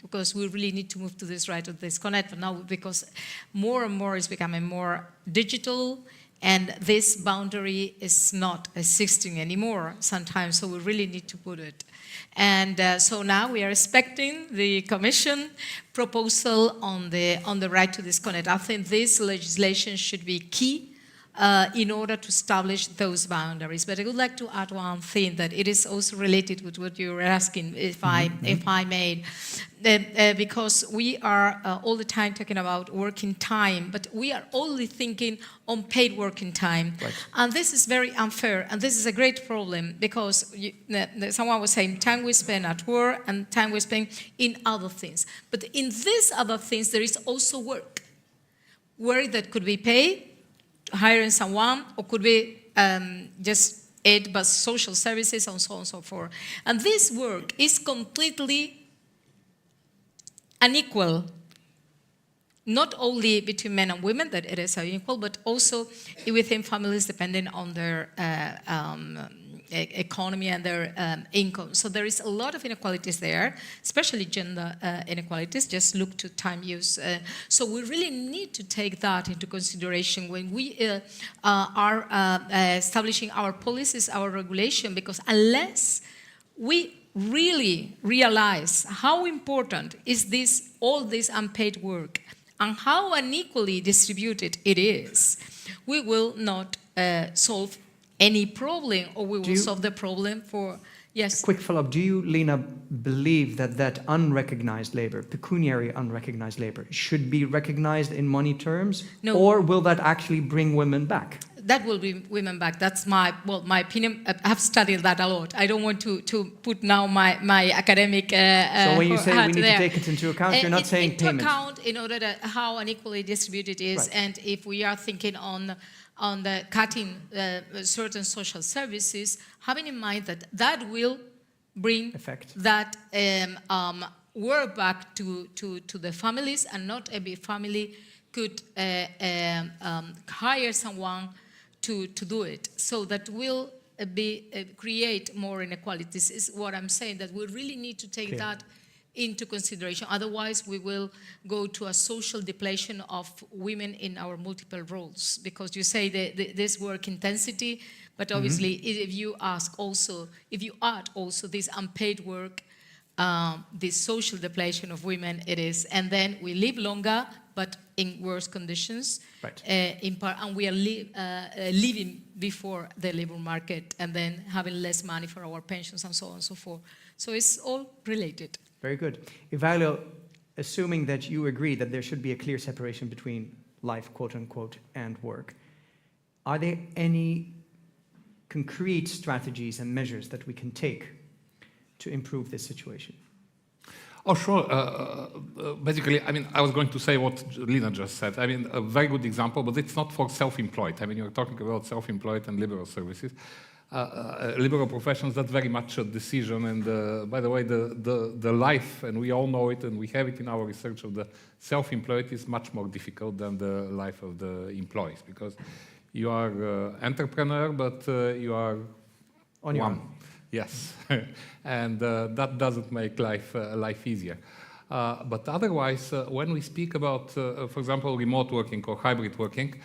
Speaker 10: Because we really need to move to this right of disconnect, but now because more and more is becoming more digital, and this boundary is not existing anymore sometimes, so we really need to put it. And so now we are expecting the Commission proposal on the right to disconnect. I think this legislation should be key in order to establish those boundaries. But I would like to add one thing that it is also related with what you were asking, if I may, because we are all the time talking about working time, but we are only thinking on paid working time. Right. And this is very unfair, and this is a great problem, because someone was saying time we spend at work and time we spend in other things. But in these other things, there is also work. Work that could be paid, hiring someone, or could be just aid by social services and so on and so forth. And this work is completely unequal, not only between men and women, that it is unequal, but also within families depending on their economy and their income. So there is a lot of inequalities there, especially gender inequalities. Just look to time use. So we really need to take that into consideration when we are establishing our policies, our regulation, because unless we really realize how important is all this unpaid work and how unequally distributed it is, we will not solve any problem, or we will solve the problem for, yes.
Speaker 2: Quick follow-up. Do you, Lena, believe that unrecognized labor, pecuniary unrecognized labor, should be recognized in money terms?
Speaker 10: No.
Speaker 2: Or will that actually bring women back?
Speaker 10: That will bring women back. That's my opinion. I have studied that a lot. I don't want to put now my academic
Speaker 2: so when you say we need
Speaker 10: there.
Speaker 2: to take it into account, you're not saying payment.
Speaker 10: Into account in order to how unequally distributed it is,
Speaker 2: right.
Speaker 10: And if we are thinking on the cutting certain social services, having in mind that will bring
Speaker 2: effect.
Speaker 10: That work back to the families, and not every family could hire someone to do it. So that will create more inequalities, is what I'm saying, that we really need to take that into consideration. Otherwise, we will go to a social depletion of women in our multiple roles. Because you say this work intensity, but obviously if you add also this unpaid work, this social depletion of women it is, and then we live longer, but in worse conditions,
Speaker 2: right.
Speaker 10: And we are living before the labor market, and then having less money for our pensions and so on and so forth. So it's all related.
Speaker 2: Very good. Ivailo, assuming that you agree that there should be a clear separation between life, quote unquote, and work, are there any concrete strategies and measures that we can take to improve this situation?
Speaker 6: Oh, sure. Basically, I mean, I was going to say what Lena just said. I mean, a very good example, but it's not for self-employed. I mean, you're talking about self-employed and liberal services. Liberal professions, that's very much a decision. And by the way, the life, and we all know it, and we have it in our research, of the self-employed is much more difficult than the life of the employees, because you are entrepreneur, but you are
Speaker 2: on your own.
Speaker 6: Yes, and that doesn't make life easier. But otherwise, when we speak about, for example, remote working or hybrid working,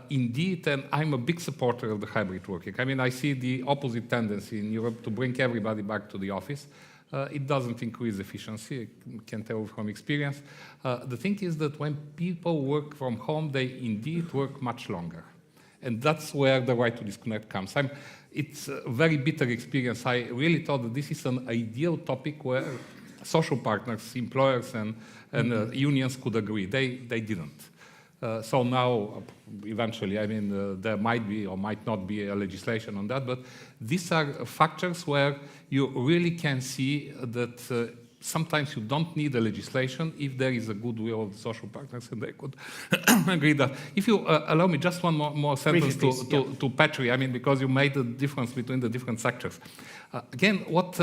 Speaker 6: indeed, and I'm a big supporter of the hybrid working. I mean, I see the opposite tendency in Europe to bring everybody back to the office. It doesn't increase efficiency, I can tell from experience. The thing is that when people work from home, they indeed work much longer. And that's where the right to disconnect comes. It's a very bitter experience. I really thought that this is an ideal topic where social partners, employers and unions could agree. They didn't. So now, eventually, I mean, there might be or might not be a legislation on that, but these are factors where you really can see that sometimes you don't need a legislation if there is a goodwill of the social partners and they could agree that. If you allow me just one more sentence to Petri, I mean, because you made the difference between the different sectors. Again, what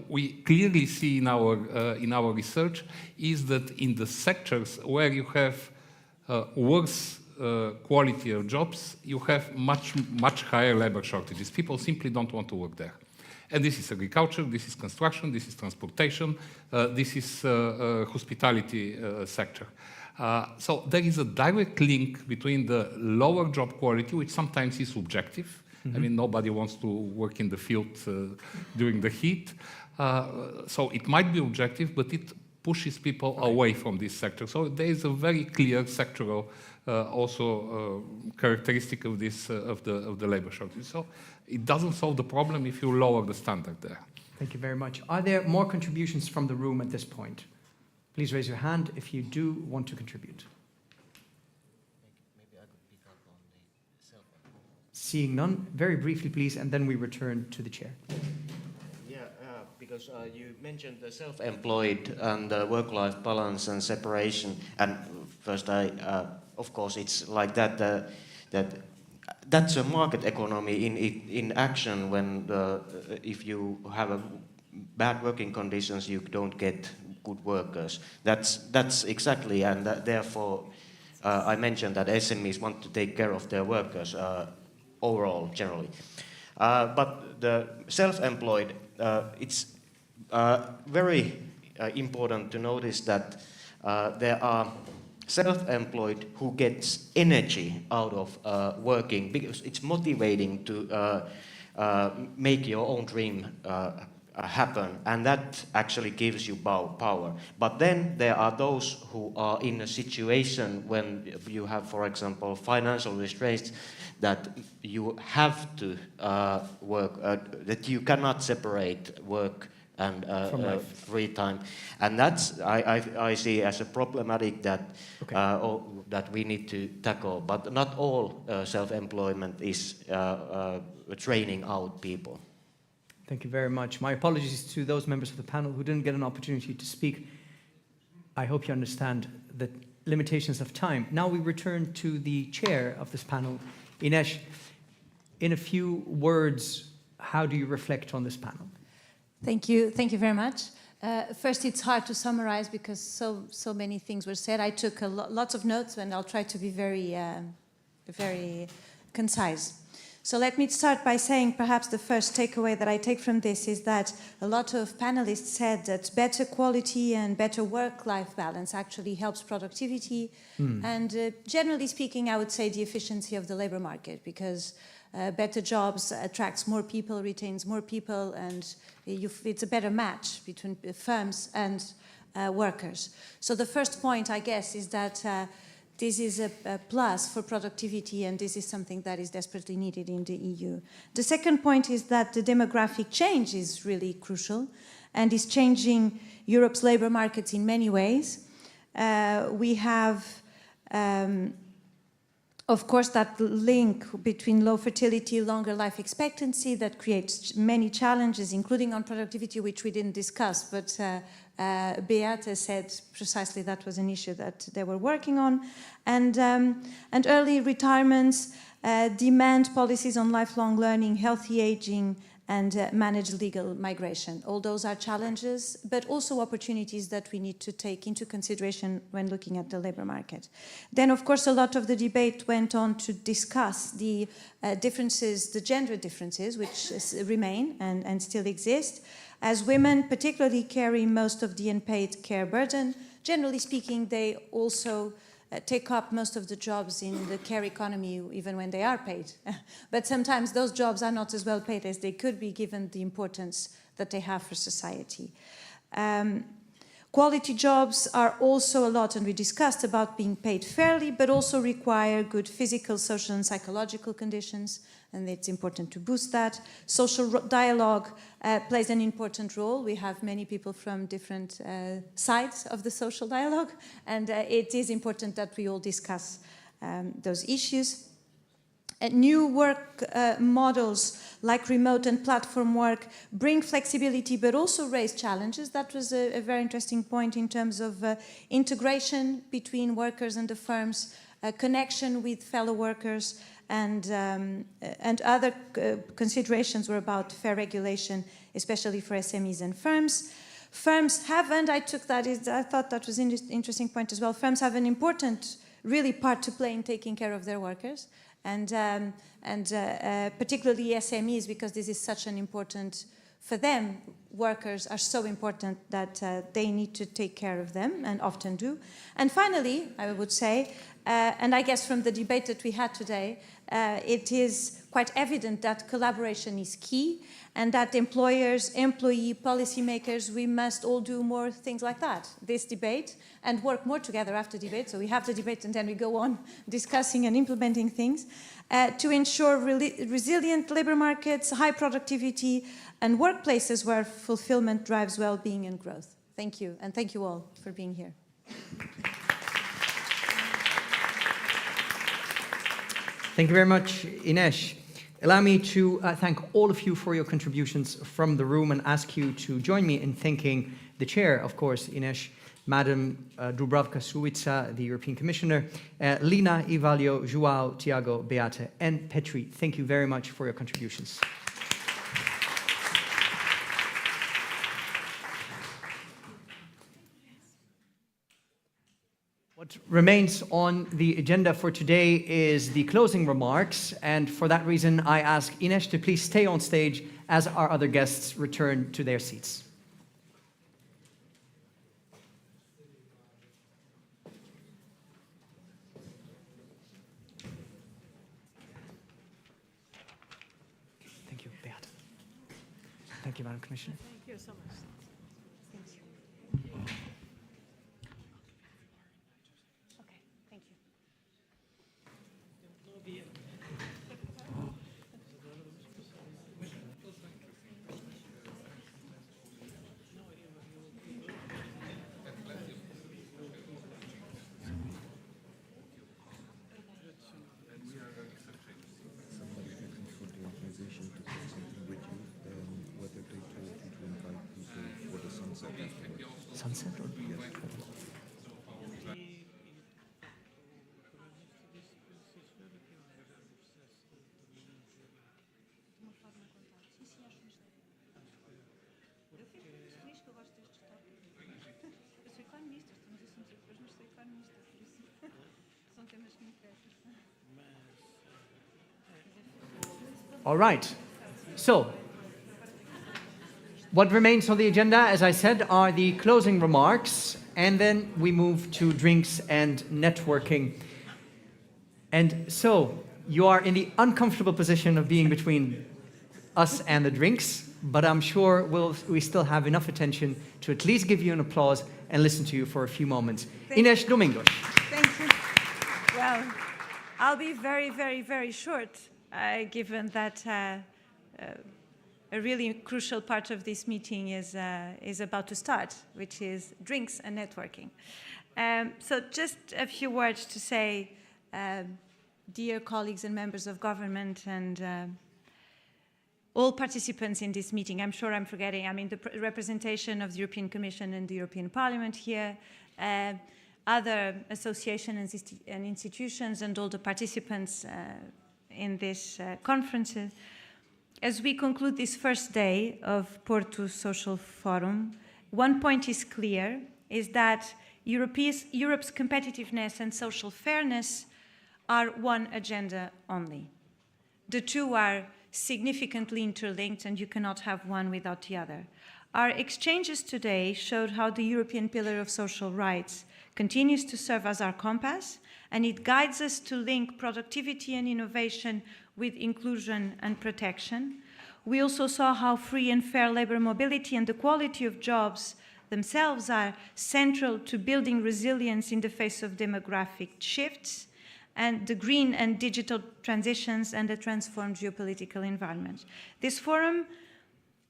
Speaker 6: we clearly see in our research is that in the sectors where you have worse quality of jobs, you have much higher labor shortages. People simply don't want to work there. And this is agriculture, this is construction, this is transportation, this is hospitality sector. So there is a direct link between the lower job quality, which sometimes is subjective. I mean, nobody wants to work in the field during the heat. So it might be objective, but it pushes people away from this sector. So there is a very clear sectoral characteristic of this of the labor shortage. So it doesn't solve the problem if you lower the standard there.
Speaker 2: Thank you very much. Are there more contributions from the room at this point? Please raise your hand if you do want to contribute. Seeing none, very briefly, please, and then we return to the chair.
Speaker 17: Because you mentioned the self-employed and the work-life balance and separation. And first, of course, it's like that. That's a market economy in action. When if you have bad working conditions, you don't get good workers. That's exactly, and therefore, I mentioned that SMEs want to take care of their workers overall, generally. But the self-employed, it's very important to notice that there are self-employed who gets energy out of working, because it's motivating to make your own dream happen, and that actually gives you power. But then there are those who are in a situation when you have, for example, financial restraints, that you have to work, that you cannot separate work and free time, and that's I see as a problematic that that we need to tackle. But not all self-employment is training out people.
Speaker 2: Thank you very much. My apologies to those members of the panel who didn't get an opportunity to speak. I hope you understand the limitations of time. Now we return to the chair of this panel, Ines. In a few words, how do you reflect on this panel?
Speaker 1: Thank you very much. First, it's hard to summarize because so many things were said. I took lots of notes, and I'll try to be very concise. So let me start by saying perhaps the first takeaway that I take from this is that a lot of panelists said that better quality and better work-life balance actually helps productivity. And generally speaking, I would say the efficiency of the labor market, because better jobs attracts more people, retains more people, and it's a better match between firms and workers. So the first point, I guess, is that this is a plus for productivity, and this is something that is desperately needed in the EU. The second point is that the demographic change is really crucial and is changing Europe's labor markets in many ways. We have of course, that link between low fertility, longer life expectancy that creates many challenges, including on productivity, which we didn't discuss, but Beate said precisely that was an issue that they were working on. And early retirements, demand policies on lifelong learning, healthy aging, and manage legal migration. All those are challenges, but also opportunities that we need to take into consideration when looking at the labor market. Then, of course, a lot of the debate went on to discuss the differences, the gender differences, which remain and still exist, as women particularly carry most of the unpaid care burden. Generally speaking, they also take up most of the jobs in the care economy, even when they are paid. But sometimes those jobs are not as well paid as they could be, given the importance that they have for society. Quality jobs are also a lot, and we discussed, about being paid fairly, but also require good physical, social, and psychological conditions, and it's important to boost that. Social dialogue plays an important role. We have many people from different sides of the social dialogue, and it is important that we all discuss those issues. New work models like remote and platform work bring flexibility but also raise challenges. That was a very interesting point in terms of integration between workers and the firms, connection with fellow workers, and other considerations were about fair regulation, especially for SMEs and firms. Firms have, and I thought that was an interesting point as well, firms have an important really part to play in taking care of their workers. And particularly SMEs, because this is such an important, for them, workers are so important that they need to take care of them, and often do. And finally, I would say, and I guess from the debate that we had today, it is quite evident that collaboration is key, and that employers, employee, policymakers, we must all do more things like that, this debate, and work more together after debate. So we have the debate and then we go on discussing and implementing things to ensure resilient labor markets, high productivity, and workplaces where fulfillment drives well-being and growth. Thank you, and thank you all for being here.
Speaker 2: Thank you very much, Ines. Allow me to thank all of you for your contributions from the room and ask you to join me in thanking the chair, of course, Ines, Madam Dubravka-Suica, the European Commissioner, Lina, Ivalio, João, Tiago, Beate, and Petri. Thank you very much for your contributions. What remains on the agenda for today is the closing remarks, and for that reason I ask Ines to please stay on stage as our other guests return to their seats. Thank you, Beate. Thank you, Madam Commissioner.
Speaker 9: Thank you so much.
Speaker 2: Sunset or All right. So, what remains on the agenda, as I said, are the closing remarks, and then we move to drinks and networking. And so, you are in the uncomfortable position of being between us and the drinks, but I'm sure we still have enough attention to at least give you an applause and listen to you for a few moments. Ines Domingos.
Speaker 1: Thank you. Well, I'll be very, very, very short, given that a really crucial part of this meeting is about to start, which is drinks and networking. So just a few words to say, dear colleagues and members of government and all participants in this meeting. I'm sure I'm forgetting, the representation of the European Commission and the European Parliament here, other associations and institutions, and all the participants in this conference. As we conclude this first day of Porto Social Forum, one point is clear, is that Europe's competitiveness and social fairness are one agenda only. The two are significantly interlinked, and you cannot have one without the other. Our exchanges today showed how the European Pillar of Social Rights continues to serve as our compass, and it guides us to link productivity and innovation with inclusion and protection. We also saw how free and fair labor mobility and the quality of jobs
Speaker 8: themselves are central to building resilience in the face of demographic shifts and the green and digital transitions and the transformed geopolitical environment. This forum,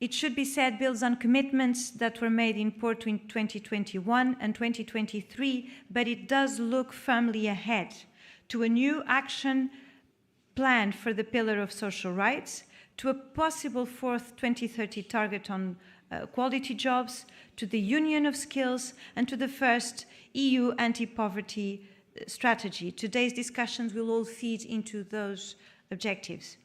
Speaker 8: it should be said, builds on commitments that were made in Porto in 2021 and 2023, but it does look firmly ahead to a new action plan for the pillar of social rights, to a possible fourth 2030 target on quality jobs, to the union of skills, and to the first EU anti-poverty strategy. Today's discussions will all feed into those objectives.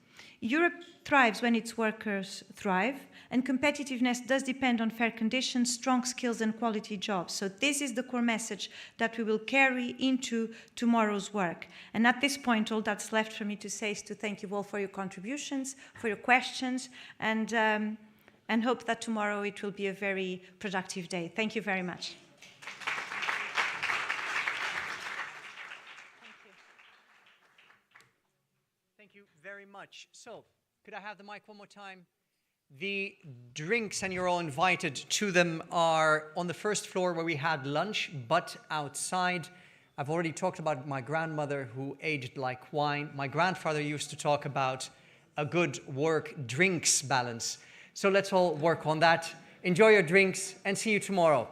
Speaker 8: Europe thrives when its workers thrive, and competitiveness does depend on fair conditions, strong skills, and quality jobs. So this is the core message that we will carry into tomorrow's work. And at this point, all that's left for me to say is to thank you all for your contributions, for your questions, and hope that tomorrow it will be a very productive day. Thank you very much.
Speaker 2: Thank you very much. So, could I have the mic one more time? The drinks, and you're all invited to them, are on the first floor where we had lunch, but outside. I've already talked about my grandmother who aged like wine. My grandfather used to talk about a good work-drinks balance. So let's all work on that. Enjoy your drinks and see you tomorrow.